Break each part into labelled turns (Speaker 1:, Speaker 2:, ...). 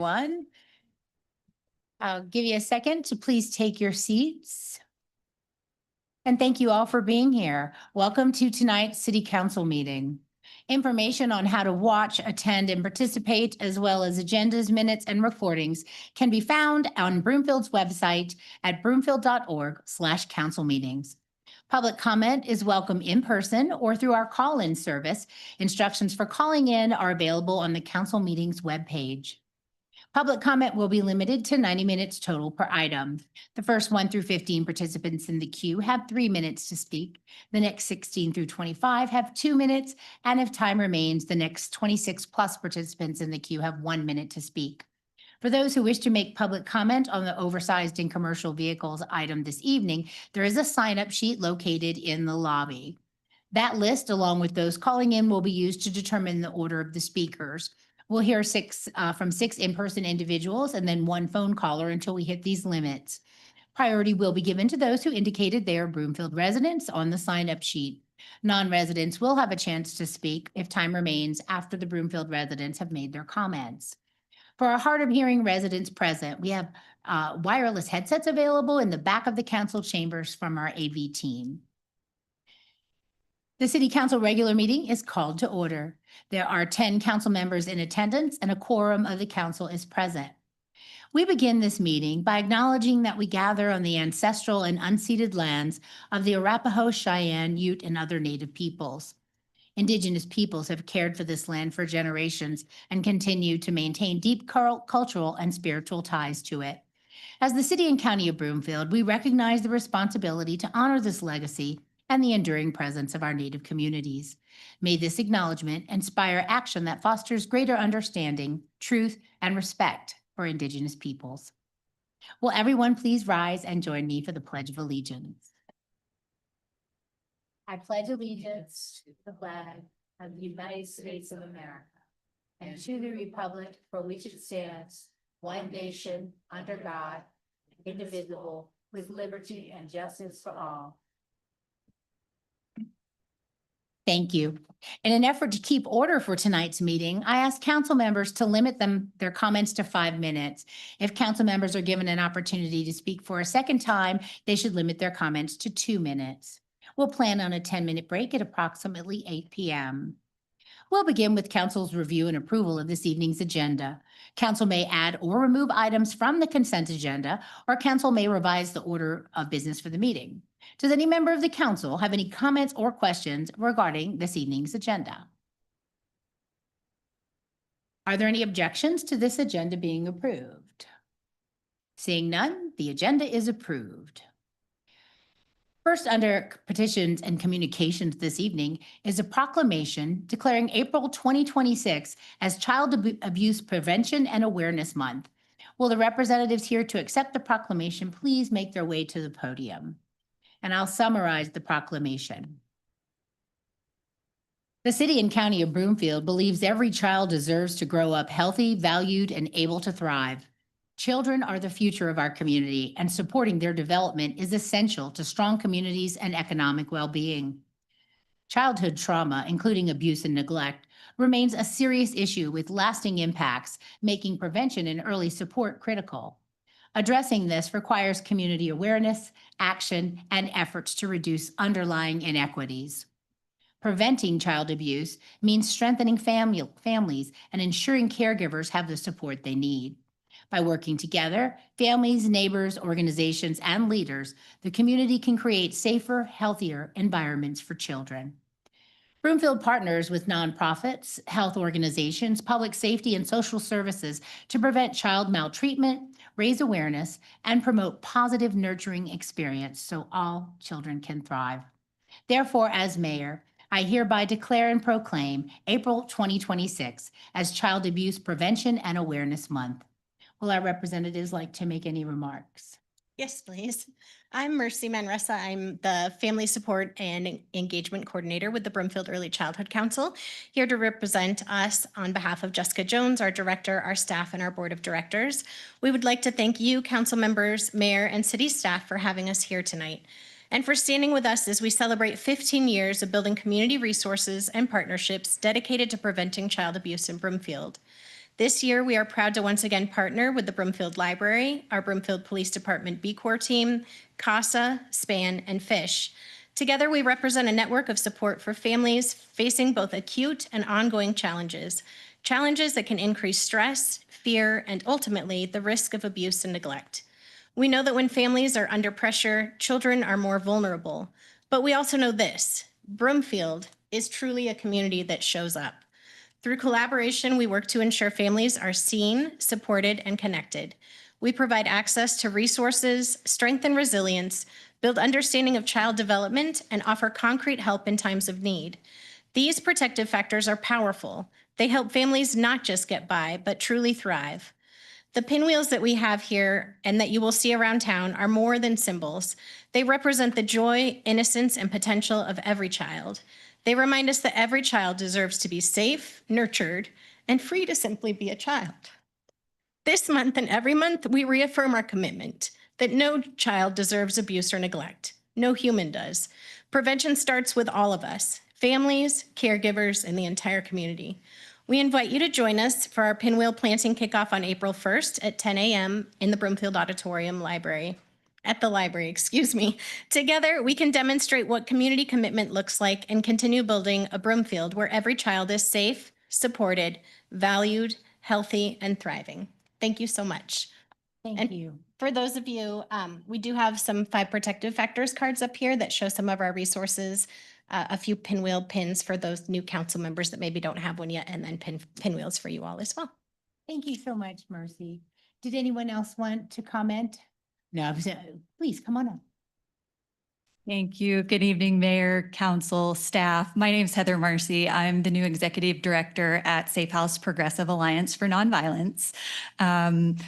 Speaker 1: One. I'll give you a second to please take your seats. And thank you all for being here. Welcome to tonight's City Council meeting. Information on how to watch, attend, and participate, as well as agendas, minutes, and recordings can be found on Broomfield's website at broomfield.org/council meetings. Public comment is welcome in person or through our call-in service. Instructions for calling in are available on the council meetings webpage. Public comment will be limited to 90 minutes total per item. The first 1 through 15 participants in the queue have 3 minutes to speak. The next 16 through 25 have 2 minutes, and if time remains, the next 26 plus participants in the queue have 1 minute to speak. For those who wish to make public comment on the oversized and commercial vehicles item this evening, there is a sign-up sheet located in the lobby. That list, along with those calling in, will be used to determine the order of the speakers. We'll hear from six in-person individuals and then 1 phone caller until we hit these limits. Priority will be given to those who indicated they are Broomfield residents on the sign-up sheet. Non-residents will have a chance to speak if time remains after the Broomfield residents have made their comments. For our hard of hearing residents present, we have wireless headsets available in the back of the council chambers from our AV team. The City Council regular meeting is called to order. There are 10 council members in attendance and a quorum of the council is present. We begin this meeting by acknowledging that we gather on the ancestral and unceded lands of the Arapaho, Cheyenne, Ute, and other Native peoples. Indigenous peoples have cared for this land for generations and continue to maintain deep cultural and spiritual ties to it. As the City and County of Broomfield, we recognize the responsibility to honor this legacy and the enduring presence of our Native communities. May this acknowledgement inspire action that fosters greater understanding, truth, and respect for Indigenous peoples. Will everyone please rise and join me for the Pledge of Allegiance? I pledge allegiance to the flag of the United States of America and to the republic for which it stands, one nation, under God, indivisible, with liberty and justice for all. Thank you. In an effort to keep order for tonight's meeting, I ask council members to limit their comments to 5 minutes. If council members are given an opportunity to speak for a second time, they should limit their comments to 2 minutes. We'll plan on a 10-minute break at approximately 8 p.m. We'll begin with council's review and approval of this evening's agenda. Council may add or remove items from the consent agenda, or council may revise the order of business for the meeting. Does any member of the council have any comments or questions regarding this evening's agenda? Are there any objections to this agenda being approved? Seeing none, the agenda is approved. First, under petitions and communications this evening is a proclamation declaring April 2026 as Child Abuse Prevention and Awareness Month. Will the representatives here to accept the proclamation please make their way to the podium? And I'll summarize the proclamation. The City and County of Broomfield believes every child deserves to grow up healthy, valued, and able to thrive. Children are the future of our community, and supporting their development is essential to strong communities and economic well-being. Childhood trauma, including abuse and neglect, remains a serious issue with lasting impacts, making prevention and early support critical. Addressing this requires community awareness, action, and efforts to reduce underlying inequities. Preventing child abuse means strengthening families and ensuring caregivers have the support they need. By working together, families, neighbors, organizations, and leaders, the community can create safer, healthier environments for children. Broomfield partners with nonprofits, health organizations, public safety, and social services to prevent child maltreatment, raise awareness, and promote positive nurturing experience so all children can thrive. Therefore, as mayor, I hereby declare and proclaim April 2026 as Child Abuse Prevention and Awareness Month. Will our representatives like to make any remarks?
Speaker 2: Yes, please. I'm Mercy Manresa. I'm the Family Support and Engagement Coordinator with the Broomfield Early Childhood Council, here to represent us on behalf of Jessica Jones, our director, our staff, and our board of directors. We would like to thank you, council members, mayor, and city staff for having us here tonight, and for standing with us as we celebrate 15 years of building community resources and partnerships dedicated to preventing child abuse in Broomfield. This year, we are proud to once again partner with the Broomfield Library, our Broomfield Police Department B Corps team, CASA, SPAN, and FISH. Together, we represent a network of support for families facing both acute and ongoing challenges that can increase stress, fear, and ultimately the risk of abuse and neglect. We know that when families are under pressure, children are more vulnerable. But we also know this: Broomfield is truly a community that shows up. Through collaboration, we work to ensure families are seen, supported, and connected. We provide access to resources, strengthen resilience, build understanding of child development, and offer concrete help in times of need. These protective factors are powerful. They help families not just get by, but truly thrive. The pinwheels that we have here and that you will see around town are more than symbols. They represent the joy, innocence, and potential of every child. They remind us that every child deserves to be safe, nurtured, and free to simply be a child. This month and every month, we reaffirm our commitment that no child deserves abuse or neglect. No human does. Prevention starts with all of us: families, caregivers, and the entire community. We invite you to join us for our pinwheel planting kickoff on April 1st at 10 a.m. in the Broomfield Auditorium Library. At the library, excuse me. Together, we can demonstrate what community commitment looks like and continue building a Broomfield where every child is safe, supported, valued, healthy, and thriving. Thank you so much.
Speaker 1: Thank you.
Speaker 2: For those of you, we do have some 5 protective factors cards up here that show some of our resources, a few pinwheel pins for those new council members that maybe don't have one yet, and then pinwheels for you all as well.
Speaker 1: Thank you so much, Mercy. Did anyone else want to comment? No, please come on up.
Speaker 3: Thank you. Good evening, Mayor, Council, staff. My name is Heather Marcy. I'm the new Executive Director at Safe House Progressive Alliance for Nonviolence.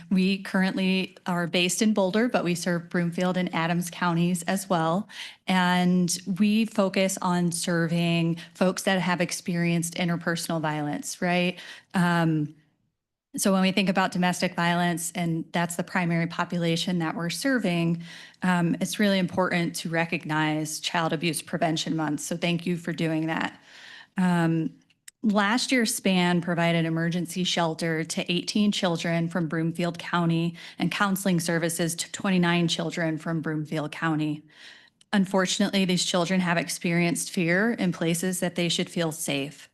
Speaker 3: We currently are based in Boulder, but we serve Broomfield and Adams counties as well. And we focus on serving folks that have experienced interpersonal violence, right? So when we think about domestic violence, and that's the primary population that we're serving, it's really important to recognize Child Abuse Prevention Month. So thank you for doing that. Last year, SPAN provided emergency shelter to 18 children from Broomfield County and counseling services to 29 children from Broomfield County. Unfortunately, these children have experienced fear in places that they should feel safe.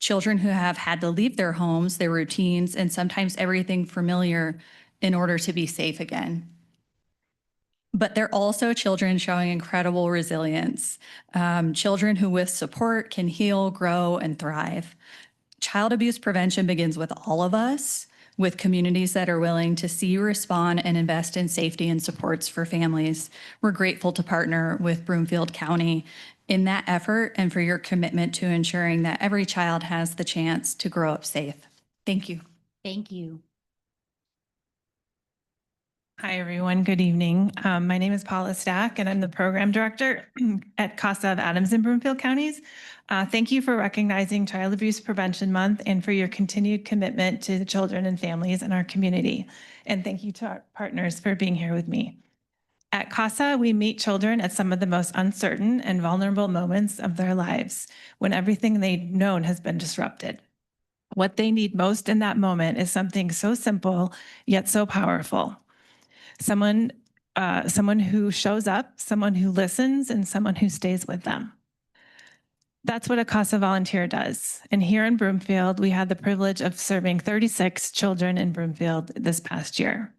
Speaker 3: Children who have had to leave their homes, their routines, and sometimes everything familiar in order to be safe again. But they're also children showing incredible resilience, children who with support can heal, grow, and thrive. Child abuse prevention begins with all of us, with communities that are willing to see, respond, and invest in safety and supports for families. We're grateful to partner with Broomfield County in that effort and for your commitment to ensuring that every child has the chance to grow up safe. Thank you.
Speaker 1: Thank you.
Speaker 4: Hi, everyone. Good evening. My name is Paula Stack, and I'm the program director at CASA of Adams and Broomfield counties. Thank you for recognizing Child Abuse Prevention Month and for your continued commitment to the children and families in our community. And thank you to our partners for being here with me. At CASA, we meet children at some of the most uncertain and vulnerable moments of their lives, when everything they've known has been disrupted. What they need most in that moment is something so simple, yet so powerful. Someone who shows up, someone who listens, and someone who stays with them. That's what a CASA volunteer does. And here in Broomfield, we had the privilege of serving 36 children in Broomfield this past year.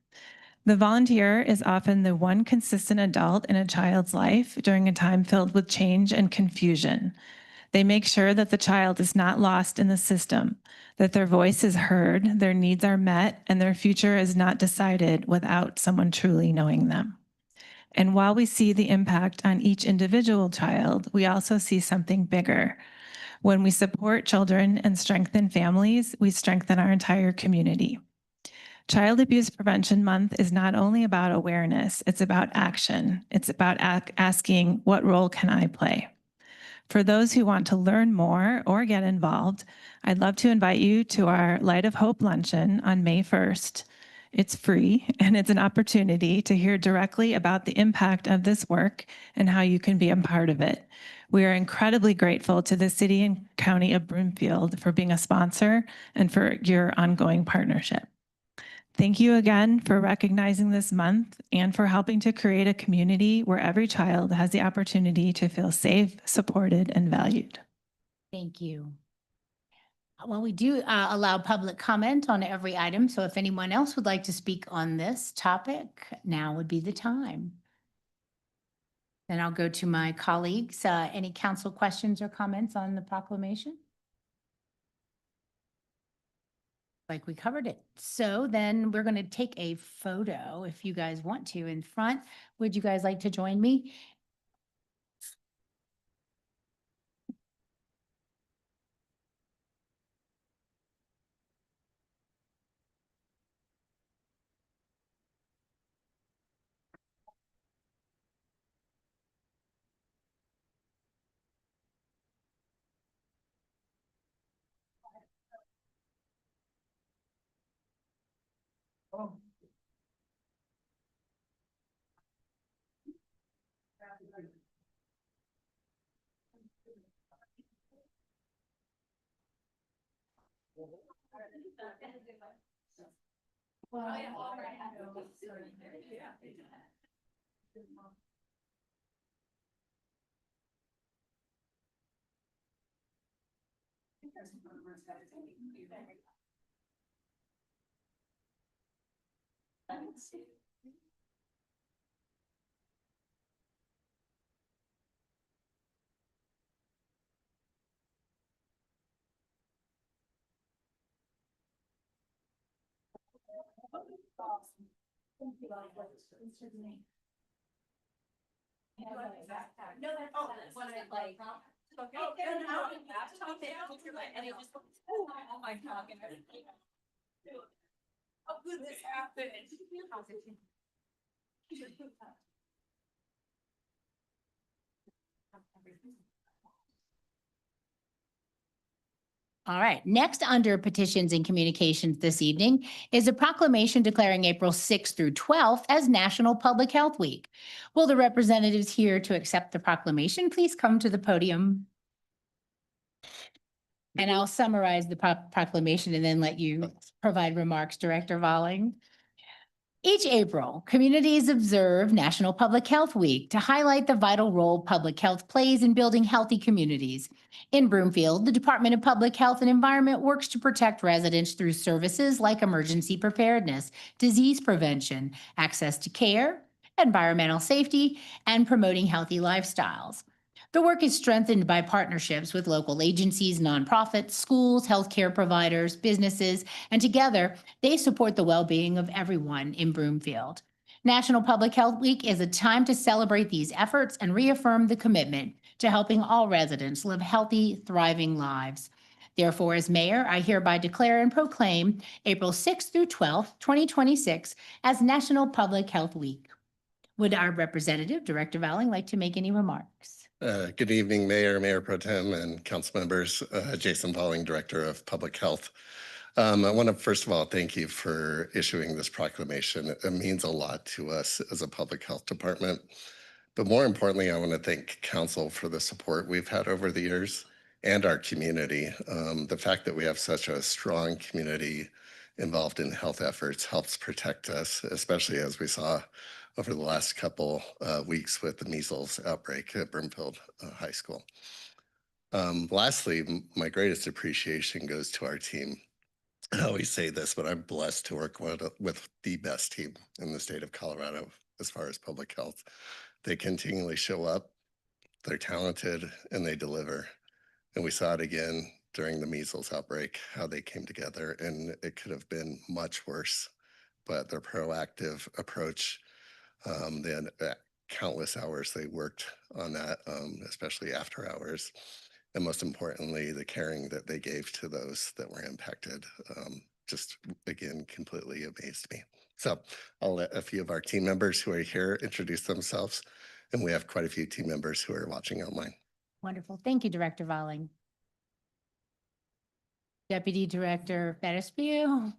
Speaker 4: The volunteer is often the one consistent adult in a child's life during a time filled with change and confusion. They make sure that the child is not lost in the system, that their voice is heard, their needs are met, and their future is not decided without someone truly knowing them. And while we see the impact on each individual child, we also see something bigger. When we support children and strengthen families, we strengthen our entire community. Child Abuse Prevention Month is not only about awareness, it's about action. It's about asking, what role can I play? For those who want to learn more or get involved, I'd love to invite you to our Light of Hope Luncheon on May 1st. It's free, and it's an opportunity to hear directly about the impact of this work and how you can be a part of it. We are incredibly grateful to the City and County of Broomfield for being a sponsor and for your ongoing partnership. Thank you again for recognizing this month and for helping to create a community where every child has the opportunity to feel safe, supported, and valued.
Speaker 1: Thank you. Well, we do allow public comment on every item, so if anyone else would like to speak on this topic, now would be the time. Then I'll go to my colleagues. Any council questions or comments on the proclamation? Like we covered it. So then we're going to take a photo if you guys want to in front. Would you guys like to join me? All right, next under petitions and communications this evening is a proclamation declaring April 6th through 12th as National Public Health Week. Will the representatives here to accept the proclamation please come to the podium? And I'll summarize the proclamation and then let you provide remarks, Director Volling. Each April, communities observe National Public Health Week to highlight the vital role public health plays in building healthy communities. In Broomfield, the Department of Public Health and Environment works to protect residents through services like emergency preparedness, disease prevention, access to care, environmental safety, and promoting healthy lifestyles. The work is strengthened by partnerships with local agencies, nonprofits, schools, healthcare providers, businesses, and together they support the well-being of everyone in Broomfield. National Public Health Week is a time to celebrate these efforts and reaffirm the commitment to helping all residents live healthy, thriving lives. Therefore, as mayor, I hereby declare and proclaim April 6th through 12th, 2026 as National Public Health Week. Would our representative, Director Volling, like to make any remarks?
Speaker 5: Good evening, Mayor, Mayor Pro Tem, and council members. Jason Volling, Director of Public Health. I want to first of all thank you for issuing this proclamation. It means a lot to us as a public health department. But more importantly, I want to thank council for the support we've had over the years and our community. The fact that we have such a strong community involved in health efforts helps protect us, especially as we saw over the last couple weeks with the measles outbreak at Broomfield High School. Lastly, my greatest appreciation goes to our team. I always say this, but I'm blessed to work with the best team in the state of Colorado as far as public health. They continually show up, they're talented, and they deliver. And we saw it again during the measles outbreak, how they came together, and it could have been much worse. But their proactive approach, the countless hours they worked on that, especially after hours, and most importantly, the caring that they gave to those that were impacted, just again, completely amazed me. So I'll let a few of our team members who are here introduce themselves, and we have quite a few team members who are watching online.
Speaker 1: Wonderful. Thank you, Director Volling. Deputy Director Fettisville.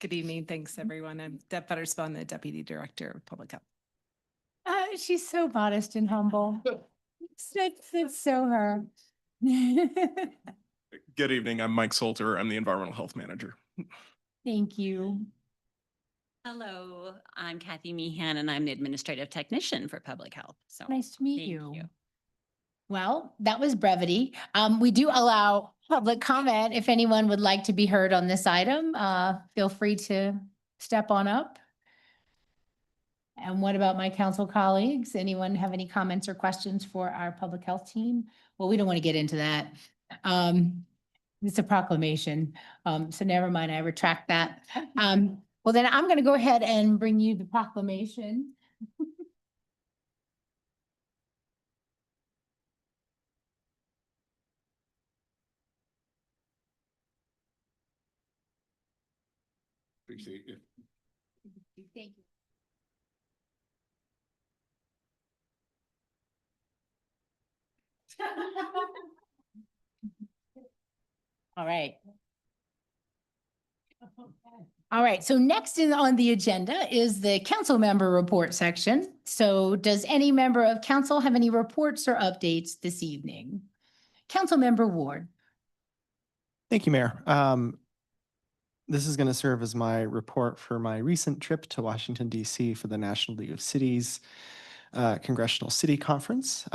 Speaker 6: Good evening. Thanks, everyone. I'm Deb Fetterspawn, the Deputy Director of Public Health.
Speaker 1: She's so modest and humble. That's so her.
Speaker 7: Good evening. I'm Mike Salter. I'm the Environmental Health Manager.
Speaker 1: Thank you.
Speaker 8: Hello, I'm Kathy Meehan and I'm the Administrative Technician for Public Health. So
Speaker 1: Nice to meet
Speaker 8: thank
Speaker 1: you. Well, that was brevity. We do allow public comment. If anyone would like to be heard on this item, feel free to step on up. And what about my council colleagues? Anyone have any comments or questions for our public health team? Well, we don't want to get into that. It's a proclamation, so never mind, I retract that. Well, then I'm going to go ahead and bring you the proclamation.
Speaker 7: Appreciate you.
Speaker 1: Thank you. All right. All right, so next on the agenda is the council member report section. So does any member of council have any reports or updates this evening? Councilmember Ward.
Speaker 9: Thank you, Mayor. This is going to serve as my report for my recent trip to Washington, D.C. for the National League of Cities Congressional City Conference.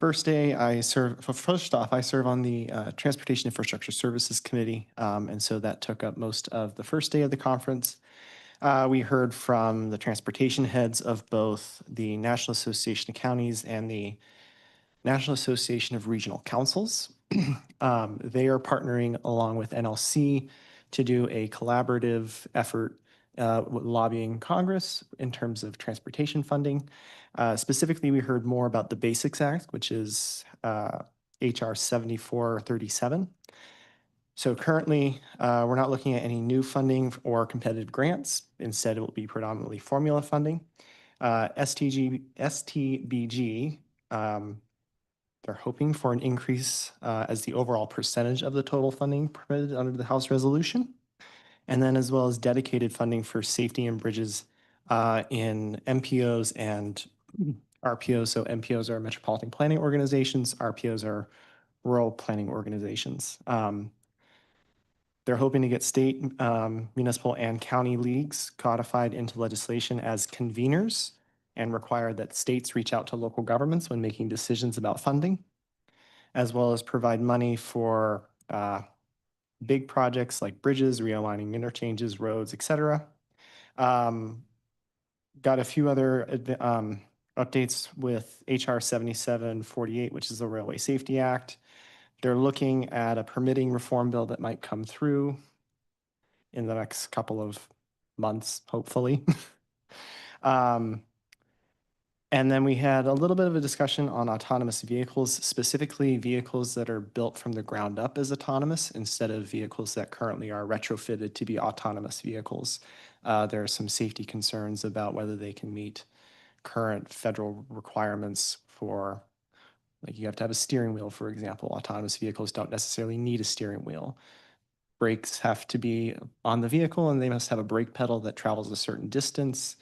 Speaker 9: First off, I serve on the Transportation Infrastructure Services Committee, and so that took up most of the first day of the conference. We heard from the transportation heads of both the National Association of Counties and the National Association of Regional Councils. They are partnering along with NLC to do a collaborative effort with lobbying Congress in terms of transportation funding. Specifically, we heard more about the Basics Act, which is HR 7437. So currently, we're not looking at any new funding or competitive grants. Instead, it will be predominantly formula funding. STBG, they're hoping for an increase as the overall percentage of the total funding permitted under the House resolution. And then as well as dedicated funding for safety and bridges in MPOs and RPOs. So MPOs are metropolitan planning organizations, RPOs are rural planning organizations. They're hoping to get state, municipal, and county leagues codified into legislation as conveners and require that states reach out to local governments when making decisions about funding, as well as provide money for big projects like bridges, realigning interchanges, roads, et cetera. Got a few other updates with HR 7748, which is the Railway Safety Act. They're looking at a permitting reform bill that might come through in the next couple of months, hopefully. And then we had a little bit of a discussion on autonomous vehicles, specifically vehicles that are built from the ground up as autonomous instead of vehicles that currently are retrofitted to be autonomous vehicles. There are some safety concerns about whether they can meet current federal requirements for, like, you have to have a steering wheel, for example. Autonomous vehicles don't necessarily need a steering wheel. Brakes have to be on the vehicle and they must have a brake pedal that travels a certain distance.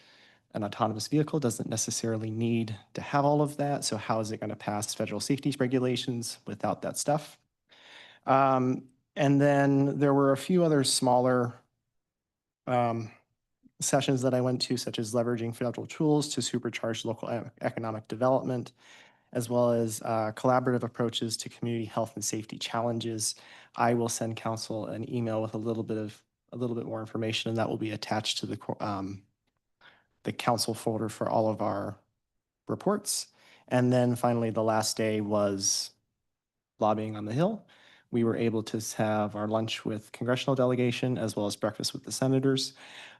Speaker 9: An autonomous vehicle doesn't necessarily need to have all of that. So how is it going to pass federal safety regulations without that stuff? And then there were a few other smaller sessions that I went to, such as leveraging federal tools to supercharge local economic development, as well as collaborative approaches to community health and safety challenges. I will send council an email with a little bit more information, and that will be attached to the council folder for all of our reports. And then finally, the last day was lobbying on the Hill. We were able to have our lunch with congressional delegation as well as breakfast with the senators.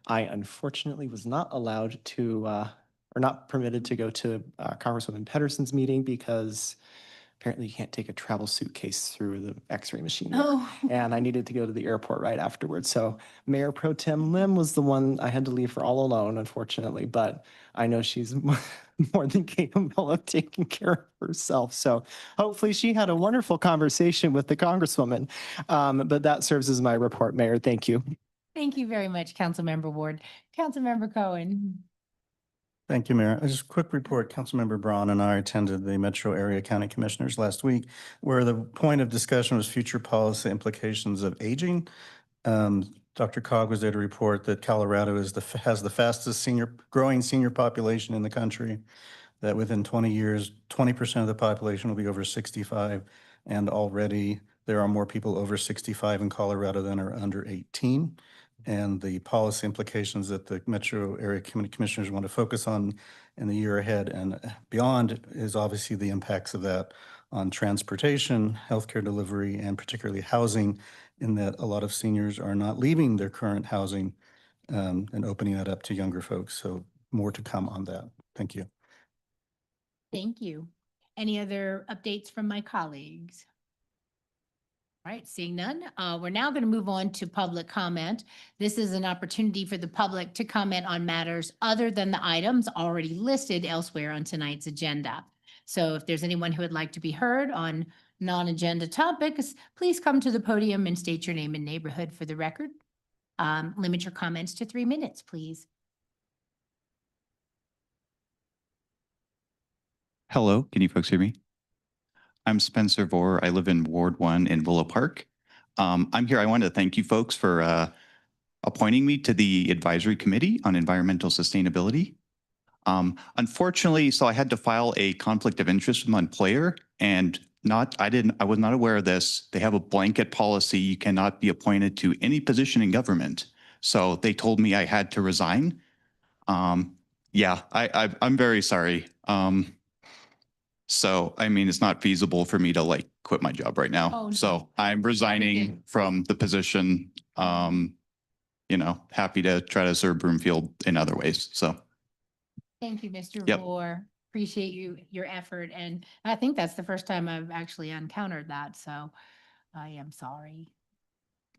Speaker 9: I unfortunately was not allowed to, or not permitted to go to Congresswoman Pedersen's meeting because apparently you can't take a travel suitcase through the x-ray machine.
Speaker 1: Oh.
Speaker 9: And I needed to go to the airport right afterwards. So Mayor Pro Tem Lim was the one I had to leave her all alone, unfortunately, but I know she's more than capable of taking care of herself. So hopefully she had a wonderful conversation with the Congresswoman. But that serves as my report, Mayor. Thank you.
Speaker 1: Thank you very much, Councilmember Ward. Councilmember Cohen.
Speaker 10: Thank you, Mayor. Just a quick report. Councilmember Braun and I attended the Metro Area County Commissioners last week, where the point of discussion was future policy implications of aging. Dr. Cog was there to report that Colorado has the fastest growing senior population in the country, that within 20 years, 20% of the population will be over 65. And already there are more people over 65 in Colorado than are under 18. And the policy implications that the Metro Area Commissioners want to focus on in the year ahead and beyond is obviously the impacts of that on transportation, healthcare delivery, and particularly housing, in that a lot of seniors are not leaving their current housing and opening that up to younger folks. So more to come on that. Thank you.
Speaker 1: Thank you. Any other updates from my colleagues? All right, seeing none, we're now going to move on to public comment. This is an opportunity for the public to comment on matters other than the items already listed elsewhere on tonight's agenda. So if there's anyone who would like to be heard on non-agenda topics, please come to the podium and state your name and neighborhood for the record. Limit your comments to 3 minutes, please.
Speaker 11: Hello, can you folks hear me? I'm Spencer Vore. I live in Ward 1 in Willow Park. I'm here. I wanted to thank you folks for appointing me to the Advisory Committee on Environmental Sustainability. Unfortunately, so I had to file a conflict of interest with my employer, and I was not aware of this. They have a blanket policy. You cannot be appointed to any position in government. So they told me I had to resign. Yeah, I'm very sorry. So, I mean, it's not feasible for me to quit my job right now.
Speaker 1: Oh, no.
Speaker 11: So I'm resigning from the position. Happy to try to serve Broomfield in other ways. So.
Speaker 1: Thank you, Mr.
Speaker 11: Yep.
Speaker 1: Vore. Appreciate your effort. And I think that's the first time I've actually encountered that. So I am sorry.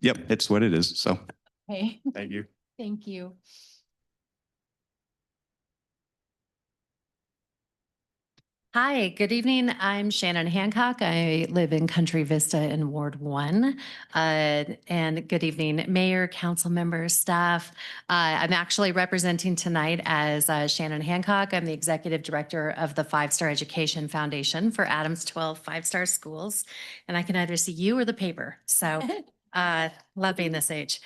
Speaker 11: Yep, it's what it is. So
Speaker 1: Hey,
Speaker 11: thank you.
Speaker 1: thank you.
Speaker 12: Hi, good evening. I'm Shannon Hancock. I live in Country Vista in Ward 1. And good evening, Mayor, council members, staff. I'm actually representing tonight as Shannon Hancock. I'm the Executive Director of the 5-Star Education Foundation for Adams 12 5-Star Schools. And I can either see you or the paper. So love being this age.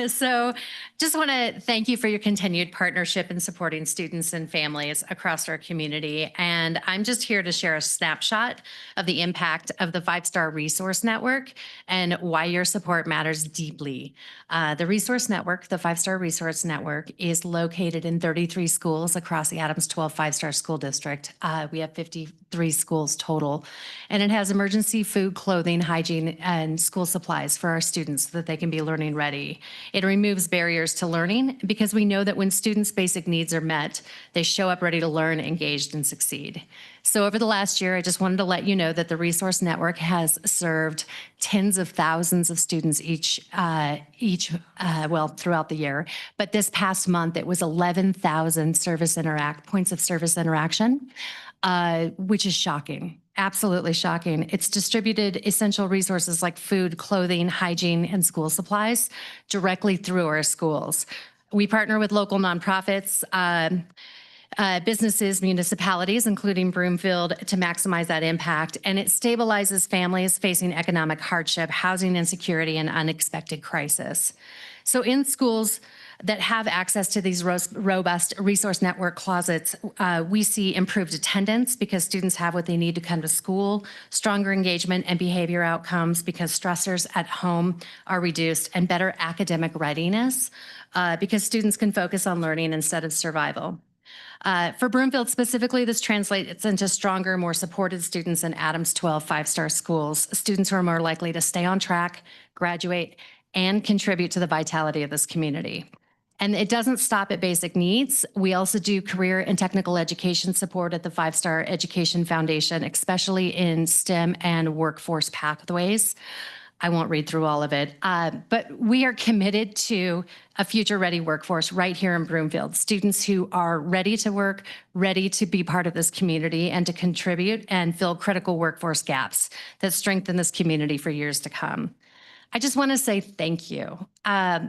Speaker 12: So just want to thank you for your continued partnership in supporting students and families across our community. And I'm just here to share a snapshot of the impact of the 5-Star Resource Network and why your support matters deeply. The Resource Network, the 5-Star Resource Network, is located in 33 schools across the Adams 12 5-Star School District. We have 53 schools total, and it has emergency food, clothing, hygiene, and school supplies for our students so that they can be learning ready. It removes barriers to learning because we know that when students' basic needs are met, they show up ready to learn, engaged, and succeed. So over the last year, I just wanted to let you know that the Resource Network has served tens of thousands of students throughout the year. But this past month, it was 11,000 points of service interaction, which is shocking. Absolutely shocking. It's distributed essential resources like food, clothing, hygiene, and school supplies directly through our schools. We partner with local nonprofits, businesses, municipalities, including Broomfield, to maximize that impact. And it stabilizes families facing economic hardship, housing insecurity, and unexpected crisis. So in schools that have access to these robust resource network closets, we see improved attendance because students have what they need to come to school, stronger engagement and behavior outcomes because stressors at home are reduced, and better academic readiness because students can focus on learning instead of survival. For Broomfield specifically, this translates into stronger, more supported students in Adams 12 5-Star schools, students who are more likely to stay on track, graduate, and contribute to the vitality of this community. And it doesn't stop at basic needs. We also do career and technical education support at the 5-Star Education Foundation, especially in STEM and workforce pathways. I won't read through all of it, but we are committed to a future-ready workforce right here in Broomfield. Students who are ready to work, ready to be part of this community and to contribute and fill critical workforce gaps that strengthen this community for years to come. I just want to say thank you.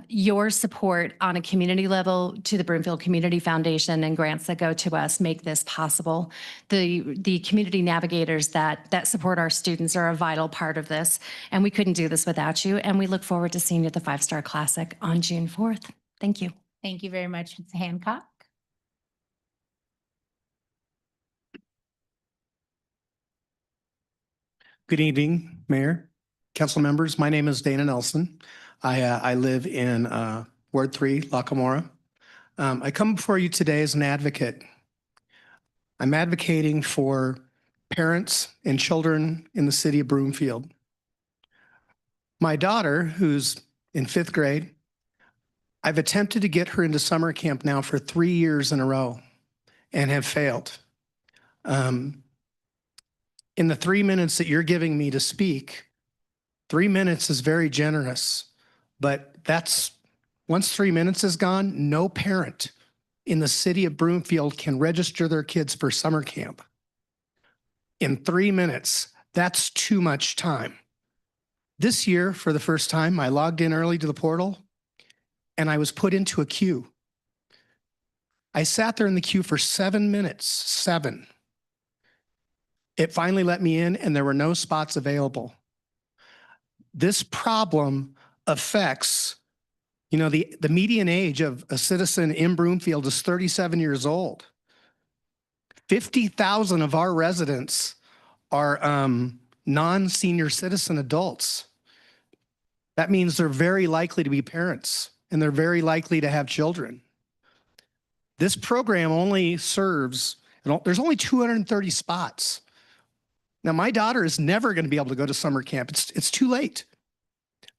Speaker 12: Your support on a community level to the Broomfield Community Foundation and grants that go to us make this possible. The community navigators that support our students are a vital part of this, and we couldn't do this without you. And we look forward to seeing you at the 5-Star Classic on June 4th. Thank you.
Speaker 1: Thank you very much, Ms. Hancock.
Speaker 13: Good evening, Mayor, council members. My name is Dana Nelson. I live in Ward 3, Lacamora. I come before you today as an advocate. I'm advocating for parents and children in the city of Broomfield. My daughter, who's in 5th grade, I've attempted to get her into summer camp now for 3 years in a row and have failed. In the 3 minutes that you're giving me to speak, 3 minutes is very generous, but once 3 minutes is gone, no parent in the city of Broomfield can register their kids for summer camp. In 3 minutes, that's too much time. This year, for the first time, I logged in early to the portal and I was put into a queue. I sat there in the queue for 7 minutes, 7. It finally let me in and there were no spots available. This problem affects, the median age of a citizen in Broomfield is 37 years old. 50,000 of our residents are non-senior citizen adults. That means they're very likely to be parents and they're very likely to have children. This program only serves, there's only 230 spots. Now, my daughter is never going to be able to go to summer camp. It's too late.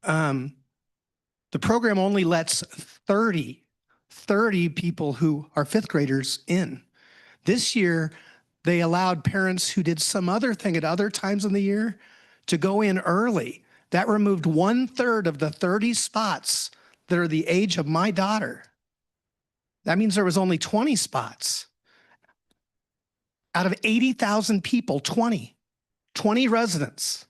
Speaker 13: The program only lets 30 people who are 5th graders in. This year, they allowed parents who did some other thing at other times in the year to go in early. That removed 1/3 of the 30 spots that are the age of my daughter. That means there was only 20 spots. Out of 80,000 people, 20 residents.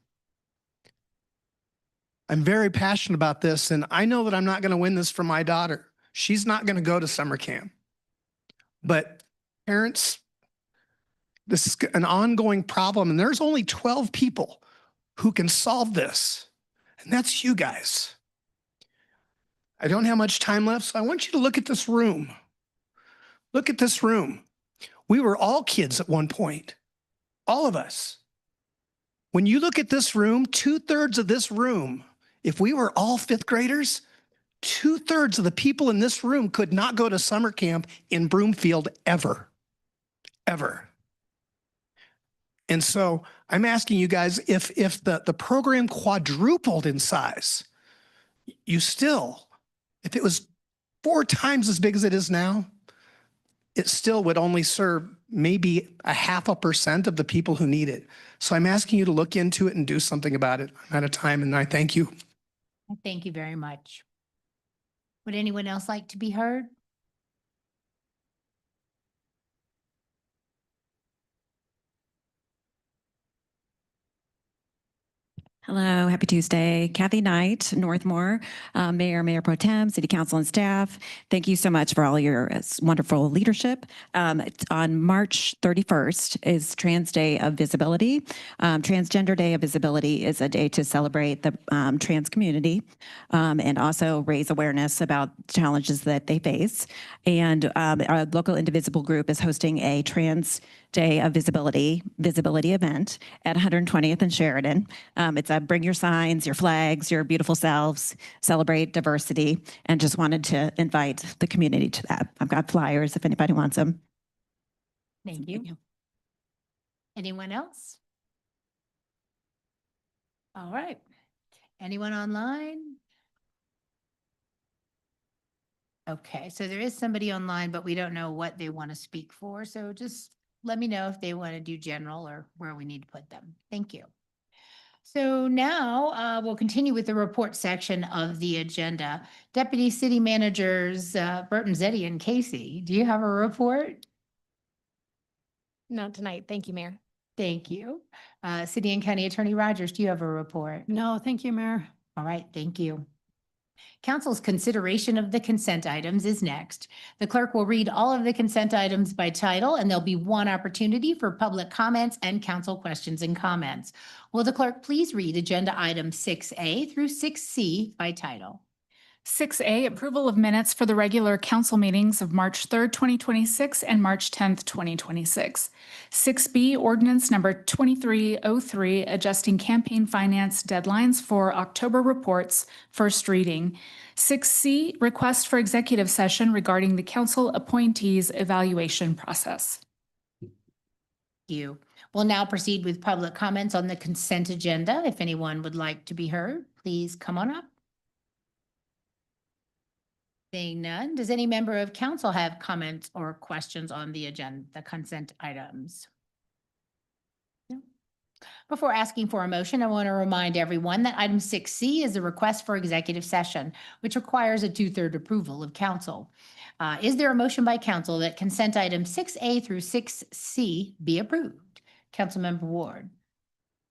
Speaker 13: I'm very passionate about this, and I know that I'm not going to win this for my daughter. She's not going to go to summer camp. But parents, this is an ongoing problem, and there's only 12 people who can solve this, and that's you guys. I don't have much time left, so I want you to look at this room. Look at this room. We were all kids at one point, all of us. When you look at this room, 2/3 of this room, if we were all 5th graders, 2/3 of the people in this room could not go to summer camp in Broomfield ever. And so I'm asking you guys, if the program quadrupled in size, if it was 4 times as big as it is now, it still would only serve maybe 0.5% of the people who need it. So I'm asking you to look into it and do something about it. I'm out of time and I thank you.
Speaker 1: Thank you very much. Would anyone else like to be heard?
Speaker 14: Hello, happy Tuesday. Kathy Knight, Northmore, Mayor Pro Tem, City Council and staff. Thank you so much for all your wonderful leadership. On March 31st is Trans Day of Visibility. Transgender Day of Visibility is a day to celebrate the trans community and also raise awareness about challenges that they face. And our local Indivisible group is hosting a Trans Day of Visibility event at 120th and Sheridan. It's a bring your signs, your flags, your beautiful selves, celebrate diversity, and just wanted to invite the community to that. I've got flyers if anybody wants them.
Speaker 1: Thank you. Anyone else? All right. Anyone online? Okay, so there is somebody online, but we don't know what they want to speak for. So just let me know if they want to do general or where we need to put them. Thank you. So now we'll continue with the report section of the agenda. Deputy City Managers Burton, Zeddy, and Casey, do you have a report?
Speaker 2: Not tonight. Thank you, Mayor.
Speaker 1: Thank you. City and County Attorney Rogers, do you have a report?
Speaker 15: No, thank you, Mayor.
Speaker 1: All right, thank you. Council's consideration of the consent items is next. The clerk will read all of the consent items by title, and there'll be one opportunity for public comments and council questions and comments. Will the clerk please read agenda items 6A through 6C by title?
Speaker 15: 6A, approval of minutes for the regular council meetings of March 3rd, 2026 and March 10th, 2026. 6B, ordinance number 2303, adjusting campaign finance deadlines for October reports, first reading. 6C, request for executive session regarding the council appointees evaluation process.
Speaker 1: Thank you. We'll now proceed with public comments on the consent agenda. If anyone would like to be heard, please come on up. Seeing none, does any member of council have comments or questions on the agenda, the consent items? No. Before asking for a motion, I want to remind everyone that item 6C is a request for executive session, which requires a 2/3 approval of council. Is there a motion by council that consent items 6A through 6C be approved? Councilmember Ward.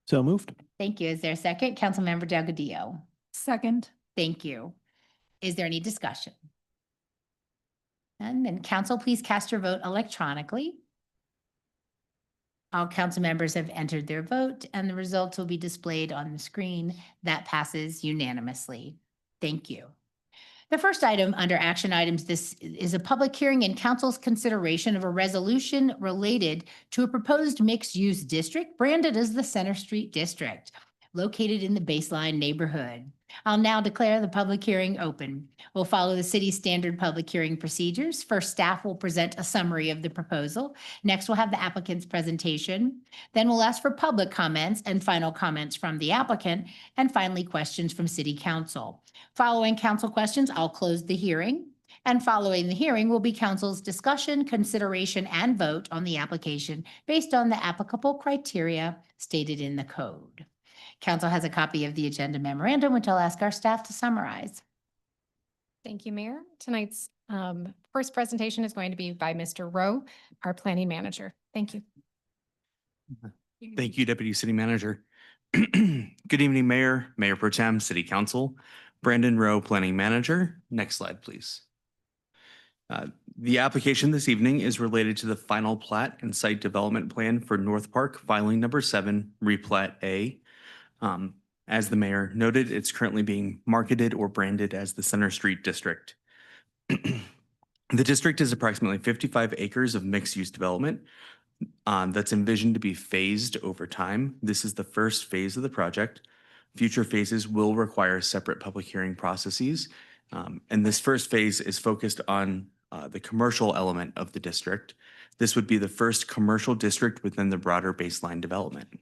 Speaker 9: So moved.
Speaker 1: Thank you. Is there a second? Councilmember Delgadillo.
Speaker 15: Second.
Speaker 1: Thank you. Is there any discussion? And then council, please cast your vote electronically. All council members have entered their vote and the results will be displayed on the screen. That passes unanimously. Thank you. The first item under action items, this is a public hearing and council's consideration of a resolution related to a proposed mixed-use district branded as the Center Street District, located in the Baseline neighborhood. I'll now declare the public hearing open. We'll follow the city's standard public hearing procedures. First, staff will present a summary of the proposal. Next, we'll have the applicant's presentation. Then we'll ask for public comments and final comments from the applicant, and finally, questions from city council. Following council questions, I'll close the hearing. And following the hearing will be council's discussion, consideration, and vote on the application based on the applicable criteria stated in the code. Council has a copy of the agenda memorandum, which I'll ask our staff to summarize.
Speaker 16: Thank you, Mayor. Tonight's first presentation is going to be by Mr. Rowe, our planning manager. Thank you.
Speaker 17: Thank you, Deputy City Manager. Good evening, Mayor, Mayor Pro Tem, City Council. Brandon Rowe, Planning Manager. Next slide, please. The application this evening is related to the final plat and site development plan for North Park, filing number 7, replat A. As the mayor noted, it's currently being marketed or branded as the Center Street District. The district is approximately 55 acres of mixed-use development that's envisioned to be phased over time. This is the first phase of the project. Future phases will require separate public hearing processes. And this first phase is focused on the commercial element of the district. This would be the first commercial district within the broader Baseline development.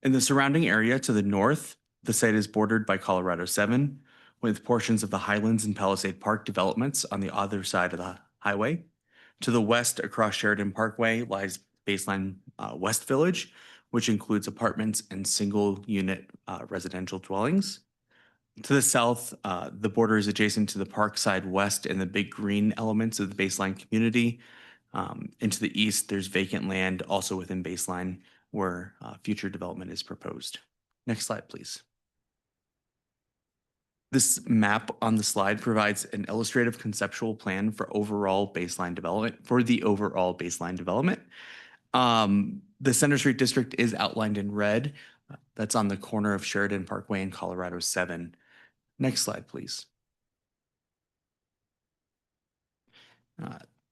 Speaker 17: In the surrounding area to the north, the site is bordered by Colorado 7, with portions of the Highlands and Palisade Park developments on the other side of the highway. To the west, across Sheridan Parkway, lies Baseline West Village, which includes apartments and single-unit residential dwellings. To the south, the border is adjacent to the Parkside West and the big green elements of the Baseline community. And to the east, there's vacant land also within Baseline, where future development is proposed. Next slide, please. This map on the slide provides an illustrative conceptual plan for the overall Baseline development. The Center Street District is outlined in red. That's on the corner of Sheridan Parkway and Colorado 7. Next slide, please.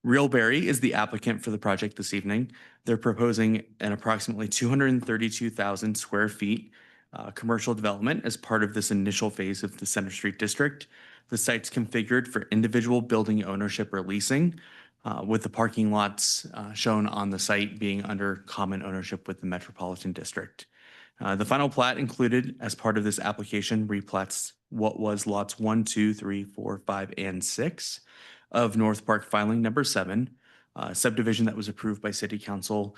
Speaker 17: Realberry is the applicant for the project this evening. They're proposing an approximately 232,000 square feet commercial development as part of this initial phase of the Center Street District. The site's configured for individual building ownership or leasing, with the parking lots shown on the site being under common ownership with the Metropolitan District. The final plat included as part of this application replats what was lots 1, 2, 3, 4, 5, and 6 of North Park filing number 7, subdivision that was approved by City Council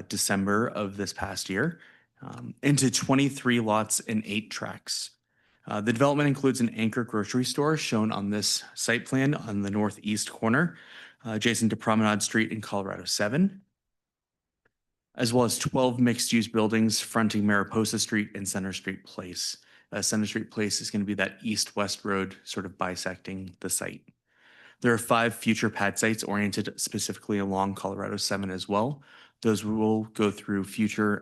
Speaker 17: December of this past year, into 23 lots and 8 tracts. The development includes an anchor grocery store shown on this site plan on the northeast corner, adjacent to Promenade Street in Colorado 7, as well as 12 mixed-use buildings fronting Mariposa Street and Center Street Place. Center Street Place is going to be that east-west road sort of bisecting the site. There are 5 future pad sites oriented specifically along Colorado 7 as well. Those will go through future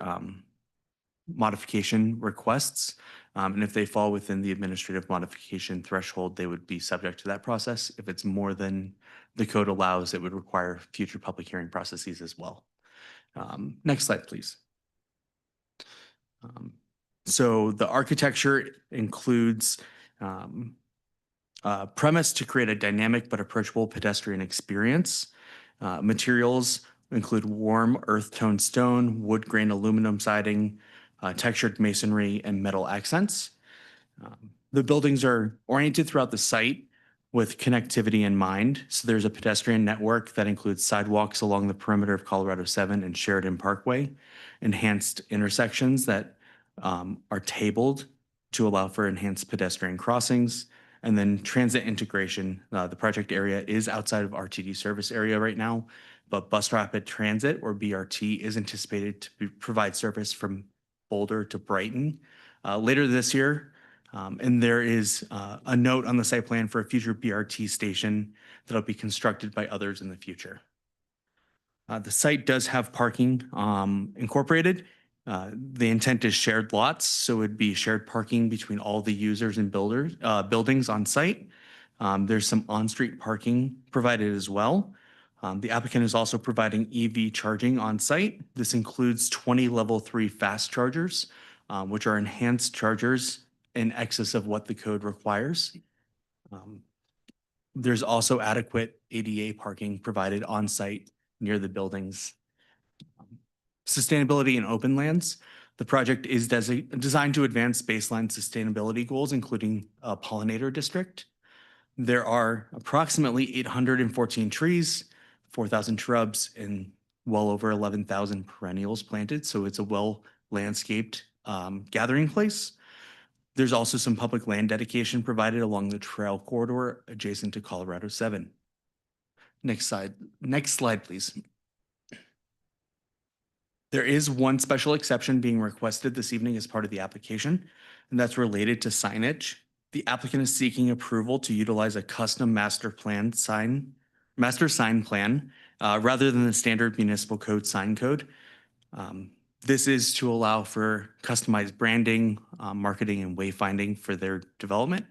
Speaker 17: modification requests. And if they fall within the administrative modification threshold, they would be subject to that process. If it's more than the code allows, it would require future public hearing processes as well. Next slide, please. So the architecture includes premise to create a dynamic but approachable pedestrian experience. Materials include warm earth tone stone, wood grain aluminum siding, textured masonry, and metal accents. The buildings are oriented throughout the site with connectivity in mind. So there's a pedestrian network that includes sidewalks along the perimeter of Colorado 7 and Sheridan Parkway, enhanced intersections that are tabled to allow for enhanced pedestrian crossings, and then transit integration. The project area is outside of RTD service area right now, but Bus Rapid Transit, or BRT, is anticipated to provide service from Boulder to Brighton later this year. And there is a note on the site plan for a future BRT station that'll be constructed by others in the future. The site does have parking incorporated. The intent is shared lots, so it'd be shared parking between all the users and buildings on site. There's some on-street parking provided as well. The applicant is also providing EV charging on site. This includes 20 level 3 fast chargers, which are enhanced chargers in excess of what the code requires. There's also adequate ADA parking provided on site near the buildings. Sustainability in open lands. The project is designed to advance baseline sustainability goals, including a pollinator district. There are approximately 814 trees, 4,000 shrubs, and well over 11,000 perennials planted. So it's a well-landscaped gathering place. There's also some public land dedication provided along the trail corridor adjacent to Colorado 7. Next slide, please. There is one special exception being requested this evening as part of the application, and that's related to signage. The applicant is seeking approval to utilize a custom master sign plan rather than the standard municipal code sign code. This is to allow for customized branding, marketing, and wayfinding for their development.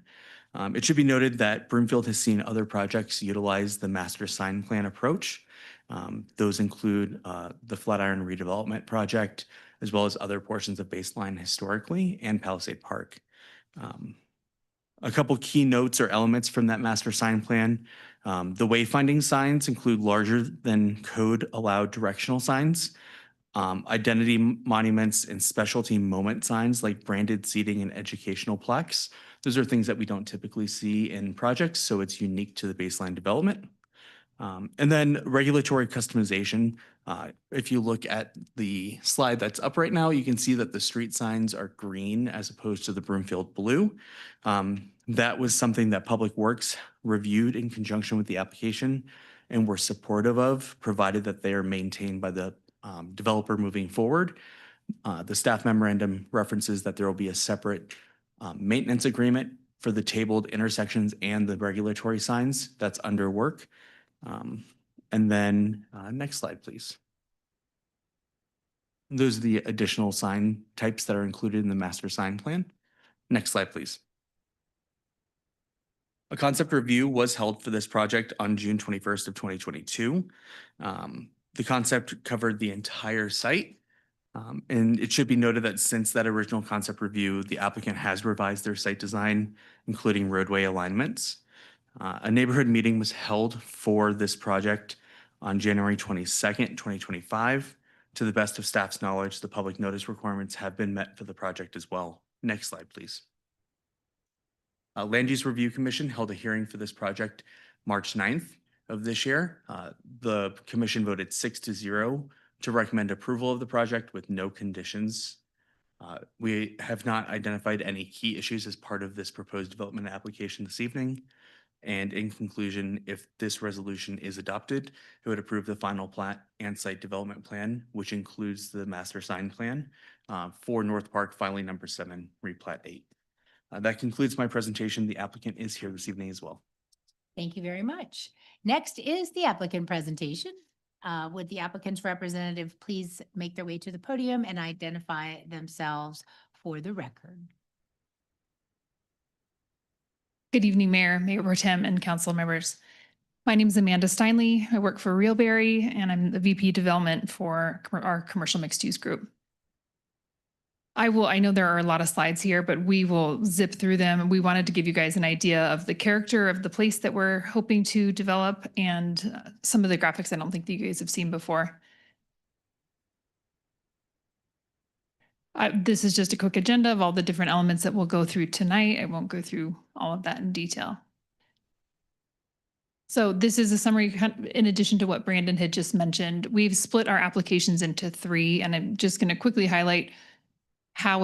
Speaker 17: It should be noted that Broomfield has seen other projects utilize the master sign plan approach. Those include the Flatiron redevelopment project, as well as other portions of Baseline historically and Palisade Park. A couple key notes or elements from that master sign plan. The wayfinding signs include larger than code allowed directional signs, identity monuments, and specialty moment signs like branded seating and educational plaques. Those are things that we don't typically see in projects, so it's unique to the Baseline development. And then regulatory customization. If you look at the slide that's up right now, you can see that the street signs are green as opposed to the Broomfield blue. That was something that Public Works reviewed in conjunction with the application and were supportive of, provided that they are maintained by the developer moving forward. The staff memorandum references that there will be a separate maintenance agreement for the tabled intersections and the regulatory signs that's under work. And then next slide, please. Those are the additional sign types that are included in the master sign plan. Next slide, please. A concept review was held for this project on June 21st of 2022. The concept covered the entire site. And it should be noted that since that original concept review, the applicant has revised their site design, including roadway alignments. A neighborhood meeting was held for this project on January 22nd, 2025. To the best of staff's knowledge, the public notice requirements have been met for the project as well. Next slide, please. Land Use Review Commission held a hearing for this project March 9th of this year. The commission voted 6-0 to recommend approval of the project with no conditions. We have not identified any key issues as part of this proposed development application this evening. And in conclusion, if this resolution is adopted, it would approve the final plat and site development plan, which includes the master sign plan for North Park filing number 7, replat 8. That concludes my presentation. The applicant is here this evening as well.
Speaker 1: Thank you very much. Next is the applicant presentation. Would the applicant's representative please make their way to the podium and identify themselves for the record?
Speaker 15: Good evening, Mayor, Mayor Pro Tem, and council members. My name is Amanda Steinley. I work for Realberry, and I'm the VP Development for our commercial mixed use group. I know there are a lot of slides here, but we will zip through them. We wanted to give you guys an idea of the character of the place that we're hoping to develop and some of the graphics I don't think that you guys have seen before. This is just a quick agenda of all the different elements that we'll go through tonight. I won't go through all of that in detail. So this is a summary in addition to what Brandon had just mentioned. We've split our applications into 3, and I'm just going to quickly highlight how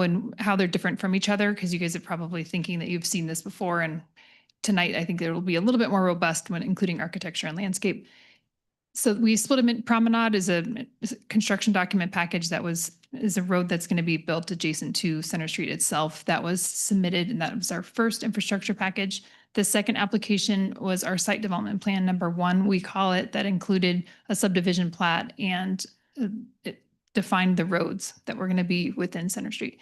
Speaker 15: they're different from each other, because you guys are probably thinking that you've seen this before. And tonight, I think it will be a little bit more robust when including architecture and landscape. So we split them in. Promenade is a construction document package is a road that's going to be built adjacent to Center Street itself. That was submitted, and that was our first infrastructure package. The second application was our site development plan number 1, we call it, that included a subdivision plat and it defined the roads that were going to be within Center Street.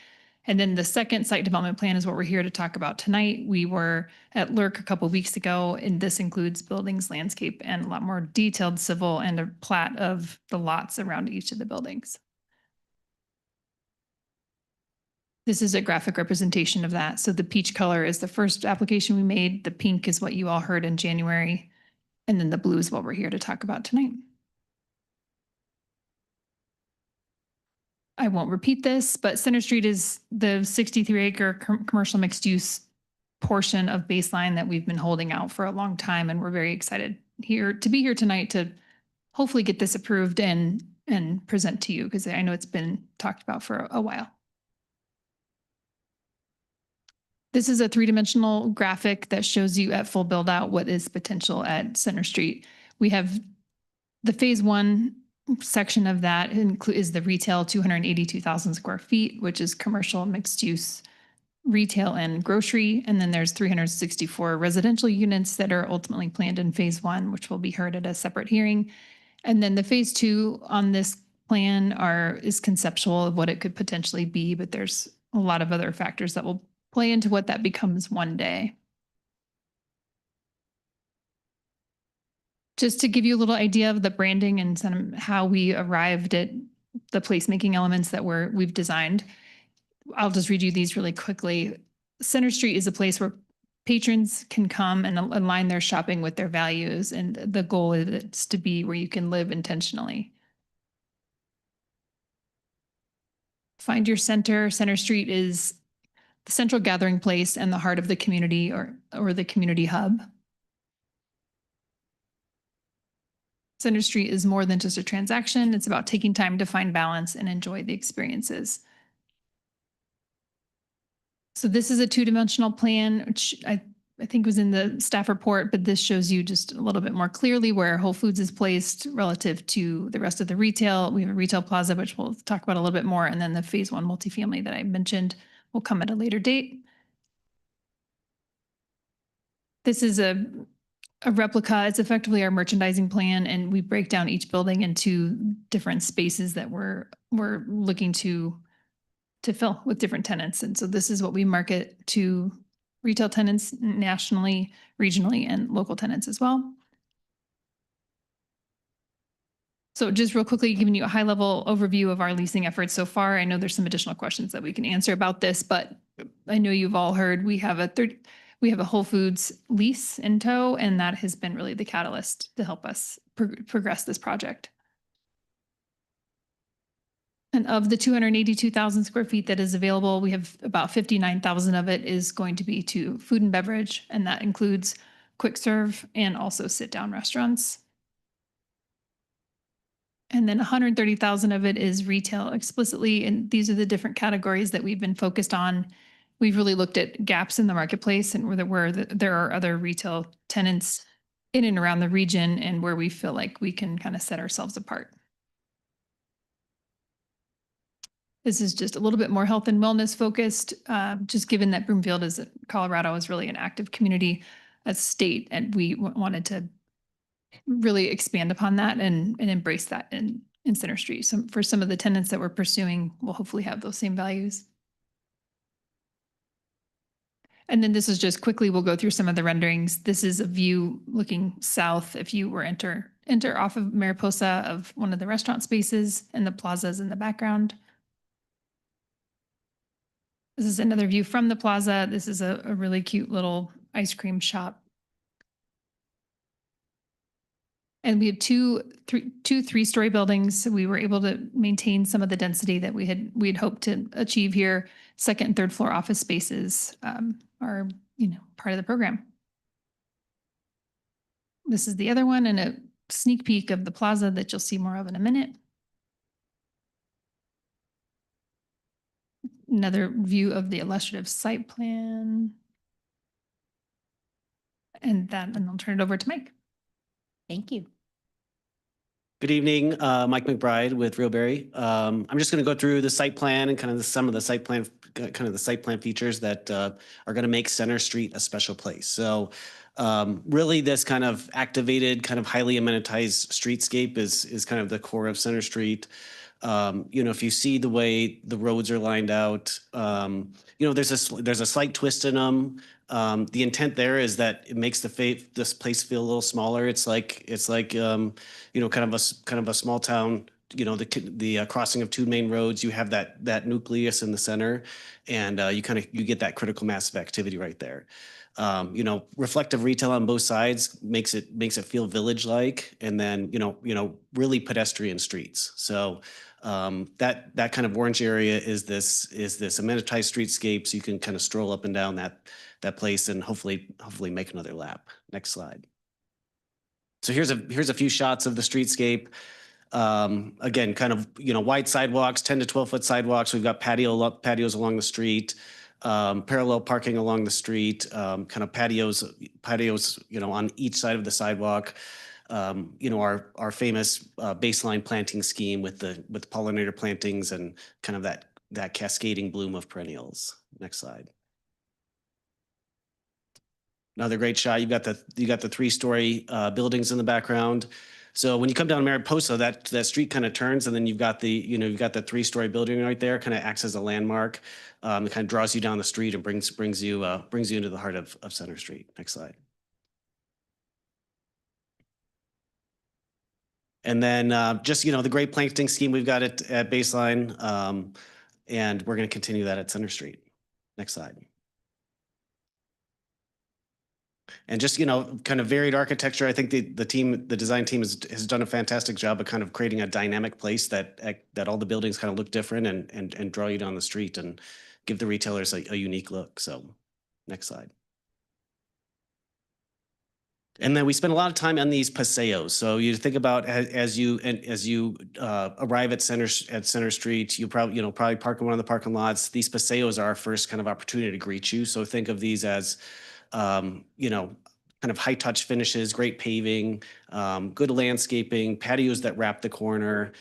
Speaker 15: And then the second site development plan is what we're here to talk about tonight. We were at LURC a couple of weeks ago, and this includes buildings, landscape, and a lot more detailed civil and a plat of the lots around each of the buildings. This is a graphic representation of that. So the peach color is the first application we made. The pink is what you all heard in January. And then the blue is what we're here to talk about tonight. I won't repeat this, but Center Street is the 63-acre commercial mixed-use portion of Baseline that we've been holding out for a long time, and we're very excited to be here tonight to hopefully get this approved and present to you, because I know it's been talked about for a while. This is a 3-dimensional graphic that shows you at full build out what is potential at Center Street. We have the phase 1 section of that is the retail 282,000 square feet, which is commercial mixed use retail and grocery. And then there's 364 residential units that are ultimately planned in phase 1, which will be heard at a separate hearing. And then the phase 2 on this plan is conceptual of what it could potentially be, but there's a lot of other factors that will play into what that becomes one day. Just to give you a little idea of the branding and how we arrived at the placemaking elements that we've designed, I'll just read you these really quickly. Center Street is a place where patrons can come and align their shopping with their values, and the goal is to be where you can live intentionally. Find your center. Center Street is the central gathering place and the heart of the community or the community hub. Center Street is more than just a transaction. It's about taking time to find balance and enjoy the experiences. So this is a 2-dimensional plan, which I think was in the staff report, but this shows you just a little bit more clearly where Whole Foods is placed relative to the rest of the retail. We have a retail plaza, which we'll talk about a little bit more. And then the phase 1 multifamily that I mentioned will come at a later date. This is a replica. It's effectively our merchandising plan, and we break down each building into different spaces that we're looking to fill with different tenants. And so this is what we market to retail tenants nationally, regionally, and local tenants as well. So just real quickly, giving you a high-level overview of our leasing efforts so far. I know there's some additional questions that we can answer about this, but I know you've all heard we have a Whole Foods lease in tow, and that has been really the catalyst to help us progress this project. And of the 282,000 square feet that is available, we have about 59,000 of it is going to be to food and beverage, and that includes quick serve and also sit-down restaurants. And then 130,000 of it is retail explicitly, and these are the different categories that we've been focused on. We've really looked at gaps in the marketplace and where there are other retail tenants in and around the region and where we feel like we can kind of set ourselves apart.
Speaker 18: This is just a little bit more health and wellness focused, just given that Broomfield is, Colorado is really an active community, a state, and we wanted to really expand upon that and embrace that in Center Street. So for some of the tenants that we're pursuing, we'll hopefully have those same values. And then this is just quickly, we'll go through some of the renderings. This is a view looking south if you were enter off of Mariposa of one of the restaurant spaces, and the plazas in the background. This is another view from the plaza. This is a really cute little ice cream shop. And we have two three-story buildings. So we were able to maintain some of the density that we had hoped to achieve here. Second and third floor office spaces are, part of the program. This is the other one, and a sneak peek of the plaza that you'll see more of in a minute. Another view of the illustrative site plan. And I'll turn it over to Mike.
Speaker 1: Thank you.
Speaker 19: Good evening, Mike McBride with Realberry. I'm just going to go through the site plan and kind of some of the site plan, features that are going to make Center Street a special place. So really this kind of activated, kind of highly amenitized streetscape is kind of the core of Center Street. If you see the way the roads are lined out, there's a slight twist in them. The intent there is that it makes this place feel a little smaller. It's like kind of a small town. The crossing of two main roads. You have that nucleus in the center, and you get that critical mass of activity right there. Reflective retail on both sides makes it feel village-like, and then really pedestrian streets. So that kind of orange area is this amenitized streetscape, so you can kind of stroll up and down that place and hopefully make another lap. Next slide. So here's a few shots of the streetscape. Again, kind of wide sidewalks, 10 to 12-foot sidewalks. We've got patios along the street. Parallel parking along the street, kind of patios, on each side of the sidewalk. Our famous baseline planting scheme with pollinator plantings and kind of that cascading bloom of perennials. Next slide. Another great shot. You got the 3-story buildings in the background. So when you come down Mariposa, that street kind of turns, and then you've got the 3-story building right there, kind of acts as a landmark. It kind of draws you down the street and brings you into the heart of Center Street. Next slide. And then just the great planting scheme we've got at Baseline, and we're going to continue that at Center Street. Next slide. And just, kind of varied architecture. I think the design team has done a fantastic job of kind of creating a dynamic place that all the buildings kind of look different and draw you down the street and give the retailers a unique look. So next slide. And then we spend a lot of time on these paseos. So you think about as you arrive at Center Street, you probably park in one of the parking lots. These paseos are our first kind of opportunity to greet you. So think of these as kind of high touch finishes, great paving, good landscaping, patios that wrap the corner.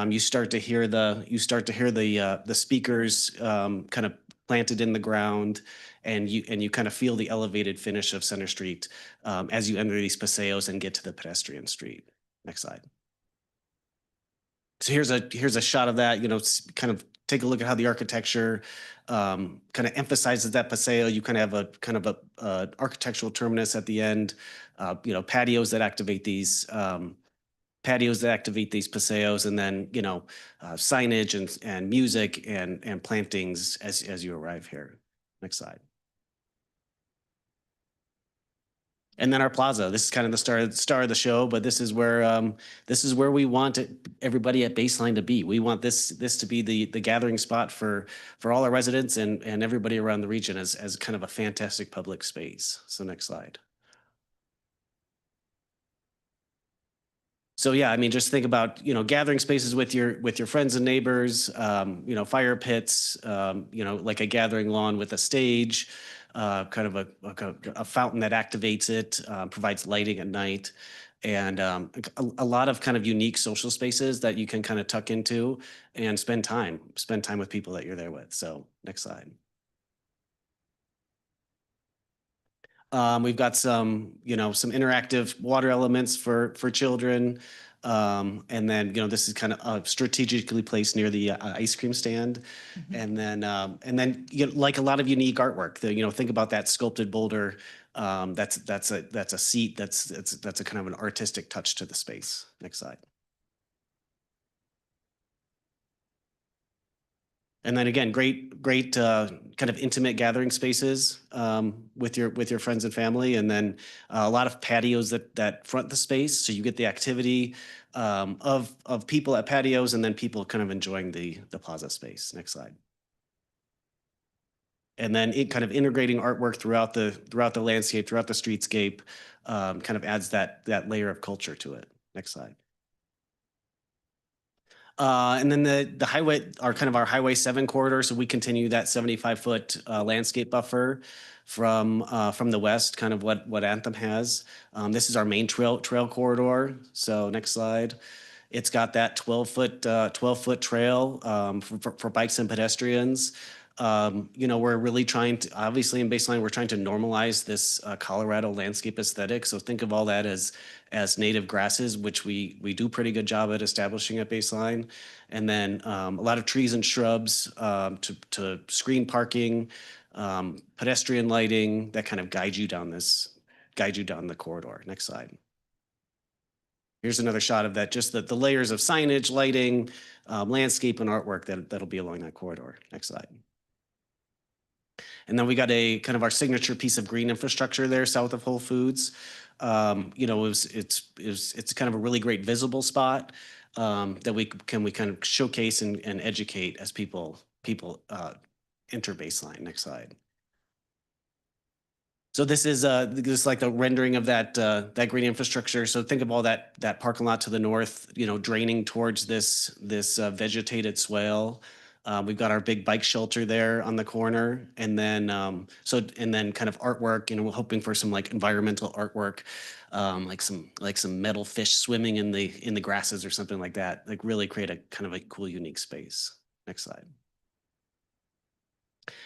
Speaker 19: You start to hear the speakers kind of planted in the ground, and you kind of feel the elevated finish of Center Street as you enter these paseos and get to the pedestrian street. Next slide. So here's a shot of that. Kind of take a look at how the architecture kind of emphasizes that paseo. You kind of have a architectural terminus at the end. Patios that activate these paseos, and then signage and music and plantings as you arrive here. Next slide. And then our plaza. This is kind of the star of the show, but this is where we want everybody at Baseline to be. We want this to be the gathering spot for all our residents and everybody around the region as kind of a fantastic public space. So next slide. So yeah, I mean, just think about gathering spaces with your friends and neighbors. Fire pits. Like a gathering lawn with a stage. Kind of a fountain that activates it, provides lighting at night, and a lot of kind of unique social spaces that you can kind of tuck into and spend time with people that you're there with. So next slide. We've got some interactive water elements for children. And then, this is kind of strategically placed near the ice cream stand. And then, like a lot of unique artwork, think about that sculpted boulder. That's a seat. That's a kind of an artistic touch to the space. Next slide. And then again, great kind of intimate gathering spaces with your friends and family, and then a lot of patios that front the space, so you get the activity of people at patios, and then people kind of enjoying the plaza space. Next slide. And then it kind of integrating artwork throughout the landscape, throughout the streetscape, kind of adds that layer of culture to it. Next slide. And then the highway are kind of our Highway 7 corridor. So we continue that 75-foot landscape buffer from the west, kind of what Anthem has. This is our main trail corridor. So next slide. It's got that 12-foot trail for bikes and pedestrians. We're really trying to, obviously in Baseline, we're trying to normalize this Colorado landscape aesthetic. So think of all that as native grasses, which we do pretty good job at establishing at Baseline. And then a lot of trees and shrubs to screen parking, pedestrian lighting that kind of guide you down the corridor. Next slide. Here's another shot of that, just the layers of signage, lighting, landscape, and artwork that'll be along that corridor. Next slide. And then we got a kind of our signature piece of green infrastructure there south of Whole Foods. It's kind of a really great visible spot that we kind of showcase and educate as people enter Baseline. Next slide. So this is like the rendering of that green infrastructure. So think of all that parking lot to the north, draining towards this vegetated swale. We've got our big bike shelter there on the corner, and then kind of artwork. We're hoping for some like environmental artwork, like some metal fish swimming in the grasses or something like that. Like really create a kind of a cool, unique space. Next slide.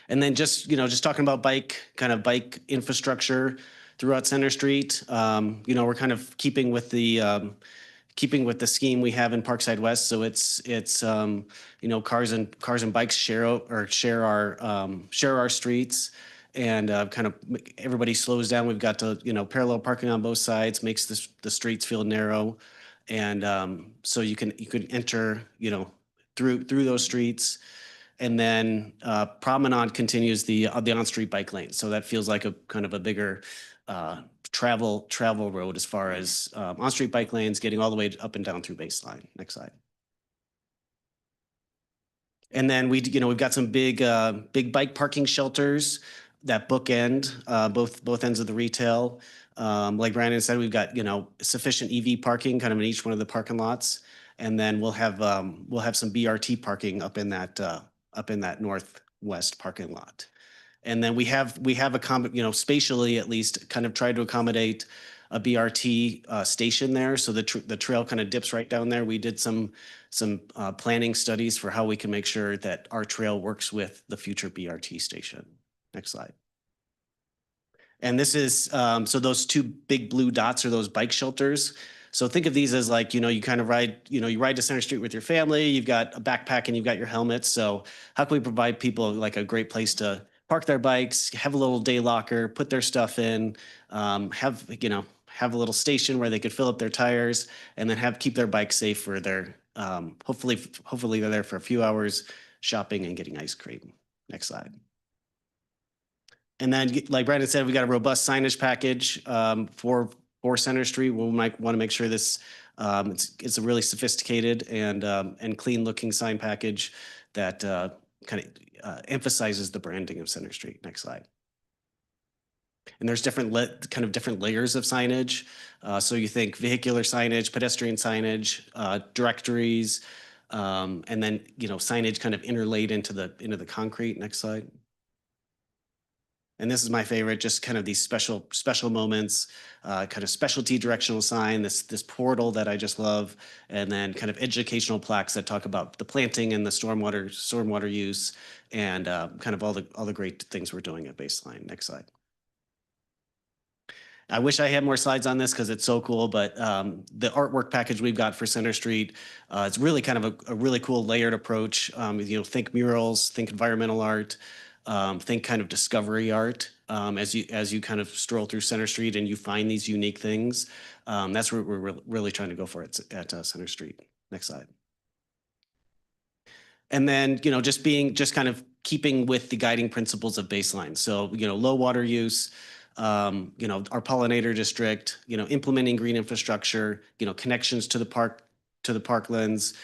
Speaker 19: And then just talking about bike infrastructure throughout Center Street. We're kind of keeping with the scheme we have in Parkside West. So it's cars and bikes share our streets, and kind of everybody slows down. We've got parallel parking on both sides, makes the streets feel narrow, and so you can enter through those streets. And then Promenade continues the on-street bike lane. So that feels like a kind of a bigger travel road as far as on-street bike lanes getting all the way up and down through Baseline. Next slide. And then we've got some big bike parking shelters that bookend both ends of the retail. Like Brandon said, we've got sufficient EV parking kind of in each one of the parking lots, and then we'll have some BRT parking up in that northwest parking lot. And then we have spatially at least kind of tried to accommodate a BRT station there. So the trail kind of dips right down there. We did some planning studies for how we can make sure that our trail works with the future BRT station. Next slide. And this is, so those two big blue dots are those bike shelters. So think of these as like, you kind of ride, you ride to Center Street with your family, you've got a backpack and you've got your helmets. So how can we provide people like a great place to park their bikes, have a little day locker, put their stuff in, have a little station where they could fill up their tires, and then keep their bike safe for their, hopefully they're there for a few hours shopping and getting ice cream. Next slide. And then, like Brandon said, we got a robust signage package for Center Street. We might want to make sure this it's a really sophisticated and clean looking sign package that kind of emphasizes the branding of Center Street. Next slide. And there's different layers of signage. So you think vehicular signage, pedestrian signage, directories, and then signage kind of interlaid into the concrete. Next slide. And this is my favorite, just kind of these special moments, kind of specialty directional sign, this portal that I just love, and then kind of educational plaques that talk about the planting and the stormwater use, and kind of all the great things we're doing at Baseline. Next slide. I wish I had more slides on this because it's so cool, but the artwork package we've got for Center Street, it's really kind of a really cool layered approach. Think murals, think environmental art, think kind of discovery art. As you kind of stroll through Center Street and you find these unique things, that's what we're really trying to go for at Center Street. Next slide. And then, just kind of keeping with the guiding principles of Baseline. So, low water use, our pollinator district, implementing green infrastructure, connections to the parklands,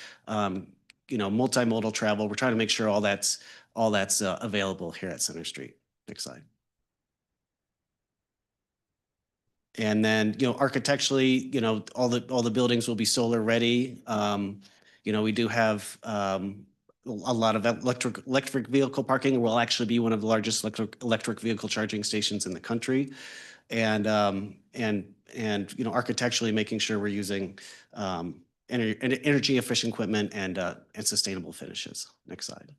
Speaker 19: multimodal travel. We're trying to make sure all that's available here at Center Street. Next slide. And then, architecturally, all the buildings will be solar ready. We do have a lot of electric vehicle parking. Will actually be one of the largest electric vehicle charging stations in the country, and architecturally making sure we're using energy efficient equipment and sustainable finishes. Next slide.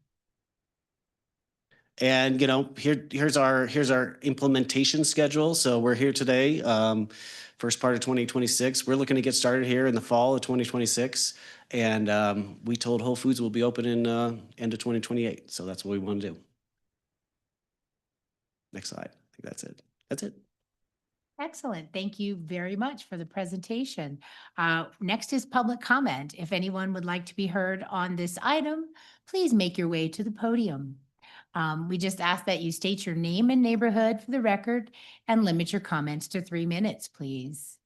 Speaker 19: And here's our implementation schedule. So we're here today, first part of 2026. We're looking to get started here in the fall of 2026. And we told Whole Foods will be open in end of 2028. So that's what we want to do. Next slide. I think that's it. That's it.
Speaker 1: Excellent. Thank you very much for the presentation. Next is public comment. If anyone would like to be heard on this item, please make your way to the podium. We just ask that you state your name and neighborhood for the record and limit your comments to 3 minutes, please.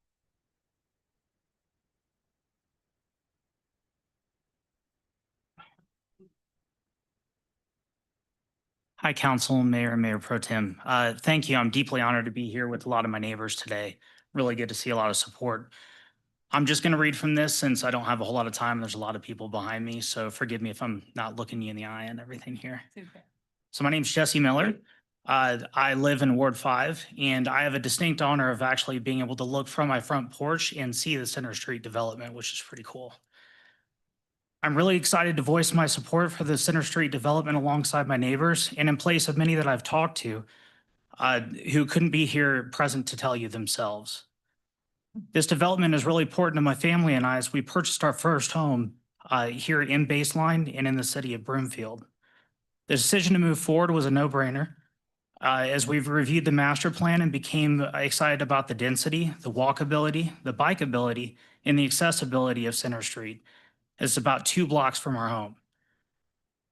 Speaker 20: Hi, Council, Mayor, and Mayor Pro Tem. Thank you. I'm deeply honored to be here with a lot of my neighbors today. Really good to see a lot of support. I'm just going to read from this since I don't have a whole lot of time. There's a lot of people behind me, so forgive me if I'm not looking you in the eye and everything here.
Speaker 1: Super.
Speaker 20: So my name's Jesse Miller. I live in Ward 5, and I have a distinct honor of actually being able to look from my front porch and see the Center Street development, which is pretty cool. I'm really excited to voice my support for the Center Street development alongside my neighbors and in place of many that I've talked to who couldn't be here present to tell you themselves. This development is really important to my family and I as we purchased our first home here in Baseline and in the city of Broomfield. The decision to move forward was a no-brainer as we've reviewed the master plan and became excited about the density, the walkability, the bikeability, and the accessibility of Center Street. It's about 2 blocks from our home.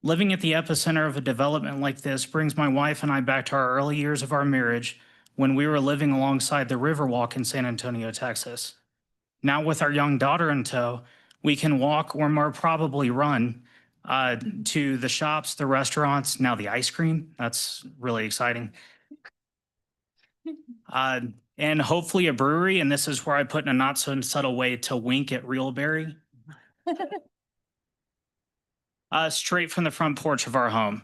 Speaker 20: Living at the epicenter of a development like this brings my wife and I back to our early years of our marriage when we were living alongside the Riverwalk in San Antonio, Texas. Now with our young daughter in tow, we can walk or more probably run to the shops, the restaurants, now the ice cream. That's really exciting. And hopefully a brewery, and this is where I put in a not so subtle way to wink at Reelberry. Straight from the front porch of our home.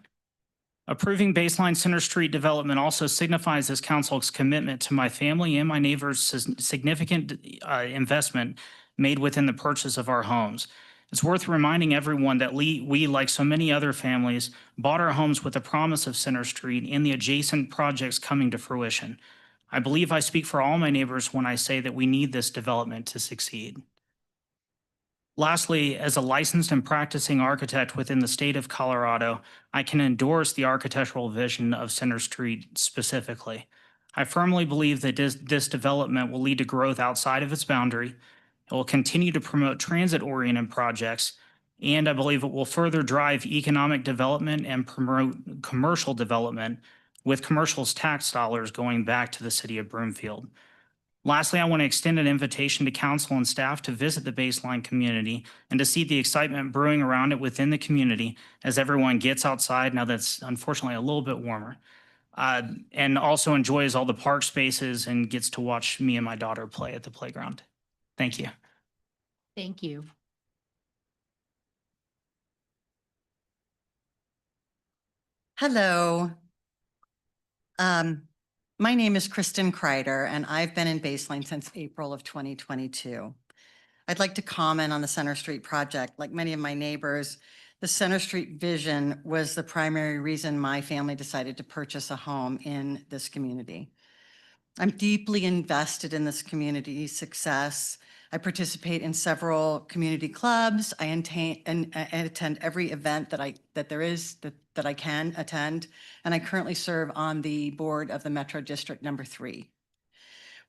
Speaker 20: Approving Baseline Center Street development also signifies this council's commitment to my family and my neighbors' significant investment made within the purchase of our homes. It's worth reminding everyone that we, like so many other families, bought our homes with the promise of Center Street and the adjacent projects coming to fruition. I believe I speak for all my neighbors when I say that we need this development to succeed. Lastly, as a licensed and practicing architect within the state of Colorado, I can endorse the architectural vision of Center Street specifically. I firmly believe that this development will lead to growth outside of its boundary. It will continue to promote transit-oriented projects, and I believe it will further drive economic development and promote commercial development with commercial's tax dollars going back to the city of Broomfield. Lastly, I want to extend an invitation to council and staff to visit the Baseline community and to see the excitement brewing around it within the community as everyone gets outside now that's unfortunately a little bit warmer, and also enjoys all the park spaces and gets to watch me and my daughter play at the playground. Thank you.
Speaker 1: Thank you.
Speaker 21: Hello. My name is Kristen Kreider, and I've been in Baseline since April of 2022. I'd like to comment on the Center Street project. Like many of my neighbors, the Center Street vision was the primary reason my family decided to purchase a home in this community. I'm deeply invested in this community's success. I participate in several community clubs. I attend every event that I can attend, and I currently serve on the board of the Metro District Number 3.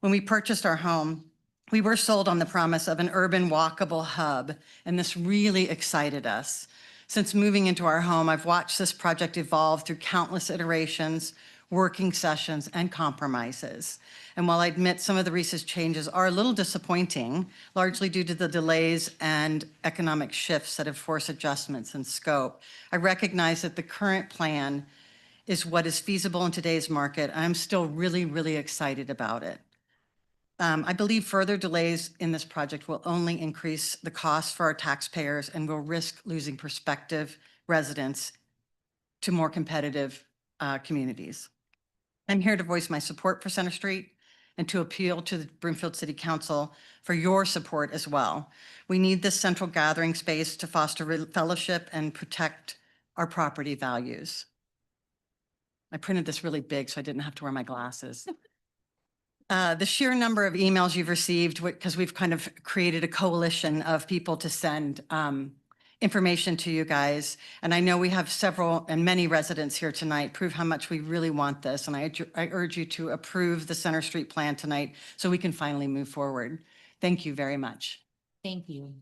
Speaker 21: When we purchased our home, we were sold on the promise of an urban walkable hub, and this really excited us. Since moving into our home, I've watched this project evolve through countless iterations, working sessions, and compromises. And while I admit some of the recent changes are a little disappointing, largely due to the delays and economic shifts that have forced adjustments in scope, I recognize that the current plan is what is feasible in today's market. I'm still really, really excited about it. I believe further delays in this project will only increase the cost for our taxpayers and will risk losing prospective residents to more competitive communities. I'm here to voice my support for Center Street and to appeal to the Broomfield City Council for your support as well. We need this central gathering space to foster fellowship and protect our property values. I printed this really big so I didn't have to wear my glasses. The sheer number of emails you've received, because we've kind of created a coalition of people to send information to you guys. And I know we have several and many residents here tonight, prove how much we really want this. And I urge you to approve the Center Street plan tonight so we can finally move forward. Thank you very much.
Speaker 1: Thank you.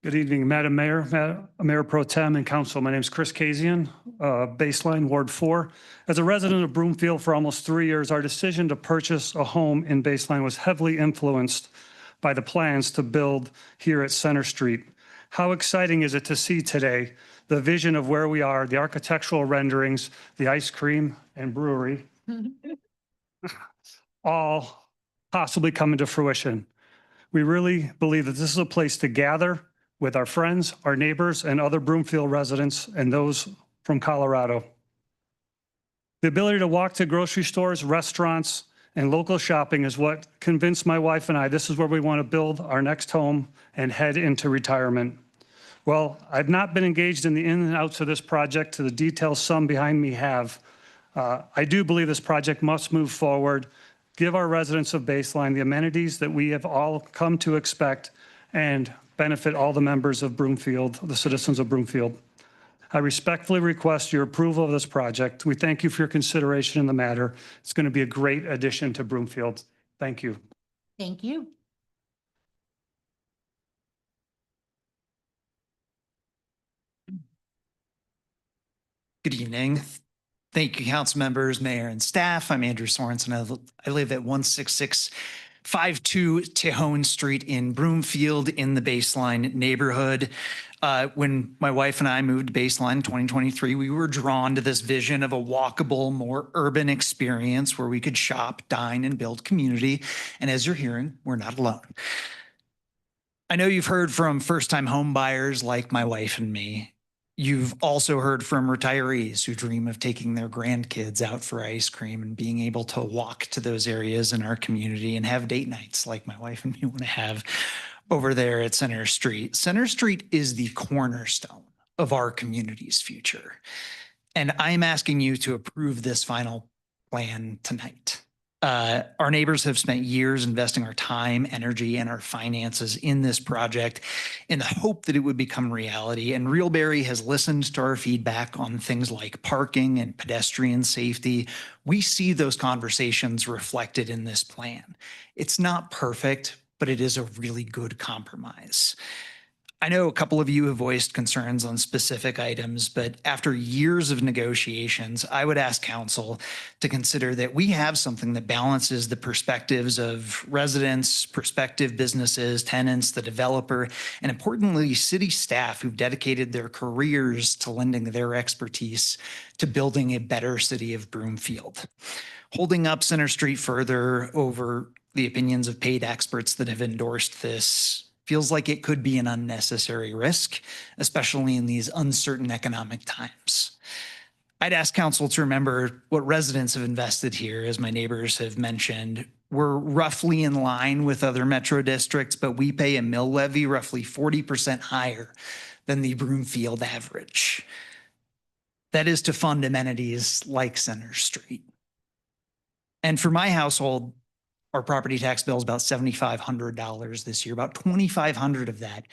Speaker 22: Good evening, Madam Mayor, Mayor Pro Tem and Council. My name is Chris Kazian, Baseline, Ward 4. As a resident of Broomfield for almost 3 years, our decision to purchase a home in Baseline was heavily influenced by the plans to build here at Center Street. How exciting is it to see today the vision of where we are, the architectural renderings, the ice cream and brewery, all possibly come into fruition. We really believe that this is a place to gather with our friends, our neighbors, and other Broomfield residents and those from Colorado. The ability to walk to grocery stores, restaurants, and local shopping is what convinced my wife and I this is where we want to build our next home and head into retirement. Well, I've not been engaged in the ins and outs of this project to the details some behind me have. I do believe this project must move forward, give our residents of Baseline the amenities that we have all come to expect, and benefit all the members of Broomfield, the citizens of Broomfield. I respectfully request your approval of this project. We thank you for your consideration in the matter. It's going to be a great addition to Broomfield. Thank you.
Speaker 1: Thank you.
Speaker 23: Good evening. Thank you, council members, mayor, and staff. I'm Andrew Sorensen. I live at 16652 Tejon Street in Broomfield in the Baseline neighborhood. When my wife and I moved to Baseline in 2023, we were drawn to this vision of a walkable, more urban experience where we could shop, dine, and build community. And as you're hearing, we're not alone. I know you've heard from first-time home buyers like my wife and me. You've also heard from retirees who dream of taking their grandkids out for ice cream and being able to walk to those areas in our community and have date nights like my wife and me want to have over there at Center Street. Center Street is the cornerstone of our community's future. And I'm asking you to approve this final plan tonight. Our neighbors have spent years investing our time, energy, and our finances in this project in the hope that it would become reality. And Reelberry has listened to our feedback on things like parking and pedestrian safety. We see those conversations reflected in this plan. It's not perfect, but it is a really good compromise. I know a couple of you have voiced concerns on specific items, but after years of negotiations, I would ask council to consider that we have something that balances the perspectives of residents, prospective businesses, tenants, the developer, and importantly, city staff who've dedicated their careers to lending their expertise to building a better city of Broomfield. Holding up Center Street further over the opinions of paid experts that have endorsed this feels like it could be an unnecessary risk, especially in these uncertain economic times. I'd ask council to remember what residents have invested here, as my neighbors have mentioned. We're roughly in line with other metro districts, but we pay a mill levy roughly 40% higher than the Broomfield average. That is to fund amenities like Center Street. And for my household, our property tax bill is about $7,500 this year. About $2,500 of that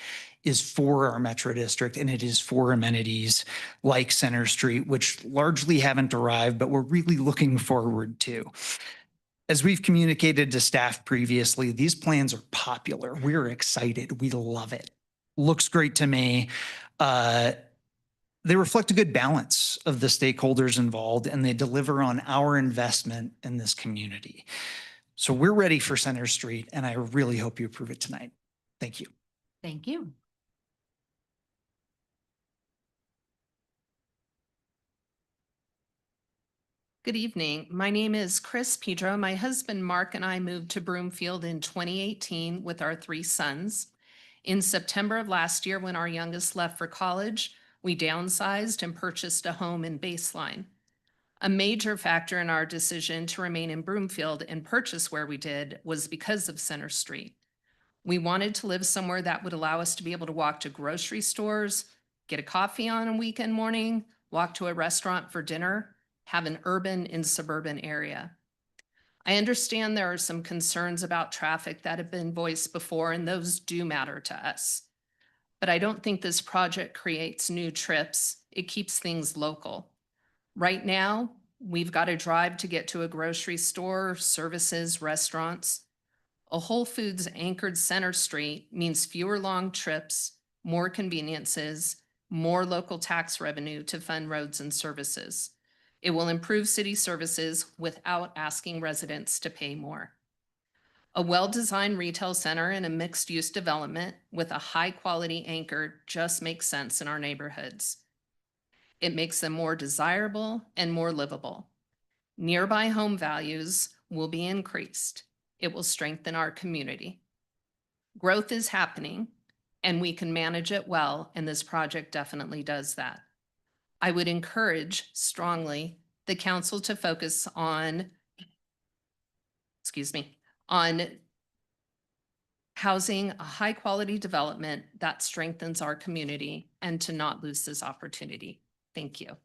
Speaker 23: is for our metro district, and it is for amenities like Center Street, which largely haven't arrived, but we're really looking forward to. As we've communicated to staff previously, these plans are popular. We're excited. We love it. Looks great to me. They reflect a good balance of the stakeholders involved, and they deliver on our investment in this community. So we're ready for Center Street, and I really hope you approve it tonight. Thank you.
Speaker 1: Thank you.
Speaker 6: Good evening. My name is Chris Pedro. My husband Mark and I moved to Broomfield in 2018 with our 3 sons. In September of last year, when our youngest left for college, we downsized and purchased a home in Baseline. A major factor in our decision to remain in Broomfield and purchase where we did was because of Center Street. We wanted to live somewhere that would allow us to be able to walk to grocery stores, get a coffee on a weekend morning, walk to a restaurant for dinner, have an urban and suburban area. I understand there are some concerns about traffic that have been voiced before, and those do matter to us. But I don't think this project creates new trips. It keeps things local. Right now, we've got to drive to get to a grocery store, services, restaurants. A Whole Foods anchored Center Street means fewer long trips, more conveniences, more local tax revenue to fund roads and services. It will improve city services without asking residents to pay more. A well-designed retail center and a mixed-use development with a high-quality anchor just makes sense in our neighborhoods. It makes them more desirable and more livable. Nearby home values will be increased. It will strengthen our community. Growth is happening, and we can manage it well, and this project definitely does that. I would encourage strongly the council to focus on, on housing a high-quality development that strengthens our community and to not lose this opportunity. Thank you.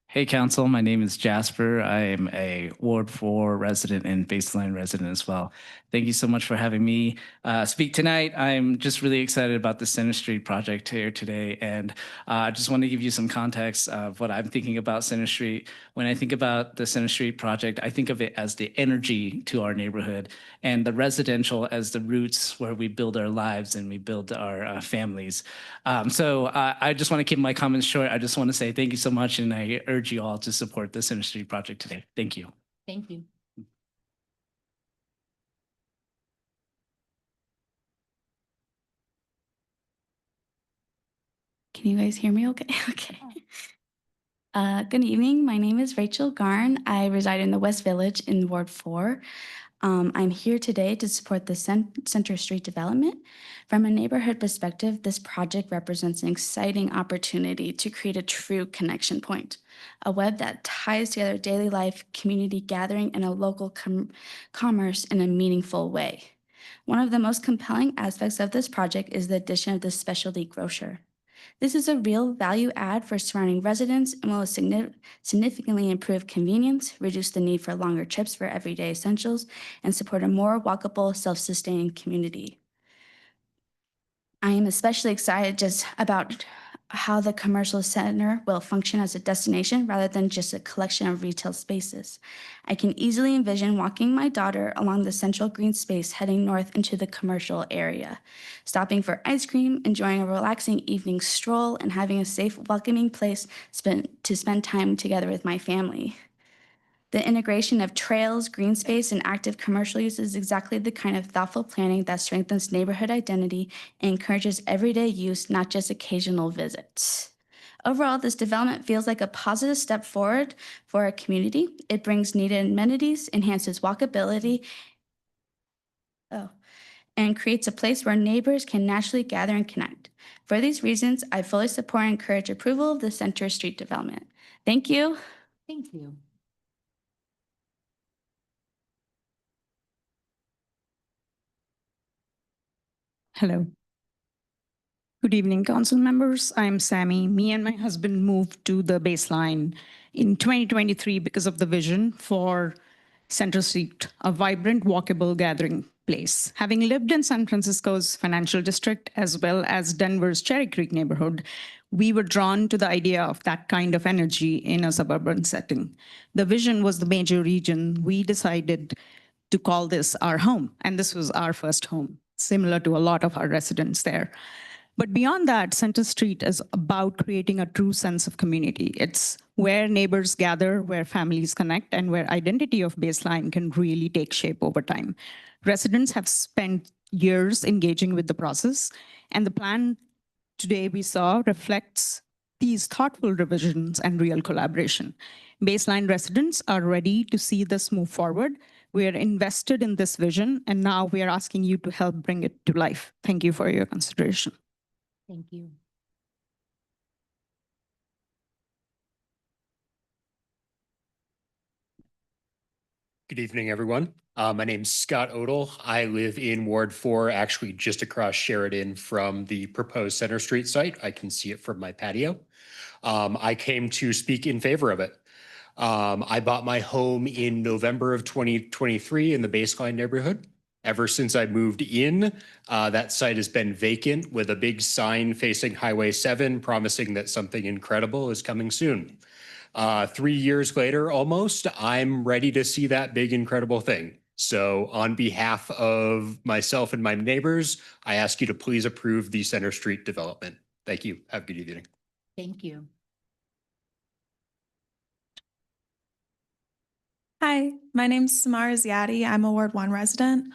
Speaker 3: Hey, council, my name is Jasper. I am a Ward 4 resident and Baseline resident as well. Thank you so much for having me speak tonight. I'm just really excited about the Center Street project here today. And I just want to give you some context of what I'm thinking about Center Street. When I think about the Center Street project, I think of it as the energy to our neighborhood and the residential as the roots where we build our lives and we build our families. So I just want to keep my comments short. I just want to say thank you so much, and I urge you all to support the Center Street project today. Thank you.
Speaker 1: Thank you.
Speaker 4: Can you guys hear me okay? Okay. Good evening. My name is Rachel Garn. I reside in the West Village in Ward 4. I'm here today to support the Center Street development. From a neighborhood perspective, this project represents an exciting opportunity to create a true connection point, a web that ties together daily life, community gathering, and a local commerce in a meaningful way. One of the most compelling aspects of this project is the addition of the specialty grocer. This is a real value add for surrounding residents and will significantly improve convenience, reduce the need for longer trips for everyday essentials, and support a more walkable, self-sustaining community. I am especially excited just about how the commercial center will function as a destination rather than just a collection of retail spaces. I can easily envision walking my daughter along the central green space heading north into the commercial area, stopping for ice cream, enjoying a relaxing evening stroll, and having a safe, welcoming place to spend time together with my family. The integration of trails, green space, and active commercial use is exactly the kind of thoughtful planning that strengthens neighborhood identity and encourages everyday use, not just occasional visits. Overall, this development feels like a positive step forward for our community. It brings needed amenities, enhances walkability, and creates a place where neighbors can naturally gather and connect. For these reasons, I fully support and encourage approval of the Center Street development. Thank you.
Speaker 1: Thank you.
Speaker 5: Hello. Good evening, council members. I'm Sammy. Me and my husband moved to the Baseline in 2023 because of the vision for Center Street, a vibrant, walkable gathering place. Having lived in San Francisco's financial district as well as Denver's Cherry Creek neighborhood, we were drawn to the idea of that kind of energy in a suburban setting. The vision was the major reason we decided to call this our home, and this was our first home, similar to a lot of our residents there. But beyond that, Center Street is about creating a true sense of community. It's where neighbors gather, where families connect, and where identity of Baseline can really take shape over time. Residents have spent years engaging with the process, and the plan today we saw reflects these thoughtful revisions and real collaboration. Baseline residents are ready to see this move forward. We are invested in this vision, and now we are asking you to help bring it to life. Thank you for your consideration.
Speaker 1: Thank you.
Speaker 7: Good evening, everyone. My name's Scott Odell. I live in Ward 4, actually just across Sheridan from the proposed Center Street site. I can see it from my patio. I came to speak in favor of it. I bought my home in November of 2023 in the Baseline neighborhood. Ever since I moved in, that site has been vacant with a big sign facing Highway 7 promising that something incredible is coming soon. 3 years later, almost, I'm ready to see that big, incredible thing. So on behalf of myself and my neighbors, I ask you to please approve the Center Street development. Thank you. Have a good evening.
Speaker 1: Thank you.
Speaker 8: Hi, my name's Samara Ziadi. I'm a Ward 1 resident.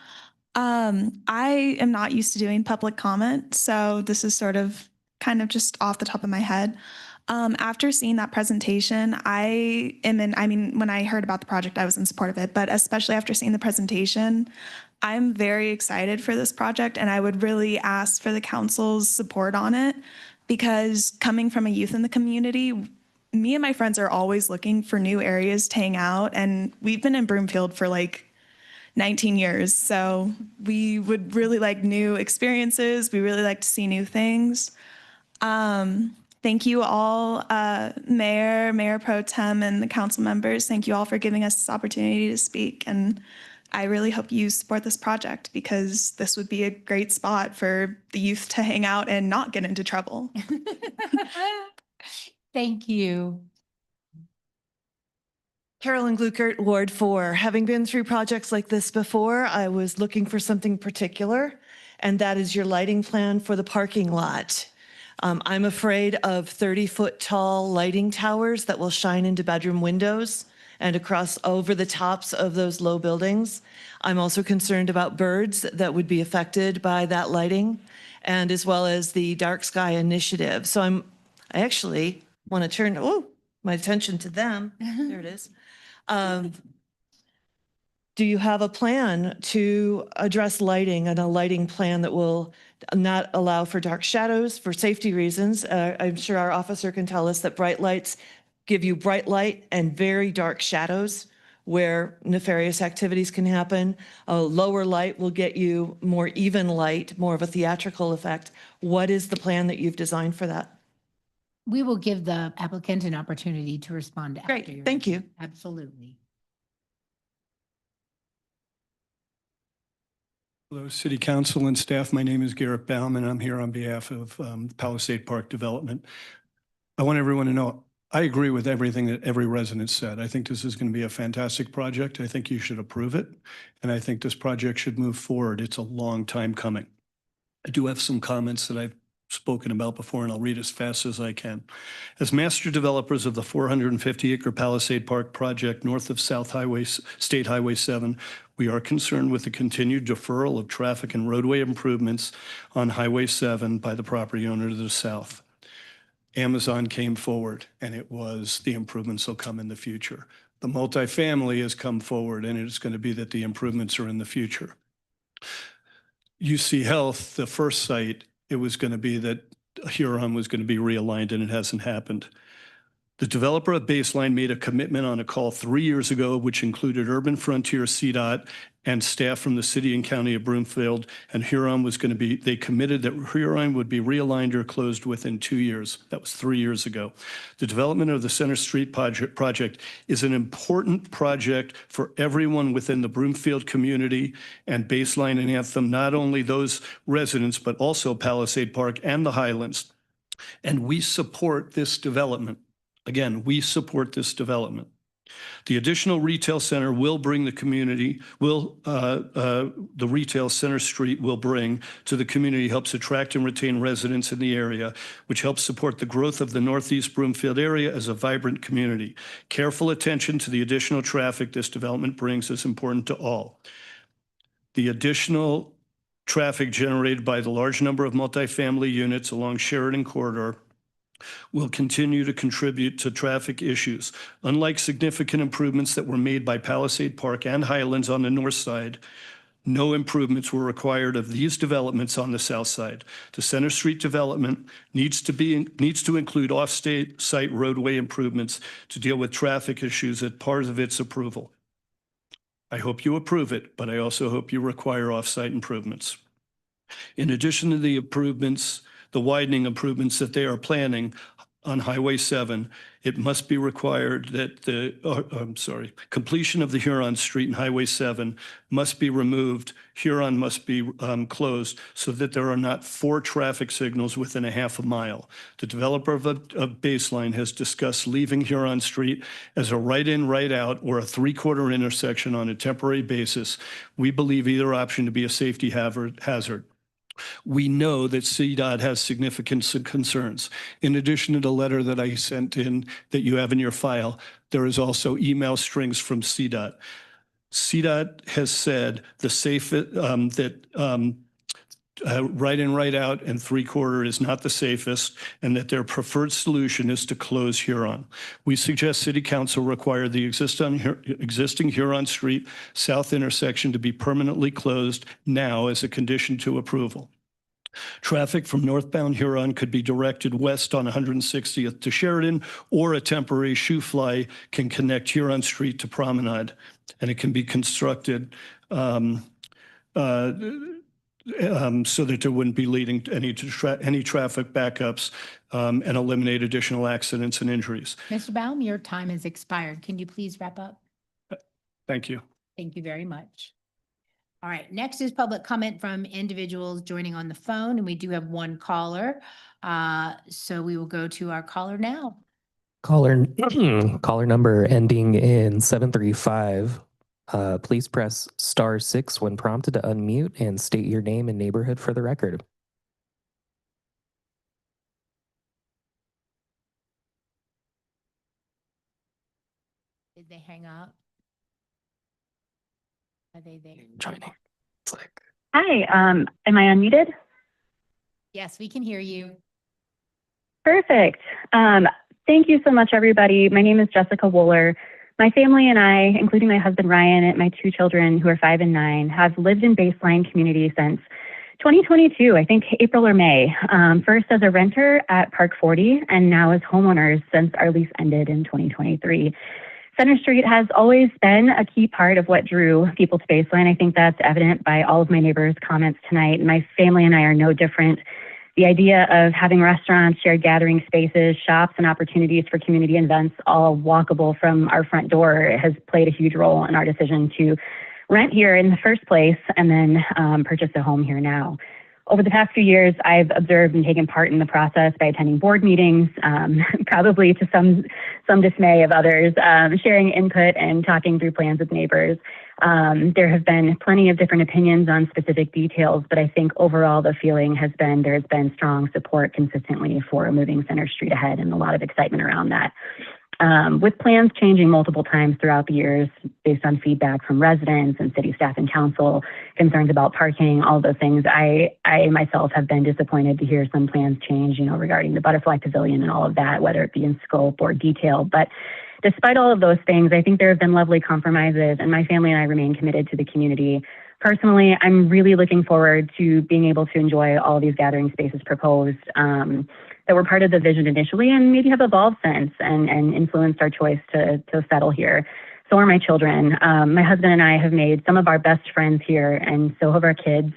Speaker 8: I am not used to doing public comment, so this is sort of kind of just off the top of my head. After seeing that presentation, when I heard about the project, I was in support of it, but especially after seeing the presentation, I'm very excited for this project, and I would really ask for the council's support on it, because coming from a youth in the community, me and my friends are always looking for new areas to hang out, and we've been in Broomfield for like 19 years, so we would really like new experiences. We really like to see new things. Thank you all, Mayor Pro Tem, and the council members. Thank you all for giving us this opportunity to speak, and I really hope you support this project, because this would be a great spot for the youth to hang out and not get into trouble.
Speaker 1: Thank you.
Speaker 24: Carolyn Gluckert, Ward 4. Having been through projects like this before, I was looking for something particular, and that is your lighting plan for the parking lot. I'm afraid of 30-foot tall lighting towers that will shine into bedroom windows and across over the tops of those low buildings. I'm also concerned about birds that would be affected by that lighting, and as well as the dark sky initiative. So I actually want to turn my attention to them. There it is. Do you have a plan to address lighting, and a lighting plan that will not allow for dark shadows for safety reasons? I'm sure our officer can tell us that bright lights give you bright light and very dark shadows where nefarious activities can happen. A lower light will get you more even light, more of a theatrical effect. What is the plan that you've designed for that?
Speaker 1: We will give the applicant an opportunity to respond.
Speaker 24: Great, thank you.
Speaker 1: Absolutely.
Speaker 22: Hello, City Council and staff. My name is Garrett Baum, and I'm here on behalf of Palisade Park Development. I want everyone to know I agree with everything that every resident said. I think this is going to be a fantastic project. I think you should approve it, and I think this project should move forward. It's a long time coming. I do have some comments that I've spoken about before, and I'll read as fast as I can. As master developers of the 450-acre Palisade Park project north of State Highway 7, we are concerned with the continued deferral of traffic and roadway improvements on Highway 7 by the property owner to the south. Amazon came forward, and it was the improvements will come in the future. The multifamily has come forward, and it's going to be that the improvements are in the future. UC Health, the first site, it was going to be that Huron was going to be realigned, and it hasn't happened. The developer of Baseline made a commitment on a call 3 years ago, which included Urban Frontier, CDOT, and staff from the city and county of Broomfield, and Huron was going to be, they committed that Huron would be realigned or closed within 2 years. That was 3 years ago. The development of the Center Street project is an important project for everyone within the Broomfield community and Baseline and Anthem, not only those residents, but also Palisade Park and the Highlands. And we support this development. Again, we support this development. The additional retail center will bring the community, the retail Center Street will bring to the community, helps attract and retain residents in the area, which helps support the growth of the Northeast Broomfield area as a vibrant community. Careful attention to the additional traffic this development brings is important to all. The additional traffic generated by the large number of multifamily units along Sheridan Corridor will continue to contribute to traffic issues. Unlike significant improvements that were made by Palisade Park and Highlands on the north side, no improvements were required of these developments on the south side. The Center Street development needs to include off-site roadway improvements to deal with traffic issues as part of its approval. I hope you approve it, but I also hope you require off-site improvements. In addition to the improvements, the widening improvements that they are planning on Highway 7, it must be required that completion of the Huron Street and Highway 7 must be removed. Huron must be closed so that there are not 4 traffic signals within a half a mile. The developer of Baseline has discussed leaving Huron Street as a right-in, right-out, or a 3/4 intersection on a temporary basis. We believe either option to be a safety hazard. We know that CDOT has significant concerns. In addition to the letter that I sent in that you have in your file, there is also email strings from CDOT. CDOT has said right in, right out and 3/4 is not the safest, and that their preferred solution is to close Huron. We suggest City Council require the existing Huron Street South intersection to be permanently closed now as a condition to approval. Traffic from northbound Huron could be directed west on 160th to Sheridan, or a temporary shoe fly can connect Huron Street to Promenade, and it can be constructed so that there wouldn't be leading to any traffic backups and eliminate additional accidents and injuries.
Speaker 1: Mr. Baum, your time has expired. Can you please wrap up?
Speaker 22: Thank you.
Speaker 1: Thank you very much. All right, next is public comment from individuals joining on the phone, and we do have one caller. So we will go to our caller now.
Speaker 10: Caller number ending in 735. Please press *6 when prompted to unmute and state your name and neighborhood for the record.
Speaker 1: Did they hang up? Are they there?
Speaker 10: Joining.
Speaker 11: Hi, am I unmuted?
Speaker 1: Yes, we can hear you.
Speaker 11: Perfect. Thank you so much, everybody. My name is Jessica Wooler. My family and I, including my husband Ryan and my 2 children who are 5 and 9, have lived in Baseline community since 2022, I think April or May. First as a renter at Park 40 and now as homeowners since our lease ended in 2023. Center Street has always been a key part of what drew people to Baseline. I think that's evident by all of my neighbors' comments tonight. My family and I are no different. The idea of having restaurants, shared gathering spaces, shops, and opportunities for community events all walkable from our front door has played a huge role in our decision to rent here in the first place and then purchase a home here now. Over the past few years, I've observed and taken part in the process by attending board meetings, probably to some dismay of others, sharing input and talking through plans with neighbors. There have been plenty of different opinions on specific details, but I think overall the feeling has been there's been strong support consistently for moving Center Street ahead and a lot of excitement around that. With plans changing multiple times throughout the years based on feedback from residents and city staff and council, concerns about parking, all those things, I myself have been disappointed to hear some plans change, regarding the butterfly pavilion and all of that, whether it be in scope or detail. But despite all of those things, I think there have been lovely compromises, and my family and I remain committed to the community. Personally, I'm really looking forward to being able to enjoy all of these gathering spaces proposed that were part of the vision initially and maybe have evolved since and influenced our choice to settle here. So are my children. My husband and I have made some of our best friends here, and so have our kids.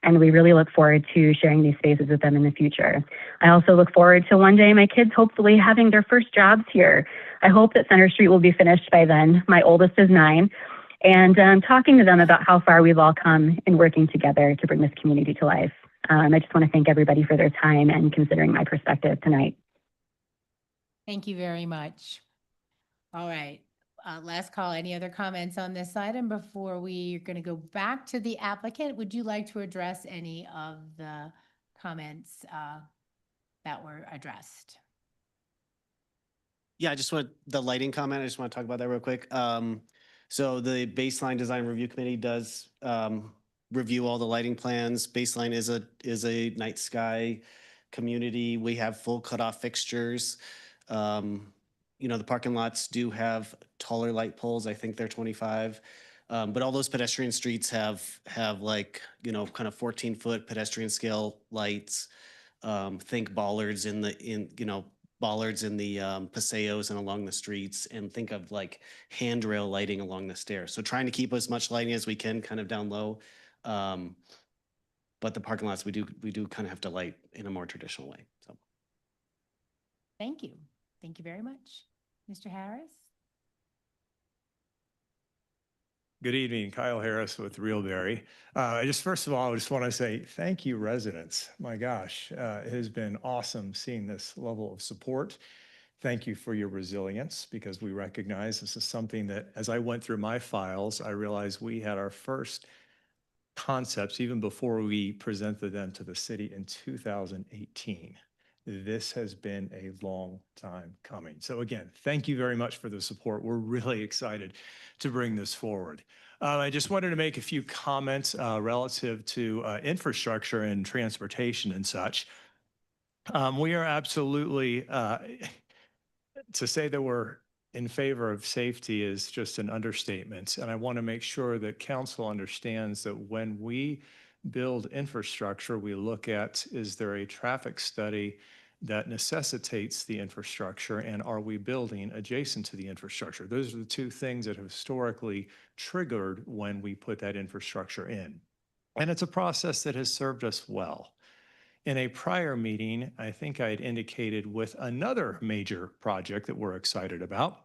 Speaker 11: And we really look forward to sharing these spaces with them in the future. I also look forward to one day my kids hopefully having their first jobs here. I hope that Center Street will be finished by then. My oldest is 9. And talking to them about how far we've all come in working together to bring this community to life. I just want to thank everybody for their time and considering my perspective tonight.
Speaker 1: Thank you very much. All right. Last call. Any other comments on this item before we're going to go back to the applicant? Would you like to address any of the comments that were addressed?
Speaker 19: Yeah, I just want the lighting comment. I just want to talk about that real quick. So the Baseline Design Review Committee does review all the lighting plans. Baseline is a night sky community. We have full cutoff fixtures. The parking lots do have taller light poles. I think they're 25. But all those pedestrian streets have like, kind of 14-foot pedestrian scale lights. Think bollards in the paseos and along the streets, and think of like handrail lighting along the stairs. So trying to keep as much lighting as we can kind of down low. But the parking lots, we do kind of have to light in a more traditional way. So.
Speaker 1: Thank you. Thank you very much. Mr. Harris?
Speaker 2: Good evening, Kyle Harris with Realberry. First of all, I just want to say thank you, residents. My gosh, it has been awesome seeing this level of support. Thank you for your resilience, because we recognize this is something that, as I went through my files, I realized we had our first concepts even before we presented them to the city in 2018. This has been a long time coming. So again, thank you very much for the support. We're really excited to bring this forward. I just wanted to make a few comments relative to infrastructure and transportation and such. We are absolutely, to say that we're in favor of safety is just an understatement. And I want to make sure that council understands that when we build infrastructure, we look at, is there a traffic study that necessitates the infrastructure, and are we building adjacent to the infrastructure? Those are the two things that have historically triggered when we put that infrastructure in. And it's a process that has served us well. In a prior meeting, I think I had indicated with another major project that we're excited about,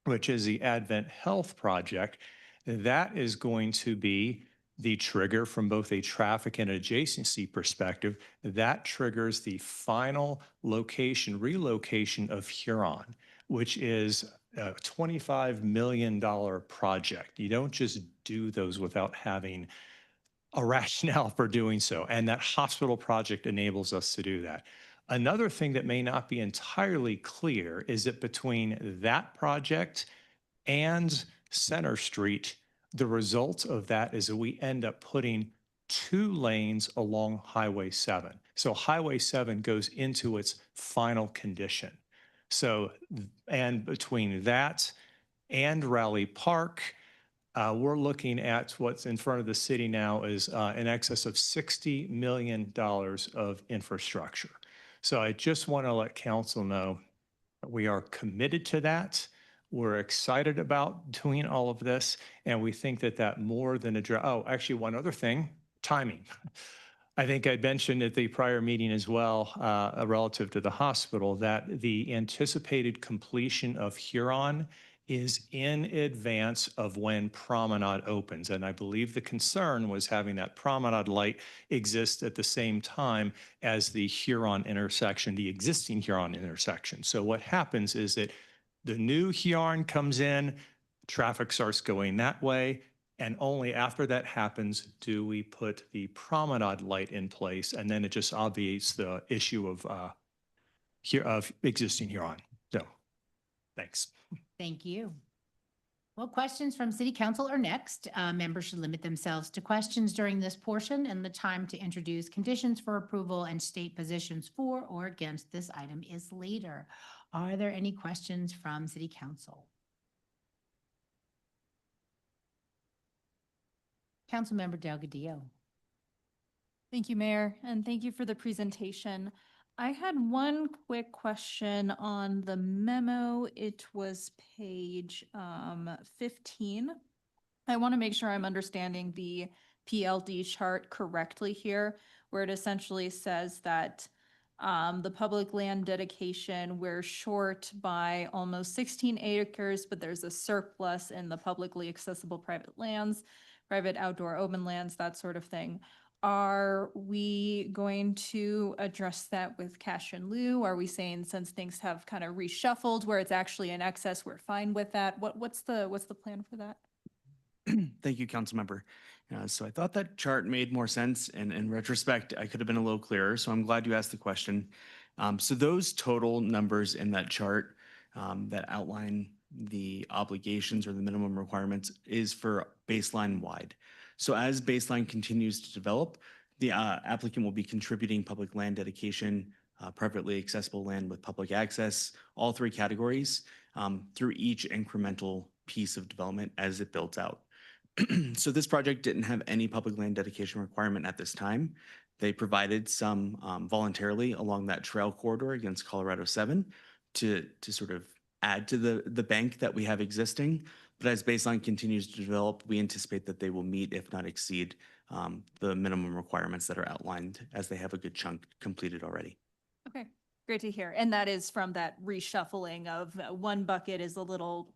Speaker 2: which is the Advent Health project, that is going to be the trigger from both a traffic and adjacency perspective. That triggers the final relocation of Huron, which is a $25 million project. You don't just do those without having a rationale for doing so. And that hospital project enables us to do that. Another thing that may not be entirely clear is that between that project and Center Street, the result of that is that we end up putting 2 lanes along Highway 7. So Highway 7 goes into its final condition. So, and between that and Raleigh Park, we're looking at what's in front of the city now is in excess of $60 million of infrastructure. So I just want to let council know we are committed to that. We're excited about doing all of this, and we think that that more than address. Oh, actually, one other thing, timing. I think I mentioned at the prior meeting as well, relative to the hospital, that the anticipated completion of Huron is in advance of when Promenade opens. And I believe the concern was having that Promenade light exist at the same time as the Huron intersection, the existing Huron intersection. So what happens is that the new Huron comes in, traffic starts going that way, and only after that happens do we put the Promenade light in place, and then it just obviates the issue of existing Huron. So
Speaker 9: Thanks.
Speaker 1: Thank you. Well, questions from City Council are next. Members should limit themselves to questions during this portion, and the time to introduce conditions for approval and state positions for or against this item is later. Are there any questions from City Council? Councilmember Delgadillo.
Speaker 12: Thank you, Mayor, and thank you for the presentation. I had one quick question on the memo. It was page 15. I want to make sure I'm understanding the PLD chart correctly here, where it essentially says that the public land dedication, we're short by almost 16 acres, but there's a surplus in the publicly accessible private lands, private outdoor open lands, that sort of thing. Are we going to address that with cash in lieu? Are we saying since things have kind of reshuffled where it's actually in excess, we're fine with that? What's the plan for that?
Speaker 17: Thank you, Councilmember. So I thought that chart made more sense, and in retrospect, I could have been a little clearer. So I'm glad you asked the question. So those total numbers in that chart that outline the obligations or the minimum requirements is for baseline wide. So as baseline continues to develop, the applicant will be contributing public land dedication, privately accessible land with public access, all three categories through each incremental piece of development as it builds out. So this project didn't have any public land dedication requirement at this time. They provided some voluntarily along that trail corridor against Colorado 7 to sort of add to the bank that we have existing. But as baseline continues to develop, we anticipate that they will meet, if not exceed, the minimum requirements that are outlined as they have a good chunk completed already.
Speaker 12: Okay, great to hear. And that is from that reshuffling of one bucket is a little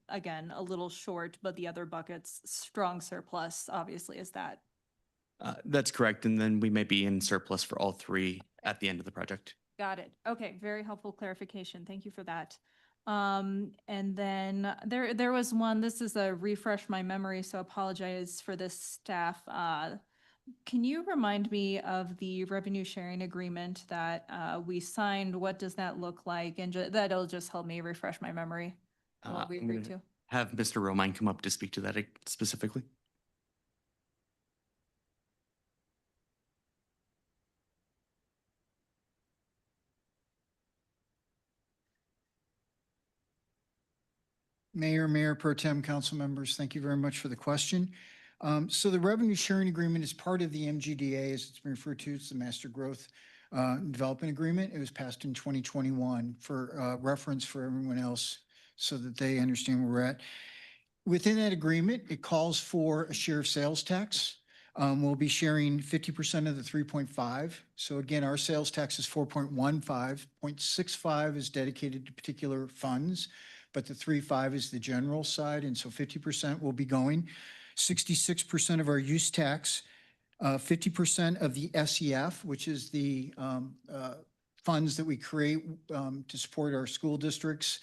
Speaker 12: short, but the other bucket's strong surplus, obviously, is that.
Speaker 17: That's correct. And then we may be in surplus for all three at the end of the project.
Speaker 12: Got it. Okay, very helpful clarification. Thank you for that. And then there was one, this is a refresh my memory, so apologize for this, staff. Can you remind me of the revenue sharing agreement that we signed? What does that look like? And that'll just help me refresh my memory. What we
Speaker 17: I'm
Speaker 12: agreed
Speaker 17: gonna
Speaker 12: to.
Speaker 17: have Mr. Romine come up to speak to that specifically.
Speaker 13: Mayor Pro Tem, council members, thank you very much for the question. So the revenue sharing agreement is part of the MGDA, as it's been referred to. It's the Master Growth Development Agreement. It was passed in 2021 for reference for everyone else so that they understand where we're at. Within that agreement, it calls for a share of sales tax. We'll be sharing 50% of the 3.5. So again, our sales tax is 4.15. 0.65 is dedicated to particular funds, but the 3.5 is the general side. And so 50% will be going. 66% of our use tax, 50% of the SEF, which is the funds that we create to support our school districts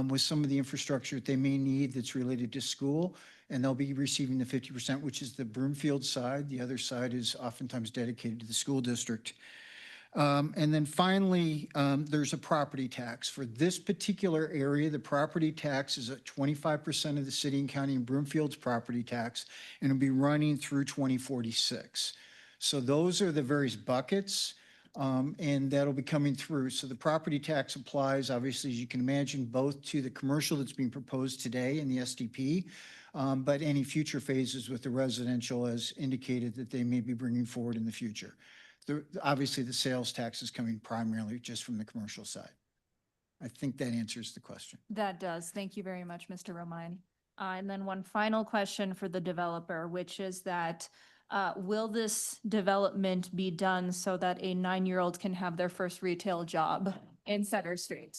Speaker 13: with some of the infrastructure that they may need that's related to school. And they'll be receiving the 50%, which is the Broomfield side. The other side is oftentimes dedicated to the school district. And then finally, there's a property tax. For this particular area, the property tax is at 25% of the city and county and Broomfield's property tax, and it'll be running through 2046. So those are the various buckets, and that'll be coming through. So the property tax applies, obviously, as you can imagine, both to the commercial that's being proposed today in the SDP, but any future phases with the residential as indicated that they may be bringing forward in the future. Obviously, the sales tax is coming primarily just from the commercial side. I think that answers the question.
Speaker 12: That does. Thank you very much, Mr. Romine. And then one final question for the developer, which is that will this development be done so that a 9-year-old can have their first retail job in Center Street?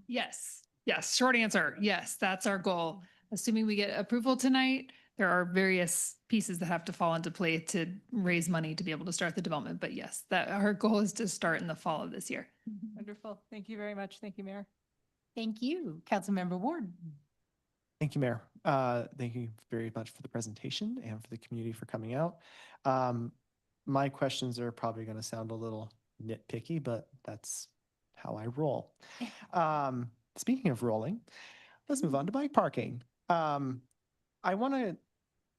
Speaker 18: Yes, short answer, yes, that's our goal. Assuming we get approval tonight, there are various pieces that have to fall into play to raise money to be able to start the development. But yes, that our goal is to start in the fall of this year.
Speaker 12: Wonderful. Thank you very much. Thank you, Mayor.
Speaker 1: Thank you. Councilmember Ward.
Speaker 9: Thank you, Mayor. Thank you very much for the presentation and for the community for coming out. My questions are probably going to sound a little nitpicky, but that's how I roll. Speaking of rolling, let's move on to bike parking. I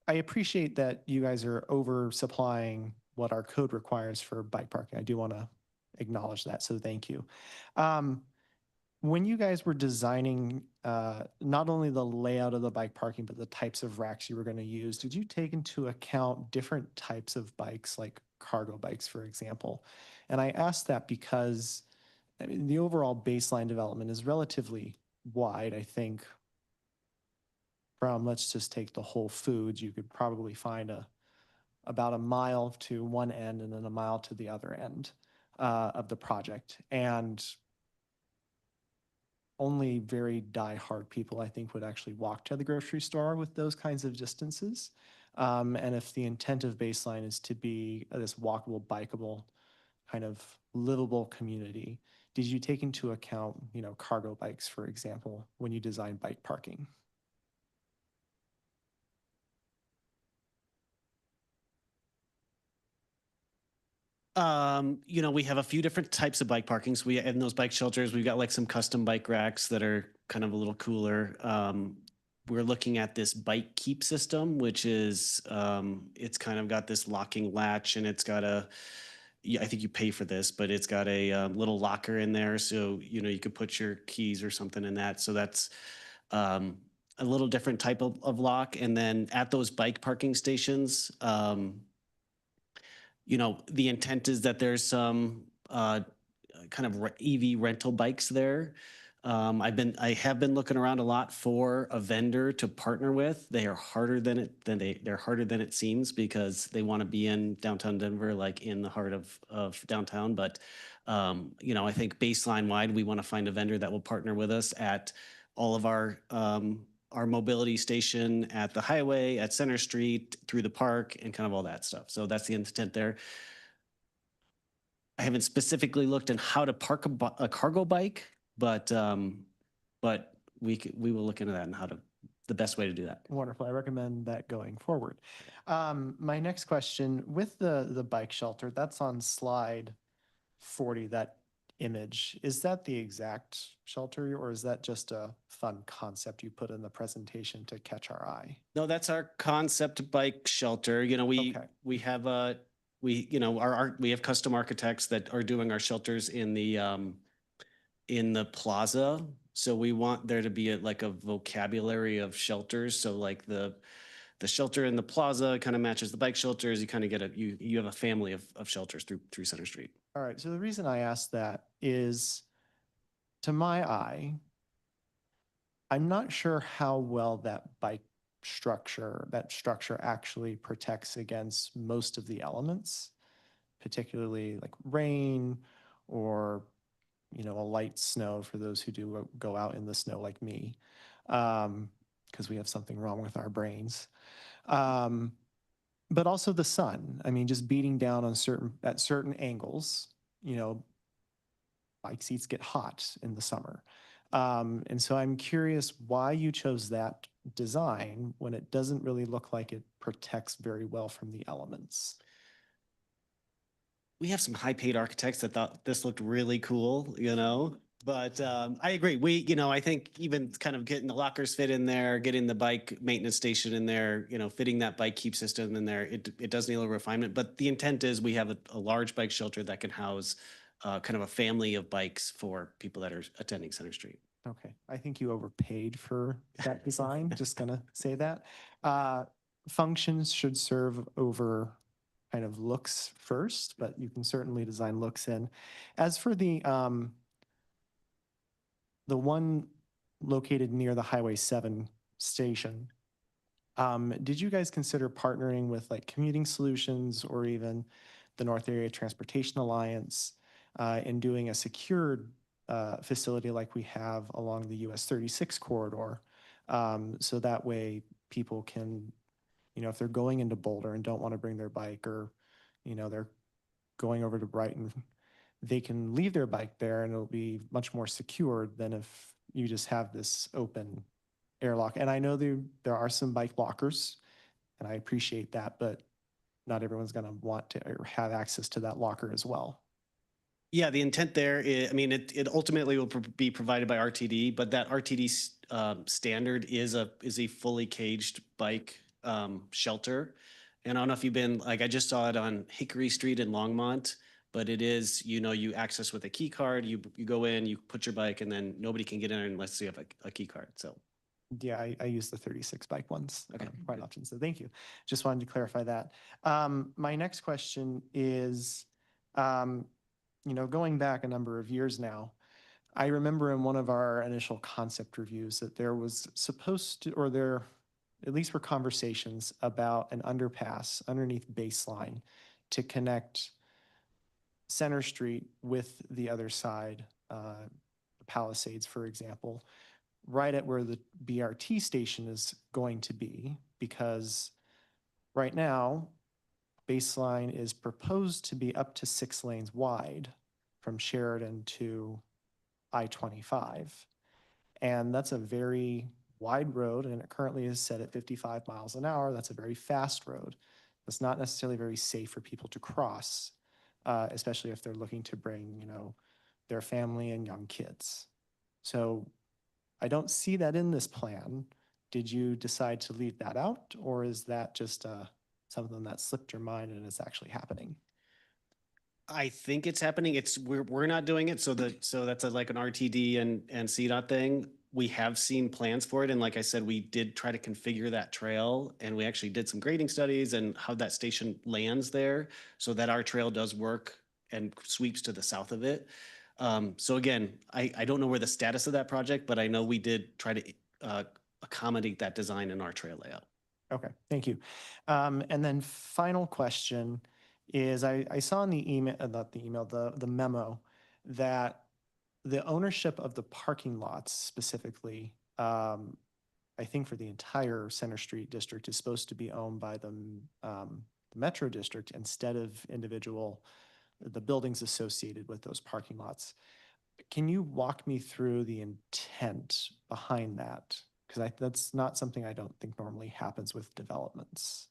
Speaker 9: appreciate that you guys are oversupplying what our code requires for bike parking. I do want to acknowledge that, so thank you. When you guys were designing not only the layout of the bike parking, but the types of racks you were going to use, did you take into account different types of bikes, like cargo bikes, for example? And I asked that because I mean, the overall baseline development is relatively wide. I think from, let's just take the Whole Foods, you could probably find about a mile to one end and then a mile to the other end of the project. And only very die-hard people, I think, would actually walk to the grocery store with those kinds of distances. And if the intent of Baseline is to be this walkable, bikeable, kind of livable community, did you take into account, cargo bikes, for example, when you design bike parking?
Speaker 19: We have a few different types of bike parkings. In those bike shelters, we've got like some custom bike racks that are kind of a little cooler. We're looking at this bike keep system, which is, it's kind of got this locking latch, and it's got I think you pay for this, but it's got a little locker in there. So, you could put your keys or something in that. So that's a little different type of lock. And then at those bike parking stations, the intent is that there's some kind of EV rental bikes there. I have been looking around a lot for a vendor to partner with. They are harder than they're harder than it seems, because they want to be in downtown Denver, like in the heart of downtown. But I think baseline wide, we want to find a vendor that will partner with us at all of our mobility station, at the highway, at Center Street, through the park, and kind of all that stuff. So that's the intent there. I haven't specifically looked at how to park a cargo bike, but we will look into that and the best way to do that.
Speaker 9: Wonderful. I recommend that going forward. My next question, with the bike shelter, that's on slide 40, that image, is that the exact shelter, or is that just a fun concept you put in the presentation to catch our eye?
Speaker 19: No, that's our concept bike shelter. We have we have custom architects that are doing our shelters in the plaza. So we want there to be a vocabulary of shelters. So like the shelter in the plaza kind of matches the bike shelters. You kind of get you have a family of shelters through Center Street.
Speaker 9: All right. So the reason I asked that is, to my eye, I'm not sure how well that structure actually protects against most of the elements, particularly like rain or, a light snow for those who do go out in the snow like me, because we have something wrong with our brains. But also the sun. I mean, just beating down on at certain angles, bike seats get hot in the summer. And so I'm curious why you chose that design when it doesn't really look like it protects very well from the elements.
Speaker 19: We have some high-paid architects that thought this looked really cool, But I agree. I think even kind of getting the lockers fit in there, getting the bike maintenance station in there, fitting that bike keep system in there, it does need a little refinement. But the intent is we have a large bike shelter that can house kind of a family of bikes for people that are attending Center Street.
Speaker 9: Okay. I think you overpaid for that design. Just going to say that. Functions should serve over kind of looks first, but you can certainly design looks in. As for the one located near the Highway 7 station, did you guys consider partnering with like Commuting Solutions or even the North Area Transportation Alliance in doing a secured facility like we have along the US 36 corridor? So that way people can, if they're going into Boulder and don't want to bring their bike, or, they're going over to Brighton, they can leave their bike there and it'll be much more secured than if you just have this open airlock. And I know there are some bike lockers, and I appreciate that, but not everyone's going to want to or have access to that locker as well.
Speaker 19: Yeah, the intent there is, I mean, it ultimately will be provided by RTD, but that RTD standard is a fully caged bike shelter. And I don't know if you've been, like, I just saw it on Hickory Street in Longmont, but it is, you access with a key card, you go in, you put your bike, and then nobody can get in unless you have a key card, so.
Speaker 9: Yeah, I use the 36 bike ones
Speaker 19: Okay,
Speaker 9: quite often. So thank you. Just wanted to clarify that. My next question is, going back a number of years now, I remember in one of our initial concept reviews that there was supposed to, or there at least were conversations about an underpass underneath Baseline to connect Center Street with the other side, Palisades, for example, right at where the BRT station is going to be, because right now, Baseline is proposed to be up to 6 lanes wide from Sheridan to I-25. And that's a very wide road, and it currently is set at 55 miles an hour. That's a very fast road. That's not necessarily very safe for people to cross, especially if they're looking to bring, their family and young kids. So I don't see that in this plan. Did you decide to leave that out, or is that just something that slipped your mind and it's actually happening?
Speaker 19: I think it's happening. We're not doing it, so that's like an RTD and CDOT thing. We have seen plans for it, and like I said, we did try to configure that trail, and we actually did some grading studies and how that station lands there, so that our trail does work and sweeps to the south of it. So again, I don't know where the status of that project, but I know we did try to accommodate that design in our trail layout.
Speaker 9: Okay, thank you. And then final question is, I saw in the email, not the email, the memo, that the ownership of the parking lots specifically, I think for the entire Center Street district, is supposed to be owned by the Metro District instead of the buildings associated with those parking lots. Can you walk me through the intent behind that? Because that's not something I don't think normally happens with developments.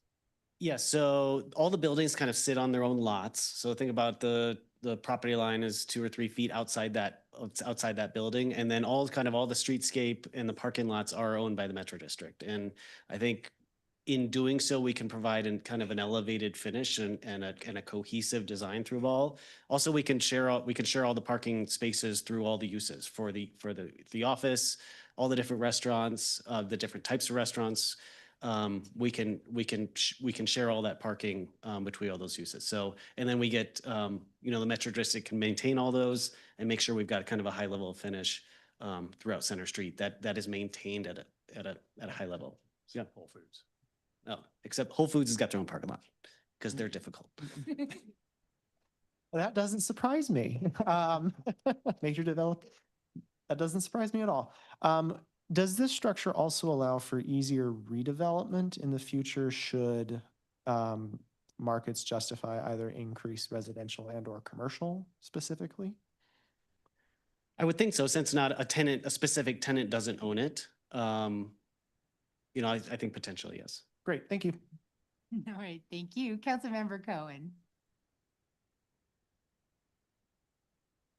Speaker 19: Yeah, so all the buildings kind of sit on their own lots. So think about the property line is 2 or 3 feet outside that building, and then all the streetscape and the parking lots are owned by the Metro District. And I think in doing so, we can provide kind of an elevated finish and a cohesive design through all. Also, we can share all the parking spaces through all the uses for the office, all the different restaurants, the different types of restaurants. We can share all that parking between all those uses. So, and then we get, the Metro District can maintain all those and make sure we've got kind of a high level of finish throughout Center Street that is maintained at a high level. Yeah. Whole Foods. No, except Whole Foods has got their own parking lot because they're difficult.
Speaker 9: That doesn't surprise me. Major development. That doesn't surprise me at all. Does this structure also allow for easier redevelopment in the future should markets justify either increased residential and or commercial specifically?
Speaker 19: I would think so, since not a specific tenant doesn't own it. I think potentially, yes.
Speaker 9: Great, thank you.
Speaker 1: All right, thank you. Councilmember Cohen.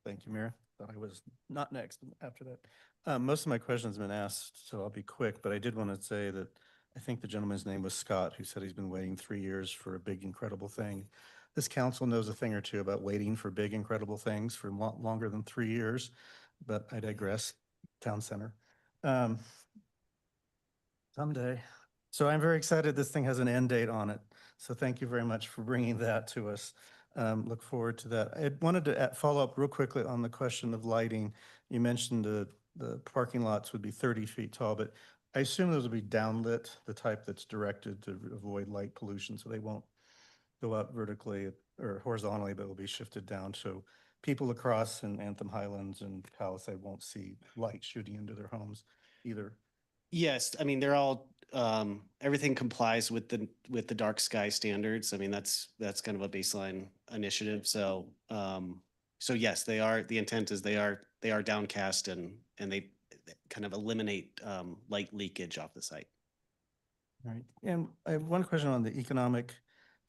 Speaker 14: Thank you, Mayor. Thought I was not next after that. Most of my questions have been asked, so I'll be quick, but I did want to say that I think the gentleman's name was Scott, who said he's been waiting 3 years for a big, incredible thing. This council knows a thing or two about waiting for big, incredible things for longer than 3 years, but I digress. Town center. Someday. So I'm very excited this thing has an end date on it. So thank you very much for bringing that to us. Look forward to that. I wanted to follow up real quickly on the question of lighting. You mentioned the parking lots would be 30 feet tall, but I assume those would be downlit, the type that's directed to avoid light pollution, so they won't go up vertically or horizontally, but will be shifted down. So people across in Anthem Highlands and Palisade won't see light shooting into their homes either.
Speaker 19: Yes, I mean, they're all, everything complies with the dark sky standards. I mean, that's kind of a baseline initiative. So, yes, they are, the intent is they are downcast and they kind of eliminate light leakage off the site.
Speaker 14: All right. And I have one question on the economic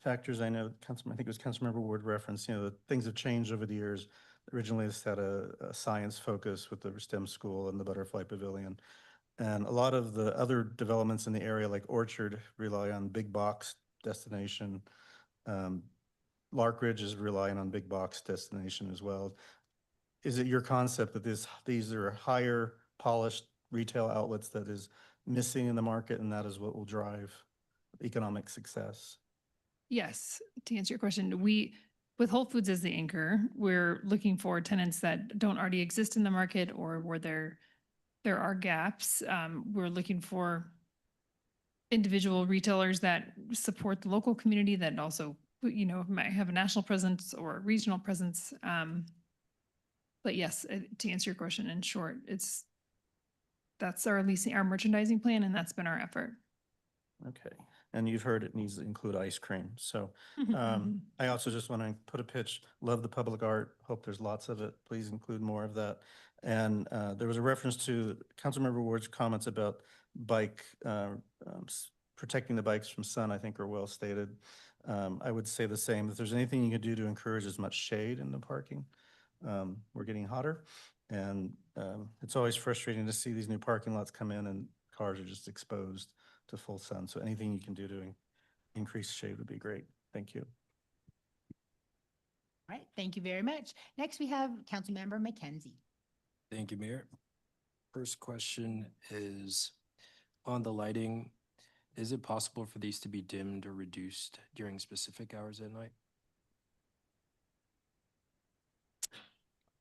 Speaker 14: factors. I know I think it was Councilmember Ward referenced, the things have changed over the years. Originally, this had a science focus with the STEM school and the Butterfly Pavilion. And a lot of the other developments in the area, like Orchard, rely on big box destination. Lark Ridge is relying on big box destination as well. Is it your concept that these are higher polished retail outlets that is missing in the market, and that is what will drive economic success?
Speaker 18: Yes, to answer your question, with Whole Foods as the anchor, we're looking for tenants that don't already exist in the market or where there are gaps. We're looking for individual retailers that support the local community that also, might have a national presence or a regional presence. But yes, to answer your question in short, that's our merchandising plan, and that's been our effort.
Speaker 14: Okay, and you've heard it needs to include ice cream. So I also just want to put a pitch, love the public art, hope there's lots of it. Please include more of that. And there was a reference to Councilmember Ward's comments about protecting the bikes from sun, I think are well stated. I would say the same. If there's anything you can do to encourage as much shade in the parking, we're getting hotter. And it's always frustrating to see these new parking lots come in and cars are just exposed to full sun. So anything you can do to increase shade would be great. Thank you.
Speaker 1: All right, thank you very much. Next, we have Councilmember McKenzie.
Speaker 15: Thank you, Mayor. First question is on the lighting. Is it possible for these to be dimmed or reduced during specific hours at night?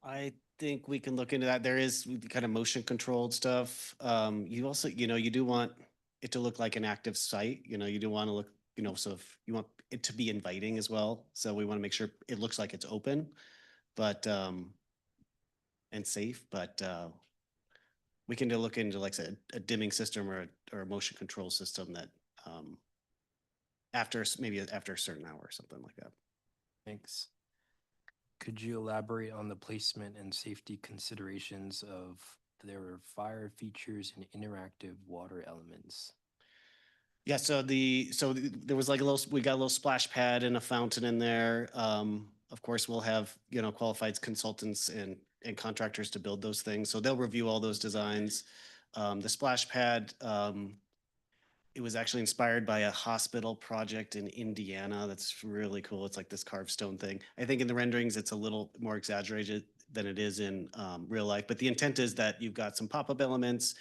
Speaker 19: I think we can look into that. There is kind of motion controlled stuff. You also, you do want it to look like an active site. You do want to look, so if you want it to be inviting as well. So we want to make sure it looks like it's open, but, and safe, but, we can look into like a dimming system or a motion control system that, maybe after a certain hour or something like that.
Speaker 15: Thanks. Could you elaborate on the placement and safety considerations of their fire features and interactive water elements?
Speaker 19: Yeah, so there was like we got a little splash pad and a fountain in there. Of course, we'll have, qualified consultants and contractors to build those things. So they'll review all those designs. The splash pad, it was actually inspired by a hospital project in Indiana. That's really cool. It's like this carved stone thing. I think in the renderings, it's a little more exaggerated than it is in real life. But the intent is that you've got some pop-up elements.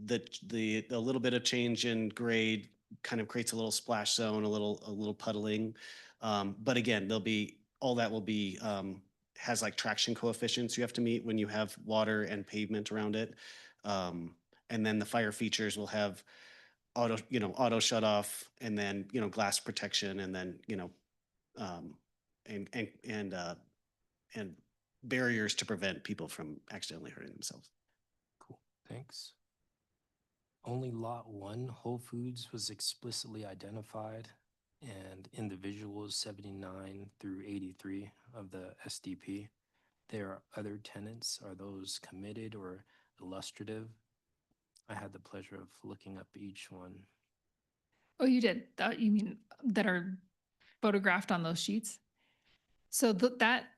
Speaker 19: The little bit of change in grade kind of creates a little splash zone, a little puddling. But again, all that will be has like traction coefficients you have to meet when you have water and pavement around it. And then the fire features will have auto shut off, and then, glass protection, and then, and barriers to prevent people from accidentally hurting themselves.
Speaker 15: Cool, thanks. Only lot 1 Whole Foods was explicitly identified, and in the visuals 79 through 83 of the SDP, there are other tenants. Are those committed or illustrative? I had the pleasure of looking up each one.
Speaker 18: Oh, you did? You mean that are photographed on those sheets? So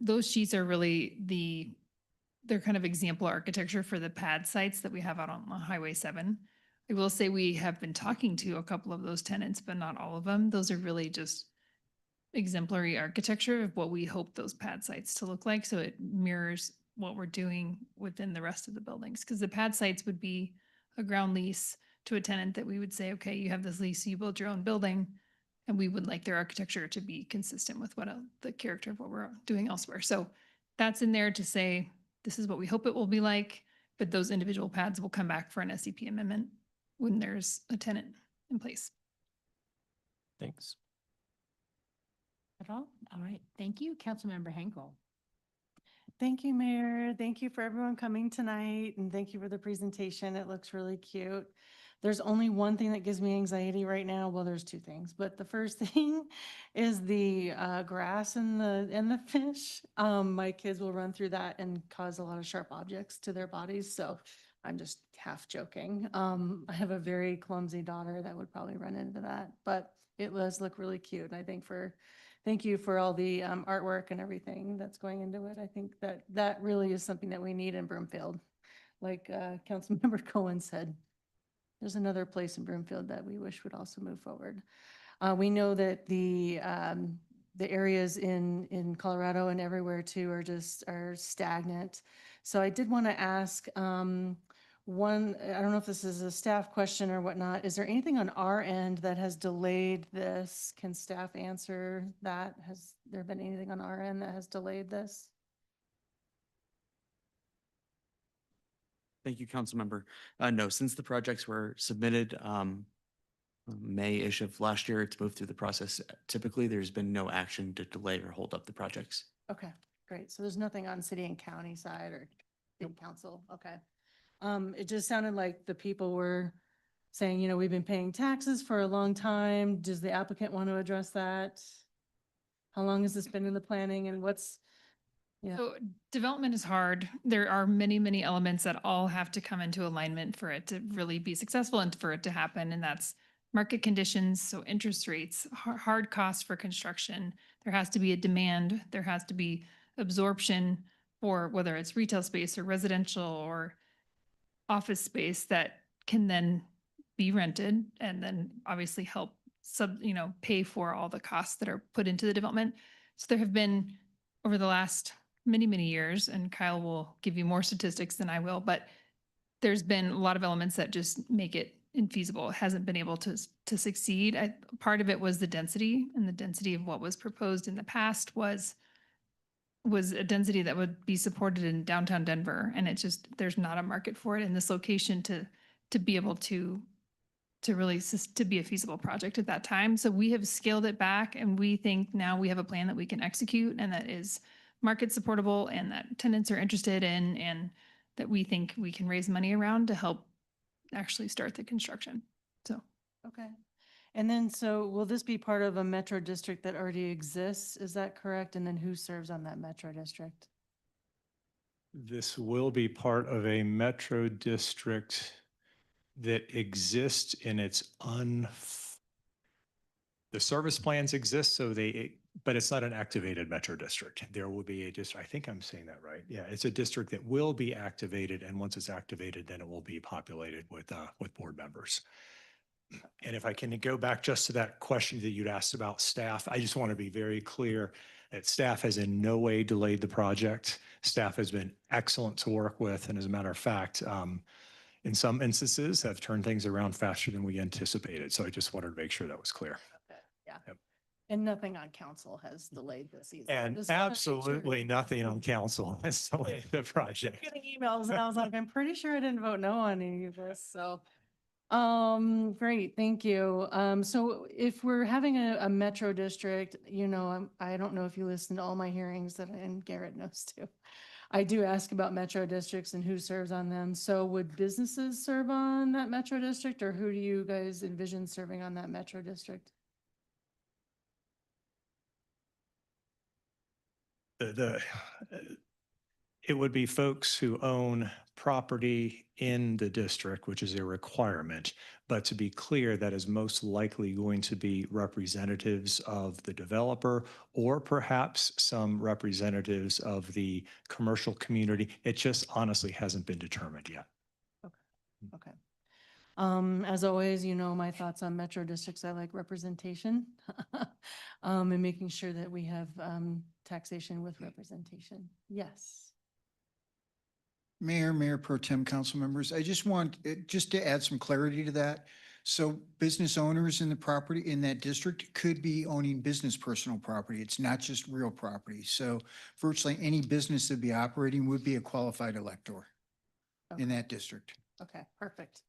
Speaker 18: those sheets are really they're kind of example architecture for the pad sites that we have out on Highway 7. I will say we have been talking to a couple of those tenants, but not all of them. Those are really just exemplary architecture of what we hope those pad sites to look like. So it mirrors what we're doing within the rest of the buildings. Because the pad sites would be a ground lease to a tenant that we would say, okay, you have this lease, you build your own building, and we would like their architecture to be consistent with what the character of what we're doing elsewhere. So that's in there to say, this is what we hope it will be like, but those individual pads will come back for an SCP amendment when there's a tenant in place.
Speaker 15: Thanks.
Speaker 1: At all? All right, thank you. Councilmember Henkel.
Speaker 16: Thank you, Mayor. Thank you for everyone coming tonight, and thank you for the presentation. It looks really cute. There's only one thing that gives me anxiety right now. Well, there's two things, but the first thing is the grass and the fish. My kids will run through that and cause a lot of sharp objects to their bodies, so I'm just half joking. I have a very clumsy daughter that would probably run into that, but it does look really cute. And I think for thank you for all the artwork and everything that's going into it. I think that that really is something that we need in Broomfield. Like Councilmember Cohen said, there's another place in Broomfield that we wish would also move forward. We know that the areas in Colorado and everywhere too are stagnant. So I did want to ask one, I don't know if this is a staff question or whatnot. Is there anything on our end that has delayed this? Can staff answer that? Has there been anything on our end that has delayed this?
Speaker 17: Thank you, Councilmember. No, since the projects were submitted May-ish of last year, it's moved through the process. Typically, there's been no action to delay or hold up the projects.
Speaker 16: Okay, great. So there's nothing on city and county side or city council. Okay. It just sounded like the people were saying, you know, we've been paying taxes for a long time. Does the applicant want to address that? How long has this been in the planning and what's, yeah.
Speaker 18: So development is hard. There are many, many elements that all have to come into alignment for it to really be successful and for it to happen. And that's market conditions, so interest rates, hard costs for construction. There has to be a demand. There has to be absorption for whether it's retail space or residential or office space that can then be rented and then obviously help pay for all the costs that are put into the development. So there have been over the last many, many years, and Kyle will give you more statistics than I will, but there's been a lot of elements that just make it infeasible. It hasn't been able to succeed. Part of it was the density, and the density of what was proposed in the past was a density that would be supported in downtown Denver. And it just, there's not a market for it in this location to be able to really to be a feasible project at that time. So we have scaled it back, and we think now we have a plan that we can execute and that is market supportable and that tenants are interested in, and that we think we can raise money around to help actually start the construction. So.
Speaker 16: Okay. And then, so will this be part of a metro district that already exists? Is that correct? And then who serves on that metro district?
Speaker 2: This will be part of a metro district that exists in its the service plans exist, but it's not an activated metro district. There will be a district, I think I'm saying that right. Yeah, it's a district that will be activated, and once it's activated, then it will be populated with board members. And if I can go back just to that question that you'd asked about staff, I just want to be very clear that staff has in no way delayed the project. Staff has been excellent to work with, and as a matter of fact, in some instances have turned things around faster than we anticipated. So I just wanted to make sure that was clear.
Speaker 16: Okay. Yeah.
Speaker 2: Yep.
Speaker 16: And nothing on council has delayed this either.
Speaker 2: And
Speaker 16: Just wanna make sure.
Speaker 2: absolutely nothing on council has delayed the project.
Speaker 16: Getting emails and I was like, I'm pretty sure I didn't vote no on any of this. So, great. Thank you. So if we're having a metro district, you know, I don't know if you listen to all my hearings and Garrett knows too. I do ask about metro districts and who serves on them. So would businesses serve on that metro district, or who do you guys envision serving on that metro district?
Speaker 2: It would be folks who own property in the district, which is a requirement. But to be clear, that is most likely going to be representatives of the developer or perhaps some representatives of the commercial community. It just honestly hasn't been determined yet.
Speaker 16: Okay. As always, you know, my thoughts on metro districts, I like representation and making sure that we have taxation with representation. Yes.
Speaker 13: Mayor Pro Tem, council members, I just want, just to add some clarity to that. So business owners in the property in that district could be owning business personal property. It's not just real property. So virtually any business that be operating would be a qualified elector in that district.
Speaker 16: Okay, perfect.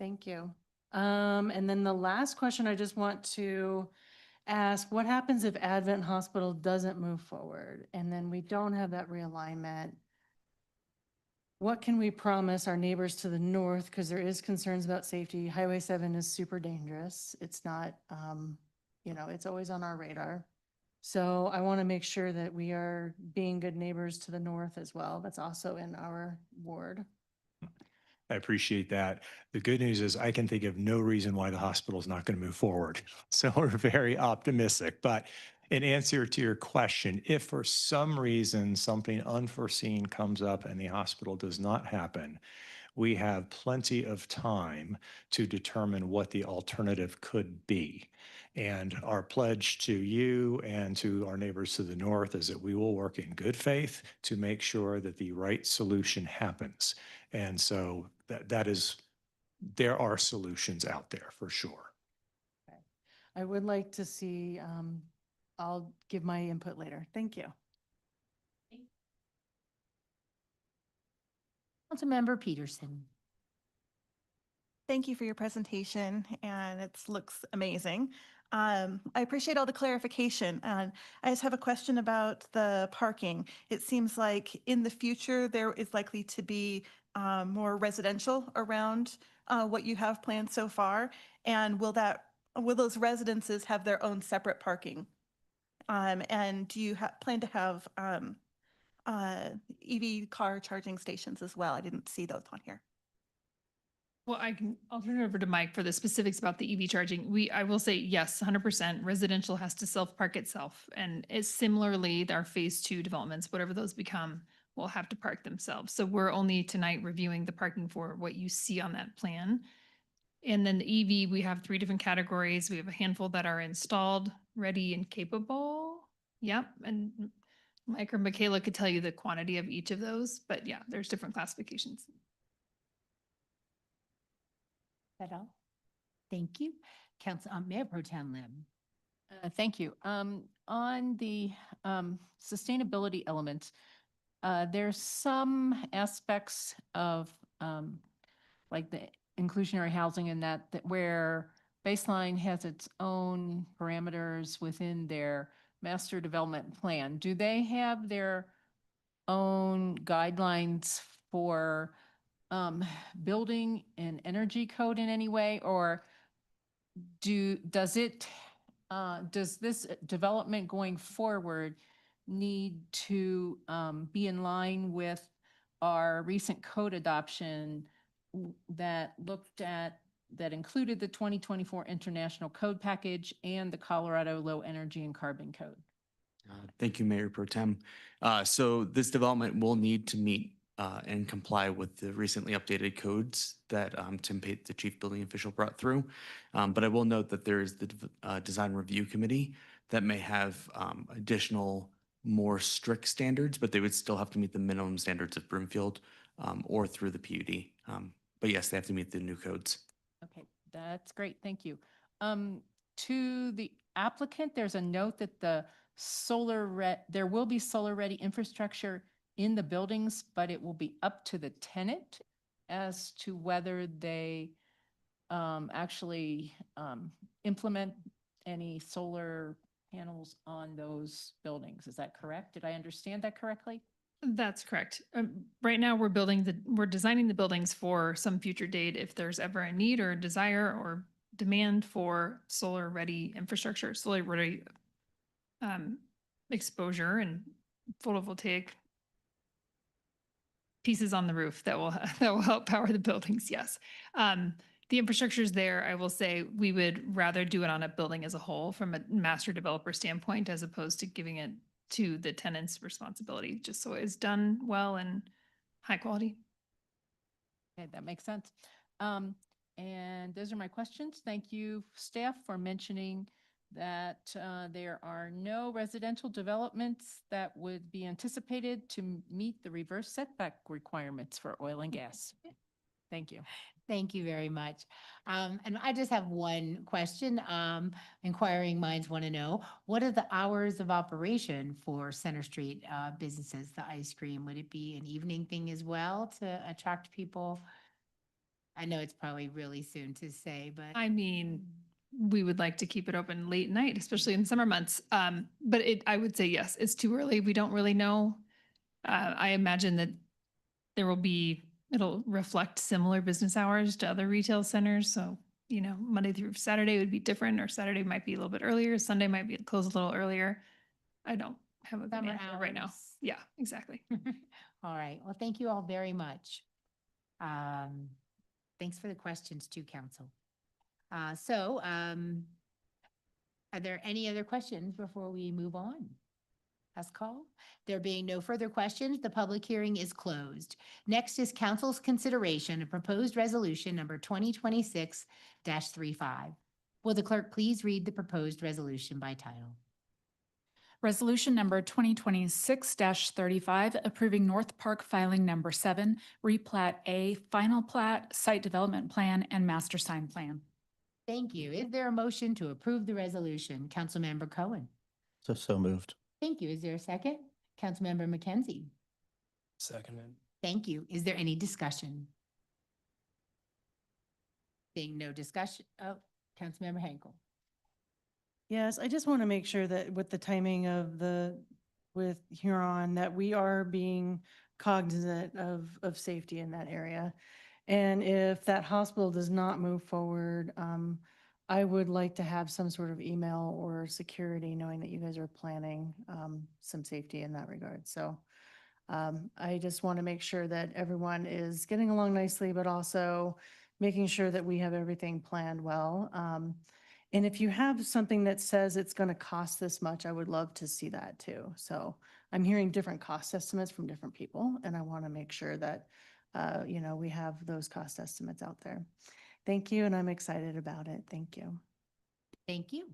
Speaker 16: Thank you. And then the last question I just want to ask, what happens if Advent Hospital doesn't move forward and then we don't have that realignment? What can we promise our neighbors to the north? Because there is concerns about safety. Highway 7 is super dangerous. It's not, you know, it's always on our radar. So I want to make sure that we are being good neighbors to the north as well. That's also in our ward.
Speaker 2: I appreciate that. The good news is I can think of no reason why the hospital is not going to move forward. So we're very optimistic, but in answer to your question, if for some reason something unforeseen comes up and the hospital does not happen, we have plenty of time to determine what the alternative could be. And our pledge to you and to our neighbors to the north is that we will work in good faith to make sure that the right solution happens. And so there are solutions out there for sure.
Speaker 16: I would like to see, I'll give my input later. Thank you.
Speaker 1: Councilmember Peterson.
Speaker 6: Thank you for your presentation, and it looks amazing. I appreciate all the clarification, and I just have a question about the parking. It seems like in the future, there is likely to be more residential around what you have planned so far, and will those residences have their own separate parking? And do you plan to have EV car charging stations as well? I didn't see those on here.
Speaker 18: Well, I'll turn it over to Mike for the specifics about the EV charging. I will say, yes, 100% residential has to self-park itself. And it's similarly, our phase 2 developments, whatever those become, will have to park themselves. So we're only tonight reviewing the parking for what you see on that plan. And then the EV, we have 3 different categories. We have a handful that are installed, ready, and capable. Yep. And Mike or Michaela could tell you the quantity of each of those, but yeah, there's different classifications.
Speaker 1: That all? Thank you. Mayor Pro Tem Lim.
Speaker 20: Thank you. On the sustainability element, there's some aspects of like the inclusionary housing in that where Baseline has its own parameters within their master development plan. Do they have their own guidelines for building an energy code in any way, or does this development going forward need to be in line with our recent code adoption that included the 2024 International Code Package and the Colorado Low Energy and Carbon Code?
Speaker 17: Thank you, Mayor Pro Tem. So this development will need to meet and comply with the recently updated codes that Tim Pate, the chief building official, brought through. But I will note that there is the design review committee that may have additional, more strict standards, but they would still have to meet the minimum standards of Broomfield or through the PUD. But yes, they have to meet the new codes.
Speaker 20: Okay, that's great. Thank you. To the applicant, there's a note that there will be solar-ready infrastructure in the buildings, but it will be up to the tenant as to whether they actually implement any solar panels on those buildings. Is that correct? Did I understand that correctly?
Speaker 18: That's correct. Right now, we're designing the buildings for some future date if there's ever a need or a desire or demand for solar-ready infrastructure, solar-ready exposure and photovoltaic pieces on the roof that will help power the buildings. Yes. The infrastructure is there. I will say we would rather do it on a building as a whole from a master developer standpoint, as opposed to giving it to the tenant's responsibility, just so it's done well and high quality.
Speaker 20: Okay, that makes sense. And those are my questions. Thank you, staff, for mentioning that there are no residential developments that would be anticipated to meet the reverse setback requirements for oil and gas. Thank you.
Speaker 1: Thank you very much. And I just have one question. Inquiring minds want to know, what are the hours of operation for Center Street businesses, the ice cream? Would it be an evening thing as well to attract people? I know it's probably really soon to say, but.
Speaker 18: I mean, we would like to keep it open late night, especially in summer months. But I would say, yes, it's too early. We don't really know. I imagine that it'll reflect similar business hours to other retail centers. So, Monday through Saturday would be different, or Saturday might be a little bit earlier. Sunday might be closed a little earlier. I don't have a good answer right now. Yeah, exactly.
Speaker 1: All right. Well, thank you all very much. Thanks for the questions too, Council. So Are there any other questions before we move on? Last call. There being no further questions, the public hearing is closed. Next is council's consideration of proposed resolution number 2026-35. Will the clerk please read the proposed resolution by title?
Speaker 3: Resolution number 2026-35, approving North Park filing number 7, replat A, final plat, site development plan, and master sign plan.
Speaker 1: Thank you. Is there a motion to approve the resolution? Councilmember Cohen.
Speaker 14: So moved.
Speaker 1: Thank you. Is there a second? Councilmember McKenzie.
Speaker 15: Seconded.
Speaker 1: Thank you. Is there any discussion? Seeing no discussion, oh, Councilmember Henkel.
Speaker 16: Yes, I just want to make sure that with the timing of with Huron, that we are being cognizant of safety in that area. And if that hospital does not move forward, I would like to have some sort of email or security, knowing that you guys are planning some safety in that regard. So I just want to make sure that everyone is getting along nicely, but also making sure that we have everything planned well. And if you have something that says it's going to cost this much, I would love to see that too. So I'm hearing different cost estimates from different people, and I want to make sure that, we have those cost estimates out there. Thank you, and I'm excited about it. Thank you.
Speaker 1: Thank you.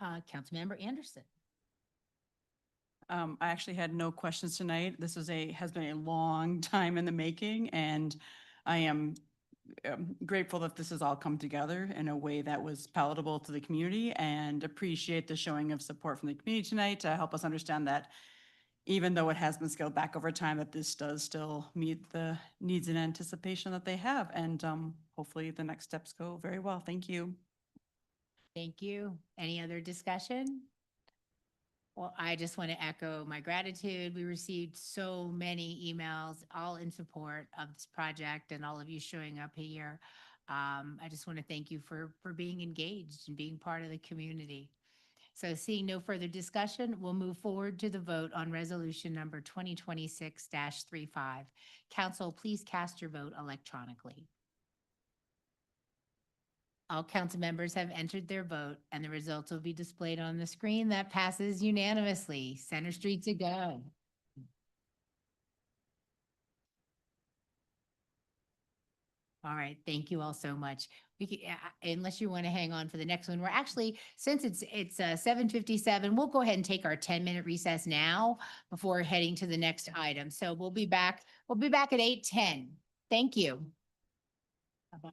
Speaker 1: Councilmember Anderson.
Speaker 4: I actually had no questions tonight. This has been a long time in the making, and I am grateful that this has all come together in a way that was palatable to the community, and appreciate the showing of support from the community tonight to help us understand that even though it has been scaled back over time, that this does still meet the needs and anticipation that they have. And hopefully the next steps go very well. Thank you.
Speaker 1: Thank you. Any other discussion? Well, I just want to echo my gratitude. We received so many emails, all in support of this project and all of you showing up here. I just want to thank you for being engaged and being part of the community. So seeing no further discussion, we'll move forward to the vote on resolution number 2026-35. Council, please cast your vote electronically. All council members have entered their vote, and the results will be displayed on the screen. That passes unanimously. Center Street's a go. All right, thank you all so much. Unless you want to hang on for the next one, we're actually, since it's 7:57, we'll go ahead and take our 10-minute recess now before heading to the next item. So we'll be back at 8:10. Thank you. Bye-bye.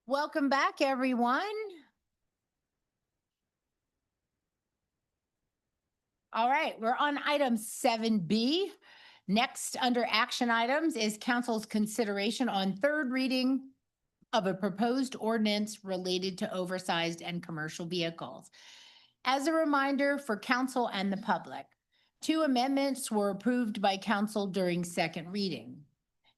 Speaker 1: Welcome back, everyone. All right, we're on item 7B. Next, under action items is council's consideration on third reading of a proposed ordinance related to oversized and commercial vehicles. As a reminder for council and the public, 2 amendments were approved by council during second reading.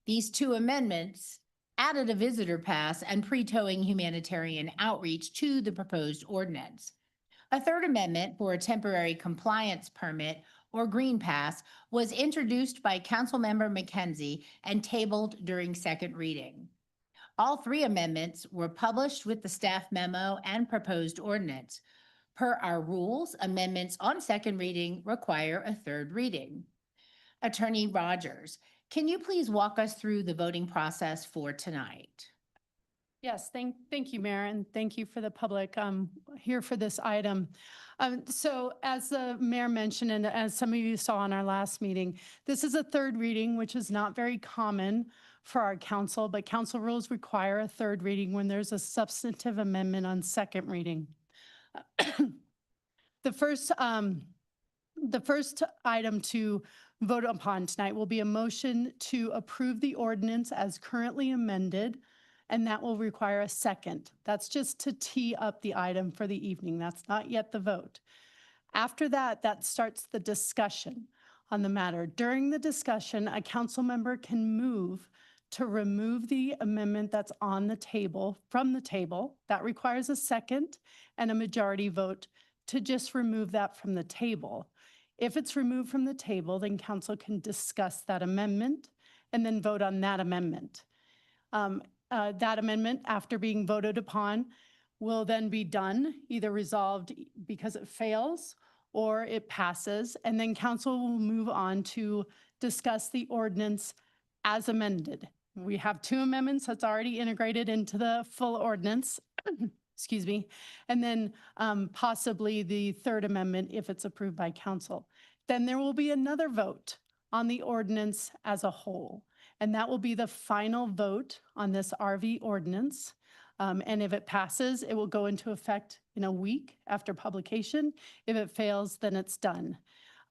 Speaker 1: These 2 amendments added a visitor pass and pre-towing humanitarian outreach to the proposed ordinance. A third amendment for a temporary compliance permit or green pass was introduced by Councilmember McKenzie and tabled during second reading. All 3 amendments were published with the staff memo and proposed ordinance. Per our rules, amendments on second reading require a third reading. Attorney Rogers, can you please walk us through the voting process for tonight?
Speaker 16: Yes, thank you, Mayor, and thank you for the public here for this item. So as the mayor mentioned, and as some of you saw in our last meeting, this is a third reading, which is not very common for our council, but council rules require a third reading when there's a substantive amendment on second reading. The first item to vote upon tonight will be a motion to approve the ordinance as currently amended, and that will require a second. That's just to tee up the item for the evening. That's not yet the vote. After that, that starts the discussion on the matter. During the discussion, a council member can move to remove the amendment that's on the table from the table. That requires a second and a majority vote to just remove that from the table. If it's removed from the table, then council can discuss that amendment and then vote on that amendment. That amendment, after being voted upon, will then be done, either resolved because it fails or it passes, and then council will move on to discuss the ordinance as amended. We have 2 amendments that's already integrated into the full ordinance, excuse me, and then possibly the third amendment if it's approved by council. Then there will be another vote on the ordinance as a whole. And that will be the final vote on this RV ordinance. And if it passes, it will go into effect in a week after publication. If it fails, then it's done.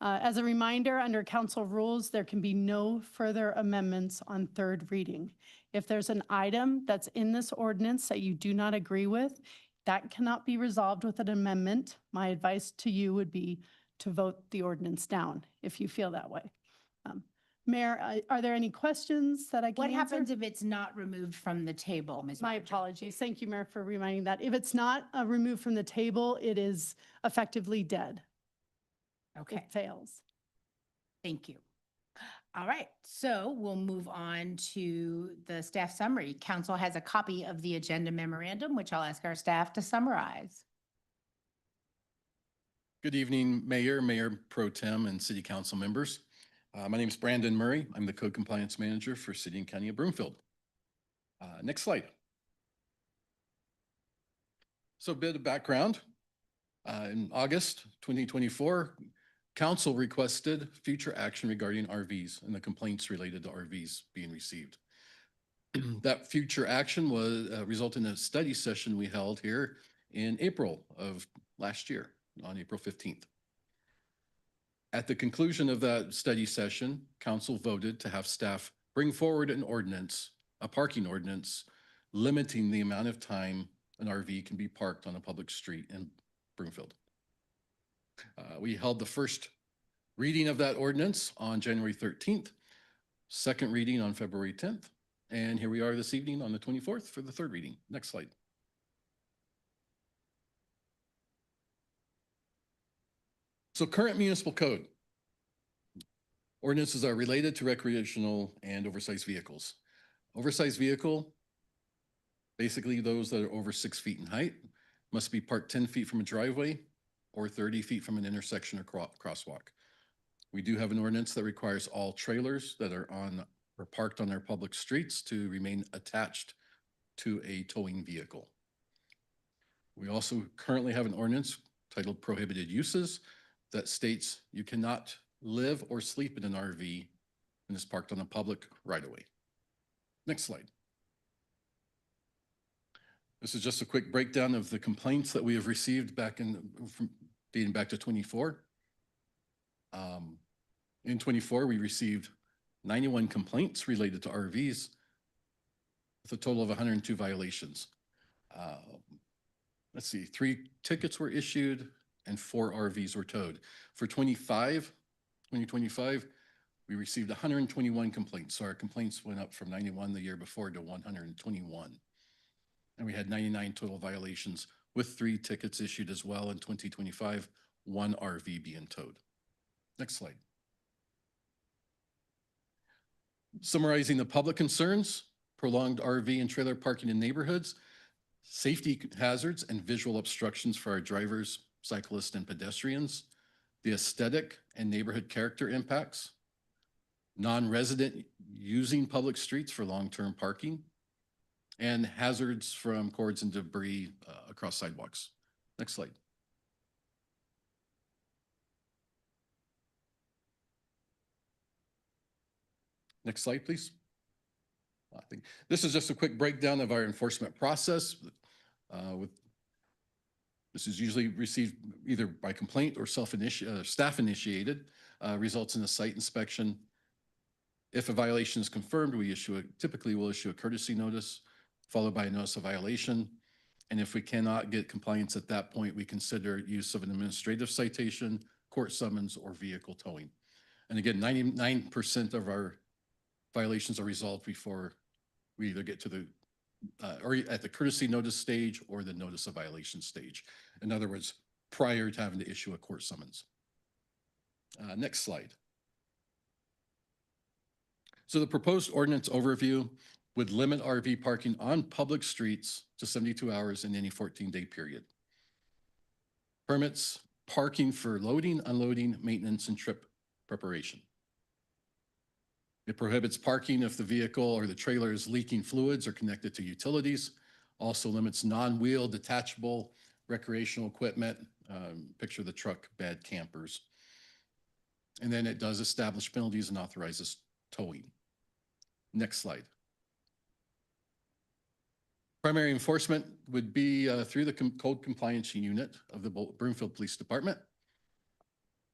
Speaker 16: As a reminder, under council rules, there can be no further amendments on third reading. If there's an item that's in this ordinance that you do not agree with, that cannot be resolved with an amendment. My advice to you would be to vote the ordinance down if you feel that way. Mayor, are there any questions that I can
Speaker 1: What
Speaker 16: answer?
Speaker 1: happens if it's not removed from the table, Ms.
Speaker 16: My apologies. Thank you, Mayor, for reminding that. If it's not removed from the table, it is effectively dead.
Speaker 1: Okay,
Speaker 16: It fails.
Speaker 1: thank you. All right, so we'll move on to the staff summary. Council has a copy of the agenda memorandum, which I'll ask our staff to summarize.
Speaker 5: Good evening, Mayor, Mayor Pro Tem, and City Council members. My name is Brandon Murray. I'm the Code Compliance Manager for City and County of Broomfield. Next slide. So a bit of background. In August 2024, Council requested future action regarding RVs and the complaints related to RVs being received. That future action was resulted in a study session we held here in April of last year, on April 15th. At the conclusion of that study session, council voted to have staff bring forward an ordinance, a parking ordinance, limiting the amount of time an RV can be parked on a public street in Broomfield. We held the first reading of that ordinance on January 13th, second reading on February 10th, and here we are this evening on the 24th for the third reading. Next slide. So current municipal code. Ordinances are related to recreational and oversized vehicles. Oversized vehicle, basically those that are over 6 feet in height, must be parked 10 feet from a driveway or 30 feet from an intersection or crosswalk. We do have an ordinance that requires all trailers that are on or parked on our public streets to remain attached to a towing vehicle. We also currently have an ordinance titled Prohibited Uses that states you cannot live or sleep in an RV and is parked on a public right-of-way. Next slide. This is just a quick breakdown of the complaints that we have received from dating back to 24. In 24, we received 91 complaints related to RVs with a total of 102 violations. Let's see, 3 tickets were issued and 4 RVs were towed. For 2025, we received 121 complaints. So our complaints went up from 91 the year before to 121. And we had 99 total violations with 3 tickets issued as well in 2025, 1 RV being towed. Next slide. Summarizing the public concerns, prolonged RV and trailer parking in neighborhoods, safety hazards and visual obstructions for our drivers, cyclists, and pedestrians, the aesthetic and neighborhood character impacts, non-resident using public streets for long-term parking, and hazards from cords and debris across sidewalks. Next slide. Next slide, please. I think this is just a quick breakdown of our enforcement process. This is usually received either by complaint or staff initiated, results in a site inspection. If a violation is confirmed, typically we'll issue a courtesy notice followed by a notice of violation. And if we cannot get compliance at that point, we consider use of an administrative citation, court summons, or vehicle towing. And again, 99% of our violations are resolved before we either get to the, or at the courtesy notice stage or the notice of violation stage. In other words, prior to having to issue a court summons. Next slide. So the proposed ordinance overview would limit RV parking on public streets to 72 hours in any 14-day period. Permits parking for loading, unloading, maintenance, and trip preparation. It prohibits parking if the vehicle or the trailer is leaking fluids or connected to utilities. Also limits non-wheel detachable recreational equipment. Picture the truck bed campers. And then it does establish penalties and authorizes towing. Next slide. Primary enforcement would be through the code compliance unit of the Broomfield Police Department,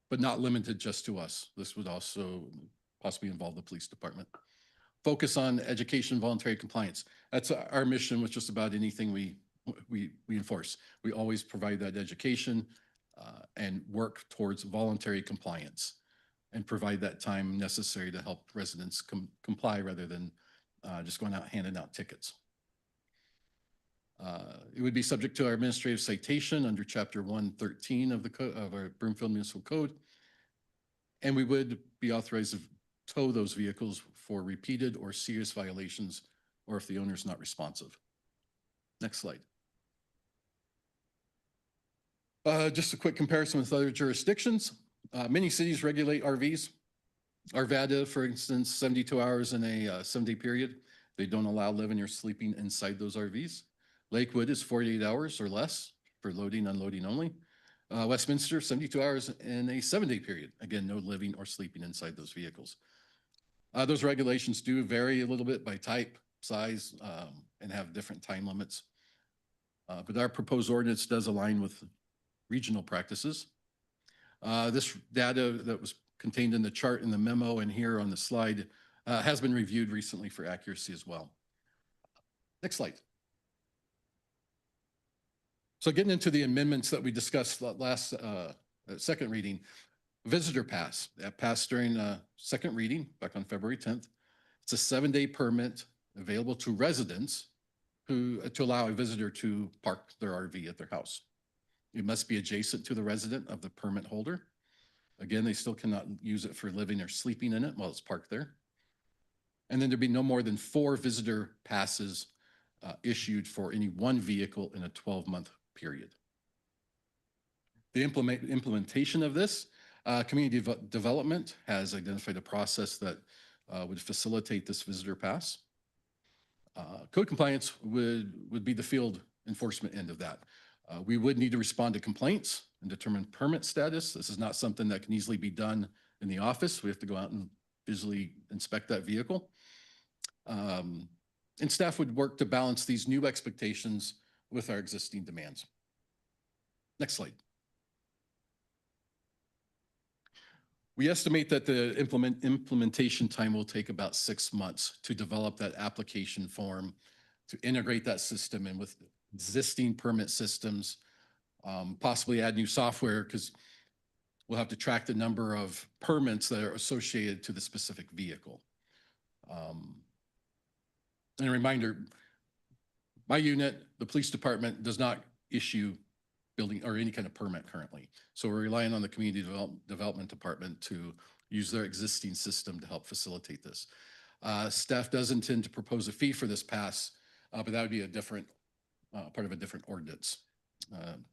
Speaker 5: but not limited just to us. This would also possibly involve the police department. Focus on education, voluntary compliance. That's our mission with just about anything we enforce. We always provide that education and work towards voluntary compliance and provide that time necessary to help residents comply rather than just going out handing out tickets. It would be subject to our administrative citation under Chapter 113 of the code of our Broomfield Municipal Code, and we would be authorized to tow those vehicles for repeated or serious violations, or if the owner is not responsive. Next slide. Just a quick comparison with other jurisdictions. Many cities regulate RVs. Arvada, for instance, 72 hours in a 7-day period. They don't allow living or sleeping inside those RVs. Lakewood is 48 hours or less for loading, unloading only. Westminster, 72 hours in a 7-day period. Again, no living or sleeping inside those vehicles. Those regulations do vary a little bit by type, size, and have different time limits. But our proposed ordinance does align with regional practices. This data that was contained in the chart in the memo and here on the slide has been reviewed recently for accuracy as well. Next slide. So getting into the amendments that we discussed last second reading, visitor pass that passed during second reading back on February 10th. It's a 7-day permit available to residents to allow a visitor to park their RV at their house. It must be adjacent to the resident of the permit holder. Again, they still cannot use it for living or sleeping in it while it's parked there. And then there'd be no more than 4 visitor passes issued for any one vehicle in a 12-month period. The implementation of this, community development has identified a process that would facilitate this visitor pass. Code compliance would be the field enforcement end of that. We would need to respond to complaints and determine permit status. This is not something that can easily be done in the office. We have to go out and visually inspect that vehicle. And staff would work to balance these new expectations with our existing demands. Next slide. We estimate that the implementation time will take about 6 months to develop that application form, to integrate that system in with existing permit systems, possibly add new software because we'll have to track the number of permits that are associated to the specific vehicle. And a reminder, my unit, the police department, does not issue building or any kind of permit currently. So we're relying on the community development department to use their existing system to help facilitate this. Staff does intend to propose a fee for this pass, but that would be a different, part of a different ordinance.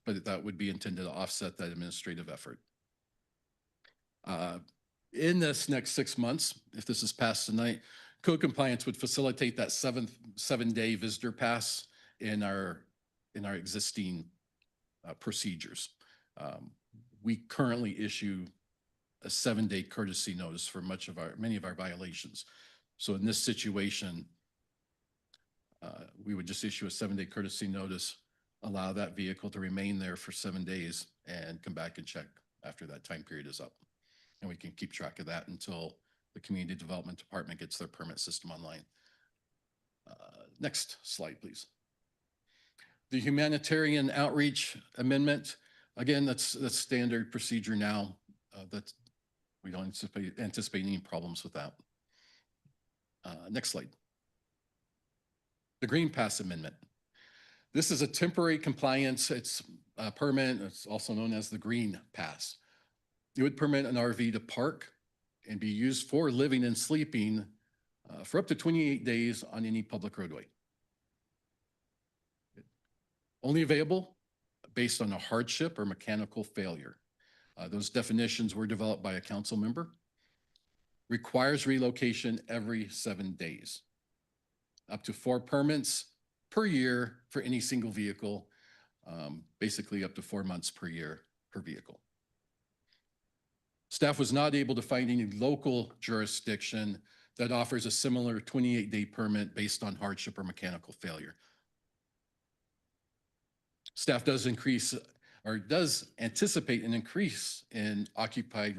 Speaker 5: But that would be intended to offset that administrative effort. In this next 6 months, if this is passed tonight, code compliance would facilitate that 7-day visitor pass in our existing procedures. We currently issue a 7-day courtesy notice for many of our violations. So in this situation, we would just issue a 7-day courtesy notice, allow that vehicle to remain there for 7 days and come back and check after that time period is up. And we can keep track of that until the community development department gets their permit system online. Next slide, please. The humanitarian outreach amendment, again, that's standard procedure now. That we don't anticipate any problems with that. Next slide. The Green Pass Amendment. This is a temporary compliance. It's a permit. It's also known as the Green Pass. It would permit an RV to park and be used for living and sleeping for up to 28 days on any public roadway. Only available based on a hardship or mechanical failure. Those definitions were developed by a council member. Requires relocation every 7 days. Up to 4 permits per year for any single vehicle, basically up to 4 months per year per vehicle. Staff was not able to find any local jurisdiction that offers a similar 28-day permit based on hardship or mechanical failure. Staff does anticipate an increase in occupied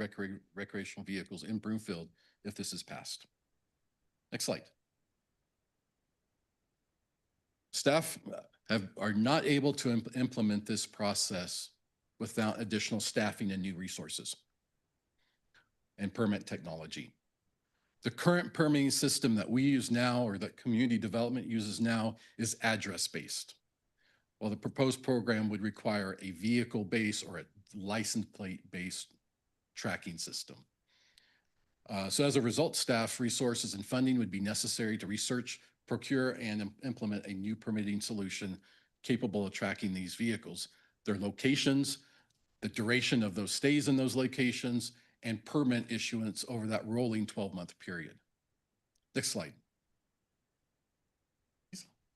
Speaker 5: recreational vehicles in Broomfield if this is passed. Next slide. Staff are not able to implement this process without additional staffing and new resources and permit technology. The current permitting system that we use now, or that community development uses now, is address-based, while the proposed program would require a vehicle-based or a license plate-based tracking system. So as a result, staff resources and funding would be necessary to research, procure, and implement a new permitting solution capable of tracking these vehicles, their locations, the duration of those stays in those locations, and permit issuance over that rolling 12-month period. Next slide.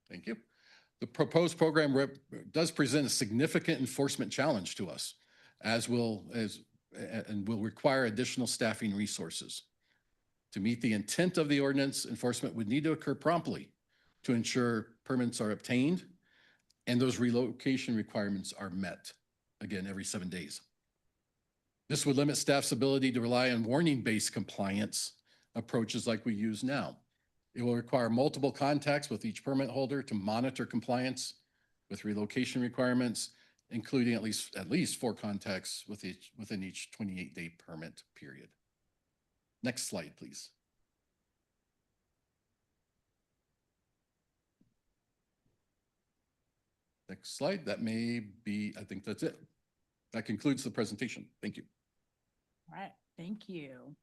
Speaker 5: Thank you. The proposed program does present a significant enforcement challenge to us, and will require additional staffing resources. To meet the intent of the ordinance, enforcement would need to occur promptly to ensure permits are obtained and those relocation requirements are met, again, every 7 days. This would limit staff's ability to rely on warning-based compliance approaches like we use now. It will require multiple contacts with each permit holder to monitor compliance with relocation requirements, including at least 4 contacts within each 28-day permit period. Next slide, please. Next slide. That may be, I think that's it. That concludes the presentation. Thank you.
Speaker 1: All right, thank you.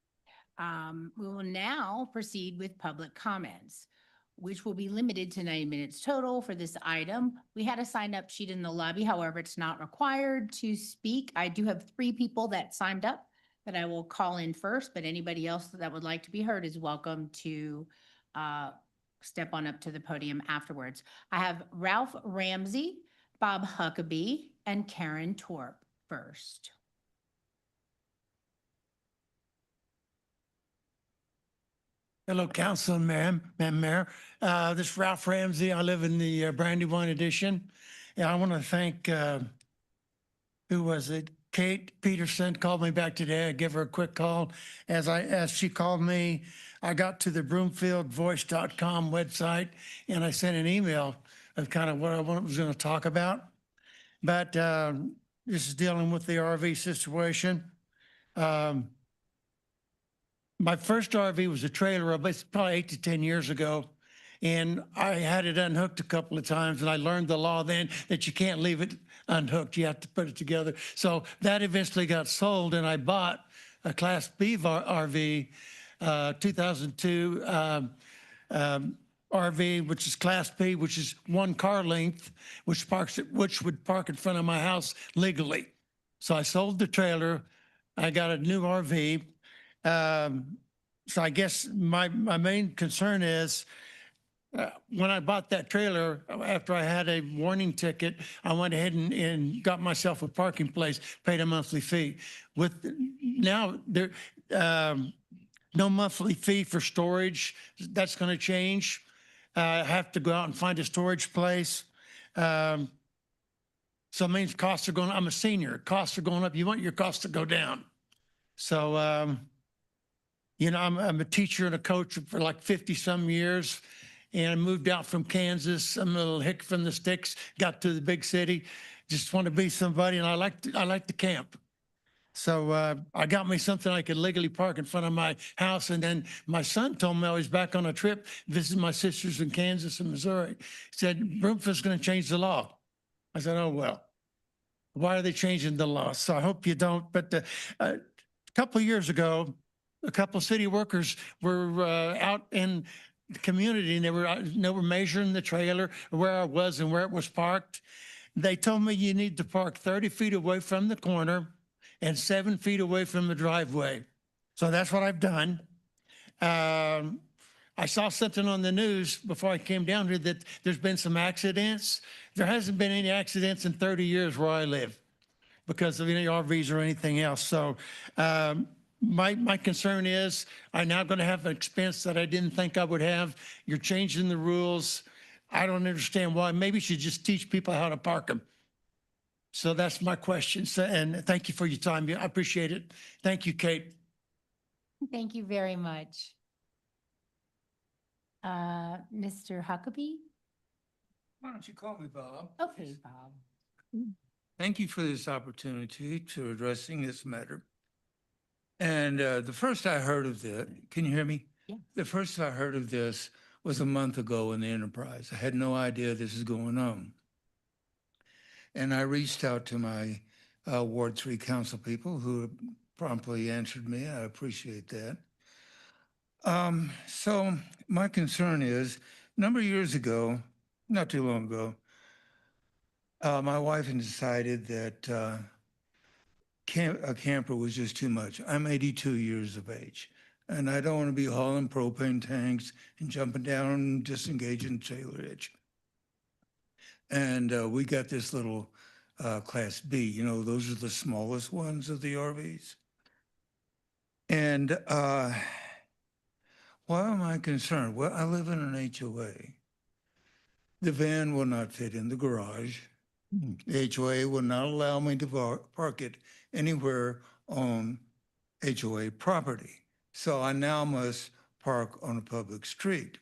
Speaker 1: We will now proceed with public comments, which will be limited to 90 minutes total for this item. We had a sign-up sheet in the lobby, however, it's not required to speak. I do have 3 people that signed up that I will call in first, but anybody else that would like to be heard is welcome to step on up to the podium afterwards. I have Ralph Ramsey, Bob Huckabee, and Karen Torp first.
Speaker 7: Hello, Council and Madam Mayor. This is Ralph Ramsey. I live in the Brandywine Edition. And I want to thank, who was it? Kate Peterson called me back today. I give her a quick call. As she called me, I got to the broomfieldvoice.com website and I sent an email of kind of what I was going to talk about. But this is dealing with the RV situation. My first RV was a trailer, it's probably 8 to 10 years ago. And I had it unhooked a couple of times and I learned the law then that you can't leave it unhooked. You have to put it together. So that eventually got sold and I bought a Class B RV, 2002 RV, which is Class B, which is one car length, which would park in front of my house legally. So I sold the trailer. I got a new RV. So I guess my main concern is when I bought that trailer, after I had a warning ticket, I went ahead and got myself a parking place, paid a monthly fee. With now there, no monthly fee for storage. That's going to change. I have to go out and find a storage place. So it means costs are going. I'm a senior. Costs are going up. You want your costs to go down. So. You know, I'm a teacher and a coach for like 50 some years and I moved out from Kansas. I'm a little hick from the sticks, got to the big city, just want to be somebody and I like to camp. So I got me something I could legally park in front of my house. And then my son told me I was back on a trip, visiting my sisters in Kansas and Missouri. He said, Broomfield's going to change the law. I said, oh, well, why are they changing the law? So I hope you don't. But a couple of years ago, a couple of city workers were out in the community and they were measuring the trailer, where I was and where it was parked. They told me you need to park 30 feet away from the corner and 7 feet away from the driveway. So that's what I've done. I saw something on the news before I came down here that there's been some accidents. There hasn't been any accidents in 30 years where I live because of any RVs or anything else. So my concern is I'm now going to have an expense that I didn't think I would have. You're changing the rules. I don't understand why. Maybe you should just teach people how to park them. So that's my question. So, and thank you for your time. I appreciate it. Thank you, Kate.
Speaker 1: Thank you very much. Mr. Huckabee?
Speaker 8: Why don't you call me Bob?
Speaker 1: Okay, Bob.
Speaker 8: Thank you for this opportunity to addressing this matter. And the first I heard of this, can you hear me?
Speaker 1: Yeah.
Speaker 8: The first I heard of this was a month ago in the Enterprise. I had no idea this is going on. And I reached out to my Ward 3 council people who promptly answered me. I appreciate that. So my concern is, a number of years ago, not too long ago, my wife had decided that a camper was just too much. I'm 82 years of age, and I don't want to be hauling propane tanks and jumping down and disengaging trailer hitch. And we got this little Class B, you know, those are the smallest ones of the RVs. And why am I concerned? Well, I live in an HOA. The van will not fit in the garage. The HOA will not allow me to park it anywhere on HOA property. So I now must park on a public street.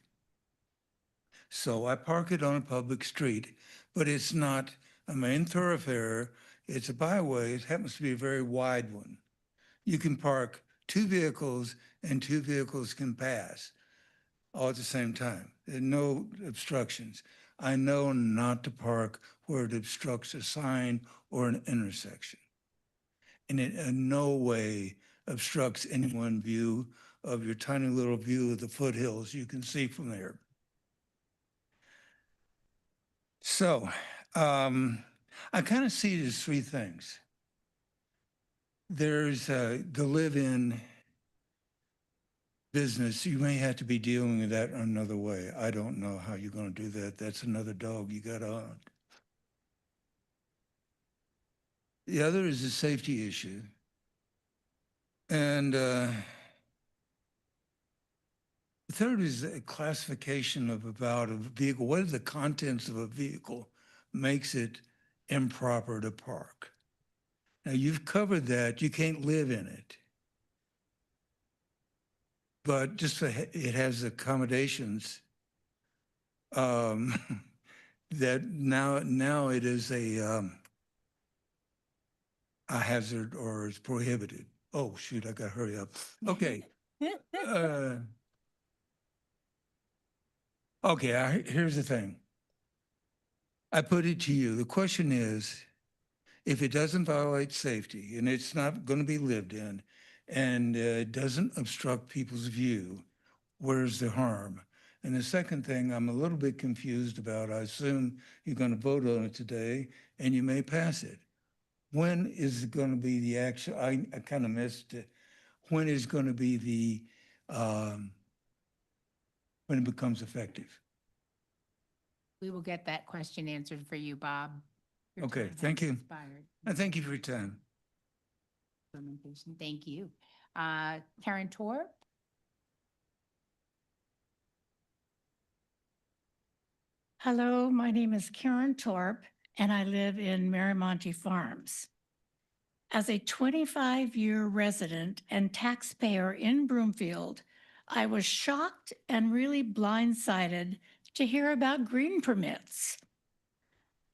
Speaker 8: So I park it on a public street, but it's not a main thoroughfare. It's a byway. It happens to be a very wide one. You can park 2 vehicles and 2 vehicles can pass all at the same time. There are no obstructions. I know not to park where it obstructs a sign or an intersection. And it in no way obstructs anyone's view of your tiny little view of the foothills you can see from there. So I kind of see it as 3 things. There's the live-in business. You may have to be dealing with that another way. I don't know how you're going to do that. That's another dog you got on. The other is a safety issue. And The third is a classification of about a vehicle. What are the contents of a vehicle makes it improper to park? Now, you've covered that. You can't live in it. But just it has accommodations that now it is a hazard or is prohibited. Oh, shoot, I gotta hurry up. Okay. Okay, here's the thing. I put it to you. The question is, if it doesn't violate safety and it's not going to be lived in and it doesn't obstruct people's view, where's the harm? And the second thing I'm a little bit confused about, I assume you're going to vote on it today and you may pass it. When is it going to be the action? I kind of missed it. When is going to be the, when it becomes effective?
Speaker 1: We will get that question answered for you, Bob. Your
Speaker 8: Okay,
Speaker 1: time has
Speaker 8: thank you.
Speaker 1: expired.
Speaker 8: And thank you for your time.
Speaker 1: Thank you. Karen Torp?
Speaker 21: Hello, my name is Karen Torp, and I live in Marimonte Farms. As a 25-year resident and taxpayer in Broomfield, I was shocked and really blindsided to hear about green permits.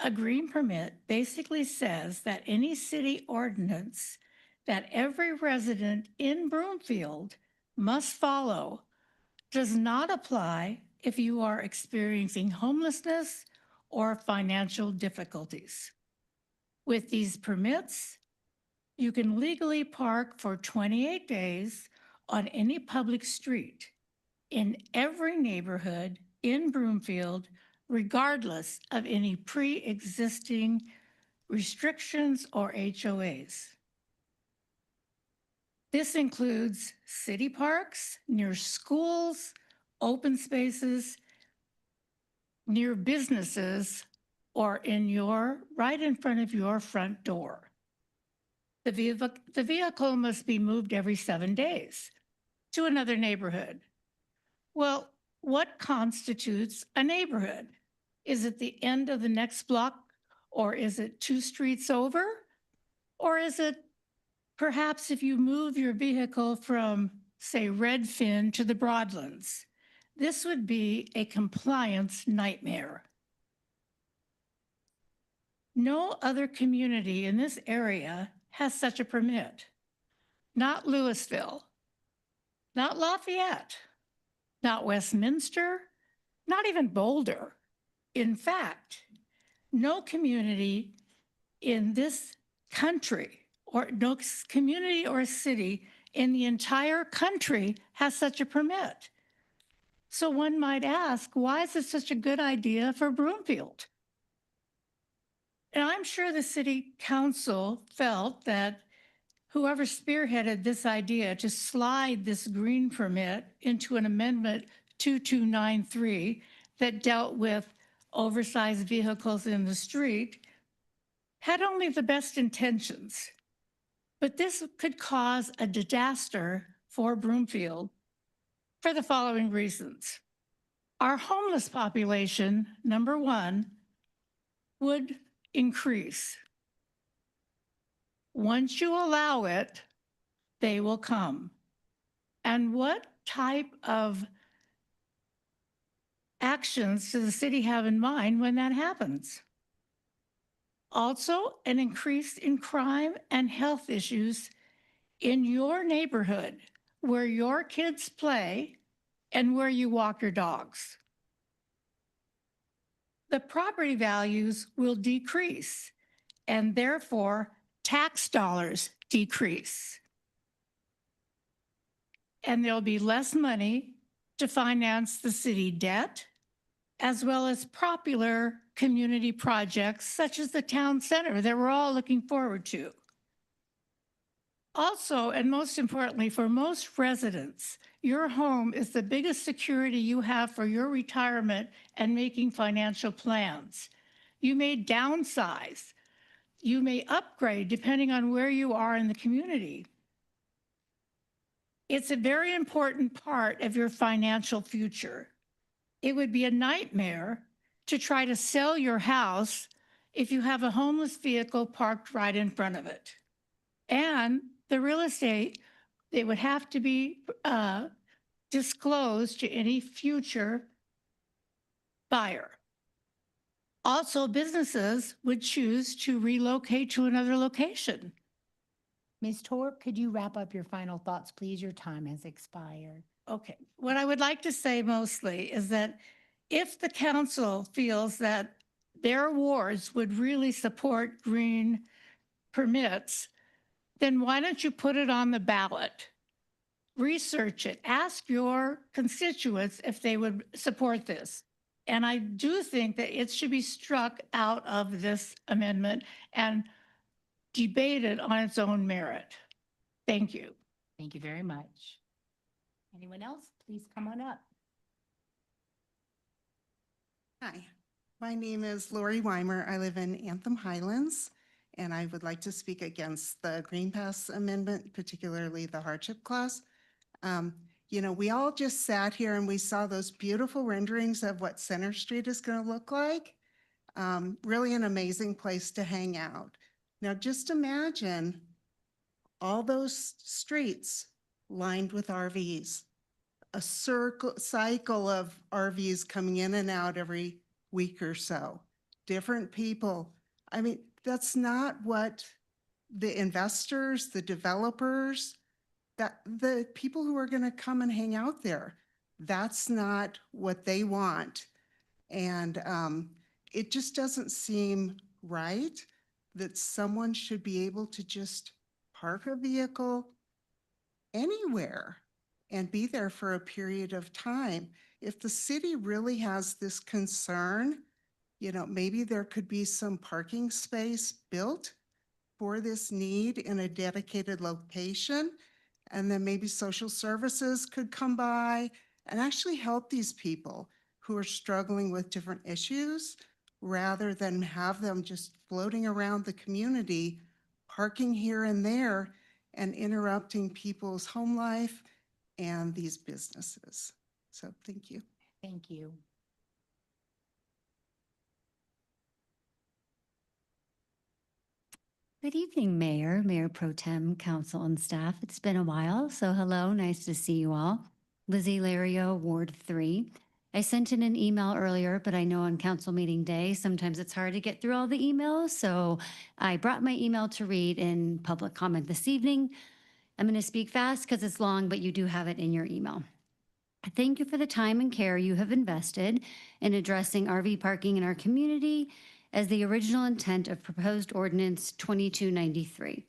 Speaker 21: A green permit basically says that any city ordinance that every resident in Broomfield must follow does not apply if you are experiencing homelessness or financial difficulties. With these permits, you can legally park for 28 days on any public street in every neighborhood in Broomfield, regardless of any pre-existing restrictions or HOAs. This includes city parks, near schools, open spaces, near businesses, or right in front of your front door. The vehicle must be moved every 7 days to another neighborhood. Well, what constitutes a neighborhood? Is it the end of the next block, or is it 2 streets over? Or is it perhaps if you move your vehicle from, say, Redfin to the Broadlands? This would be a compliance nightmare. No other community in this area has such a permit. Not Louisville, not Lafayette, not Westminster, not even Boulder. In fact, no community in this country, or no community or city in the entire country has such a permit. So one might ask, why is it such a good idea for Broomfield? And I'm sure the city council felt that whoever spearheaded this idea to slide this green permit into an amendment 2293 that dealt with oversized vehicles in the street had only the best intentions. But this could cause a disaster for Broomfield for the following reasons. Our homeless population, number one, would increase. Once you allow it, they will come. And what type of actions does the city have in mind when that happens? Also, an increase in crime and health issues in your neighborhood where your kids play and where you walk your dogs. The property values will decrease, and therefore tax dollars decrease. And there'll be less money to finance the city debt, as well as popular community projects such as the town center that we're all looking forward to. Also, and most importantly, for most residents, your home is the biggest security you have for your retirement and making financial plans. You may downsize. You may upgrade depending on where you are in the community. It's a very important part of your financial future. It would be a nightmare to try to sell your house if you have a homeless vehicle parked right in front of it. And the real estate, it would have to be disclosed to any future buyer. Also, businesses would choose to relocate to another location.
Speaker 1: Ms. Torp, could you wrap up your final thoughts, please? Your time has expired.
Speaker 21: Okay, what I would like to say mostly is that if the council feels that their wards would really support green permits, then why don't you put it on the ballot? Research it, ask your constituents if they would support this. And I do think that it should be struck out of this amendment and debated on its own merit. Thank you.
Speaker 1: Thank you very much. Anyone else? Please come on up.
Speaker 10: Hi, my name is Lori Weimer. I live in Anthem Highlands, and I would like to speak against the Green Pass Amendment, particularly the hardship clause. You know, we all just sat here and we saw those beautiful renderings of what Center Street is going to look like. Really an amazing place to hang out. Now, just imagine all those streets lined with RVs, a cycle of RVs coming in and out every week or so, different people. I mean, that's not what the investors, the developers, that the people who are going to come and hang out there, that's not what they want. And it just doesn't seem right that someone should be able to just park a vehicle anywhere and be there for a period of time. If the city really has this concern, you know, maybe there could be some parking space built for this need in a dedicated location. And then maybe social services could come by and actually help these people who are struggling with different issues rather than have them just floating around the community, parking here and there and interrupting people's home life and these businesses. So thank you.
Speaker 1: Thank you.
Speaker 22: Good evening, Mayor, Mayor Pro Tem, Council, and staff. It's been a while, so hello, nice to see you all. Lizzie Lario, Ward 3. I sent in an email earlier, but I know on council meeting day, sometimes it's hard to get through all the emails, so I brought my email to read in public comment this evening. I'm going to speak fast because it's long, but you do have it in your email. Thank you for the time and care you have invested in addressing RV parking in our community as the original intent of proposed ordinance 2293.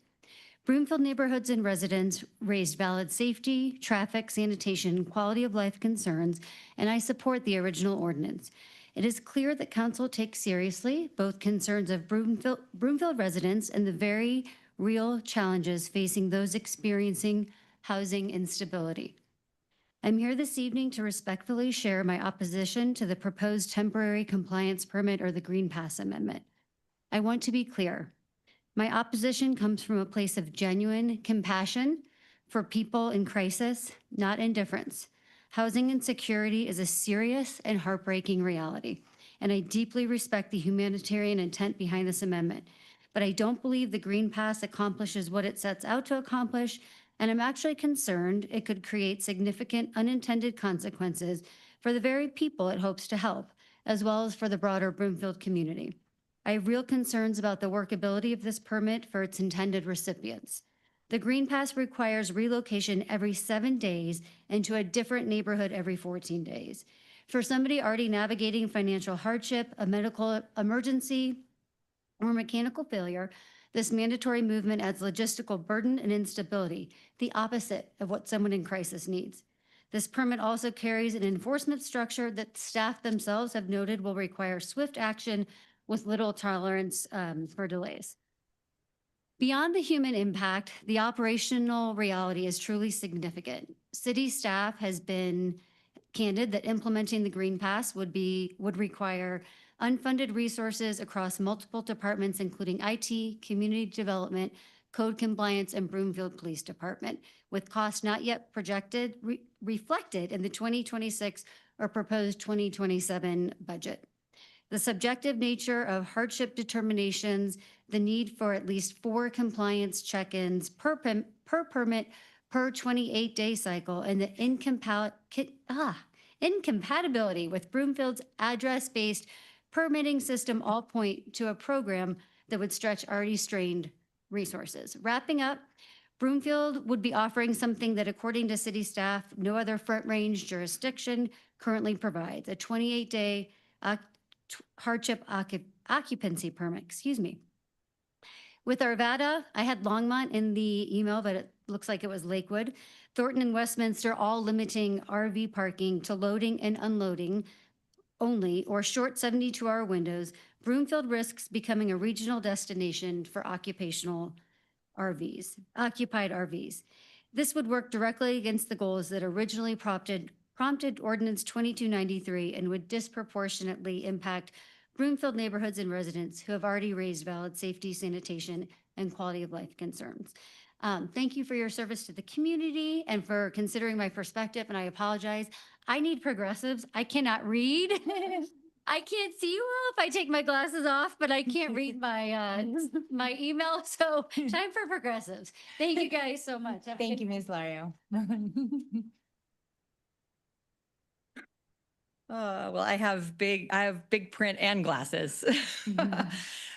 Speaker 22: Broomfield neighborhoods and residents raised valid safety, traffic, sanitation, quality of life concerns, and I support the original ordinance. It is clear that council takes seriously both concerns of Broomfield residents and the very real challenges facing those experiencing housing instability. I'm here this evening to respectfully share my opposition to the proposed temporary compliance permit or the Green Pass Amendment. I want to be clear. My opposition comes from a place of genuine compassion for people in crisis, not indifference. Housing insecurity is a serious and heartbreaking reality, and I deeply respect the humanitarian intent behind this amendment. But I don't believe the Green Pass accomplishes what it sets out to accomplish, and I'm actually concerned it could create significant unintended consequences for the very people it hopes to help, as well as for the broader Broomfield community. I have real concerns about the workability of this permit for its intended recipients. The Green Pass requires relocation every 7 days into a different neighborhood every 14 days. For somebody already navigating financial hardship, a medical emergency, or mechanical failure, this mandatory movement adds logistical burden and instability, the opposite of what someone in crisis needs. This permit also carries an enforcement structure that staff themselves have noted will require swift action with little tolerance for delays. Beyond the human impact, the operational reality is truly significant. City staff has been candid that implementing the Green Pass would require unfunded resources across multiple departments, including IT, community development, code compliance, and Broomfield Police Department, with costs not yet projected, reflected in the 2026 or proposed 2027 budget. The subjective nature of hardship determinations, the need for at least 4 compliance check-ins per permit per 28-day cycle, and the incompatibility with Broomfield's address-based permitting system all point to a program that would stretch already strained resources. Wrapping up, Broomfield would be offering something that, according to city staff, no other Front Range jurisdiction currently provides, a 28-day hardship occupancy permit, With Arvada, I had Longmont in the email, but it looks like it was Lakewood. Thornton and Westminster all limiting RV parking to loading and unloading only, or short 72-hour windows. Broomfield risks becoming a regional destination for occupied RVs. This would work directly against the goals that originally prompted Ordinance 2293 and would disproportionately impact Broomfield neighborhoods and residents who have already raised valid safety, sanitation, and quality of life concerns. Thank you for your service to the community and for considering my perspective, and I apologize. I need progressives. I cannot read. I can't see you well if I take my glasses off, but I can't read my my email. So time for progressives. Thank you guys so much.
Speaker 1: Thank you, Ms. Lario.
Speaker 11: Well, I have big print and glasses.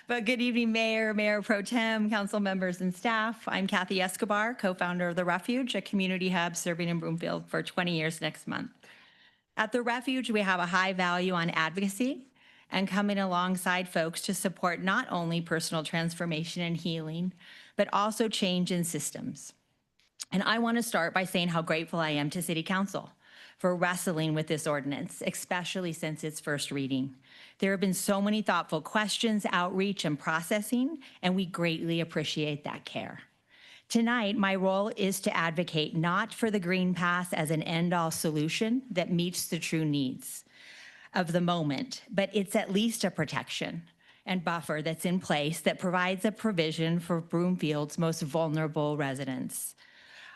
Speaker 11: But good evening, Mayor Pro Tem, council members and staff. I'm Kathy Escobar, co-founder of The Refuge, a community hub serving in Broomfield for 20 years next month. At The Refuge, we have a high value on advocacy and coming alongside folks to support not only personal transformation and healing, but also change in systems. And I want to start by saying how grateful I am to City Council for wrestling with this ordinance, especially since its first reading. There have been so many thoughtful questions, outreach, and processing, and we greatly appreciate that care. Tonight, my role is to advocate not for the Green Pass as an end-all solution that meets the true needs of the moment, but it's at least a protection and buffer that's in place that provides a provision for Broomfield's most vulnerable residents.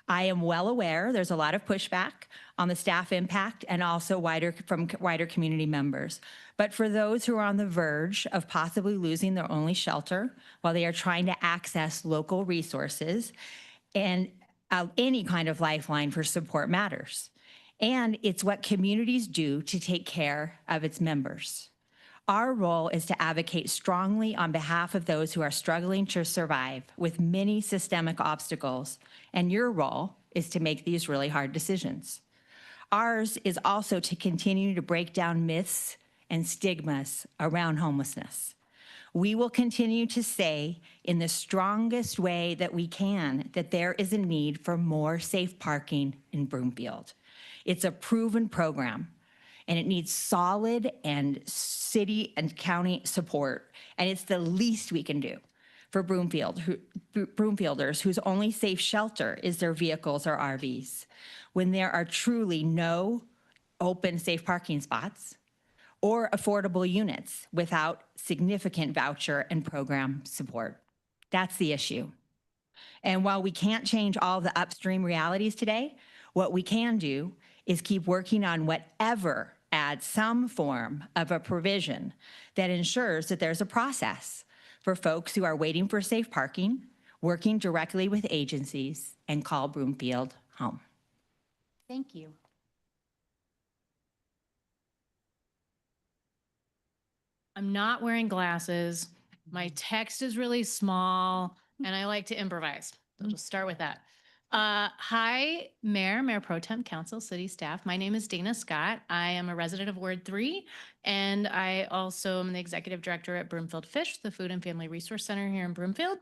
Speaker 11: I am well aware there's a lot of pushback on the staff impact and also from wider community members. But for those who are on the verge of possibly losing their only shelter while they are trying to access local resources, and any kind of lifeline for support matters. And it's what communities do to take care of its members. Our role is to advocate strongly on behalf of those who are struggling to survive with many systemic obstacles, and your role is to make these really hard decisions. Ours is also to continue to break down myths and stigmas around homelessness. We will continue to say in the strongest way that we can that there is a need for more safe parking in Broomfield. It's a proven program, and it needs solid and city and county support. And it's the least we can do for Broomfielders whose only safe shelter is their vehicles or RVs, when there are truly no open safe parking spots or affordable units without significant voucher and program support. That's the issue. And while we can't change all the upstream realities today, what we can do is keep working on whatever adds some form of a provision that ensures that there's a process for folks who are waiting for safe parking, working directly with agencies, and call Broomfield home.
Speaker 1: Thank you.
Speaker 12: I'm not wearing glasses. My text is really small, and I like to improvise. So just start with that. Hi, Mayor Pro Tem, Council, City staff. My name is Dana Scott. I am a resident of Ward 3, and I also am the executive director at Broomfield Fish, the Food and Family Resource Center here in Broomfield.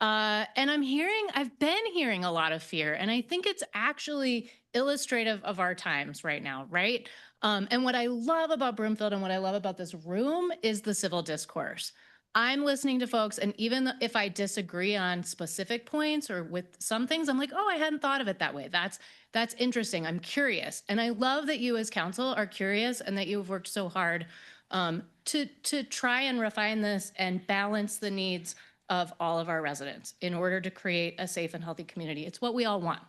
Speaker 12: And I've been hearing a lot of fear, and I think it's actually illustrative of our times right now, right? And what I love about Broomfield and what I love about this room is the civil discourse. I'm listening to folks, and even if I disagree on specific points or with some things, I'm like, oh, I hadn't thought of it that way. That's interesting. I'm curious. And I love that you as council are curious and that you've worked so hard to try and refine this and balance the needs of all of our residents in order to create a safe and healthy community. It's what we all want.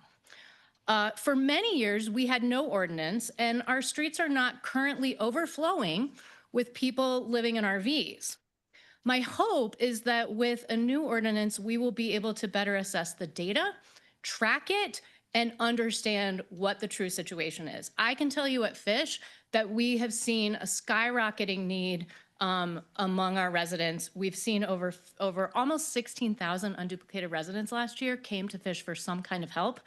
Speaker 12: For many years, we had no ordinance, and our streets are not currently overflowing with people living in RVs. My hope is that with a new ordinance, we will be able to better assess the data, track it, and understand what the true situation is. I can tell you at Fish that we have seen a skyrocketing need among our residents. We've seen over almost 16,000 unduplicated residents last year came to Fish for some kind of help.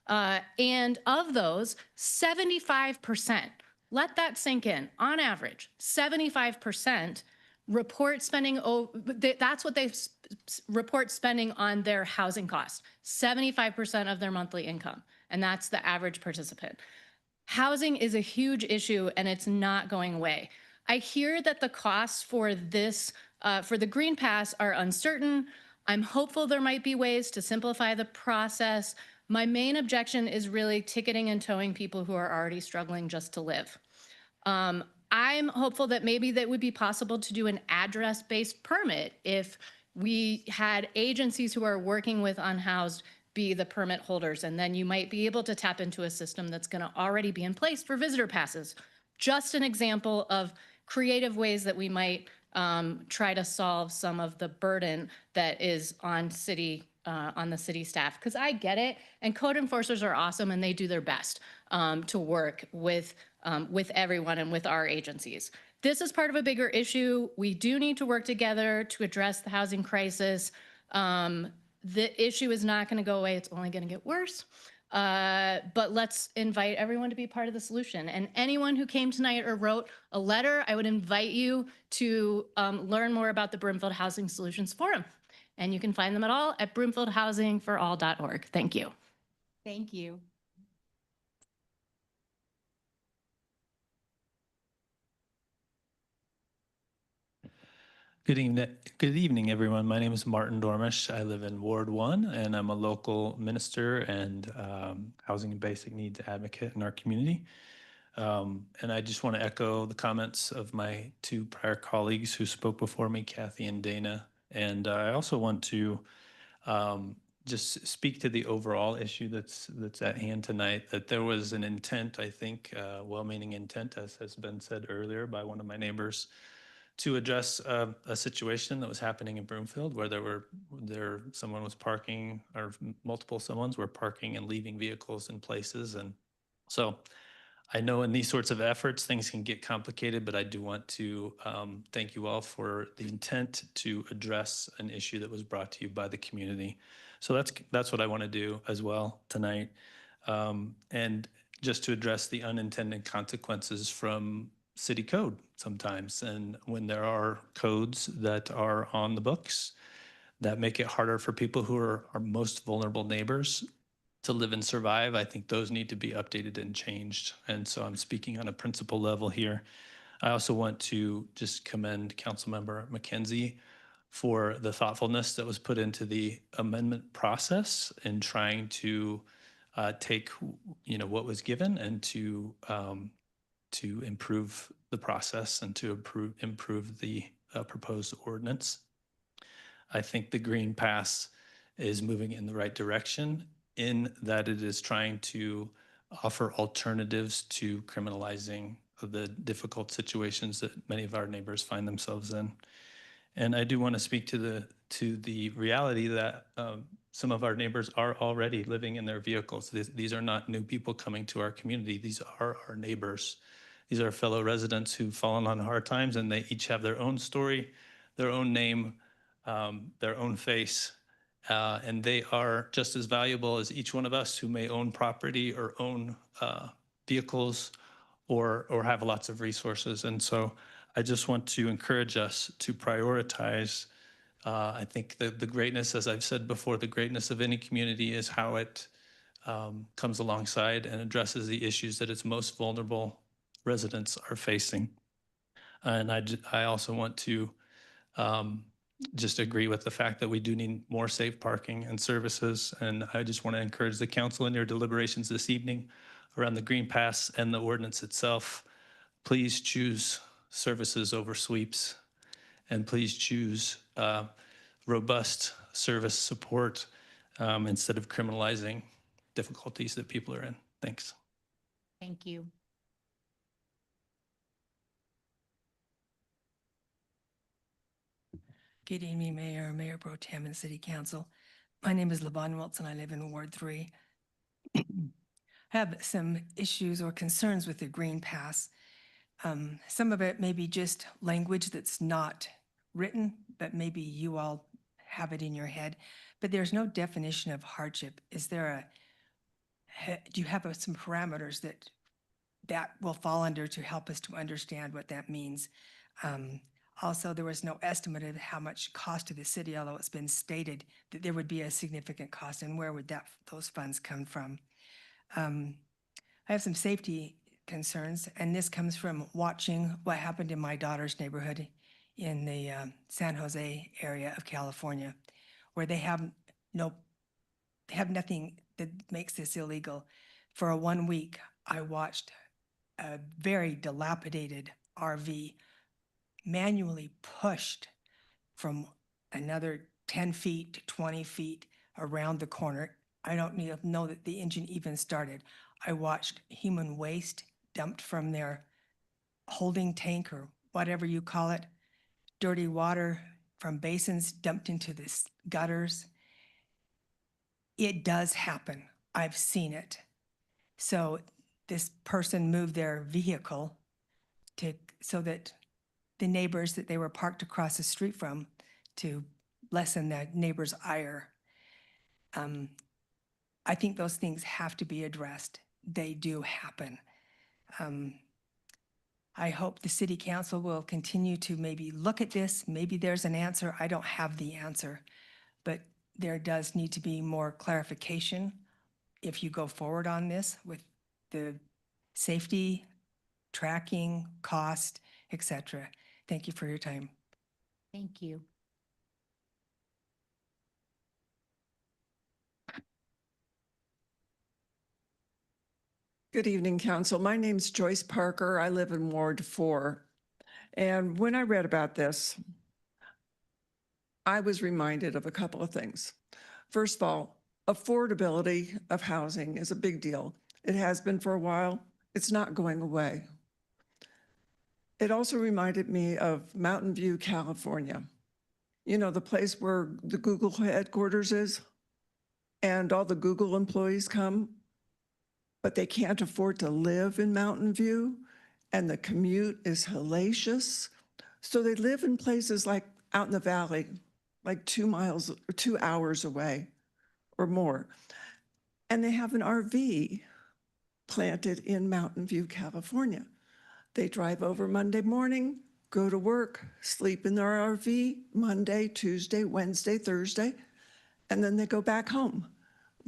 Speaker 12: And of those, 75%, let that sink in, on average, 75% report spending, that's what they report spending on their housing costs, 75% of their monthly income. And that's the average participant. Housing is a huge issue and it's not going away. I hear that the costs for this, for the Green Pass are uncertain. I'm hopeful there might be ways to simplify the process. My main objection is really ticketing and towing people who are already struggling just to live. I'm hopeful that maybe that would be possible to do an address-based permit if we had agencies who are working with unhoused be the permit holders, and then you might be able to tap into a system that's going to already be in place for visitor passes. Just an example of creative ways that we might try to solve some of the burden that is on the city staff, because I get it, and code enforcers are awesome and they do their best to work with everyone and with our agencies. This is part of a bigger issue. We do need to work together to address the housing crisis. The issue is not going to go away. It's only going to get worse. But let's invite everyone to be part of the solution. And anyone who came tonight or wrote a letter, I would invite you to learn more about the Broomfield Housing Solutions Forum. And you can find them all at broomfieldhousingforall.org. Thank you.
Speaker 1: Thank you.
Speaker 9: Good evening, everyone. My name is Martin Dormish. I live in Ward 1, and I'm a local minister and housing and basic needs advocate in our community. And I just want to echo the comments of my two prior colleagues who spoke before me, Kathy and Dana. And I also want to just speak to the overall issue that's at hand tonight, that there was an intent, I think, well-meaning intent, as has been said earlier by one of my neighbors, to address a situation that was happening in Broomfield where someone was parking, or multiple someones were parking and leaving vehicles in places. And so I know in these sorts of efforts, things can get complicated, but I do want to thank you all for the intent to address an issue that was brought to you by the community. So that's what I want to do as well tonight. And just to address the unintended consequences from city code sometimes. And when there are codes that are on the books that make it harder for people who are our most vulnerable neighbors to live and survive, I think those need to be updated and changed. And so I'm speaking on a principle level here. I also want to just commend Councilmember McKenzie for the thoughtfulness that was put into the amendment process in trying to take what was given and to improve the process and to improve the proposed ordinance. I think the Green Pass is moving in the right direction in that it is trying to offer alternatives to criminalizing the difficult situations that many of our neighbors find themselves in. And I do want to speak to the reality that some of our neighbors are already living in their vehicles. These are not new people coming to our community. These are our neighbors. These are fellow residents who've fallen on hard times, and they each have their own story, their own name, their own face, and they are just as valuable as each one of us who may own property or own vehicles or have lots of resources. And so I just want to encourage us to prioritize. I think the greatness, as I've said before, the greatness of any community is how it comes alongside and addresses the issues that its most vulnerable residents are facing. And I also want to just agree with the fact that we do need more safe parking and services. And I just want to encourage the council in your deliberations this evening around the Green Pass and the ordinance itself. Please choose services over sweeps, and please choose robust service support instead of criminalizing difficulties that people are in. Thanks.
Speaker 1: Thank you.
Speaker 13: Good evening, Mayor, Mayor Pro Tem, and City Council. My name is Levon Wilson. I live in Ward 3. I have some issues or concerns with the Green Pass. Some of it may be just language that's not written, but maybe you all have it in your head. But there's no definition of hardship. Is there do you have some parameters that will fall under to help us to understand what that means? Also, there was no estimate of how much cost to the city, although it's been stated that there would be a significant cost, and where would those funds come from? I have some safety concerns, and this comes from watching what happened in my daughter's neighborhood in the San Jose area of California, where they have nothing that makes this illegal. For a 1 week, I watched a very dilapidated RV manually pushed from another 10 feet to 20 feet around the corner. I don't know that the engine even started. I watched human waste dumped from their holding tank or whatever you call it, dirty water from basins dumped into the gutters. It does happen. I've seen it. So this person moved their vehicle so that the neighbors that they were parked across the street from to lessen the neighbor's ire. I think those things have to be addressed. They do happen. I hope the city council will continue to maybe look at this. Maybe there's an answer. I don't have the answer, but there does need to be more clarification if you go forward on this with the safety, tracking, cost, etc. Thank you for your time.
Speaker 1: Thank you.
Speaker 19: Good evening, Council. My name's Joyce Parker. I live in Ward 4. And when I read about this, I was reminded of a couple of things. First of all, affordability of housing is a big deal. It has been for a while. It's not going away. It also reminded me of Mountain View, California. You know, the place where the Google headquarters is, and all the Google employees come, but they can't afford to live in Mountain View, and the commute is hellacious. So they live in places like out in the valley, like 2 miles or 2 hours away or more. And they have an RV planted in Mountain View, California. They drive over Monday morning, go to work, sleep in their RV Monday, Tuesday, Wednesday, Thursday, and then they go back home,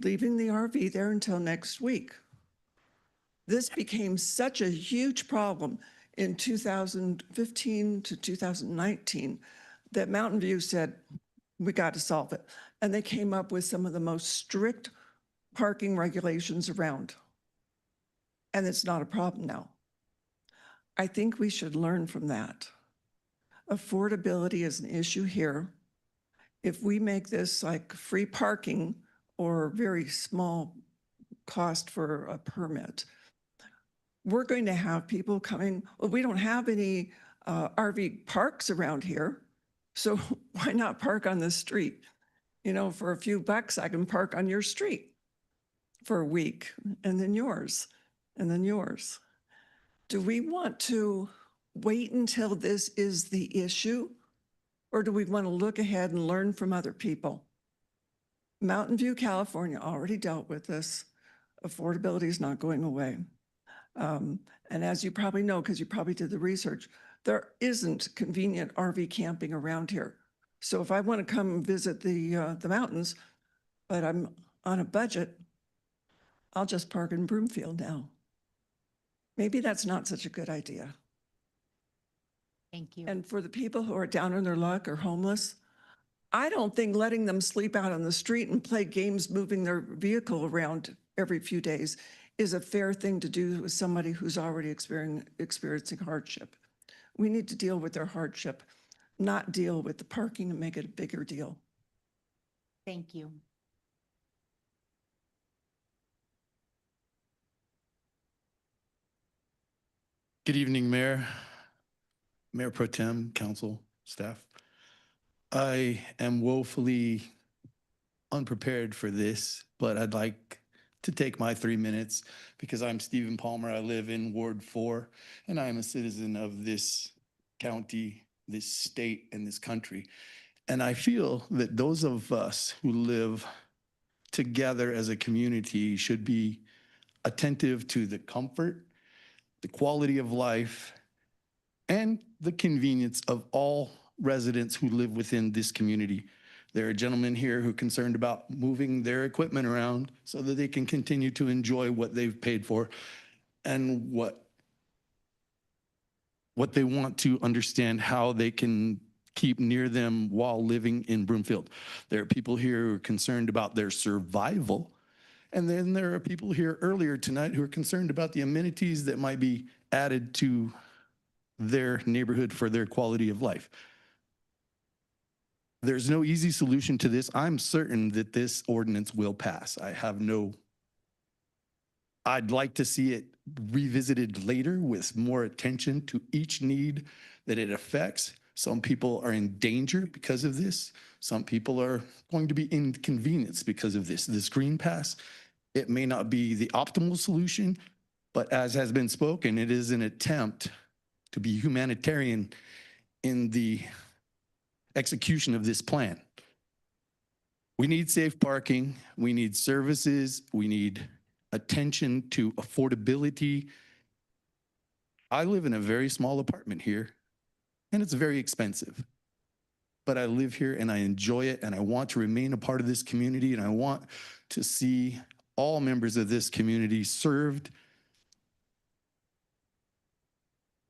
Speaker 19: leaving the RV there until next week. This became such a huge problem in 2015 to 2019 that Mountain View said, we got to solve it. And they came up with some of the most strict parking regulations around. And it's not a problem now. I think we should learn from that. Affordability is an issue here. If we make this like free parking or very small cost for a permit, we're going to have people coming. Well, we don't have any RV parks around here, so why not park on the street? You know, for a few bucks, I can park on your street for a week, and then yours, and then yours. Do we want to wait until this is the issue, or do we want to look ahead and learn from other people? Mountain View, California already dealt with this. Affordability is not going away. And as you probably know, because you probably did the research, there isn't convenient RV camping around here. So if I want to come visit the mountains, but I'm on a budget, I'll just park in Broomfield now. Maybe that's not such a good idea.
Speaker 1: Thank you.
Speaker 19: And for the people who are down on their luck or homeless, I don't think letting them sleep out on the street and play games moving their vehicle around every few days is a fair thing to do with somebody who's already experiencing hardship. We need to deal with their hardship, not deal with the parking and make it a bigger deal.
Speaker 1: Thank you.
Speaker 2: Good evening, Mayor, Mayor Pro Tem, council, staff. I am woefully unprepared for this, but I'd like to take my 3 minutes because I'm Stephen Palmer. I live in Ward 4, and I am a citizen of this county, this state, and this country. And I feel that those of us who live together as a community should be attentive to the comfort, the quality of life, and the convenience of all residents who live within this community. There are gentlemen here who are concerned about moving their equipment around so that they can continue to enjoy what they've paid for and what they want to understand how they can keep near them while living in Broomfield. There are people here who are concerned about their survival. And then there are people here earlier tonight who are concerned about the amenities that might be added to their neighborhood for their quality of life. There's no easy solution to this. I'm certain that this ordinance will pass. I'd like to see it revisited later with more attention to each need that it affects. Some people are in danger because of this. Some people are going to be inconvenienced because of this. This green pass, it may not be the optimal solution, but as has been spoken, it is an attempt to be humanitarian in the execution of this plan. We need safe parking, we need services, we need attention to affordability. I live in a very small apartment here, and it's very expensive. But I live here and I enjoy it, and I want to remain a part of this community, and I want to see all members of this community served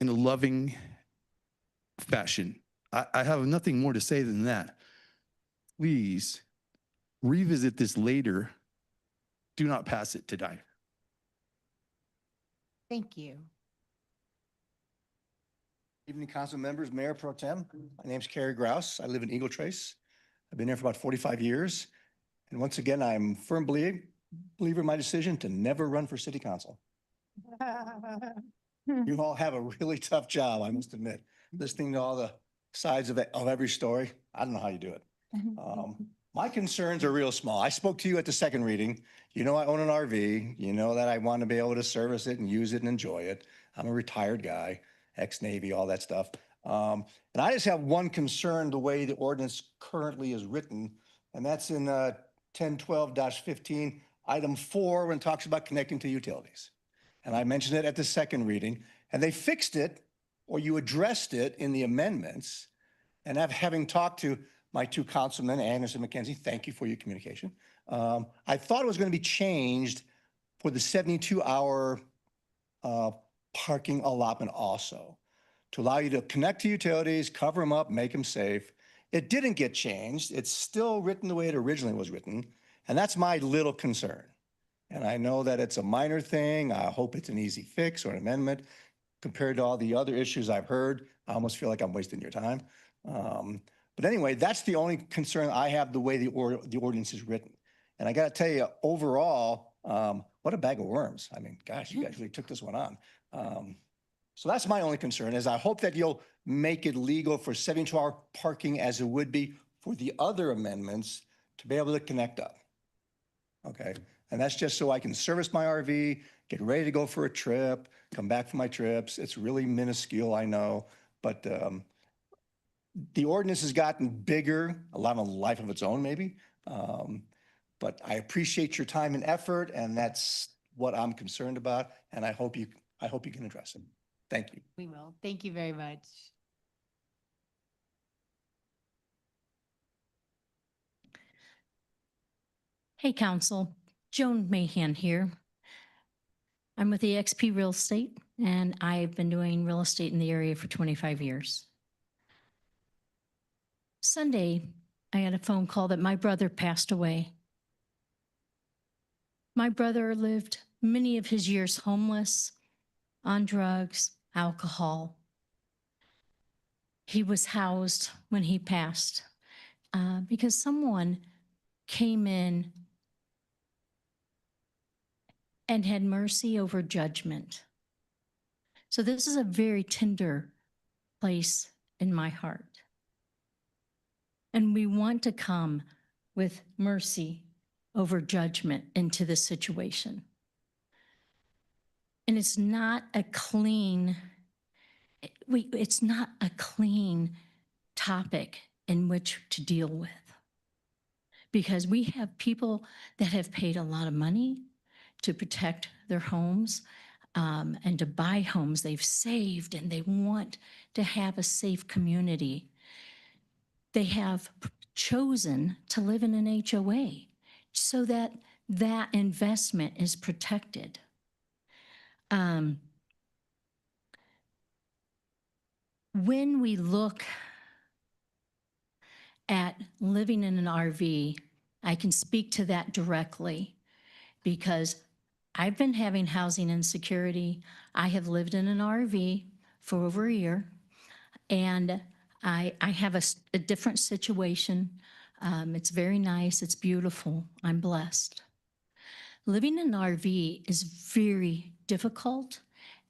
Speaker 2: in a loving fashion. I have nothing more to say than that. Please revisit this later. Do not pass it tonight.
Speaker 1: Thank you.
Speaker 6: Evening, council members, Mayor Pro Tem. My name's Kerry Grouse. I live in Eagle Trace. I've been here for about 45 years. And once again, I'm a firm believer in my decision to never run for city council. You all have a really tough job, I must admit, listening to all the sides of every story. I don't know how you do it. My concerns are real small. I spoke to you at the second reading. You know I own an RV. You know that I want to be able to service it and use it and enjoy it. I'm a retired guy, ex-Navy, all that stuff. And I just have one concern, the way the ordinance currently is written, and that's in 1012-15, item 4, when it talks about connecting to utilities. And I mentioned it at the second reading, and they fixed it, or you addressed it in the amendments. And having talked to my two councilmen, Agnes and McKenzie, thank you for your communication. I thought it was going to be changed for the 72-hour parking allotment also, to allow you to connect to utilities, cover them up, make them safe. It didn't get changed. It's still written the way it originally was written. And that's my little concern. And I know that it's a minor thing. I hope it's an easy fix or an amendment. Compared to all the other issues I've heard, I almost feel like I'm wasting your time. But anyway, that's the only concern I have, the way the ordinance is written. And I got to tell you, overall, what a bag of worms. I mean, gosh, you guys really took this one on. So that's my only concern, is I hope that you'll make it legal for 72-hour parking as it would be for the other amendments to be able to connect up. Okay. And that's just so I can service my RV, get ready to go for a trip, come back from my trips. It's really minuscule, I know, but the ordinance has gotten bigger, a lot of a life of its own, maybe. But I appreciate your time and effort, and that's what I'm concerned about. And I hope you can address it. Thank you.
Speaker 1: We will. Thank you very much.
Speaker 23: Hey, Council. Joan Mahan here. I'm with eXp Real Estate, and I've been doing real estate in the area for 25 years. Sunday, I had a phone call that my brother passed away. My brother lived many of his years homeless, on drugs, alcohol. He was housed when he passed because someone came in and had mercy over judgment. So this is a very tender place in my heart. And we want to come with mercy over judgment into this situation. And it's not a clean topic in which to deal with. Because we have people that have paid a lot of money to protect their homes and to buy homes. They've saved and they want to have a safe community. They have chosen to live in an HOA so that that investment is protected. When we look at living in an RV, I can speak to that directly because I've been having housing insecurity. I have lived in an RV for over a year, and I have a different situation. It's very nice. It's beautiful. I'm blessed. Living in an RV is very difficult,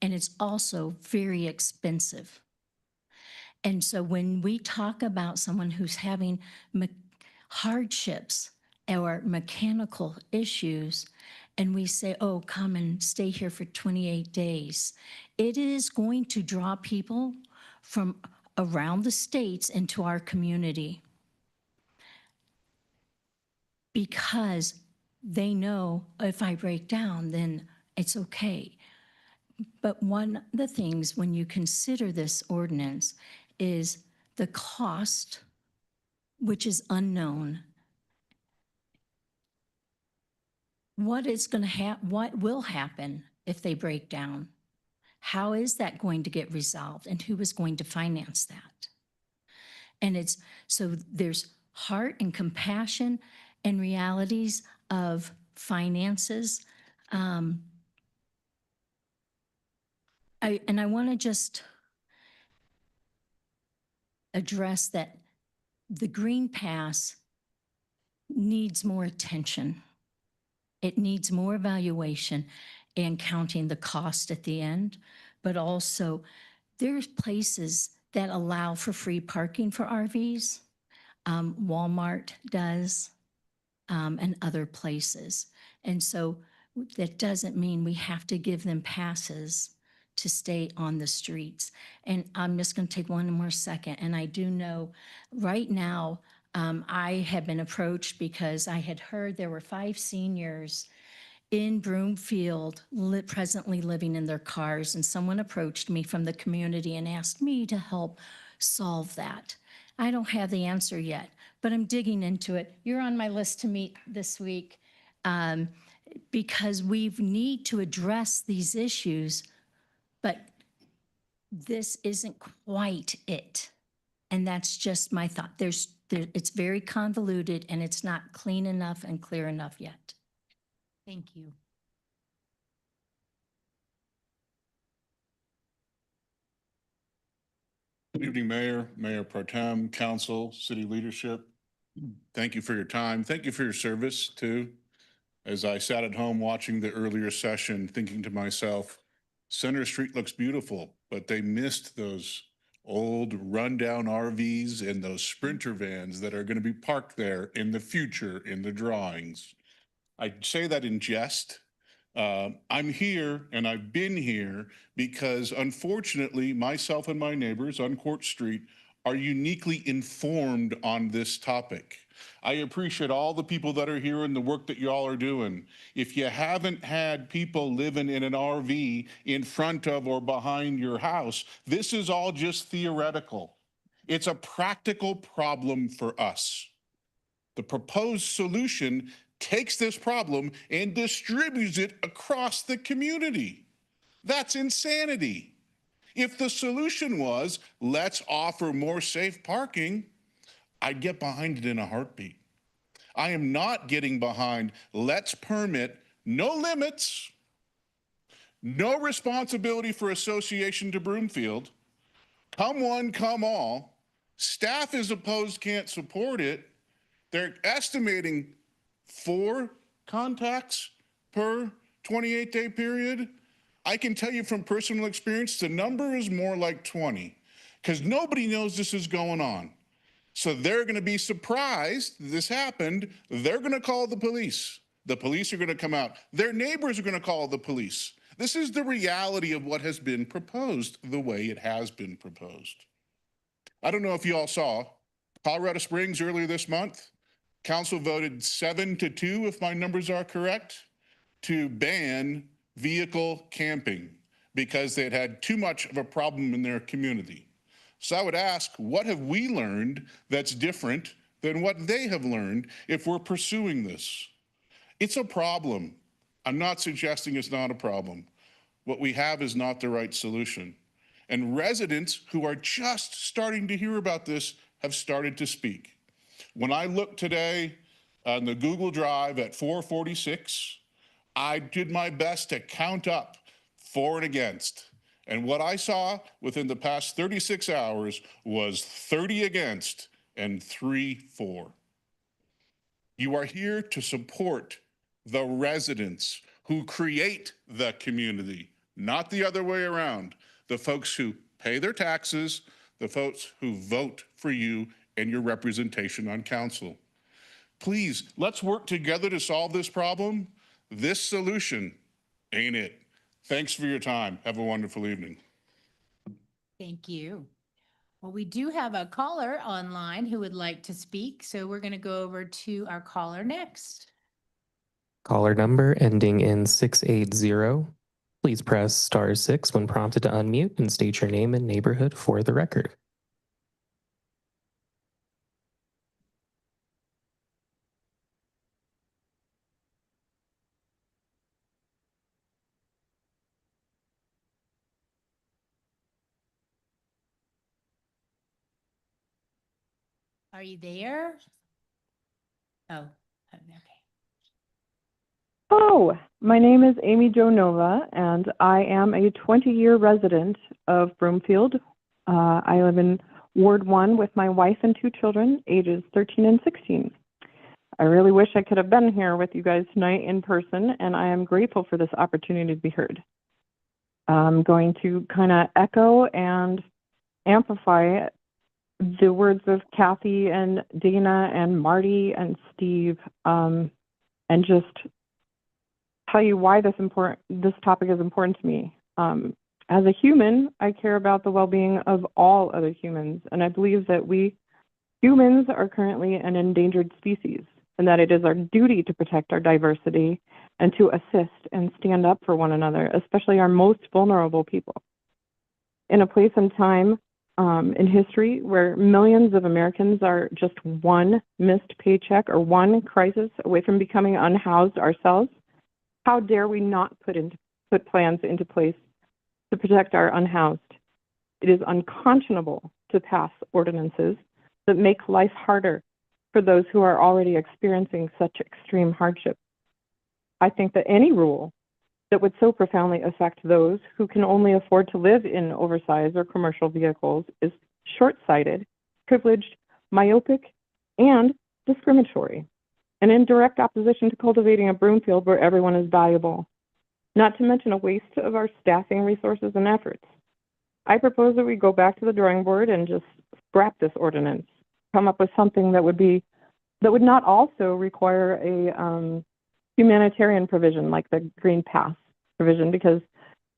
Speaker 23: and it's also very expensive. And so when we talk about someone who's having hardships or mechanical issues, and we say, oh, come and stay here for 28 days, it is going to draw people from around the states into our community because they know if I break down, then it's okay. But one of the things when you consider this ordinance is the cost, which is unknown. What will happen if they break down? How is that going to get resolved, and who is going to finance that? And so there's heart and compassion and realities of finances. I want to just address that the Green Pass needs more attention. It needs more evaluation and counting the cost at the end, but also there's places that allow for free parking for RVs. Walmart does, and other places. And so that doesn't mean we have to give them passes to stay on the streets. And I'm just going to take one more second. And I do know right now, I have been approached because I had heard there were 5 seniors in Broomfield presently living in their cars. And someone approached me from the community and asked me to help solve that. I don't have the answer yet, but I'm digging into it. You're on my list to meet this week because we need to address these issues, but this isn't quite it. And that's just my thought. It's very convoluted and it's not clean enough and clear enough yet.
Speaker 1: Thank you.
Speaker 17: Good evening, Mayor, Mayor Pro Tem, Council, City Leadership. Thank you for your time. Thank you for your service too. As I sat at home watching the earlier session, thinking to myself, Center Street looks beautiful, but they missed those old rundown RVs and those Sprinter vans that are going to be parked there in the future in the drawings. I say that in jest. I'm here and I've been here because unfortunately myself and my neighbors on Court Street are uniquely informed on this topic. I appreciate all the people that are here and the work that y'all are doing. If you haven't had people living in an RV in front of or behind your house, this is all just theoretical. It's a practical problem for us. The proposed solution takes this problem and distributes it across the community. That's insanity. If the solution was, let's offer more safe parking, I'd get behind it in a heartbeat. I am not getting behind, let's permit no limits, no responsibility for association to Broomfield, come one, come all. Staff is opposed, can't support it. They're estimating 4 contacts per 28-day period. I can tell you from personal experience, the number is more like 20 because nobody knows this is going on. So they're going to be surprised this happened. They're going to call the police. The police are going to come out. Their neighbors are going to call the police. This is the reality of what has been proposed, the way it has been proposed. I don't know if you all saw Colorado Springs earlier this month. Council voted 7-2, if my numbers are correct, to ban vehicle camping because they'd had too much of a problem in their community. So I would ask, what have we learned that's different than what they have learned if we're pursuing this? It's a problem. I'm not suggesting it's not a problem. What we have is not the right solution. And residents who are just starting to hear about this have started to speak. When I looked today on the Google Drive at 4:46, I did my best to count up for and against. And what I saw within the past 36 hours was 30 against and 3 for. You are here to support the residents who create the community, not the other way around. The folks who pay their taxes, the folks who vote for you and your representation on council. Please, let's work together to solve this problem. This solution ain't it. Thanks for your time. Have a wonderful evening.
Speaker 1: Thank you. Well, we do have a caller online who would like to speak, so we're going to go over to our caller next.
Speaker 3: Caller number ending in 680. Please press *6 when prompted to unmute and state your name and neighborhood for the record.
Speaker 1: Are you there? Oh, okay.
Speaker 18: Hello, my name is Amy Jo Nova, and I am a 20-year resident of Broomfield. I live in Ward 1 with my wife and 2 children, ages 13 and 16. I really wish I could have been here with you guys tonight in person, and I am grateful for this opportunity to be heard. I'm going to kind of echo and amplify the words of Kathy and Dana and Marty and Steve, and just tell you why this topic is important to me. As a human, I care about the well-being of all other humans, and I believe that we humans are currently an endangered species, and that it is our duty to protect our diversity and to assist and stand up for one another, especially our most vulnerable people. In a place and time in history where millions of Americans are just one missed paycheck or one crisis away from becoming unhoused ourselves, how dare we not put plans into place to protect our unhoused? It is unconscionable to pass ordinances that make life harder for those who are already experiencing such extreme hardship. I think that any rule that would so profoundly affect those who can only afford to live in oversized or commercial vehicles is short-sighted, privileged, myopic, and discriminatory, and in direct opposition to cultivating a Broomfield where everyone is valuable, not to mention a waste of our staffing resources and efforts. I propose that we go back to the drawing board and just scrap this ordinance, come up with something that would not also require a humanitarian provision like the Green Pass provision, because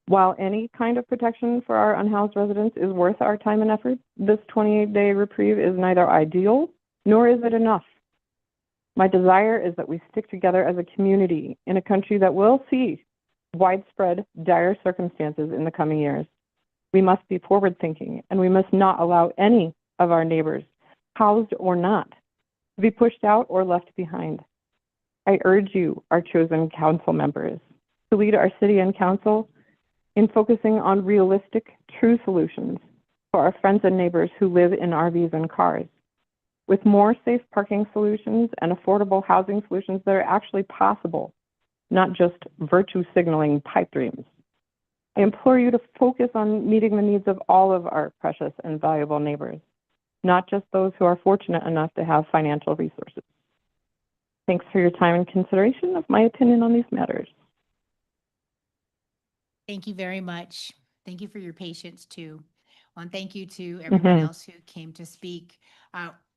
Speaker 18: while any kind of protection for our unhoused residents is worth our time and effort, this 28-day reprieve is neither ideal nor is it enough. My desire is that we stick together as a community in a country that will see widespread dire circumstances in the coming years. We must be forward-thinking, and we must not allow any of our neighbors, housed or not, to be pushed out or left behind. I urge you, our chosen council members, to lead our city and council in focusing on realistic, true solutions for our friends and neighbors who live in RVs and cars, with more safe parking solutions and affordable housing solutions that are actually possible, not just virtue signaling pipe dreams. I implore you to focus on meeting the needs of all of our precious and valuable neighbors, not just those who are fortunate enough to have financial resources. Thanks for your time and consideration of my opinion on these matters.
Speaker 1: Thank you very much. Thank you for your patience too. And thank you to everyone else who came to speak.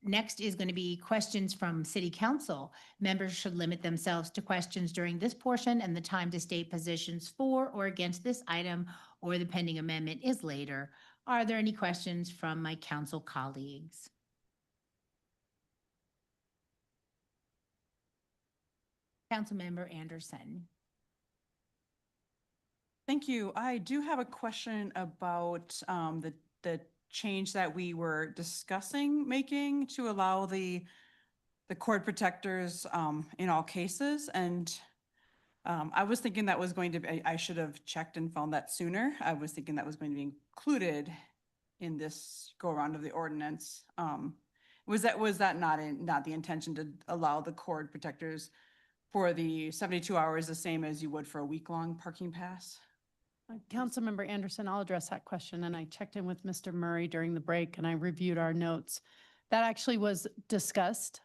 Speaker 1: Next is going to be questions from City Council. Members should limit themselves to questions during this portion, and the time to state positions for or against this item or the pending amendment is later. Are there any questions from my council colleagues? Councilmember Anderson.
Speaker 4: Thank you. I do have a question about the change that we were discussing making to allow the cord protectors in all cases. And I was thinking that was going to be, I should have checked and found that sooner. I was thinking that was going to be included in this go around of the ordinance. Was that not the intention to allow the cord protectors for the 72 hours the same as you would for a week-long parking pass?
Speaker 16: Councilmember Anderson, I'll address that question. And I checked in with Mr. Murray during the break and I reviewed our notes. That actually was discussed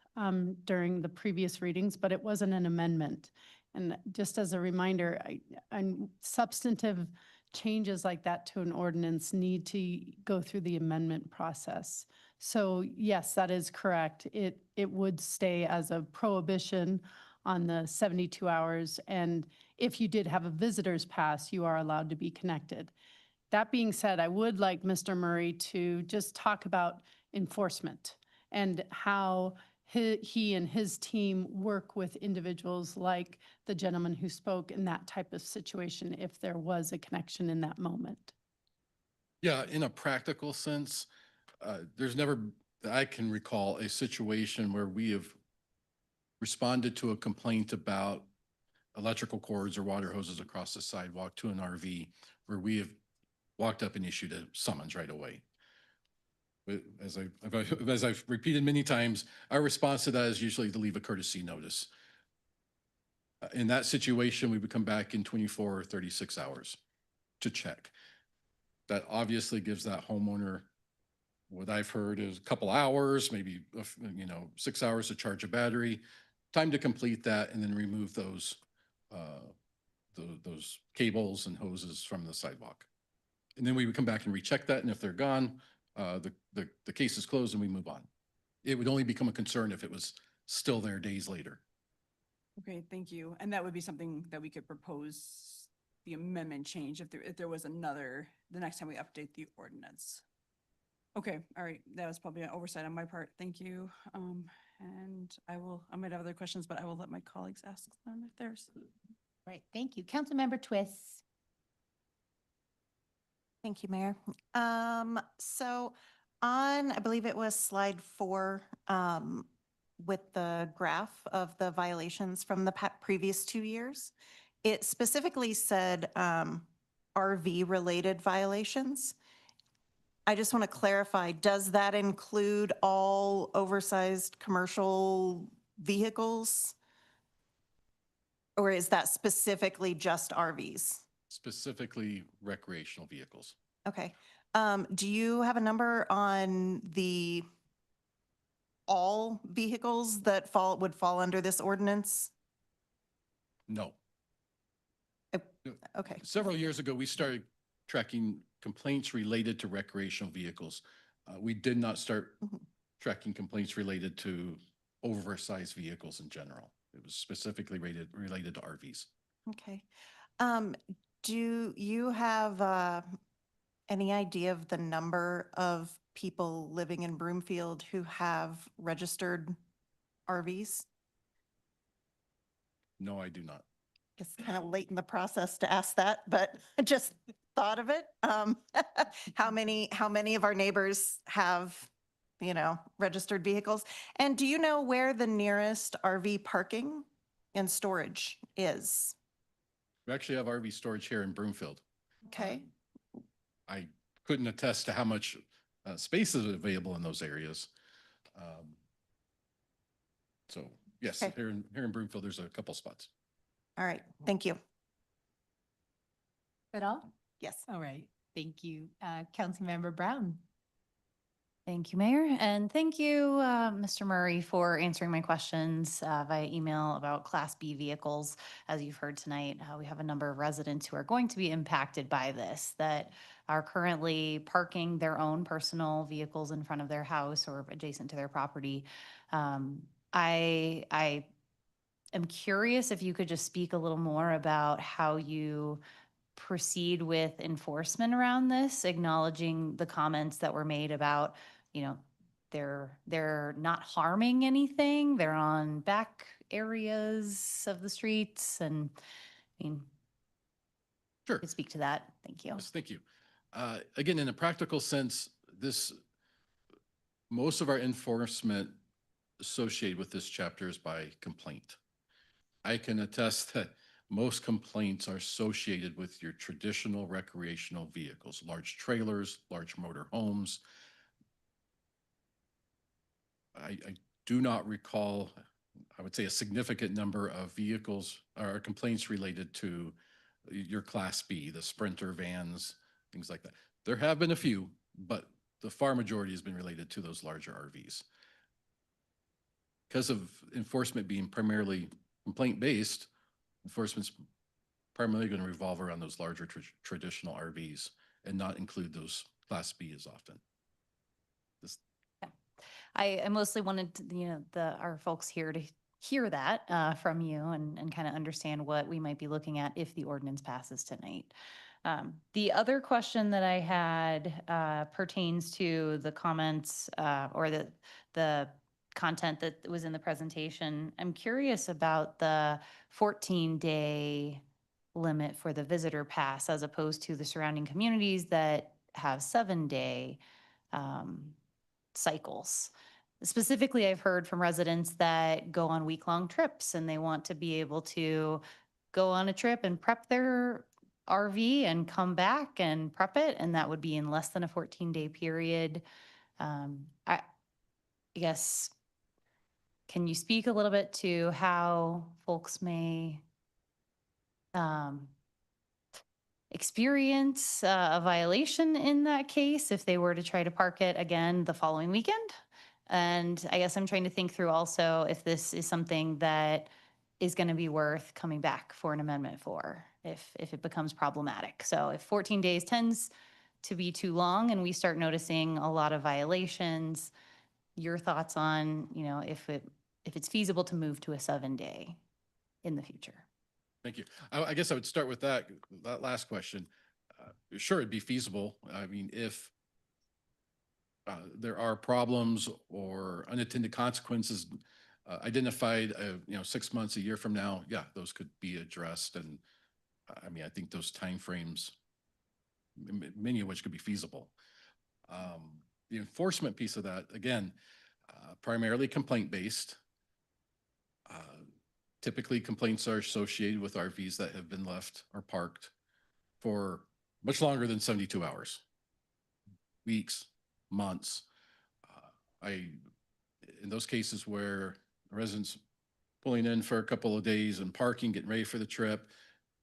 Speaker 16: during the previous readings, but it wasn't an amendment. And just as a reminder, substantive changes like that to an ordinance need to go through the amendment process. So yes, that is correct. It would stay as a prohibition on the 72 hours. And if you did have a visitor's pass, you are allowed to be connected. That being said, I would like Mr. Murray to just talk about enforcement and how he and his team work with individuals like the gentleman who spoke in that type of situation if there was a connection in that moment.
Speaker 5: Yeah, in a practical sense, there's never, that I can recall, a situation where we have responded to a complaint about electrical cords or water hoses across the sidewalk to an RV where we have walked up and issued a summons right away. But as I've repeated many times, our response to that is usually to leave a courtesy notice. In that situation, we would come back in 24 or 36 hours to check. That obviously gives that homeowner, what I've heard is a couple hours, maybe 6 hours to charge a battery, time to complete that, and then remove those cables and hoses from the sidewalk. And then we would come back and recheck that, and if they're gone, the case is closed and we move on. It would only become a concern if it was still there days later.
Speaker 4: Okay, thank you. And that would be something that we could propose the amendment change if there was another, the next time we update the ordinance. Okay, all right. That was probably an oversight on my part. Thank you. And I might have other questions, but I will let my colleagues ask them if there's.
Speaker 1: Right, thank you. Councilmember Twist.
Speaker 14: Thank you, Mayor. So on, I believe it was slide 4, with the graph of the violations from the previous 2 years, it specifically said RV-related violations. I just want to clarify, does that include all oversized commercial vehicles? Or is that specifically just RVs?
Speaker 5: Specifically recreational vehicles.
Speaker 14: Okay. Do you have a number on the all vehicles that would fall under this ordinance?
Speaker 5: No.
Speaker 14: Okay.
Speaker 5: Several years ago, we started tracking complaints related to recreational vehicles. We did not start tracking complaints related to oversized vehicles in general. It was specifically related to RVs.
Speaker 14: Okay. Do you have any idea of the number of people living in Broomfield who have registered RVs?
Speaker 5: No, I do not.
Speaker 14: It's kind of late in the process to ask that, but I just thought of it. How many of our neighbors have, registered vehicles? And do you know where the nearest RV parking and storage is?
Speaker 5: We actually have RV storage here in Broomfield.
Speaker 14: Okay.
Speaker 5: I couldn't attest to how much space is available in those areas. So yes,
Speaker 14: Okay.
Speaker 5: here in Broomfield, there's a couple spots.
Speaker 14: All right. Thank you.
Speaker 1: That all?
Speaker 14: Yes.
Speaker 1: All right, thank you. Councilmember Brown.
Speaker 7: Thank you, Mayor. And thank you, Mr. Murray, for answering my questions via email about Class B vehicles. As you've heard tonight, we have a number of residents who are going to be impacted by this that are currently parking their own personal vehicles in front of their house or adjacent to their property. I am curious if you could just speak a little more about how you proceed with enforcement around this, acknowledging the comments that were made about, you know, they're not harming anything. They're on back areas of the streets, and I mean,
Speaker 5: Sure.
Speaker 7: could speak to that. Thank you.
Speaker 5: Yes, thank you. Again, in a practical sense, most of our enforcement associated with this chapter is by complaint. I can attest that most complaints are associated with your traditional recreational vehicles, large trailers, large motor homes. I do not recall, I would say, a significant number of vehicles or complaints related to your Class B, the Sprinter vans, things like that. There have been a few, but the far majority has been related to those larger RVs. Because of enforcement being primarily complaint-based, enforcement's primarily going to revolve around those larger traditional RVs and not include those Class B as often.
Speaker 7: I mostly wanted to, our folks here to hear that from you and kind of understand what we might be looking at if the ordinance passes tonight. The other question that I had pertains to the comments or the content that was in the presentation. I'm curious about the 14-day limit for the visitor pass as opposed to the surrounding communities that have 7-day cycles. Specifically, I've heard from residents that go on week-long trips and they want to be able to go on a trip and prep their RV and come back and prep it, and that would be in less than a 14-day period. I guess, can you speak a little bit to how folks may experience a violation in that case if they were to try to park it again the following weekend? And I guess I'm trying to think through also if this is something that is going to be worth coming back for an amendment for if it becomes problematic. So if 14 days tends to be too long and we start noticing a lot of violations, your thoughts on, if it's feasible to move to a 7-day in the future.
Speaker 5: Thank you. I guess I would start with that last question. Sure, it'd be feasible. I mean, if there are problems or unintended consequences identified, 6 months, a year from now, yeah, those could be addressed. And I mean, I think those timeframes, many of which could be feasible. The enforcement piece of that, again, primarily complaint-based. Typically, complaints are associated with RVs that have been left or parked for much longer than 72 hours, weeks, months. In those cases where residents pulling in for a couple of days and parking, getting ready for the trip,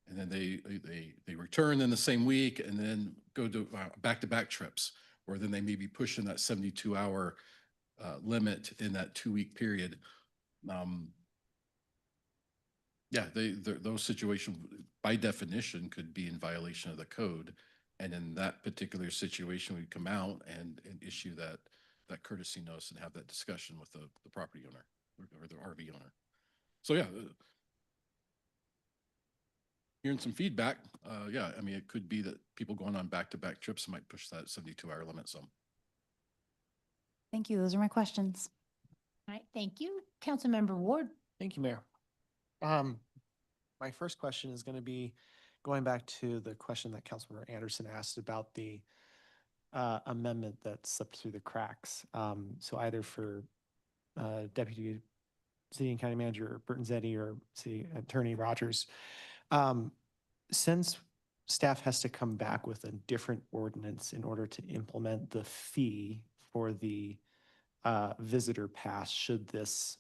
Speaker 5: and then they return in the same week and then go to back-to-back trips, or then they may be pushing that 72-hour limit in that 2-week period. Yeah, those situations, by definition, could be in violation of the code. And in that particular situation, we'd come out and issue that courtesy notice and have that discussion with the property owner or the RV owner. So yeah, hearing some feedback, yeah, I mean, it could be that people going on back-to-back trips might push that 72-hour limit some.
Speaker 7: Thank you. Those are my questions.
Speaker 1: All right, thank you. Councilmember Ward.
Speaker 15: Thank you, Mayor. My first question is going to be going back to the question that Councilmember Anderson asked about the amendment that slipped through the cracks. So either for Deputy City and County Manager Burton Zeddy or City Attorney Rogers, since staff has to come back with a different ordinance in order to implement the fee for the visitor pass, should this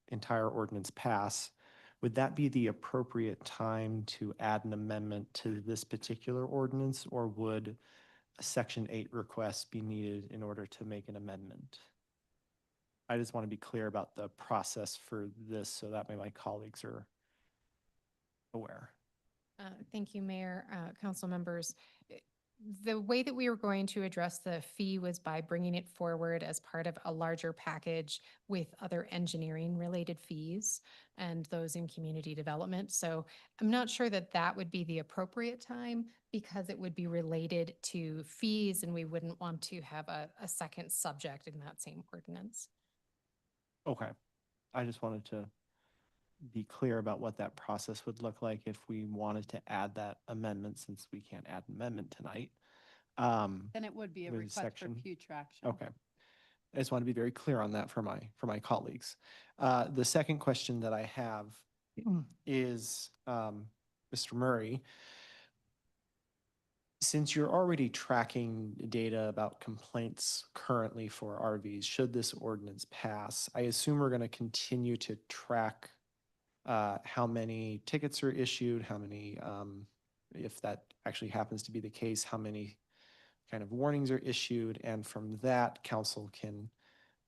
Speaker 15: entire ordinance pass, would that be the appropriate time to add an amendment to this particular ordinance, or would a Section 8 request be needed in order to make an amendment? I just want to be clear about the process for this so that my colleagues are aware.
Speaker 8: Thank you, Mayor, council members. The way that we were going to address the fee was by bringing it forward as part of a larger package with other engineering related fees and those in community development. So I'm not sure that that would be the appropriate time because it would be related to fees and we wouldn't want to have a second subject in that same ordinance.
Speaker 15: Okay. I just wanted to be clear about what that process would look like if we wanted to add that amendment, since we can't add an amendment tonight.
Speaker 20: Then it would be a
Speaker 15: with
Speaker 20: request for
Speaker 15: section-
Speaker 20: future action.
Speaker 15: Okay. I just want to be very clear on that for my colleagues. The second question that I have is, Mr. Murray, since you're already tracking data about complaints currently for RVs, should this ordinance pass, I assume we're going to continue to track how many tickets are issued, how many, if that actually happens to be the case, how many kind of warnings are issued, and from that, council can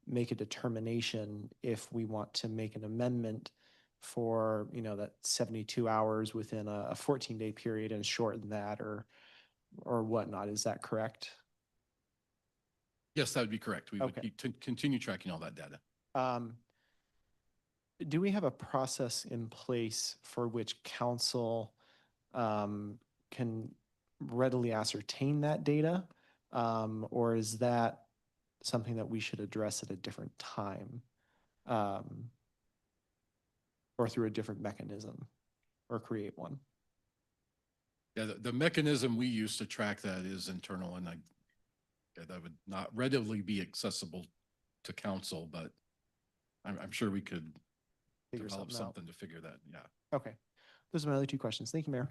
Speaker 15: make a determination if we want to make an amendment for, that 72 hours within a 14-day period and shorten that or whatnot. Is that correct?
Speaker 5: Yes, that would be correct. We would
Speaker 15: Okay.
Speaker 5: continue tracking all that data.
Speaker 15: Do we have a process in place for which council can readily ascertain that data? Or is that something that we should address at a different time? Or through a different mechanism or create one?
Speaker 5: Yeah, the mechanism we use to track that is internal, and that would not readily be accessible to council, but I'm sure we could
Speaker 15: Figure
Speaker 5: develop
Speaker 15: something out.
Speaker 5: something to figure that, yeah.
Speaker 15: Okay. Those are my other two questions. Thank you, Mayor.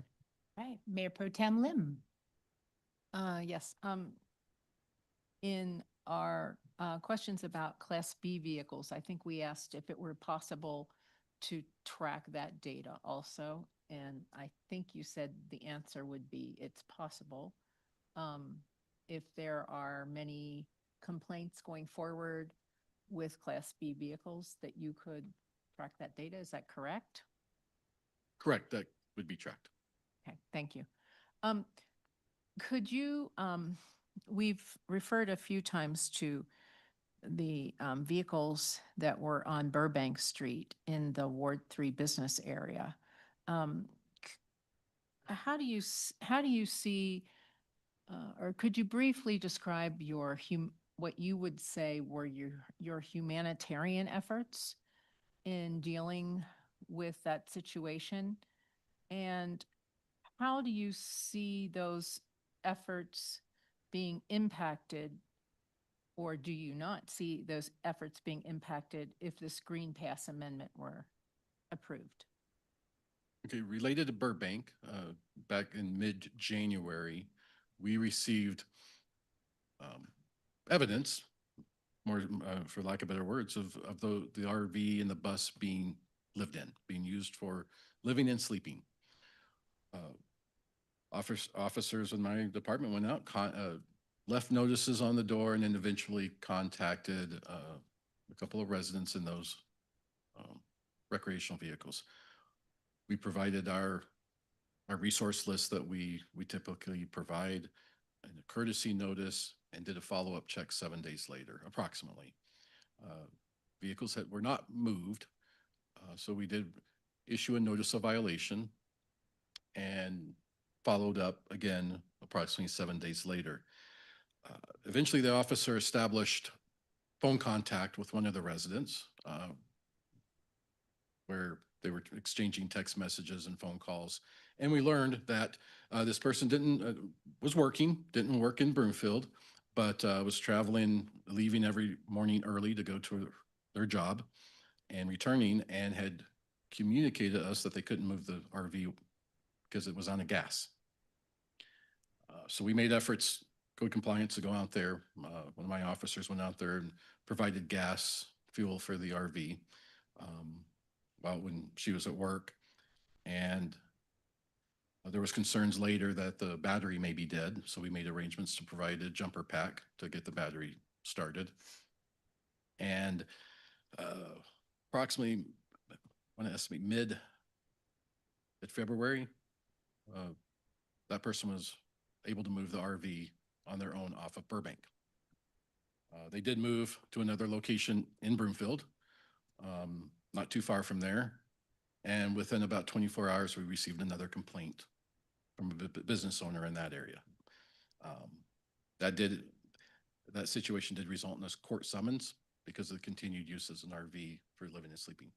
Speaker 1: Right, Mayor Pro Tem Lim.
Speaker 20: Yes, in our questions about Class B vehicles, I think we asked if it were possible to track that data also. And I think you said the answer would be it's possible. If there are many complaints going forward with Class B vehicles, that you could track that data. Is that correct?
Speaker 5: Correct, that would be tracked.
Speaker 20: Okay, thank you. Could you, we've referred a few times to the vehicles that were on Burbank Street in the Ward 3 business area. How do you see, or could you briefly describe what you would say were your humanitarian efforts in dealing with that situation? And how do you see those efforts being impacted, or do you not see those efforts being impacted if this Green Pass amendment were approved?
Speaker 5: Okay, related to Burbank, back in mid-January, we received evidence, more for lack of better words, of the RV and the bus being lived in, being used for living and sleeping. Officers in my department went out, left notices on the door, and then eventually contacted a couple of residents in those recreational vehicles. We provided our resource list that we typically provide, and a courtesy notice, and did a follow-up check 7 days later, approximately. Vehicles that were not moved, so we did issue a notice of violation and followed up again approximately 7 days later. Eventually, the officer established phone contact with one of the residents where they were exchanging text messages and phone calls. And we learned that this person was working, didn't work in Broomfield, but was traveling, leaving every morning early to go to their job and returning, and had communicated to us that they couldn't move the RV because it was on a gas. So we made efforts, code compliance, to go out there. One of my officers went out there and provided gas fuel for the RV when she was at work. And There was concerns later that the battery may be dead, so we made arrangements to provide a jumper pack to get the battery started. And approximately, I want to estimate mid-February, that person was able to move the RV on their own off of Burbank. They did move to another location in Broomfield, not too far from there. And within about 24 hours, we received another complaint from a business owner in that area. That situation did result in a court summons because of the continued use as an RV for living and sleeping.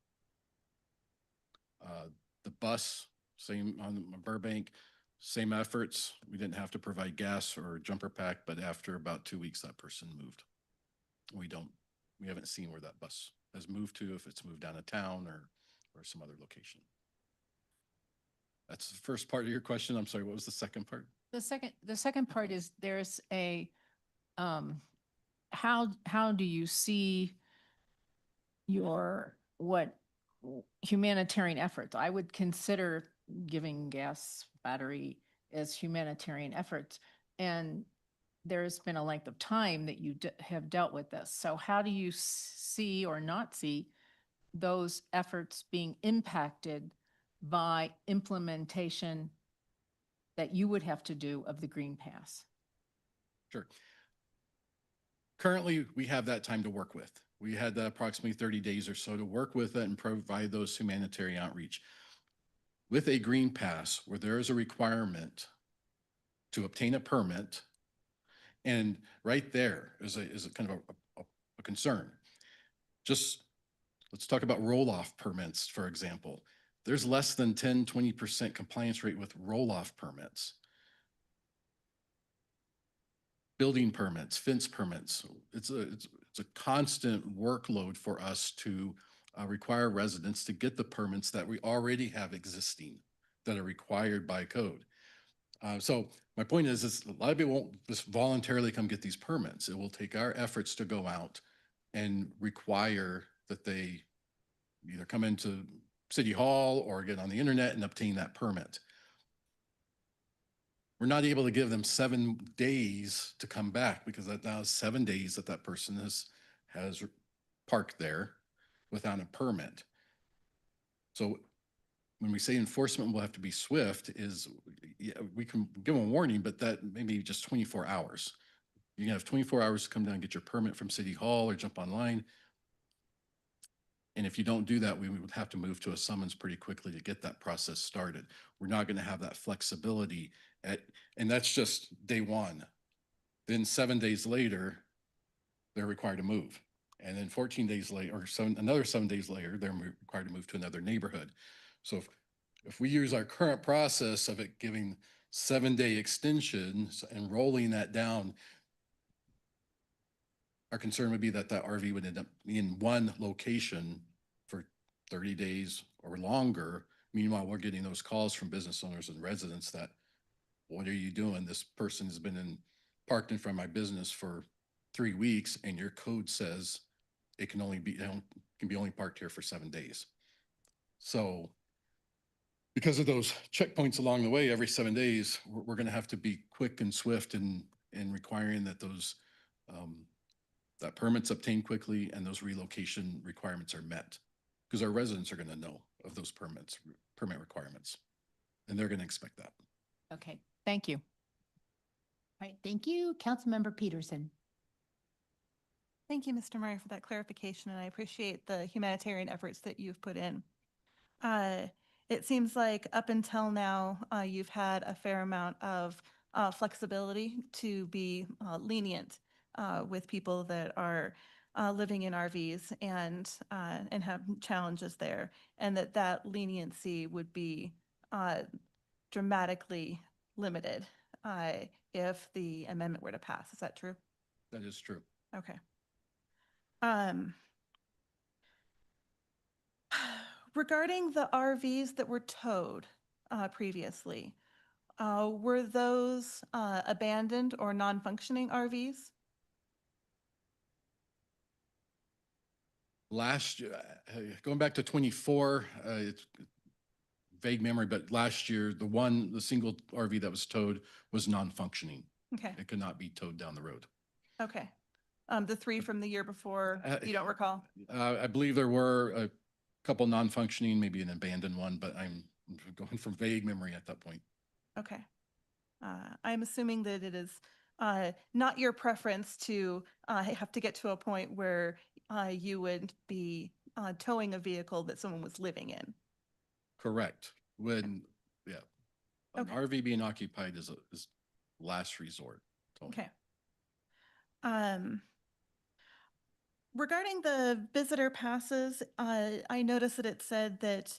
Speaker 5: The bus, same on Burbank, same efforts. We didn't have to provide gas or a jumper pack, but after about 2 weeks, that person moved. We haven't seen where that bus has moved to, if it's moved down of town or some other location. That's the first part of your question. I'm sorry, what was the second part?
Speaker 20: The second part is there's a, how do you see what humanitarian efforts? I would consider giving gas battery as humanitarian efforts. And there's been a length of time that you have dealt with this. So how do you see or not see those efforts being impacted by implementation that you would have to do of the Green Pass?
Speaker 5: Sure. Currently, we have that time to work with. We had approximately 30 days or so to work with it and provide those humanitarian outreach. With a Green Pass, where there is a requirement to obtain a permit, and right there is a kind of a concern. Just let's talk about roll-off permits, for example. There's less than 10, 20% compliance rate with roll-off permits. Building permits, fence permits. It's a constant workload for us to require residents to get the permits that we already have existing that are required by code. So my point is a lot of people won't just voluntarily come get these permits. It will take our efforts to go out and require that they either come into City Hall or get on the internet and obtain that permit. We're not able to give them 7 days to come back because that now is 7 days that person has parked there without a permit. So when we say enforcement will have to be swift, we can give them a warning, but that may be just 24 hours. You can have 24 hours to come down and get your permit from City Hall or jump online. And if you don't do that, we would have to move to a summons pretty quickly to get that process started. We're not going to have that flexibility and that's just day one. Then 7 days later, they're required to move. And then 14 days later, or another 7 days later, they're required to move to another neighborhood. So if we use our current process of it giving 7-day extensions and rolling that down, our concern would be that RV would end up in one location for 30 days or longer. Meanwhile, we're getting those calls from business owners and residents that, what are you doing? This person has been parked in front of my business for 3 weeks and your code says it can be only parked here for 7 days. So because of those checkpoints along the way, every 7 days, we're going to have to be quick and swift in requiring that that permits obtained quickly and those relocation requirements are met, because our residents are going to know of those permit requirements, and they're going to expect that.
Speaker 20: Okay, thank you.
Speaker 1: All right, thank you. Councilmember Peterson.
Speaker 10: Thank you, Mr. Murray, for that clarification, and I appreciate the humanitarian efforts that you've put in. It seems like up until now, you've had a fair amount of flexibility to be lenient with people that are living in RVs and have challenges there, and that leniency would be dramatically limited if the amendment were to pass. Is that true?
Speaker 5: That is true.
Speaker 10: Okay. Regarding the RVs that were towed previously, were those abandoned or non-functioning RVs?
Speaker 5: Last year, going back to 24, vague memory, but last year, the single RV that was towed was non-functioning.
Speaker 10: Okay,
Speaker 5: It could not be towed down the road.
Speaker 10: okay. The three from the year before,
Speaker 5: Uh,
Speaker 10: you don't recall?
Speaker 5: I believe there were a couple non-functioning, maybe an abandoned one, but I'm going from vague memory at that point.
Speaker 10: Okay. I'm assuming that it is not your preference to have to get to a point where you would be towing a vehicle that someone was living in.
Speaker 5: Correct. When, yeah. An
Speaker 10: Okay.
Speaker 5: RV being occupied is last resort. towing.
Speaker 10: Okay. Regarding the visitor passes, I noticed that it said that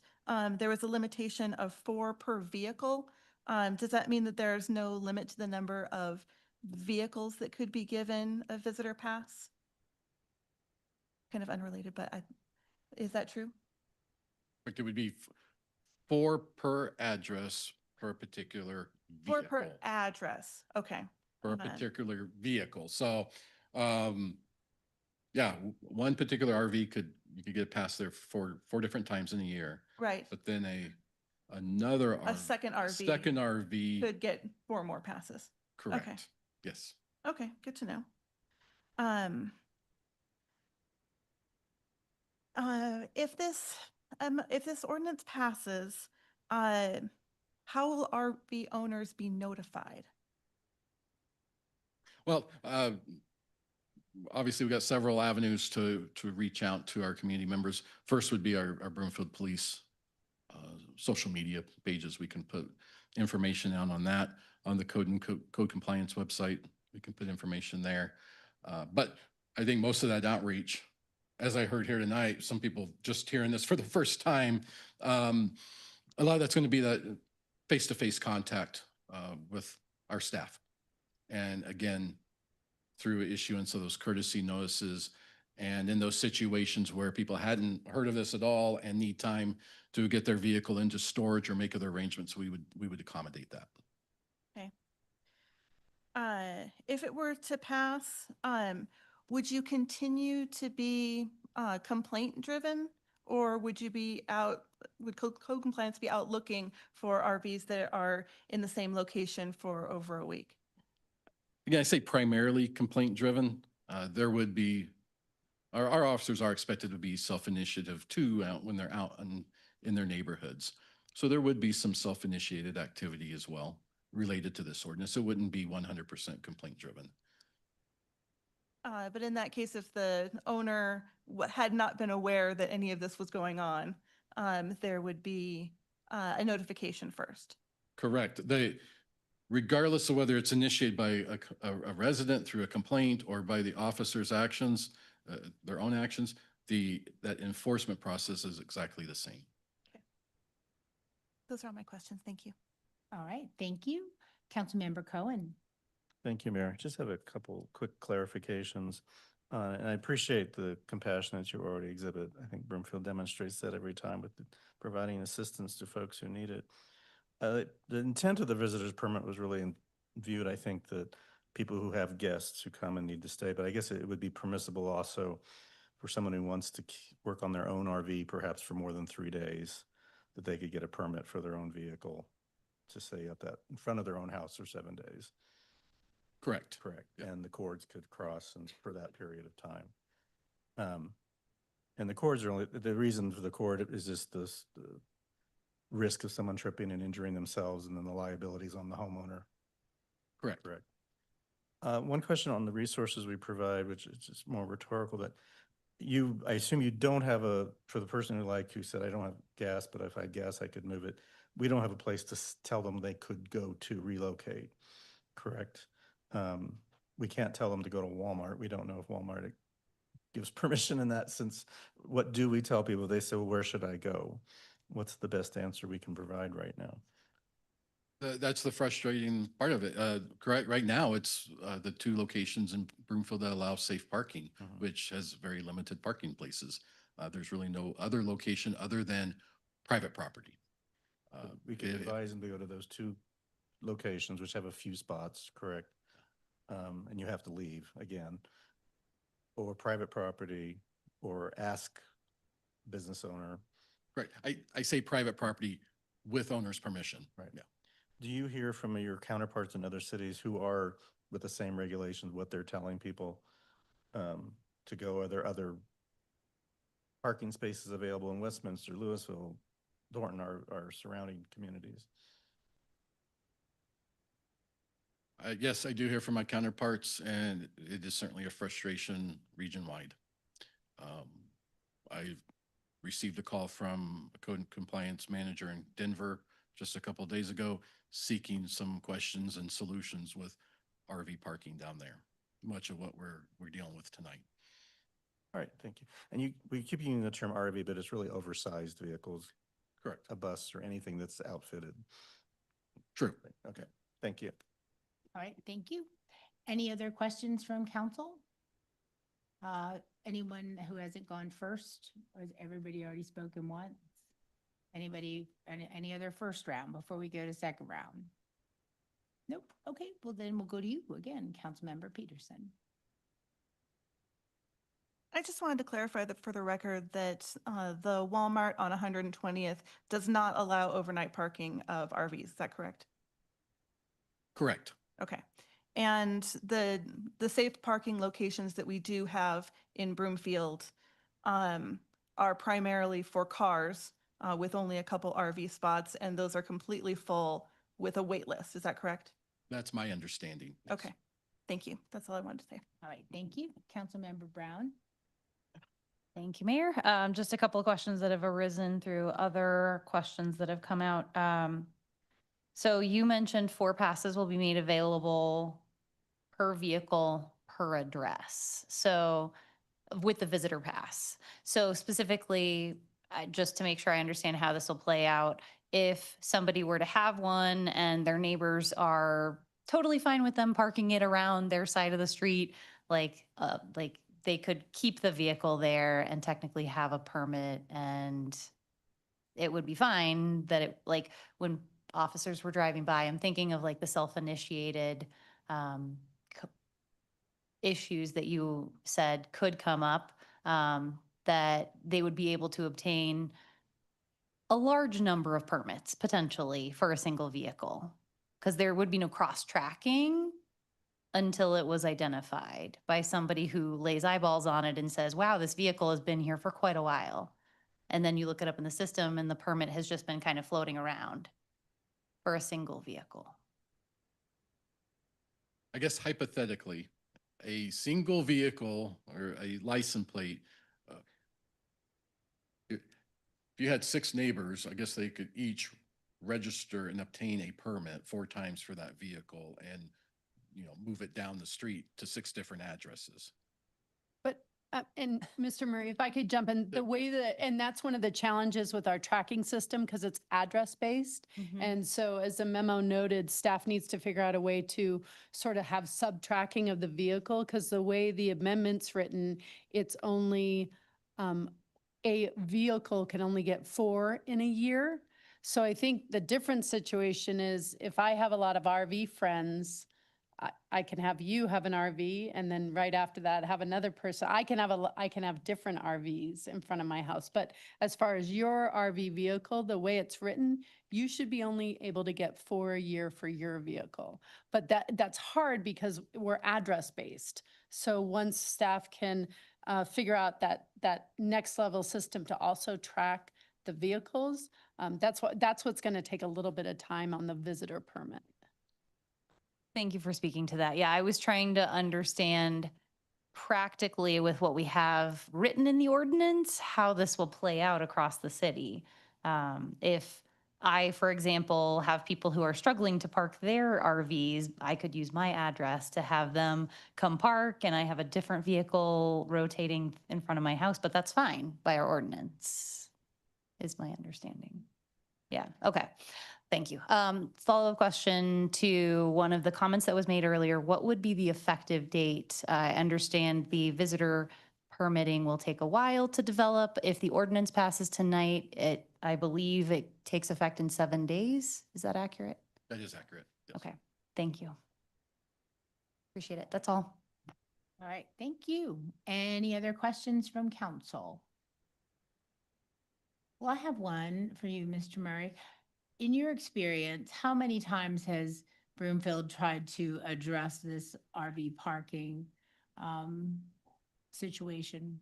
Speaker 10: there was a limitation of 4 per vehicle. Does that mean that there's no limit to the number of vehicles that could be given a visitor pass? Kind of unrelated, but is that true?
Speaker 5: Like it would be 4 per address per particular
Speaker 10: 4
Speaker 5: vehicle.
Speaker 10: per address. Okay.
Speaker 5: Per
Speaker 10: Hold on.
Speaker 5: particular vehicle. So, yeah, one particular RV you could get past there four different times in a year.
Speaker 10: Right.
Speaker 5: But then another
Speaker 10: A second RV.
Speaker 5: second RV,
Speaker 10: Could get 4 more passes.
Speaker 5: correct. Yes.
Speaker 10: Okay, good to know. If this ordinance passes, how will RV owners be notified?
Speaker 5: Well, obviously, we've got several avenues to reach out to our community members. First would be our Broomfield Police social media pages. We can put information out on that, on the code compliance website. We can put information there. But I think most of that outreach, as I heard here tonight, some people just hearing this for the first time, a lot of that's going to be that face-to-face contact with our staff. And again, through issuance of those courtesy notices, and in those situations where people hadn't heard of this at all and need time to get their vehicle into storage or make other arrangements, we would accommodate that.
Speaker 10: Okay. If it were to pass, would you continue to be complaint driven, or would code compliance be out looking for RVs that are in the same location for over a week?
Speaker 5: Again, I say primarily complaint driven. There would be, our officers are expected to be self-initiative too when they're out in their neighborhoods. So there would be some self-initiated activity as well related to this ordinance. It wouldn't be 100% complaint driven.
Speaker 10: But in that case, if the owner had not been aware that any of this was going on, there would be a notification first.
Speaker 5: Correct. Regardless of whether it's initiated by a resident through a complaint or by the officer's actions, their own actions, that enforcement process is exactly the same.
Speaker 10: Okay. Those are all my questions. Thank you.
Speaker 1: All right, thank you. Councilmember Cohen.
Speaker 11: Thank you, Mayor. Just have a couple quick clarifications. And I appreciate the compassion that you already exhibit. I think Broomfield demonstrates that every time with providing assistance to folks who need it. The intent of the visitor's permit was really viewed, I think, that people who have guests who come and need to stay, but I guess it would be permissible also for someone who wants to work on their own RV, perhaps for more than 3 days, that they could get a permit for their own vehicle to stay at that in front of their own house for 7 days.
Speaker 5: Correct.
Speaker 11: Correct. And the cords could cross and for that period of time. And the cords are only, the reason for the cord is just the risk of someone tripping and injuring themselves and then the liabilities on the homeowner.
Speaker 5: Correct.
Speaker 11: Correct. One question on the resources we provide, which is just more rhetorical, that I assume you don't have for the person who said, I don't have gas, but if I had gas, I could move it. We don't have a place to tell them they could go to relocate, correct? We can't tell them to go to Walmart. We don't know if Walmart gives permission in that sense. What do we tell people? They say, well, where should I go? What's the best answer we can provide right now?
Speaker 5: That's the frustrating part of it. Correct. Right now, it's the 2 locations in Broomfield that allow safe parking, which has very limited parking places. There's really no other location other than private property.
Speaker 11: We can advise them to go to those 2 locations, which have a few spots, correct? And you have to leave again, or private property, or ask business owner.
Speaker 5: Right. I say private property with owner's permission.
Speaker 11: Right.
Speaker 5: Yeah.
Speaker 11: Do you hear from your counterparts in other cities who are with the same regulations, what they're telling people to go? Are there other parking spaces available in Westminster, Louisville, Thornton, our surrounding communities?
Speaker 5: Yes, I do hear from my counterparts, and it is certainly a frustration region-wide. I received a call from a code and compliance manager in Denver just a couple of days ago, seeking some questions and solutions with RV parking down there. Much of what we're dealing with tonight.
Speaker 11: All right, thank you. And we keep using the term RV, but it's really oversized vehicles.
Speaker 5: Correct.
Speaker 11: A bus or anything that's outfitted.
Speaker 5: True.
Speaker 11: Okay, thank you.
Speaker 1: All right, thank you. Any other questions from council? Anyone who hasn't gone first? Or has everybody already spoken once? Anybody, any other first round before we go to second round? Nope. Okay, well then we'll go to you again, Councilmember Peterson.
Speaker 10: I just wanted to clarify that for the record that the Walmart on 120th does not allow overnight parking of RVs. Is that correct?
Speaker 5: Correct.
Speaker 10: Okay. And the safe parking locations that we do have in Broomfield are primarily for cars with only a couple RV spots, and those are completely full with a wait list. Is that correct?
Speaker 5: That's my understanding. Yes.
Speaker 10: Okay. Thank you. That's all I wanted to say.
Speaker 1: All right, thank you. Councilmember Brown.
Speaker 7: Thank you, Mayor. Just a couple of questions that have arisen through other questions that have come out. So you mentioned 4 passes will be made available per vehicle per address. So with the visitor pass. So specifically, just to make sure I understand how this will play out, if somebody were to have one and their neighbors are totally fine with them parking it around their side of the street, like they could keep the vehicle there and technically have a permit, and it would be fine that it, like when officers were driving by, I'm thinking of like the self-initiated issues that you said could come up, that they would be able to obtain a large number of permits potentially for a single vehicle, because there would be no cross-tracking until it was identified by somebody who lays eyeballs on it and says, wow, this vehicle has been here for quite a while. And then you look it up in the system and the permit has just been kind of floating around for a single vehicle.
Speaker 5: I guess hypothetically, a single vehicle or a license plate, if you had 6 neighbors, I guess they could each register and obtain a permit 4 times for that vehicle and, move it down the street to 6 different addresses.
Speaker 12: But, and Mr. Murray, if I could jump in, the way that, and that's one of the challenges with our tracking system because it's address-based. And so as the memo noted, staff needs to figure out a way to sort of have sub-tracking of the vehicle, because the way the amendment's written, it's only, a vehicle can only get 4 in a year. So I think the different situation is if I have a lot of RV friends, I can have you have an RV, and then right after that have another person. I can have different RVs in front of my house. But as far as your RV vehicle, the way it's written, you should be only able to get 4 a year for your vehicle. But that's hard because we're address based. So once staff can figure out that next level system to also track the vehicles, that's what's going to take a little bit of time on the visitor permit.
Speaker 7: Thank you for speaking to that. Yeah, I was trying to understand practically with what we have written in the ordinance, how this will play out across the city. If I, for example, have people who are struggling to park their RVs, I could use my address to have them come park, and I have a different vehicle rotating in front of my house, but that's fine by our ordinance, is my understanding. Yeah, okay. Thank you. Follow-up question to one of the comments that was made earlier. What would be the effective date? I understand the visitor permitting will take a while to develop. If the ordinance passes tonight, I believe it takes effect in 7 days. Is that accurate?
Speaker 5: That is accurate. Yes.
Speaker 7: Okay, thank you. Appreciate it. That's all.
Speaker 1: All right, thank you. Any other questions from council? Well, I have one for you, Mr. Murray. in your experience, how many times has Broomfield tried to address this RV parking situation?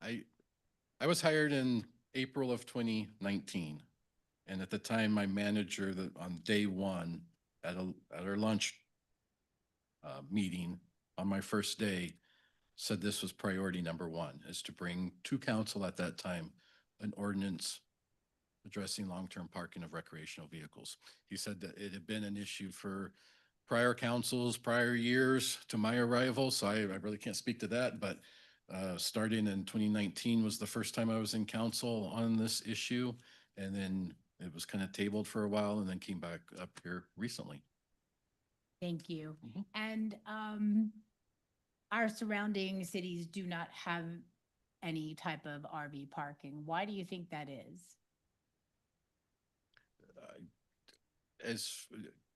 Speaker 5: I was hired in April of 2019. And at the time, my manager on day one at our lunch meeting on my first day said this was priority number one, is to bring to council at that time an ordinance addressing long-term parking of recreational vehicles. He said that it had been an issue for prior councils, prior years to my arrival, so I really can't speak to that, but starting in 2019 was the first time I was in council on this issue, and then it was kind of tabled for a while and then came back up here recently.
Speaker 1: Thank you. And our surrounding cities do not have any type of RV parking. Why do you think that is?
Speaker 5: As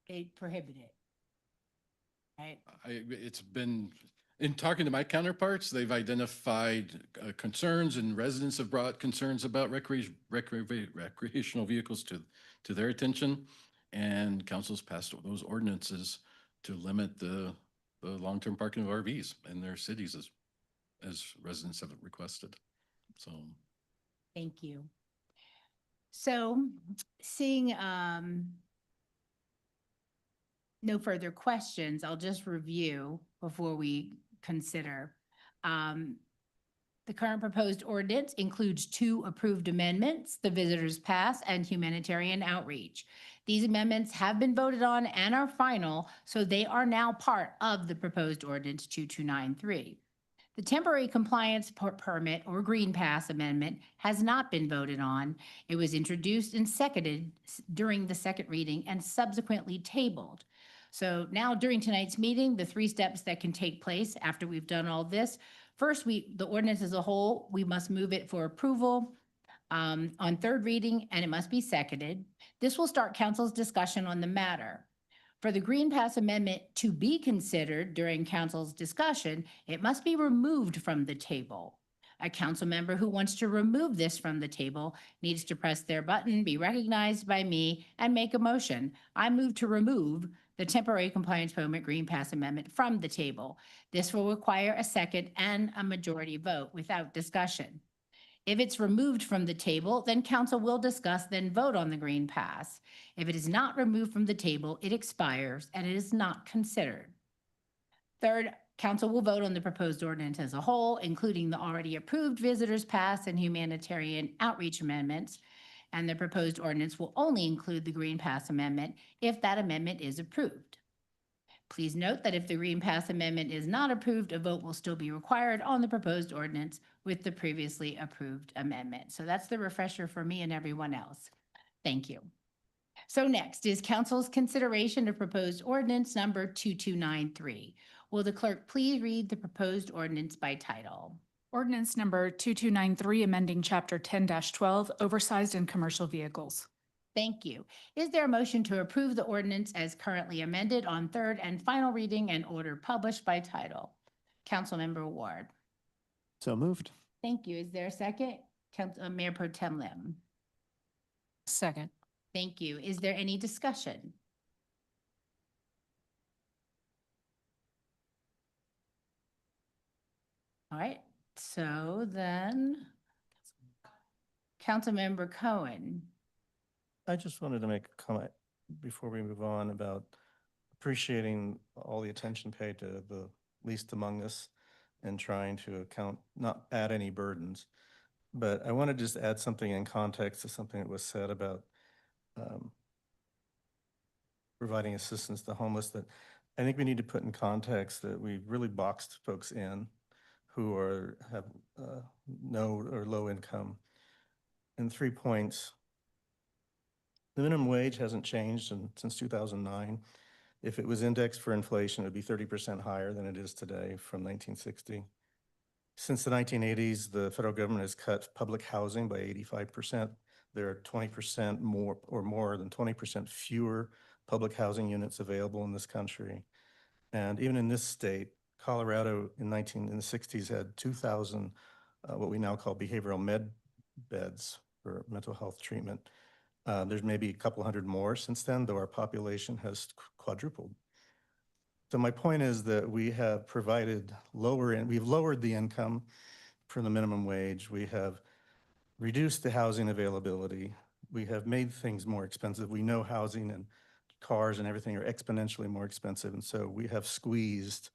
Speaker 1: They prohibit it, right?
Speaker 5: it's been, in talking to my counterparts, they've identified concerns, and residents have brought concerns about recreational vehicles to their attention. And council's passed those ordinances to limit the long-term parking of RVs in their cities as residents have requested. So.
Speaker 1: Thank you. So seeing no further questions, I'll just review before we consider. The current proposed ordinance includes 2 approved amendments, the Visitors Pass and Humanitarian Outreach. These amendments have been voted on and are final, so they are now part of the proposed ordinance 2293. The temporary compliance permit or Green Pass amendment has not been voted on. It was introduced and seconded during the second reading and subsequently tabled. So now during tonight's meeting, the 3 steps that can take place after we've done all this. First, the ordinance as a whole, we must move it for approval on third reading, and it must be seconded. This will start council's discussion on the matter. For the Green Pass amendment to be considered during council's discussion, it must be removed from the table. A council member who wants to remove this from the table needs to press their button, be recognized by me, and make a motion. I move to remove the temporary compliance permit Green Pass amendment from the table. This will require a second and a majority vote without discussion. If it's removed from the table, then council will discuss, then vote on the Green Pass. If it is not removed from the table, it expires and it is not considered. Third, council will vote on the proposed ordinance as a whole, including the already approved Visitors Pass and Humanitarian Outreach amendments. And the proposed ordinance will only include the Green Pass amendment if that amendment is approved. Please note that if the Green Pass amendment is not approved, a vote will still be required on the proposed ordinance with the previously approved amendment. So that's the refresher for me and everyone else. Thank you. So next is council's consideration of proposed ordinance number 2293. Will the clerk please read the proposed ordinance by title?
Speaker 9: Ordinance number 2293, amending chapter 10-12, oversized and commercial vehicles.
Speaker 1: Thank you. Is there a motion to approve the ordinance as currently amended on third and final reading and order published by title? Councilmember Ward.
Speaker 15: So moved.
Speaker 1: Thank you. Is there a second? Mayor Pro Tem Lim.
Speaker 20: Second.
Speaker 1: Thank you. Is there any discussion? All right. So then, Councilmember Cohen.
Speaker 11: I just wanted to make a comment before we move on about appreciating all the attention paid to the least among us and trying to not add any burdens. But I want to just add something in context to something that was said about providing assistance to homeless, that I think we need to put in context that we really boxed folks in who have no or low income. And 3 points. The minimum wage hasn't changed since 2009. If it was indexed for inflation, it would be 30% higher than it is today from 1960. Since the 1980s, the federal government has cut public housing by 85%. There are 20% more or more than 20% fewer public housing units available in this country. And even in this state, Colorado in the 60s had 2,000 what we now call behavioral med beds for mental health treatment. There's maybe a couple hundred more since then, though our population has quadrupled. So my point is that we have provided we've lowered the income for the minimum wage. We have reduced the housing availability. We have made things more expensive. We know housing and cars and everything are exponentially more expensive. And so we have squeezed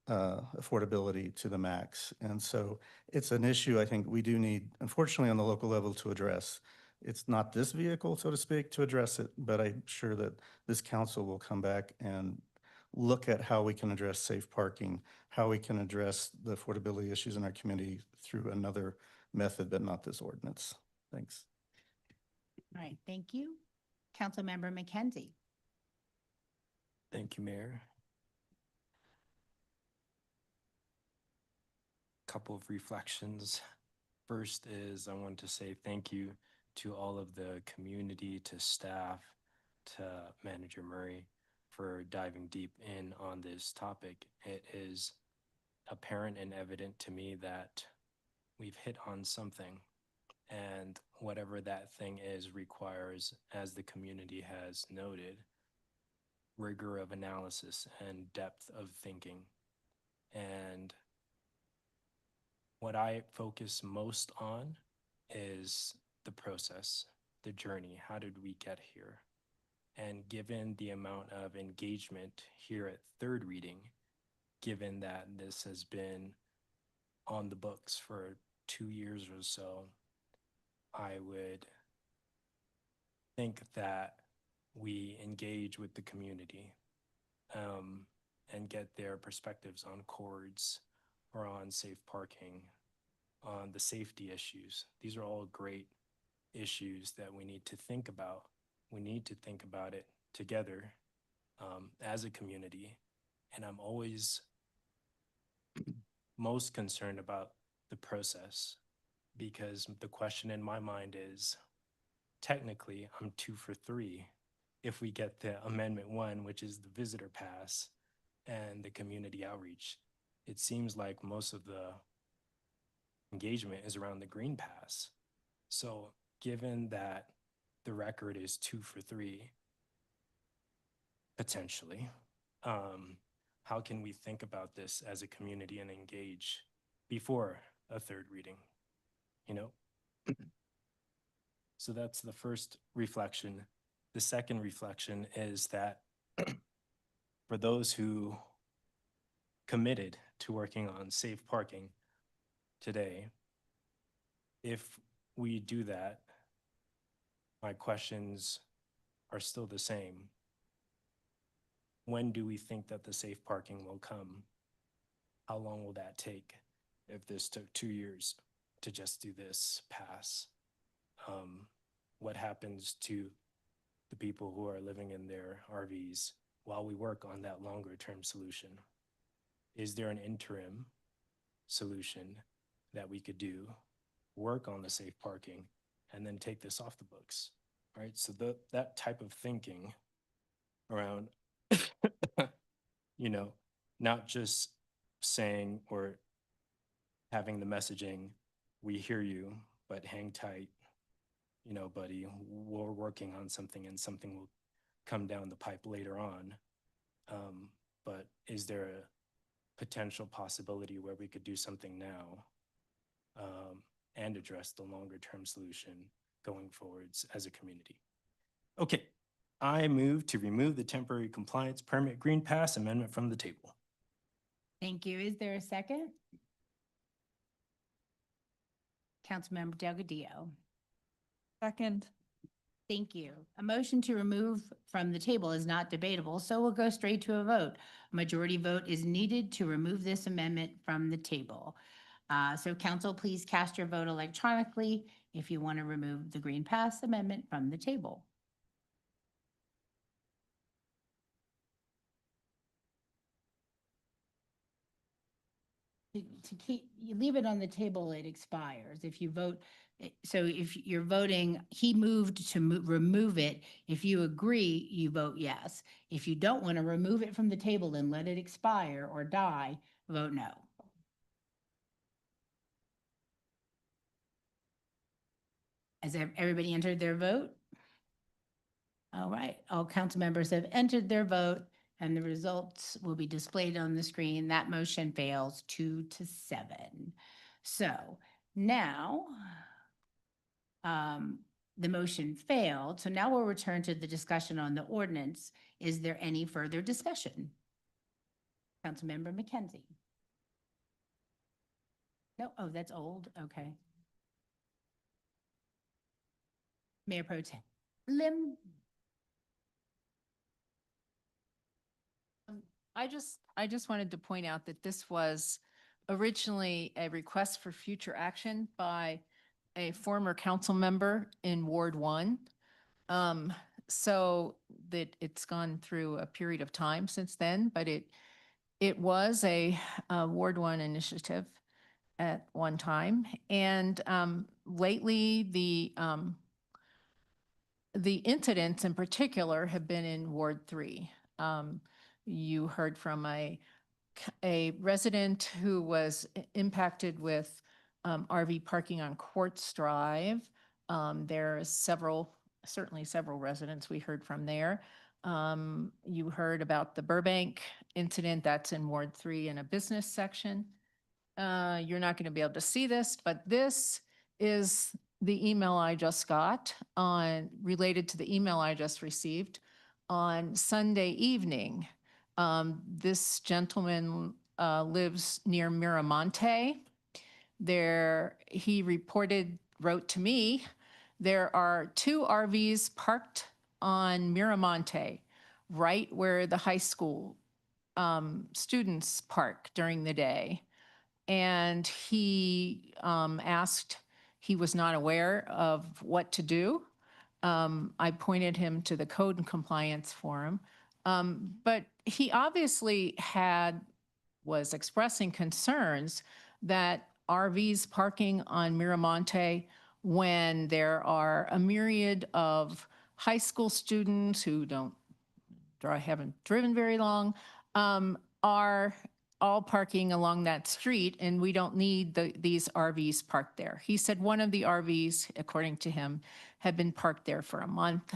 Speaker 11: affordability to the max. And so it's an issue I think we do need, unfortunately, on the local level to address. It's not this vehicle, so to speak, to address it, but I'm sure that this council will come back and look at how we can address safe parking, how we can address the affordability issues in our community through another method, but not this ordinance. Thanks.
Speaker 1: All right, thank you. Councilmember McKenzie.
Speaker 13: Thank you, Mayor. Couple of reflections. First is I want to say thank you to all of the community, to staff, to Manager Murray for diving deep in on this topic. It is apparent and evident to me that we've hit on something, and whatever that thing is requires, as the community has noted, rigor of analysis and depth of thinking. And what I focus most on is the process, the journey. How did we get here? And given the amount of engagement here at third reading, given that this has been on the books for 2 years or so, I would think that we engage with the community and get their perspectives on cords or on safe parking, on the safety issues. These are all great issues that we need to think about. We need to think about it together as a community. And I'm always most concerned about the process, because the question in my mind is, technically, I'm 2 for 3 if we get the Amendment 1, which is the visitor pass and the community outreach. It seems like most of the engagement is around the green pass. So given that the record is 2 for 3, potentially, how can we think about this as a community and engage before a third reading, you know? So that's the first reflection. The second reflection is that for those who committed to working on safe parking today, if we do that, my questions are still the same. When do we think that the safe parking will come? How long will that take if this took 2 years to just do this pass? What happens to the people who are living in their RVs while we work on that longer term solution? Is there an interim solution that we could do, work on the safe parking, and then take this off the books, right? So that type of thinking around, you know, not just saying or having the messaging, we hear you, but hang tight, you know, buddy, we're working on something and something will come down the pipe later on. But is there a potential possibility where we could do something now and address the longer term solution going forwards as a community? Okay, I move to remove the temporary compliance permit green pass amendment from the table.
Speaker 1: Thank you. Is there a second? Councilmember Delgadillo.
Speaker 10: Second.
Speaker 1: Thank you. A motion to remove from the table is not debatable, so we'll go straight to a vote. A majority vote is needed to remove this amendment from the table. So council, please cast your vote electronically if you want to remove the green pass amendment from the table. To keep, you leave it on the table, it expires. If you vote, so if you're voting, he moved to remove it. If you agree, you vote yes. If you don't want to remove it from the table and let it expire or die, vote no. Has everybody entered their vote? All right, all council members have entered their vote and the results will be displayed on the screen. That motion fails 2-7. So now, the motion failed. So now we'll return to the discussion on the ordinance. Is there any further discussion? Councilmember McKenzie. No, oh, that's old. Okay. Mayor Pro Tem Lim.
Speaker 20: I just wanted to point out that this was originally a request for future action by a former council member in Ward 1. So that it's gone through a period of time since then, but it was a Ward 1 initiative at one time. And lately, the incidents in particular have been in Ward 3. You heard from a resident who was impacted with RV parking on Quartz Drive. There are certainly several residents we heard from there. You heard about the Burbank incident that's in Ward 3 in a business section. You're not going to be able to see this, but this is the email I just got related to the email I just received on Sunday evening. This gentleman lives near Miramonte. He wrote to me, there are 2 RVs parked on Miramonte, right where the high school students park during the day. And he he was not aware of what to do. I pointed him to the code and compliance forum. But he obviously was expressing concerns that RVs parking on Miramonte when there are a myriad of high school students who haven't driven very long, are all parking along that street, and we don't need these RVs parked there. He said one of the RVs, according to him, had been parked there for a month,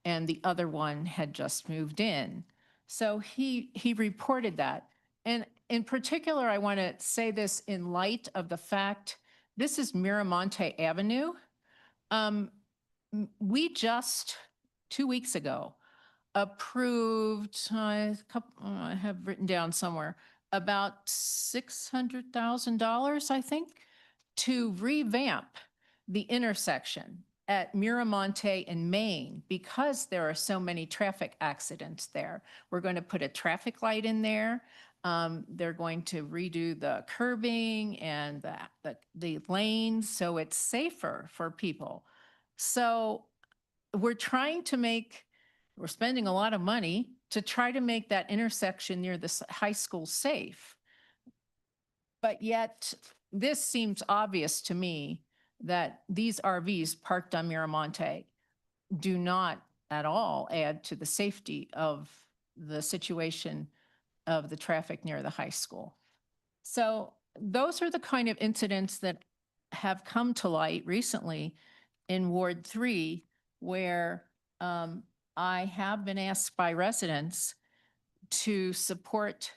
Speaker 20: and the other one had just moved in. So he reported that. And in particular, I want to say this in light of the fact, this is Miramonte Avenue. We just 2 weeks ago approved, I have written down somewhere, about $600,000, I think, to revamp the intersection at Miramonte and Main because there are so many traffic accidents there. We're going to put a traffic light in there. They're going to redo the curbing and the lanes so it's safer for people. So we're spending a lot of money to try to make that intersection near the high school safe. But yet, this seems obvious to me that these RVs parked on Miramonte do not at all add to the safety of the situation of the traffic near the high school. So those are the kind of incidents that have come to light recently in Ward 3, where I have been asked by residents to support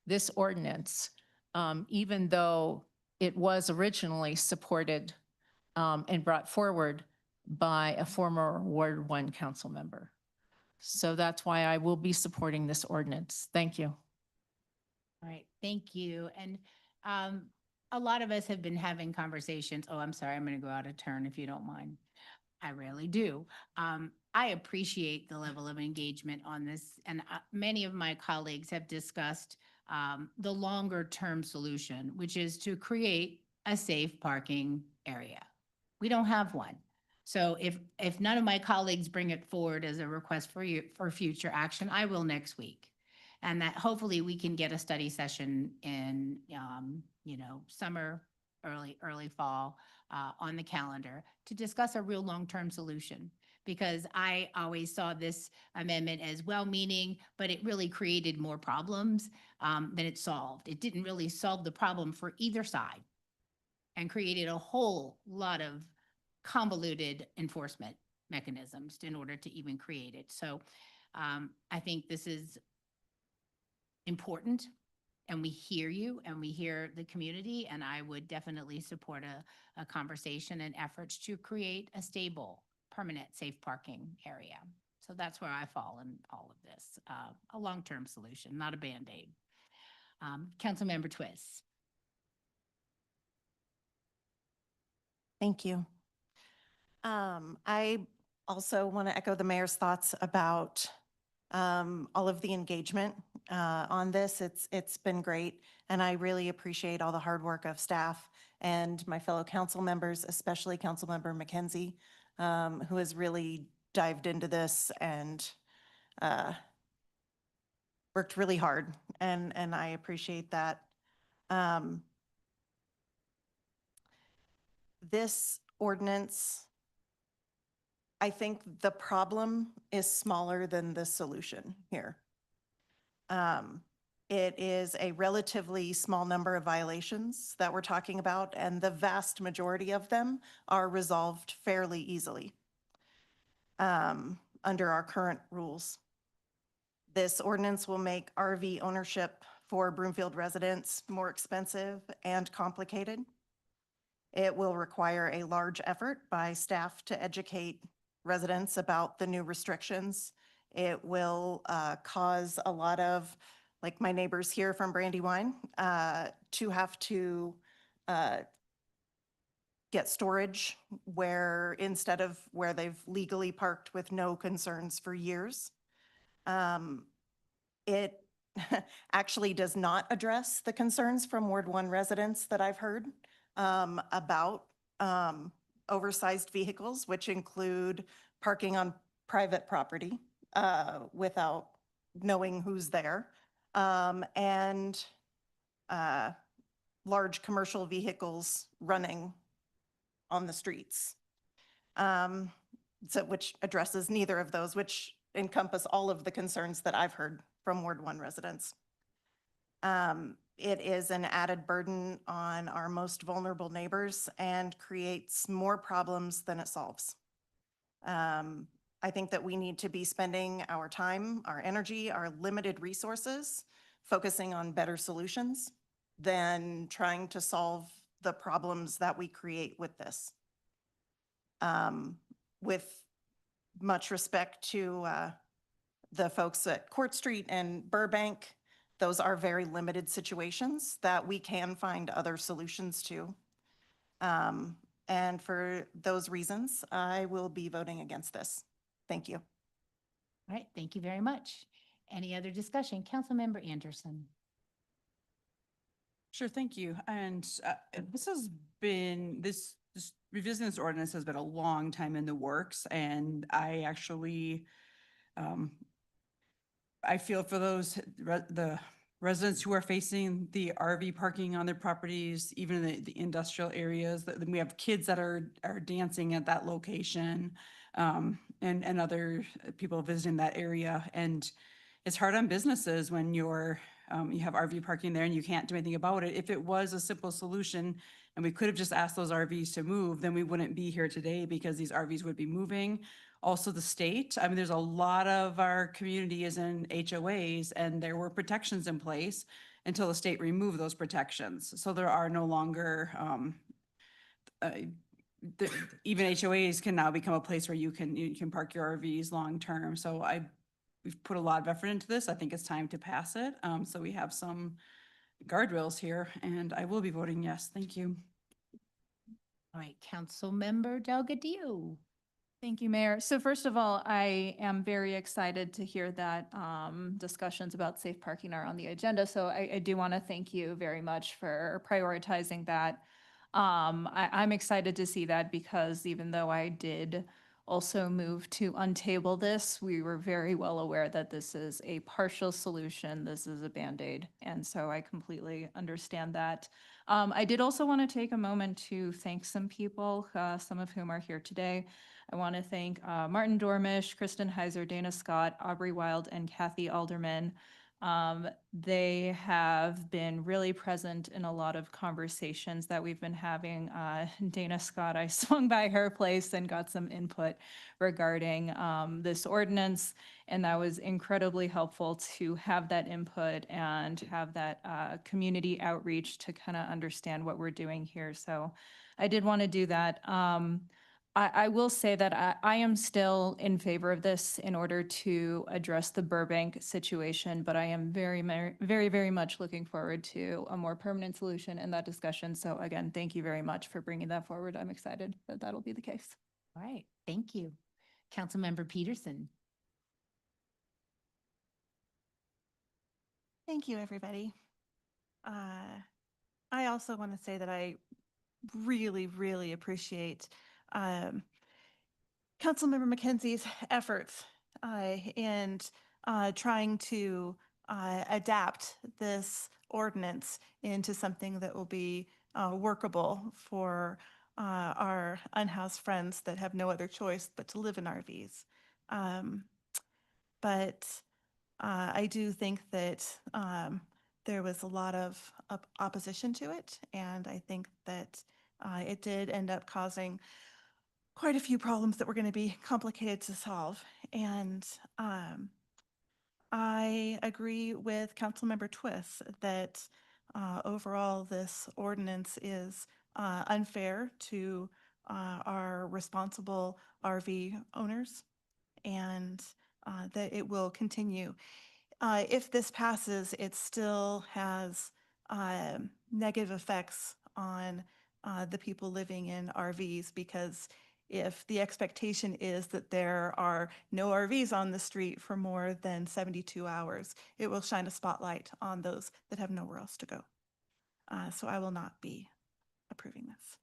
Speaker 20: this ordinance, even though it was originally supported and brought forward by a former Ward 1 council member. So that's why I will be supporting this ordinance. Thank you.
Speaker 1: All right, thank you. And a lot of us have been having conversations. Oh, I'm sorry, I'm going to go out of turn if you don't mind. I really do. I appreciate the level of engagement on this, and many of my colleagues have discussed the longer term solution, which is to create a safe parking area. We don't have one. So if none of my colleagues bring it forward as a request for future action, I will next week. And that hopefully we can get a study session in, summer, early fall on the calendar to discuss a real long-term solution. Because I always saw this amendment as well-meaning, but it really created more problems than it solved. It didn't really solve the problem for either side and created a whole lot of convoluted enforcement mechanisms in order to even create it. So I think this is important, and we hear you and we hear the community, and I would definitely support a conversation and efforts to create a stable, permanent, safe parking area. So that's where I fall in all of this, a long-term solution, not a Band-Aid. Councilmember Twist.
Speaker 14: Thank you. I also want to echo the mayor's thoughts about all of the engagement on this. It's been great, and I really appreciate all the hard work of staff and my fellow council members, especially Councilmember McKenzie, who has really dived into this and worked really hard, and I appreciate that. This ordinance, I think the problem is smaller than the solution here. It is a relatively small number of violations that we're talking about, and the vast majority of them are resolved fairly easily under our current rules. This ordinance will make RV ownership for Broomfield residents more expensive and complicated. It will require a large effort by staff to educate residents about the new restrictions. It will cause a lot of, like my neighbors here from Brandywine, to have to get storage where instead of where they've legally parked with no concerns for years. It actually does not address the concerns from Ward 1 residents that I've heard about oversized vehicles, which include parking on private property without knowing who's there, and large commercial vehicles running on the streets. So which addresses neither of those, which encompass all of the concerns that I've heard from Ward 1 residents. It is an added burden on our most vulnerable neighbors and creates more problems than it solves. I think that we need to be spending our time, our energy, our limited resources, focusing on better solutions than trying to solve the problems that we create with this. With much respect to the folks at Court Street and Burbank, those are very limited situations that we can find other solutions to. And for those reasons, I will be voting against this. Thank you.
Speaker 1: All right, thank you very much. Any other discussion? Councilmember Anderson.
Speaker 4: Sure, thank you. And this has been, this revisiting this ordinance has been a long time in the works, and I actually, I feel for those, the residents who are facing the RV parking on their properties, even in the industrial areas, that we have kids that are dancing at that location, and other people visiting that area. And it's hard on businesses when you're, you have RV parking there and you can't do anything about it. If it was a simple solution and we could have just asked those RVs to move, then we wouldn't be here today because these RVs would be moving. Also the state, I mean, there's a lot of our community is in HOAs and there were protections in place until the state removed those protections. So there are no longer, even HOAs can now become a place where you can park your RVs long-term. So we've put a lot of effort into this. I think it's time to pass it. So we have some guardrails here, and I will be voting yes. Thank you.
Speaker 1: All right, Councilmember Delgadillo.
Speaker 19: Thank you, Mayor. So first of all, I am very excited to hear that discussions about safe parking are on the agenda. So I do want to thank you very much for prioritizing that. I'm excited to see that because even though I did also move to untable this, we were very well aware that this is a partial solution. This is a Band-Aid. And so I completely understand that. I did also want to take a moment to thank some people, some of whom are here today. I want to thank Martin Dormish, Kristen Heiser, Dana Scott, Aubrey Wild, and Kathy Alderman They have been really present in a lot of conversations that we've been having. Dana Scott, I swung by her place and got some input regarding this ordinance, and that was incredibly helpful to have that input and have that community outreach to kind of understand what we're doing here. So I did want to do that. I will say that I am still in favor of this in order to address the Burbank situation, but I am very much looking forward to a more permanent solution in that discussion. So again, thank you very much for bringing that forward. I'm excited that that'll be the case.
Speaker 1: All right, thank you. Councilmember Peterson.
Speaker 10: Thank you, everybody. I also want to say that I really appreciate Councilmember McKenzie's efforts and trying to adapt this ordinance into something that will be workable for our unhoused friends that have no other choice but to live in RVs. But I do think that there was a lot of opposition to it, and I think that it did end up causing quite a few problems that were going to be complicated to solve. And I agree with Councilmember Twist that overall this ordinance is unfair to our responsible RV owners, and that it will continue. If this passes, it still has negative effects on the people living in RVs, because if the expectation is that there are no RVs on the street for more than 72 hours, it will shine a spotlight on those that have nowhere else to go. So I will not be approving this.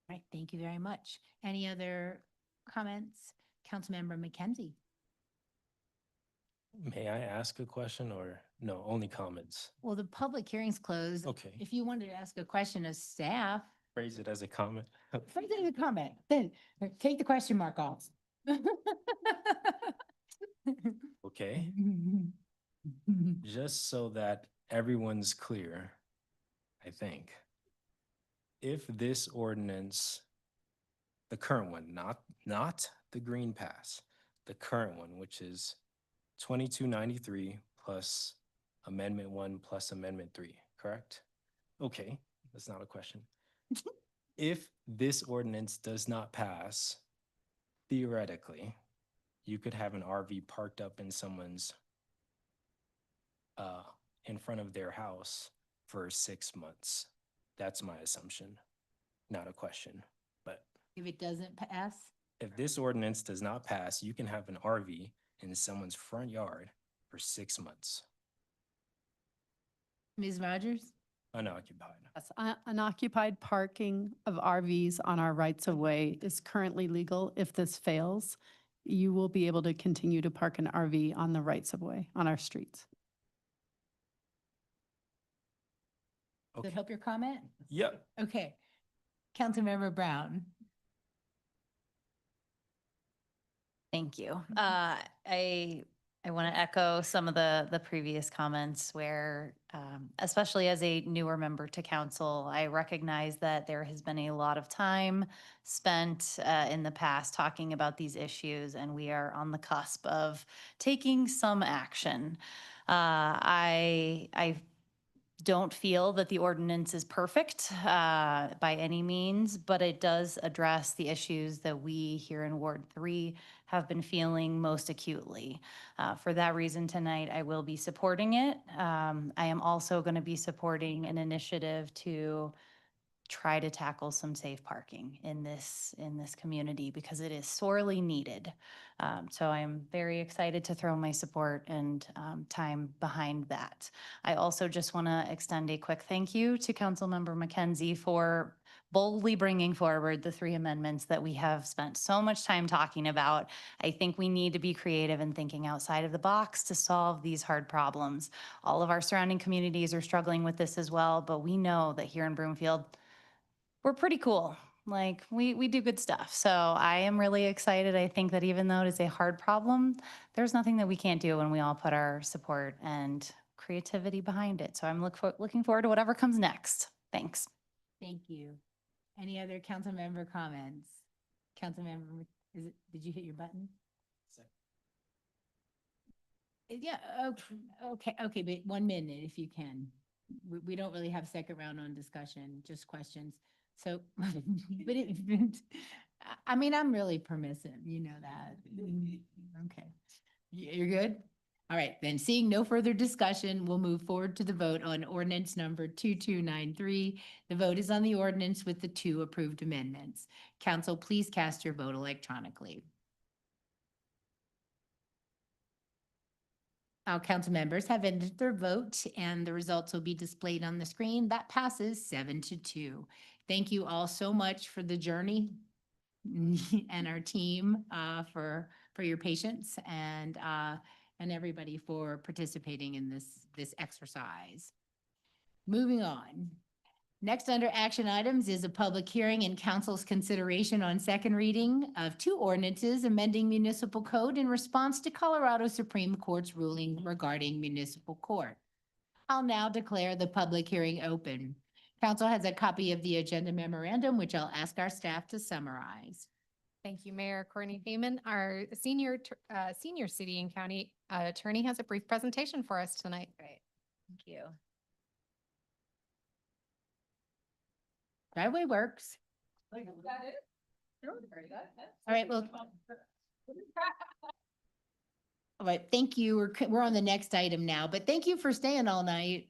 Speaker 1: All right, thank you very much. Any other comments? Councilmember McKenzie.
Speaker 13: May I ask a question or no, only comments?
Speaker 1: Well, the public hearing's closed.
Speaker 13: Okay.
Speaker 1: If you wanted to ask a question of staff,
Speaker 13: Phrase it as a comment.
Speaker 1: phrase it in a comment, then take the question mark off.
Speaker 13: Okay. Just so that everyone's clear, I think, if this ordinance, the current one, not the Green Pass, the current one, which is 2293 plus Amendment 1 plus Amendment 3, correct? Okay, that's not a question. If this ordinance does not pass, theoretically, you could have an RV parked up in someone's in front of their house for 6 months. That's my assumption, not a question. But
Speaker 1: If it doesn't pass,
Speaker 13: if this ordinance does not pass, you can have an RV in someone's front yard for 6 months,
Speaker 1: Ms. Rogers?
Speaker 13: unoccupied.
Speaker 12: Yes, unoccupied parking of RVs on our rights of way is currently legal. If this fails, you will be able to continue to park an RV on the rights of way on our streets.
Speaker 1: Does that help your comment?
Speaker 13: Yep.
Speaker 1: Okay. Councilmember Brown.
Speaker 7: Thank you. I want to echo some of the previous comments where, especially as a newer member to council, I recognize that there has been a lot of time spent in the past talking about these issues, and we are on the cusp of taking some action. I don't feel that the ordinance is perfect by any means, but it does address the issues that we here in Ward 3 have been feeling most acutely. For that reason tonight, I will be supporting it. I am also going to be supporting an initiative to try to tackle some safe parking in this community, because it is sorely needed. So I am very excited to throw my support and time behind that. I also just want to extend a quick thank you to Councilmember McKenzie for boldly bringing forward the 3 amendments that we have spent so much time talking about. I think we need to be creative and thinking outside of the box to solve these hard problems. All of our surrounding communities are struggling with this as well, but we know that here in Broomfield, we're pretty cool. Like, we do good stuff. So I am really excited. I think that even though it is a hard problem, there's nothing that we can't do when we all put our support and creativity behind it. So I'm looking forward to whatever comes next. Thanks.
Speaker 1: Thank you. Any other council member comments? Council member, did you hit your button? Yeah, okay, but 1 minute if you can. We don't really have second round on discussion, just questions. So, but I mean, I'm really permissive, you know that. Okay, you're good? All right, then seeing no further discussion, we'll move forward to the vote on ordinance number 2293. The vote is on the ordinance with the 2 approved amendments. Council, please cast your vote electronically. Our council members have entered their vote and the results will be displayed on the screen. That passes 7-2. Thank you all so much for the journey and our team for your patience and everybody for participating in this exercise. Moving on. Next under action items is a public hearing and council's consideration on second reading of 2 ordinances amending municipal code in response to Colorado Supreme Court's ruling regarding municipal court. I'll now declare the public hearing open. Council has a copy of the agenda memorandum, which I'll ask our staff to summarize.
Speaker 8: Thank you, Mayor Courtney Heyman. Our senior city and county attorney has a brief presentation for us tonight.
Speaker 7: Great. Thank you.
Speaker 1: Driveway works. All right, well. All right, thank you. We're on the next item now, but thank you for staying all night.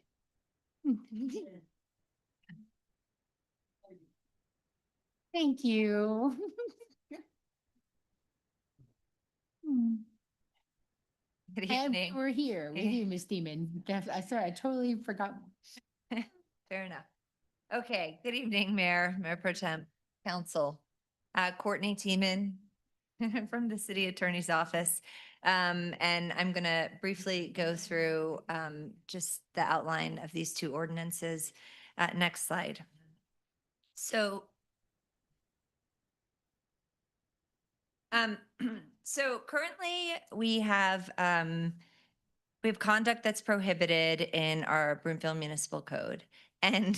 Speaker 1: Thank you.
Speaker 2: Good
Speaker 1: And
Speaker 2: evening.
Speaker 1: we're here with you, Ms. Steeman. Sorry, I totally forgot.
Speaker 2: Fair enough. Okay, good evening, Mayor Pro Tem, Council. Courtney Tiemann from the City Attorney's Office. And I'm going to briefly go through just the outline of these 2 ordinances. Next slide. So currently we have conduct that's prohibited in our Broomfield Municipal Code. And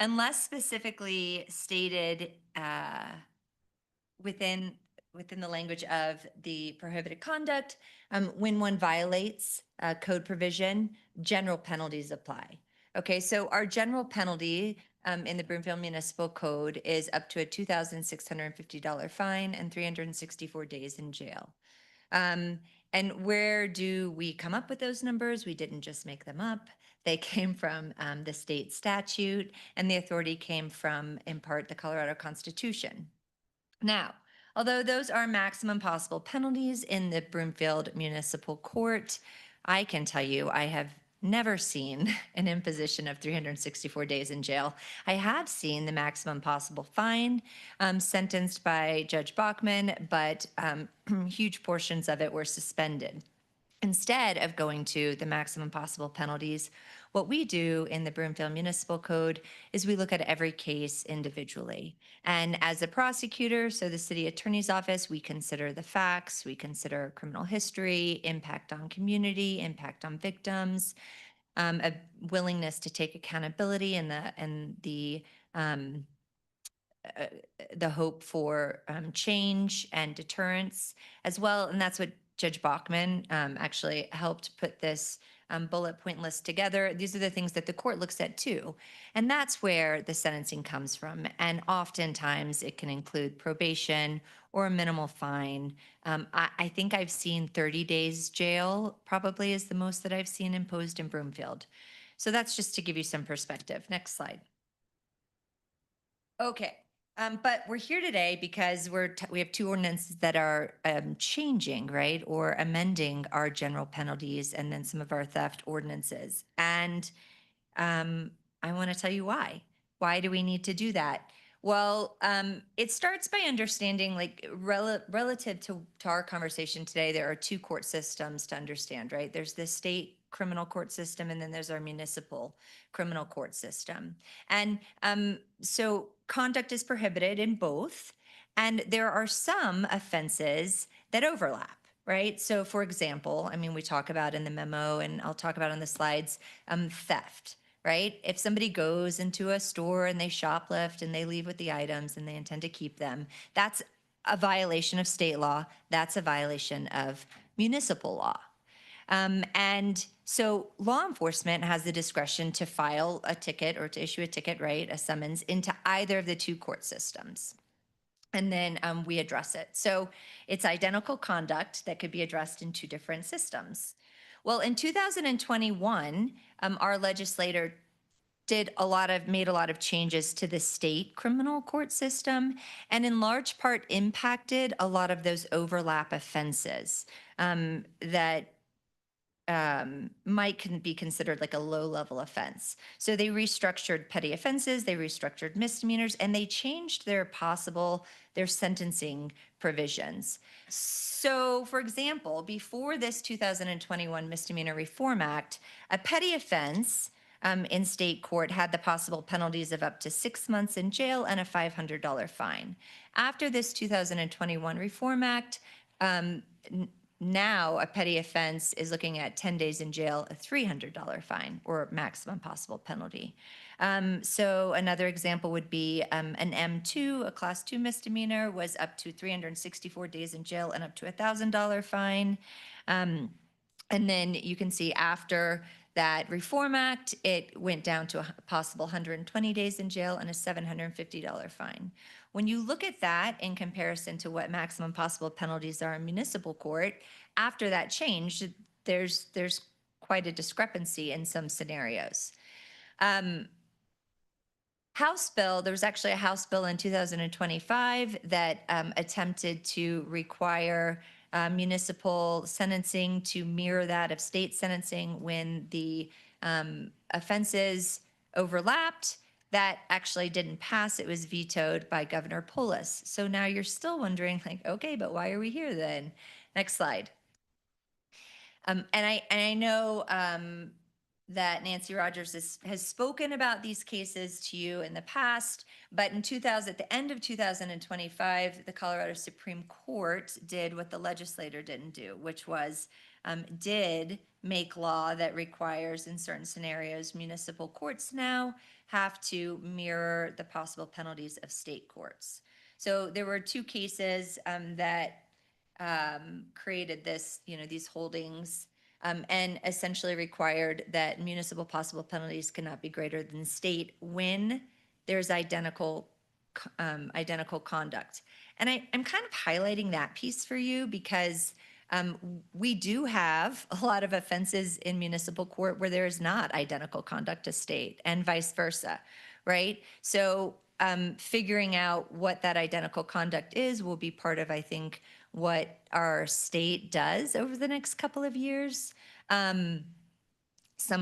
Speaker 2: unless specifically stated within the language of the prohibited conduct, when one violates a code provision, general penalties apply. Okay, so our general penalty in the Broomfield Municipal Code is up to a $2,650 fine and 364 days in jail. And where do we come up with those numbers? We didn't just make them up. They came from the state statute, and the authority came from, in part, the Colorado Constitution. Now, although those are maximum possible penalties in the Broomfield Municipal Court, I can tell you I have never seen an imposition of 364 days in jail. I have seen the maximum possible fine sentenced by Judge Bachman, but huge portions of it were suspended. Instead of going to the maximum possible penalties, what we do in the Broomfield Municipal Code is we look at every case individually. And as a prosecutor, so the city attorney's office, we consider the facts, we consider criminal history, impact on community, impact on victims, a willingness to take accountability and the hope for change and deterrence as well. And that's what Judge Bachman actually helped put this bullet point list together. These are the things that the court looks at too. And that's where the sentencing comes from. And oftentimes it can include probation or a minimal fine. I think I've seen 30 days jail probably is the most that I've seen imposed in Broomfield. So that's just to give you some perspective. Next slide. Okay. But we're here today because we have 2 ordinances that are changing, right, or amending our general penalties and then some of our theft ordinances. And I want to tell you why. Why do we need to do that? Well, it starts by understanding, like, relative to our conversation today, there are 2 court systems to understand, right? There's the state criminal court system, and then there's our municipal criminal court system. And so conduct is prohibited in both. And there are some offenses that overlap, right? So for example, I mean, we talk about in the memo, and I'll talk about on the slides, theft, right? If somebody goes into a store and they shoplift and they leave with the items and they intend to keep them, that's a violation of state law. That's a violation of municipal law. And so law enforcement has the discretion to file a ticket or to issue a ticket, right, a summons, into either of the two court systems. And then we address it. So it's identical conduct that could be addressed in two different systems. Well, in 2021, our legislator made a lot of changes to the state criminal court system, and in large part impacted a lot of those overlap offenses that might be considered like a low-level offense. So they restructured petty offenses, they restructured misdemeanors, and they changed their sentencing provisions. So, for example, before this 2021 Misdemeanor Reform Act, a petty offense in state court had the possible penalties of up to 6 months in jail and a $500 fine. After this 2021 Reform Act, now a petty offense is looking at 10 days in jail, a $300 fine, or maximum possible penalty. So another example would be an M2, a class 2 misdemeanor, was up to 364 days in jail and up to a $1,000 fine. And then you can see after that Reform Act, it went down to a possible 120 days in jail and a $750 fine. When you look at that in comparison to what maximum possible penalties are in municipal court, after that change, there's quite a discrepancy in some scenarios. House bill, there was actually a House bill in 2025 that attempted to require municipal sentencing to mirror that of state sentencing when the offenses overlapped. That actually didn't pass. It was vetoed by Governor Polis. So now you're still wondering, like, okay, but why are we here then? Next slide. And I know that Nancy Rogers has spoken about these cases to you in the past, but at the end of 2025, the Colorado Supreme Court did what the legislator didn't do, which was did make law that requires in certain scenarios municipal courts now have to mirror the possible penalties of state courts. So there were two cases that created this, these holdings and essentially required that municipal possible penalties cannot be greater than state when there's identical conduct. And I'm kind of highlighting that piece for you because we do have a lot of offenses in municipal court where there is not identical conduct to state and vice versa, right? So figuring out what that identical conduct is will be part of, I think, what our state does over the next couple of years. Some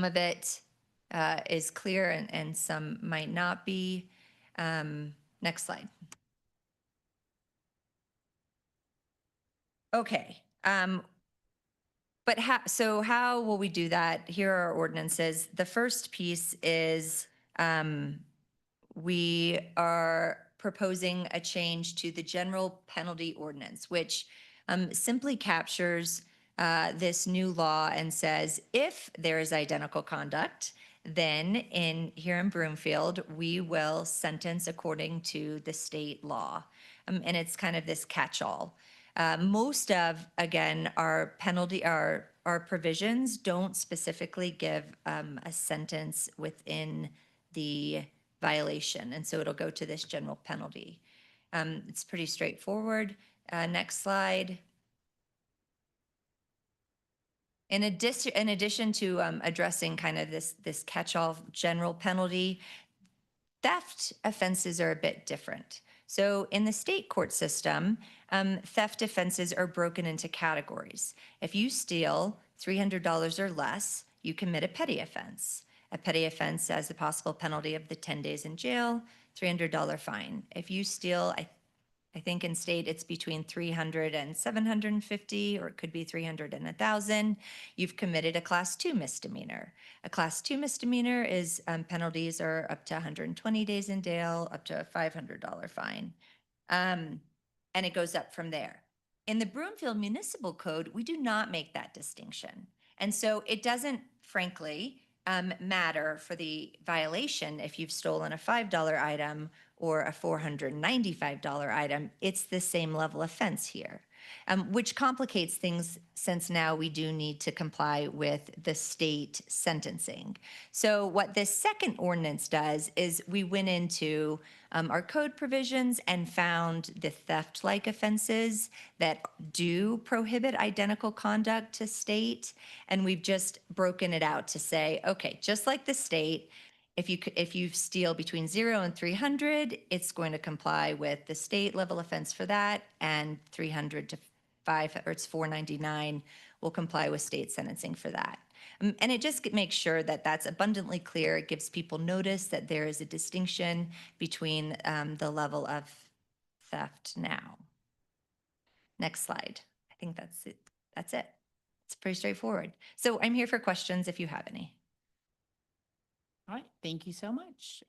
Speaker 2: of it is clear and some might not be. Next slide. Okay. But how will we do that? Here are our ordinances. The first piece is we are proposing a change to the general penalty ordinance, which simply captures this new law and says if there is identical conduct, then here in Broomfield, we will sentence according to the state law. And it's kind of this catch-all. Most of, again, our provisions don't specifically give a sentence within the violation. And so it'll go to this general penalty. It's pretty straightforward. Next slide. In addition to addressing kind of this catch-all general penalty, theft offenses are a bit different. So in the state court system, theft offenses are broken into categories. If you steal $300 or less, you commit a petty offense. A petty offense has the possible penalty of the 10 days in jail, $300 fine. If you steal, I think in state it's between 300 and 750, or it could be 300 and 1,000. You've committed a class 2 misdemeanor. A class 2 misdemeanor is penalties are up to 120 days in jail, up to a $500 fine. And it goes up from there. In the Broomfield Municipal Code, we do not make that distinction. And so it doesn't, frankly, matter for the violation if you've stolen a $5 item or a $495 item. It's the same level offense here, which complicates things since now we do need to comply with the state sentencing. So what this second ordinance does is we went into our code provisions and found the theft-like offenses that do prohibit identical conduct to state. And we've just broken it out to say, okay, just like the state, if you steal between 0 and 300, it's going to comply with the state level offense for that, and 300 to 5, or it's 499 will comply with state sentencing for that. And it just makes sure that that's abundantly clear. It gives people notice that there is a distinction between the level of theft now. Next slide. I think that's it. That's it. It's pretty straightforward. So I'm here for questions if you have any.
Speaker 1: All right, thank you so much.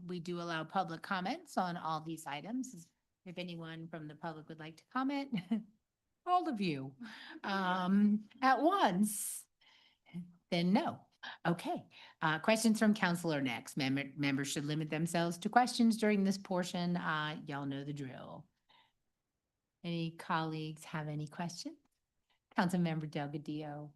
Speaker 1: We do allow public comments on all these items. If anyone from the public would like to comment, all of you at once, then no. Okay, questions from council are next. Members should limit themselves to questions during this portion. Y'all know the drill. Any colleagues have any questions? Councilmember Delgadillo.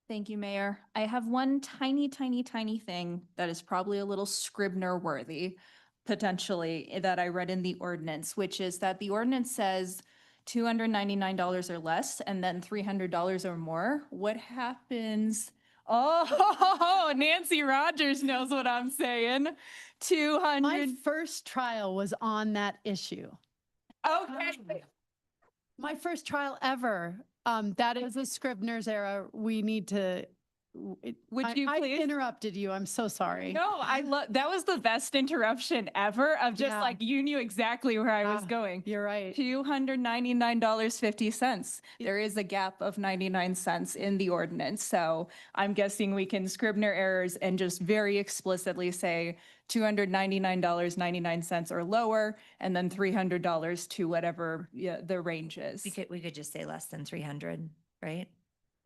Speaker 19: Thank you, Mayor. I have one tiny thing that is probably a little Scribner worthy, potentially, that I read in the ordinance, which is that the ordinance says $299 or less and then $300 or more. What happens? Oh, Nancy Rogers knows what I'm saying. 200.
Speaker 12: My first trial was on that issue.
Speaker 19: Okay.
Speaker 12: My first trial ever. That is a Scribner's error. We need to.
Speaker 19: Would you
Speaker 12: I
Speaker 19: please?
Speaker 12: interrupted you. I'm so sorry.
Speaker 19: No, I love, that was the best interruption ever of just
Speaker 12: Yeah.
Speaker 19: like, you knew exactly where I was going.
Speaker 12: You're right.
Speaker 19: $299.50. There is a gap of 99 cents in the ordinance. So I'm guessing we can Scribner errors and just very explicitly say $299.99 or lower, and then $300 to whatever the range is.
Speaker 2: We could just say less than 300, right?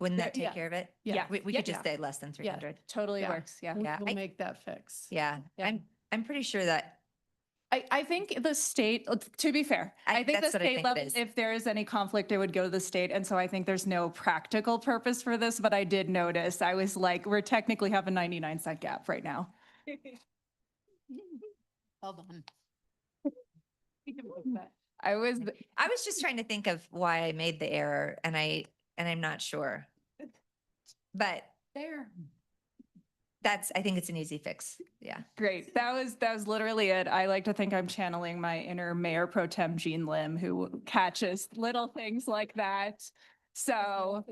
Speaker 2: Wouldn't that take
Speaker 19: Yeah.
Speaker 2: care of it?
Speaker 19: Yeah.
Speaker 2: We
Speaker 19: Yeah.
Speaker 2: could just say less than 300.
Speaker 19: Totally
Speaker 12: Yeah.
Speaker 19: works. Yeah.
Speaker 2: Yeah,
Speaker 12: We'll
Speaker 2: I-
Speaker 12: make that fix.
Speaker 2: Yeah, I'm pretty sure that,
Speaker 19: I think the state, to be fair, I think the
Speaker 2: that's what I
Speaker 19: state
Speaker 2: think it
Speaker 19: level,
Speaker 2: is.
Speaker 19: if there is any conflict, it would go to the state. And so I think there's no practical purpose for this, but I did notice, I was like, we're technically have a 99-cent gap right now.
Speaker 12: Hold on.
Speaker 19: I was,
Speaker 2: just trying to think of why I made the error, and I'm not sure. But
Speaker 12: There.
Speaker 2: I think it's an easy fix. Yeah.
Speaker 19: great. That was literally it. I like to think I'm channeling my inner Mayor Pro Tem Jean Lim, who catches little things like that. So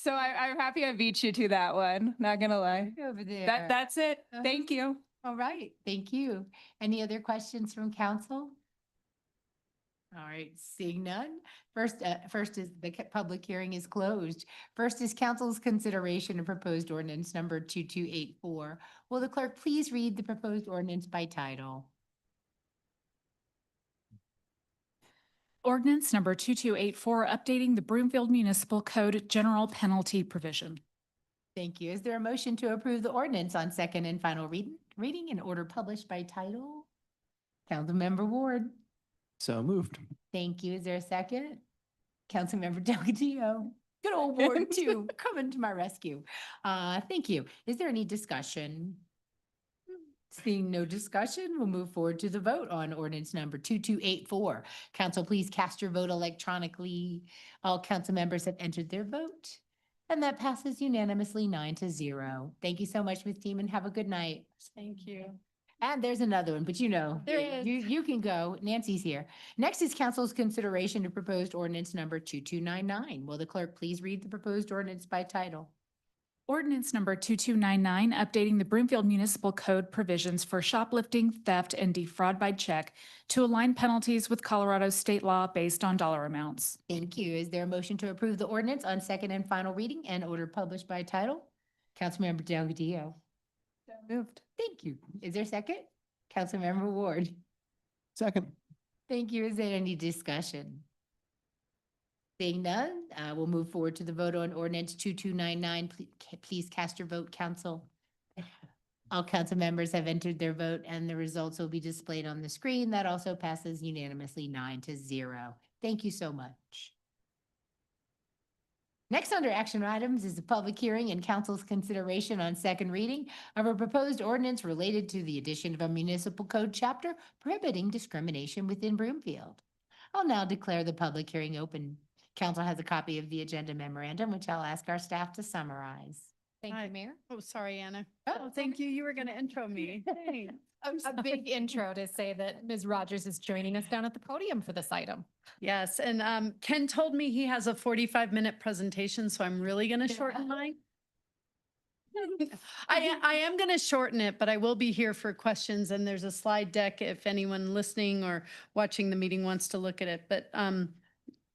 Speaker 19: I'm happy I beat you to that one. Not gonna lie.
Speaker 1: Over there.
Speaker 19: That's it. Thank you.
Speaker 1: All right, thank you. Any other questions from council? All right, seeing none. First is the public hearing is closed. First is council's consideration of proposed ordinance number 2284. Will the clerk please read the proposed ordinance by title?
Speaker 9: Ordinance number 2284, updating the Broomfield Municipal Code general penalty provision.
Speaker 1: Thank you. Is there a motion to approve the ordinance on second and final reading in order published by title? Councilmember Ward.
Speaker 15: So moved.
Speaker 1: Thank you. Is there a second? Councilmember Delgadillo. Good old Ward too, coming to my rescue. Thank you. Is there any discussion? Seeing no discussion, we'll move forward to the vote on ordinance number 2284. Council, please cast your vote electronically. All council members have entered their vote. And that passes unanimously 9-0. Thank you so much, Ms. Teeman. Have a good night.
Speaker 12: Thank you.
Speaker 1: And there's another one, but you know,
Speaker 12: There is.
Speaker 1: you can go. Nancy's here. Next is council's consideration of proposed ordinance number 2299. Will the clerk please read the proposed ordinance by title?
Speaker 9: Ordinance number 2299, updating the Broomfield Municipal Code provisions for shoplifting, theft, and defraud by check to align penalties with Colorado state law based on dollar amounts.
Speaker 1: Thank you. Is there a motion to approve the ordinance on second and final reading and order published by title? Councilmember Delgadillo.
Speaker 14: Moved.
Speaker 1: Thank you. Is there a second? Councilmember Ward.
Speaker 15: Second.
Speaker 1: Thank you. Is there any discussion? Seeing none, we'll move forward to the vote on ordinance 2299. Please cast your vote, council. All council members have entered their vote and the results will be displayed on the screen. That also passes unanimously 9-0. Thank you so much. Next under action items is the public hearing and council's consideration on second reading of a proposed ordinance related to the addition of a municipal code chapter prohibiting discrimination within Broomfield. I'll now declare the public hearing open. Council has a copy of the agenda memorandum, which I'll ask our staff to summarize.
Speaker 8: Thank you, Mayor.
Speaker 12: Oh, sorry, Anna.
Speaker 1: Oh,
Speaker 12: Oh, thank you. You were going to intro me. Thanks.
Speaker 8: A big intro to say that Ms. Rogers is joining us down at the podium for this item.
Speaker 12: Yes, and Ken told me he has a 45-minute presentation, so I'm really going to shorten mine. I am going to shorten it, but I will be here for questions, and there's a slide deck if anyone listening or watching the meeting wants to look at it. But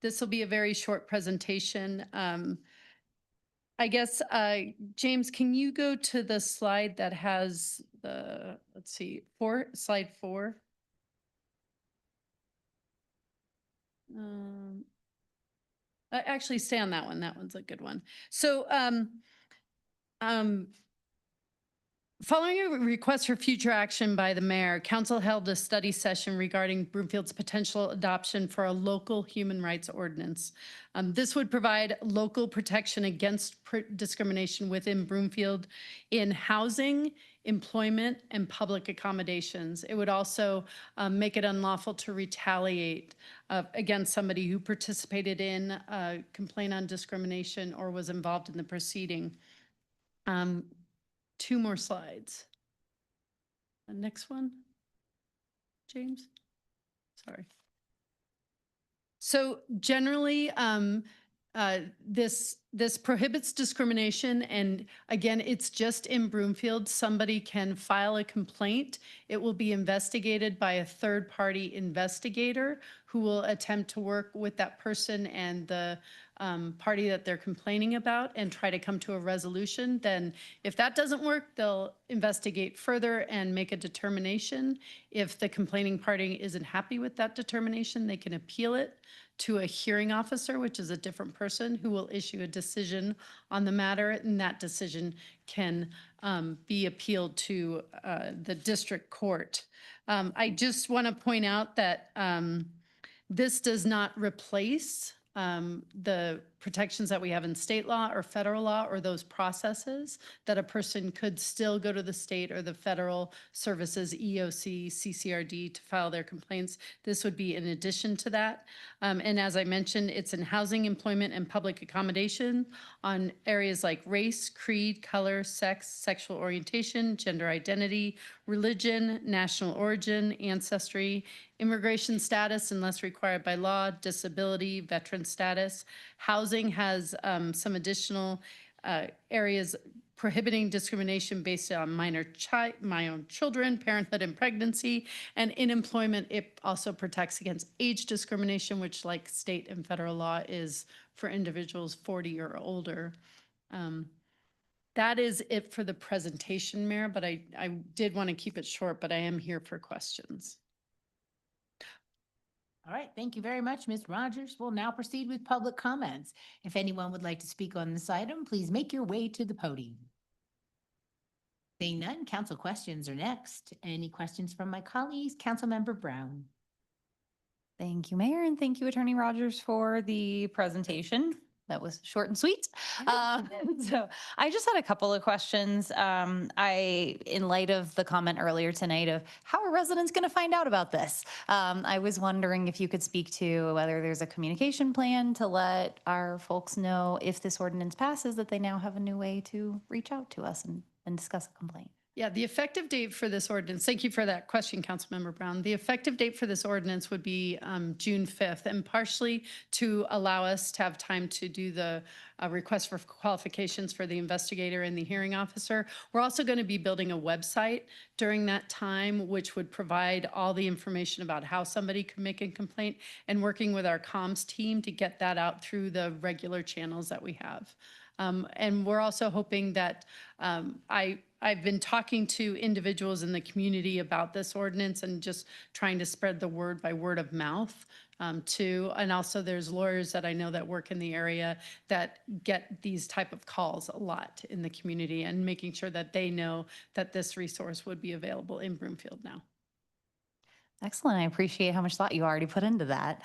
Speaker 12: this will be a very short presentation. I guess, James, can you go to the slide that has the, let's see, slide 4? Actually, stay on that one. That one's a good one. So, following a request for future action by the mayor, council held a study session regarding Broomfield's potential adoption for a local human rights ordinance. This would provide local protection against discrimination within Broomfield in housing, employment, and public accommodations. It would also make it unlawful to retaliate against somebody who participated in a complaint on discrimination or was involved in the proceeding. 2 more slides. The next one, James. Sorry. So generally, this prohibits discrimination, and again, it's just in Broomfield. Somebody can file a complaint. It will be investigated by a third-party investigator who will attempt to work with that person and the party that they're complaining about and try to come to a resolution. Then if that doesn't work, they'll investigate further and make a determination. If the complaining party isn't happy with that determination, they can appeal it to a hearing officer, which is a different person who will issue a decision on the matter, and that decision can be appealed to the district court. I just want to point out that this does not replace the protections that we have in state law or federal law or those processes that a person could still go to the state or the federal services, EOC, CCRD, to file their complaints. This would be in addition to that. And as I mentioned, it's in housing, employment, and public accommodation on areas like race, creed, color, sex, sexual orientation, gender identity, religion, national origin, ancestry, immigration status unless required by law, disability, veteran status. Housing has some additional areas prohibiting discrimination based on minor children, parenthood and pregnancy. And in employment, it also protects against age discrimination, which like state and federal law is for individuals 40 or older. That is it for the presentation, Mayor, but I did want to keep it short, but I am here for questions.
Speaker 1: All right, thank you very much, Ms. Rogers. We'll now proceed with public comments. If anyone would like to speak on this item, please make your way to the podium. Seeing none, council questions are next. Any questions from my colleagues? Councilmember Brown.
Speaker 7: Thank you, Mayor, and thank you, Attorney Rogers, for the presentation. That was short and sweet. So I just had a couple of questions. In light of the comment earlier tonight of how are residents going to find out about this? I was wondering if you could speak to whether there's a communication plan to let our folks know if this ordinance passes that they now have a new way to reach out to us and discuss a complaint.
Speaker 12: Yeah, the effective date for this ordinance, thank you for that question, Councilmember Brown. The effective date for this ordinance would be June 5th, and partially to allow us to have time to do the request for qualifications for the investigator and the hearing officer. We're also going to be building a website during that time, which would provide all the information about how somebody could make a complaint, and working with our comms team to get that out through the regular channels that we have. And we're also hoping that I've been talking to individuals in the community about this ordinance and just trying to spread the word by word of mouth too. And also there's lawyers that I know that work in the area that get these type of calls a lot in the community, and making sure that they know that this resource would be available in Broomfield now.
Speaker 7: Excellent. I appreciate how much thought you already put into that.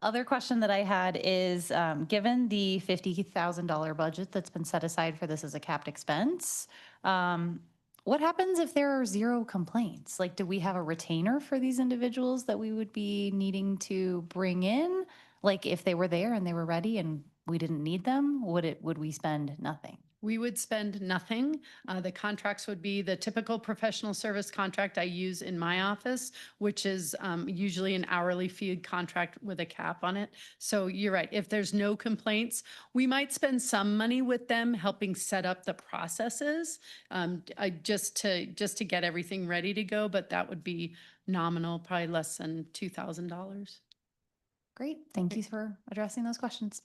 Speaker 7: Other question that I had is, given the $50,000 budget that's been set aside for this as a capped expense, what happens if there are 0 complaints? Like, do we have a retainer for these individuals that we would be needing to bring in? Like, if they were there and they were ready and we didn't need them, would we spend nothing?
Speaker 12: We would spend nothing. The contracts would be the typical professional service contract I use in my office, which is usually an hourly fee contract with a cap on it. So you're right. If there's no complaints, we might spend some money with them helping set up the processes just to get everything ready to go. But that would be nominal, probably less than $2,000.
Speaker 7: Great. Thank you for addressing those questions.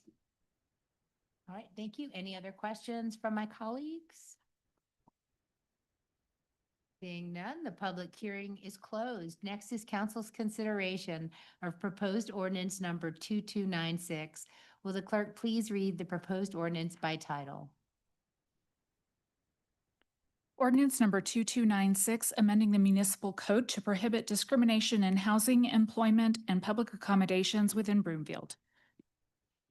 Speaker 1: All right, thank you. Any other questions from my colleagues? Seeing none, the public hearing is closed. Next is council's consideration of proposed ordinance number 2296. Will the clerk please read the proposed ordinance by title?
Speaker 9: Ordinance number 2296, amending the municipal code to prohibit discrimination in housing, employment, and public accommodations within Broomfield.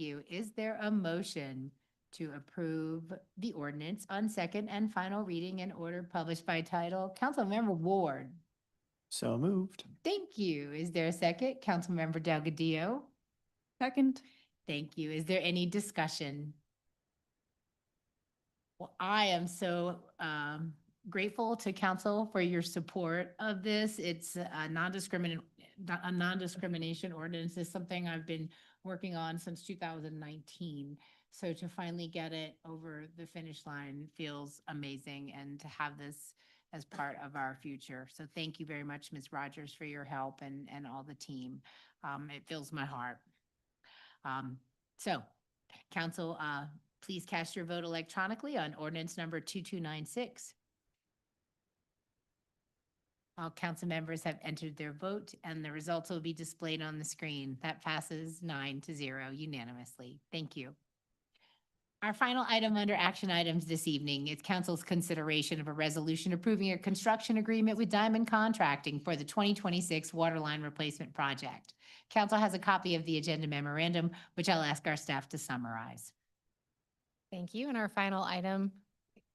Speaker 1: Is there a motion to approve the ordinance on second and final reading and order published by title? Councilmember Ward.
Speaker 15: So moved.
Speaker 1: Thank you. Is there a second? Councilmember Delgadillo.
Speaker 12: Second.
Speaker 1: Thank you. Is there any discussion? Well, I am so grateful to council for your support of this. It's a non-discrimination ordinance is something I've been working on since 2019. So to finally get it over the finish line feels amazing, and to have this as part of our future. So thank you very much, Ms. Rogers, for your help and all the team. It fills my heart. So council, please cast your vote electronically on ordinance number 2296. All council members have entered their vote, and the results will be displayed on the screen. That passes 9-0 unanimously. Thank you. Our final item under action items this evening is council's consideration of a resolution approving a construction agreement with Diamond Contracting for the 2026 waterline replacement project. Council has a copy of the agenda memorandum, which I'll ask our staff to summarize.
Speaker 8: Thank you. And our final item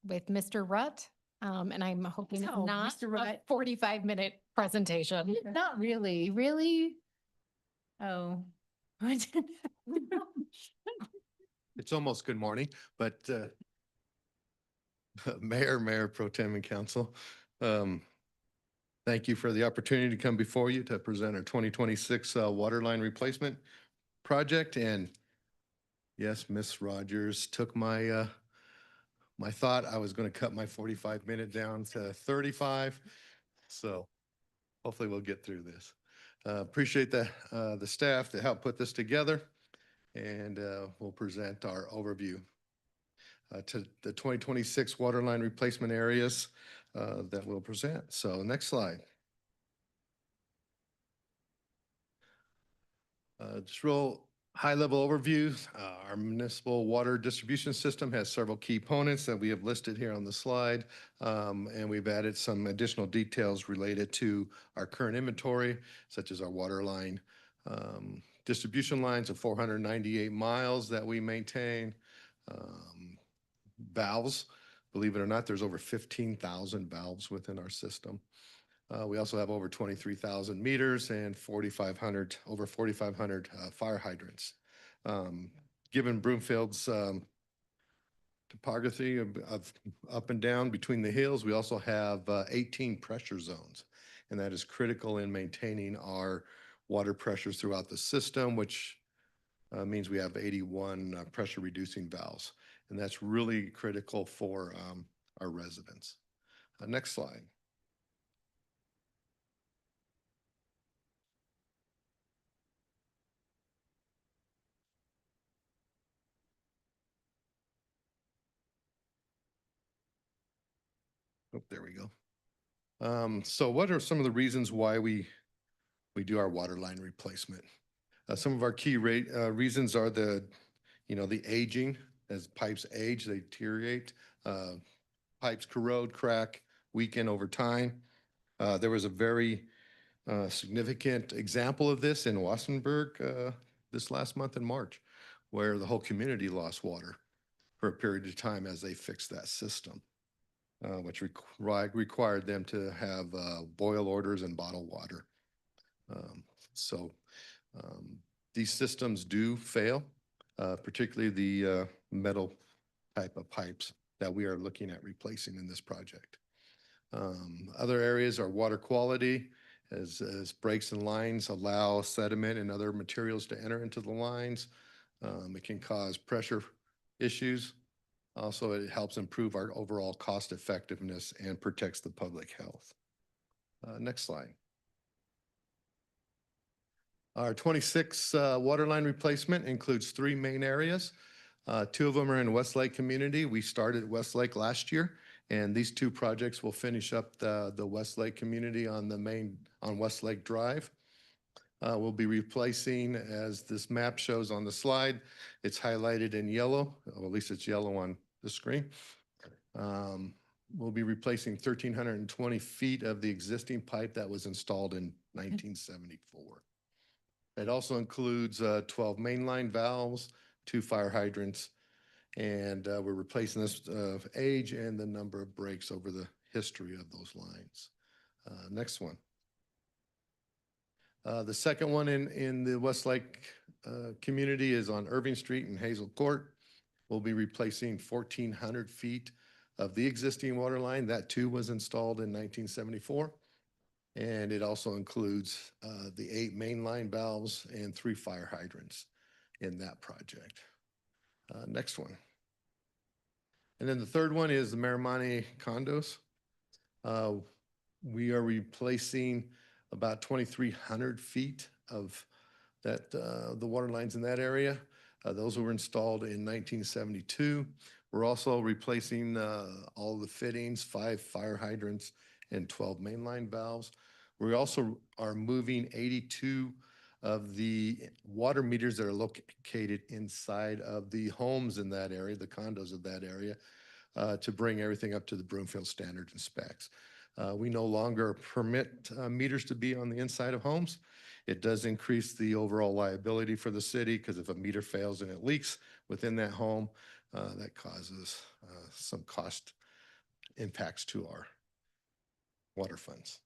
Speaker 8: with Mr. Rutt. And I'm hoping it's
Speaker 1: So,
Speaker 8: not
Speaker 1: Mr.
Speaker 8: a
Speaker 1: Rutt.
Speaker 8: 45-minute presentation.
Speaker 1: Not really, really? Oh.
Speaker 6: It's almost good morning, but Mayor Pro Tem and Council, thank you for the opportunity to come before you to present our 2026 water line replacement project. And yes, Miss Rogers took my my thought. I was going to cut my 45-minute down to 35. So hopefully we'll get through this. Appreciate the staff that helped put this together. And we'll present our overview to the 2026 water line replacement areas that we'll present. So next slide. Just real high-level overview. Our municipal water distribution system has several key components that we have listed here on the slide, and we've added some additional details related to our current inventory, such as our water line distribution lines of 498 miles that we maintain. Valves, believe it or not, there's over 15,000 valves within our system. We also have over 23,000 meters and over 4,500 fire hydrants. Given Broomfield's topography of up and down between the hills. We also have 18 pressure zones, and that is critical in maintaining our water pressures throughout the system, which means we have 81 pressure reducing valves, and that's really critical for our residents. Next slide. Oh, there we go. So what are some of the reasons why we do our water line replacement? Some of our key reasons are the aging. As pipes age, they deteriorate. Pipes corrode, crack, weaken over time. There was a very significant example of this in Wassenberg this last month in March, where the whole community lost water for a period of time as they fixed that system, which required them to have boil orders and bottled water. These systems do fail, particularly the metal type of pipes that we are looking at replacing in this project. Other areas are water quality, as breaks in lines allow sediment and other materials to enter into the lines. It can cause pressure issues. Also, it helps improve our overall cost effectiveness and protects the public health. Next slide. Our 26 water line replacement includes 3 main areas. 2 of them are in Westlake community. We started Westlake last year, and these 2 projects will finish up the Westlake community on Westlake Drive. We'll be replacing, as this map shows on the slide, it's highlighted in yellow, or at least it's yellow on the screen. We'll be replacing 1,320 feet of the existing pipe that was installed in 1974. It also includes 12 mainline valves, 2 fire hydrants, and we're replacing this age and the number of breaks over the history of those lines. Next one. The second one in the Westlake community is on Irving Street and Hazel Court. We'll be replacing 1,400 feet of the existing water line. That too was installed in 1974. And it also includes the 8 mainline valves and 3 fire hydrants in that project. Next one. And then the third one is the Marimani condos. We are replacing about 2,300 feet of the water lines in that area. Those were installed in 1972. We're also replacing all the fittings, 5 fire hydrants and 12 mainline valves. We also are moving 82 of the water meters that are located inside of the homes in that area, the condos of that area, to bring everything up to the Broomfield standards and specs. We no longer permit meters to be on the inside of homes. It does increase the overall liability for the city, because if a meter fails and it leaks within that home, that causes some cost impacts to our water funds.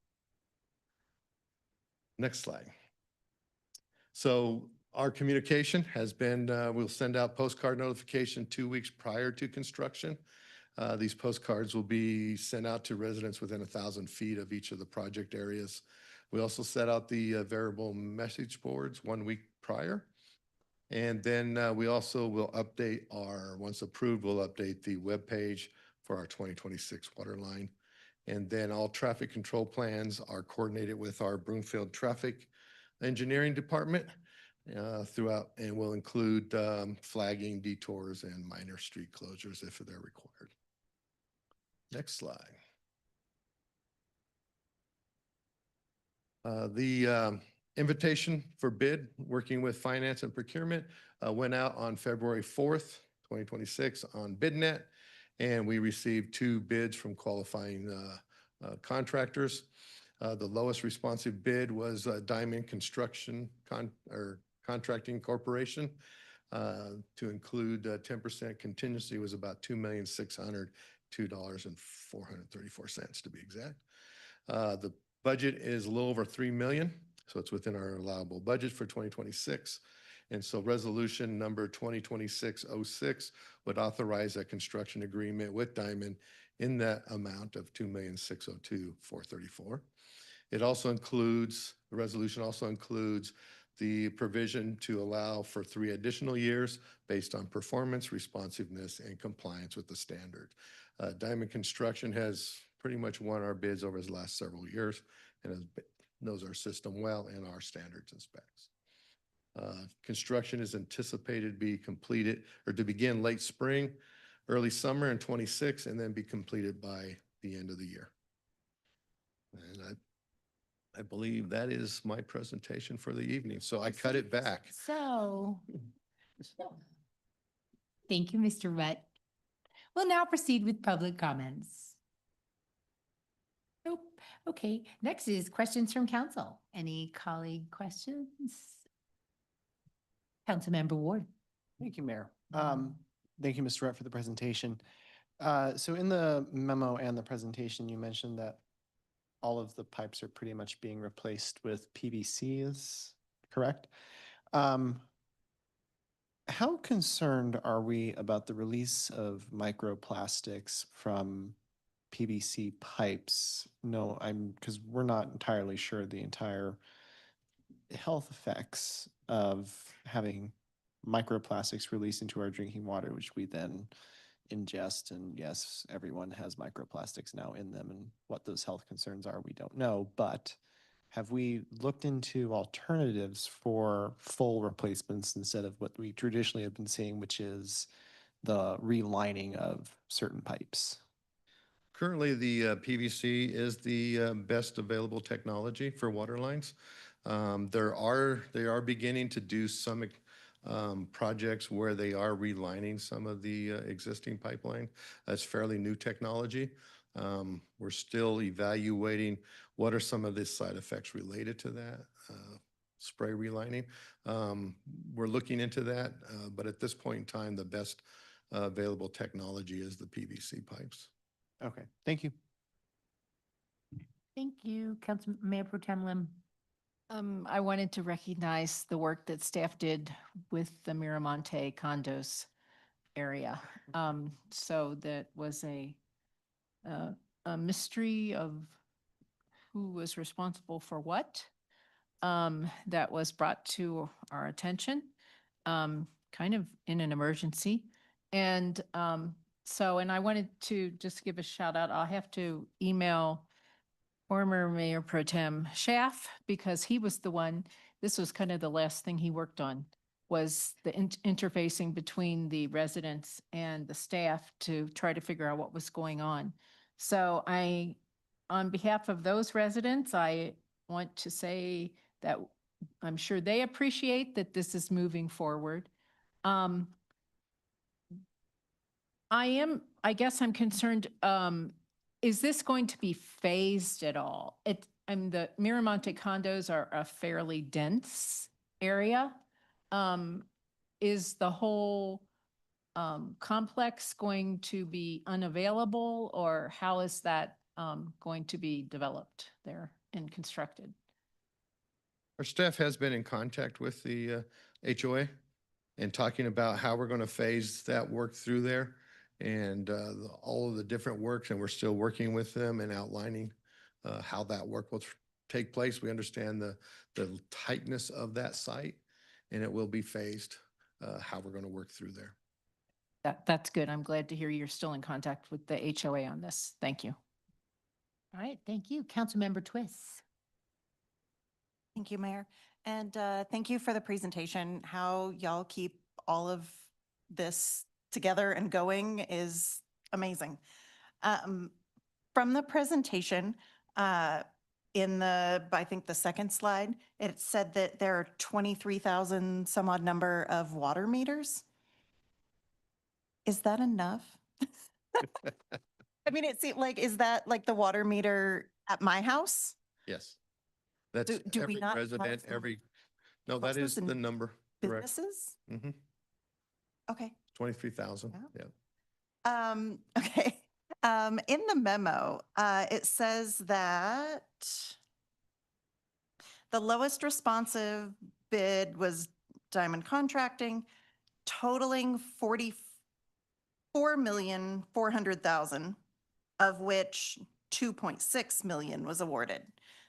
Speaker 6: Next slide. So our communication has been, we'll send out postcard notification 2 weeks prior to construction. These postcards will be sent out to residents within 1,000 feet of each of the project areas. We also set out the variable message boards 1 week prior. And then we also will update once approved, we'll update the webpage for our 2026 water line. And then all traffic control plans are coordinated with our Broomfield Traffic Engineering Department throughout, and will include flagging, detours, and minor street closures if they're required. Next slide. The invitation for bid, working with finance and procurement, went out on February 4th, 2026 on BidNet, and we received 2 bids from qualifying contractors. The lowest responsive bid was Diamond Construction Contracting Corporation. To include 10% contingency was about $2,602,434 to be exact. The budget is a little over $3 million, so it's within our allowable budget for 2026. And so resolution number 2026-06 would authorize a construction agreement with Diamond in that amount of $2,602,434. It also includes, the resolution also includes the provision to allow for 3 additional years based on performance, responsiveness, and compliance with the standard. Diamond Construction has pretty much won our bids over the last several years and knows our system well and our standards and specs. Construction is anticipated to be completed or to begin late spring, early summer in 26, and then be completed by the end of the year. And I believe that is my presentation for the evening. So I cut it back.
Speaker 1: So, thank you, Mr. Rutt. We'll now proceed with public comments. Nope. Okay, next is questions from council. Any colleague questions? Councilmember Ward.
Speaker 15: Thank you, Mayor. Thank you, Mr. Rutt, for the presentation. So in the memo and the presentation, you mentioned that all of the pipes are pretty much being replaced with PVC, is correct? How concerned are we about the release of microplastics from PVC pipes? No, because we're not entirely sure the entire health effects of having microplastics released into our drinking water, which we then ingest. And yes, everyone has microplastics now in them, and what those health concerns are, we don't know. But have we looked into alternatives for full replacements instead of what we traditionally have been seeing, which is the relining of certain pipes?
Speaker 6: Currently, the PVC is the best available technology for water lines. They are beginning to do some projects where they are relining some of the existing pipeline. That's fairly new technology. We're still evaluating what are some of the side effects related to that spray relining. We're looking into that, but at this point in time, the best available technology is the PVC pipes.
Speaker 15: Okay, thank you.
Speaker 1: Thank you, Mayor Pro Tem Lim.
Speaker 20: I wanted to recognize the work that staff did with the Miramonte condos area. So that was a mystery of who was responsible for what, that was brought to our attention, kind of in an emergency. And and I wanted to just give a shout out. I'll have to email former Mayor Pro Tem Schaaf, because he was the one, this was kind of the last thing he worked on, was the interfacing between the residents and the staff to try to figure out what was going on. So on behalf of those residents, I want to say that I'm sure they appreciate that this is moving forward. I guess I'm concerned, is this going to be phased at all? The Miramonte condos are a fairly dense area. Is the whole complex going to be unavailable, or how is that going to be developed there and constructed?
Speaker 6: Our staff has been in contact with the HOA and talking about how we're going to phase that work through there and all of the different works, and we're still working with them and outlining how that work will take place. We understand the tightness of that site, and it will be phased, how we're going to work through there.
Speaker 20: That's good. I'm glad to hear you're still in contact with the HOA on this. Thank you.
Speaker 1: All right, thank you. Councilmember Twist.
Speaker 14: Thank you, Mayor. And thank you for the presentation. How y'all keep all of this together and going is amazing. From the presentation, I think the second slide, it said that there are 23,000 some odd number of water meters. Is that enough? I mean, it seems like, is that like the water meter at my house?
Speaker 6: Yes. That's
Speaker 14: Do we
Speaker 6: every
Speaker 14: not have
Speaker 6: resident,
Speaker 14: some
Speaker 6: no, that is
Speaker 14: houses
Speaker 6: the
Speaker 14: and
Speaker 6: number. Correct.
Speaker 14: Businesses?
Speaker 6: Mm-hmm.
Speaker 14: Okay.
Speaker 6: 23,000,
Speaker 14: Yeah.
Speaker 6: yeah.
Speaker 14: Okay. In the memo, it says that the lowest responsive bid was Diamond Contracting, totaling 44,400,000, of which 2.6 million was awarded.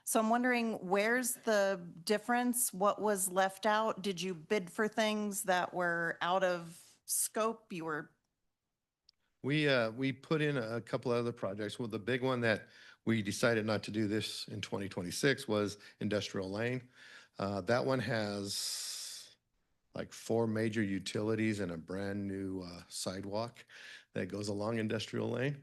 Speaker 14: So I'm wondering, where's the difference? What was left out? Did you bid for things that were out of scope? You were,
Speaker 6: We put in a couple other projects. Well, the big one that we decided not to do this in 2026 was Industrial Lane. That one has like 4 major utilities and a brand new sidewalk that goes along Industrial Lane.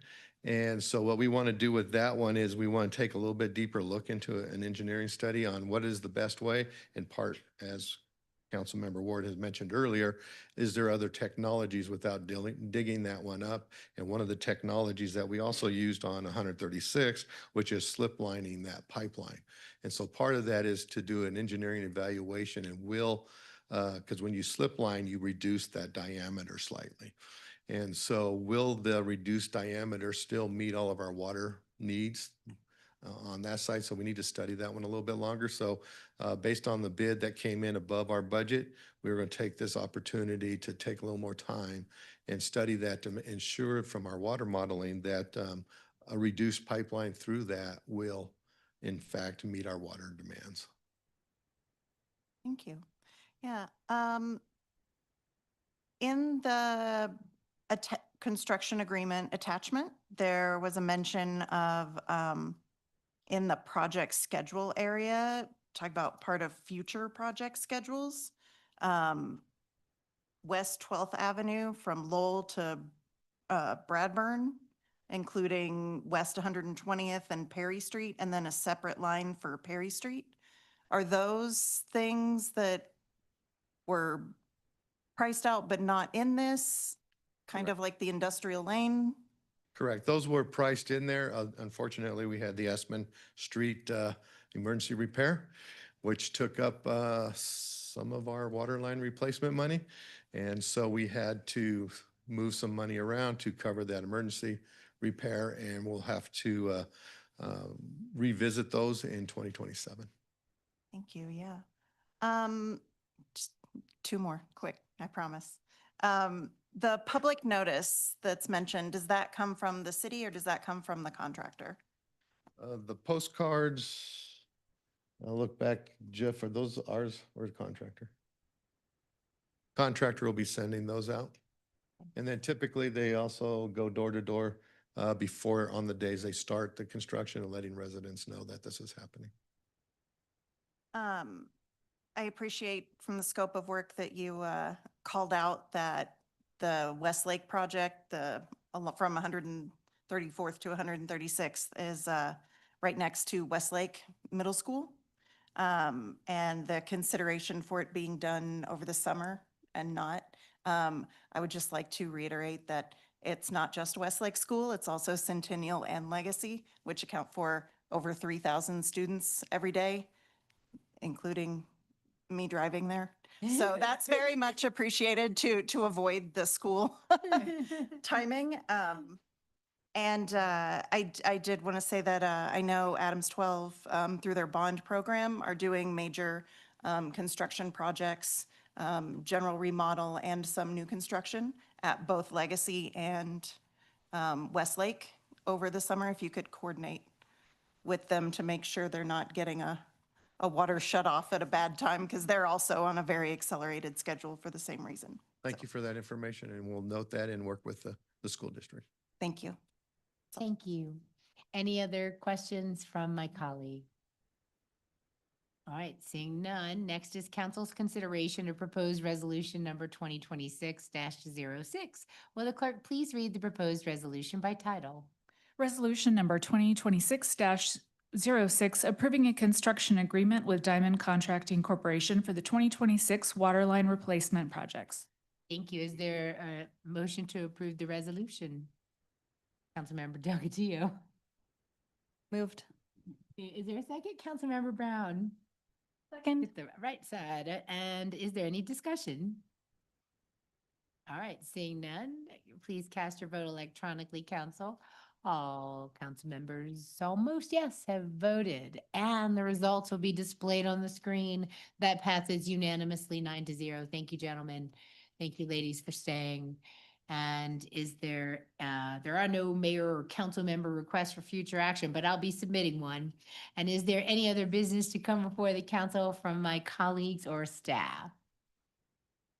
Speaker 6: And so what we want to do with that one is we want to take a little bit deeper look into an engineering study on what is the best way, in part, as Councilmember Ward has mentioned earlier, is there other technologies without digging that one up? And one of the technologies that we also used on 136, which is slip lining that pipeline. And so part of that is to do an engineering evaluation, and because when you slip line, you reduce that diameter slightly. And so will the reduced diameter still meet all of our water needs on that side? So we need to study that one a little bit longer. So based on the bid that came in above our budget, we were going to take this opportunity to take a little more time and study that to ensure from our water modeling that a reduced pipeline through that will in fact meet our water demands.
Speaker 14: thank you. Yeah. In the construction agreement attachment, there was a mention of, in the project schedule area, talk about part of future project schedules. West 12th Avenue from Lowell to Bradburn, including West 120th and Perry Street, and then a separate line for Perry Street. Are those things that were priced out but not in this? Kind of like the industrial lane?
Speaker 6: Correct. Those were priced in there. Unfortunately, we had the Esmond Street emergency repair, which took up some of our water line replacement money. And so we had to move some money around to cover that emergency repair, and we'll have to revisit those in 2027.
Speaker 14: Thank you, yeah. Just 2 more, quick, I promise. The public notice that's mentioned, does that come from the city or does that come from the contractor?
Speaker 6: The postcards, I'll look back, Jeff, are those ours or the contractor? Contractor will be sending those out. And then typically they also go door to door before, on the days they start the construction, and letting residents know that this is happening.
Speaker 14: I appreciate from the scope of work that you called out that the Westlake project, from 134th to 136th is right next to Westlake Middle School. And the consideration for it being done over the summer and not. I would just like to reiterate that it's not just Westlake School, it's also Centennial and Legacy, which account for over 3,000 students every day, including me driving there. So that's very much appreciated to avoid the school timing. And I did want to say that I know Adams 12 through their bond program are doing major construction projects, general remodel and some new construction at both Legacy and Westlake over the summer. If you could coordinate with them to make sure they're not getting a water shut off at a bad time, because they're also on a very accelerated schedule for the same reason.
Speaker 6: Thank you for that information, and we'll note that and work with the school district.
Speaker 14: Thank you.
Speaker 1: Thank you. Any other questions from my colleague? All right, seeing none, next is council's consideration of proposed resolution number 2026-06. Will the clerk please read the proposed resolution by title?
Speaker 9: Resolution number 2026-06, approving a construction agreement with Diamond Contracting Corporation for the 2026 water line replacement projects.
Speaker 1: Thank you. Is there a motion to approve the resolution? Councilmember Delgadillo.
Speaker 7: Moved.
Speaker 1: Is there a second? Councilmember Brown.
Speaker 7: Second.
Speaker 1: Hit the right side. And is there any discussion? All right, seeing none, please cast your vote electronically, council, All council members, almost yes, have voted, and the results will be displayed on the screen. That passes unanimously 9-0. Thank you, gentlemen. Thank you, ladies, for staying. And is there, there are no mayor or council member requests for future action, but I'll be submitting one. And is there any other business to come before the council from my colleagues or staff?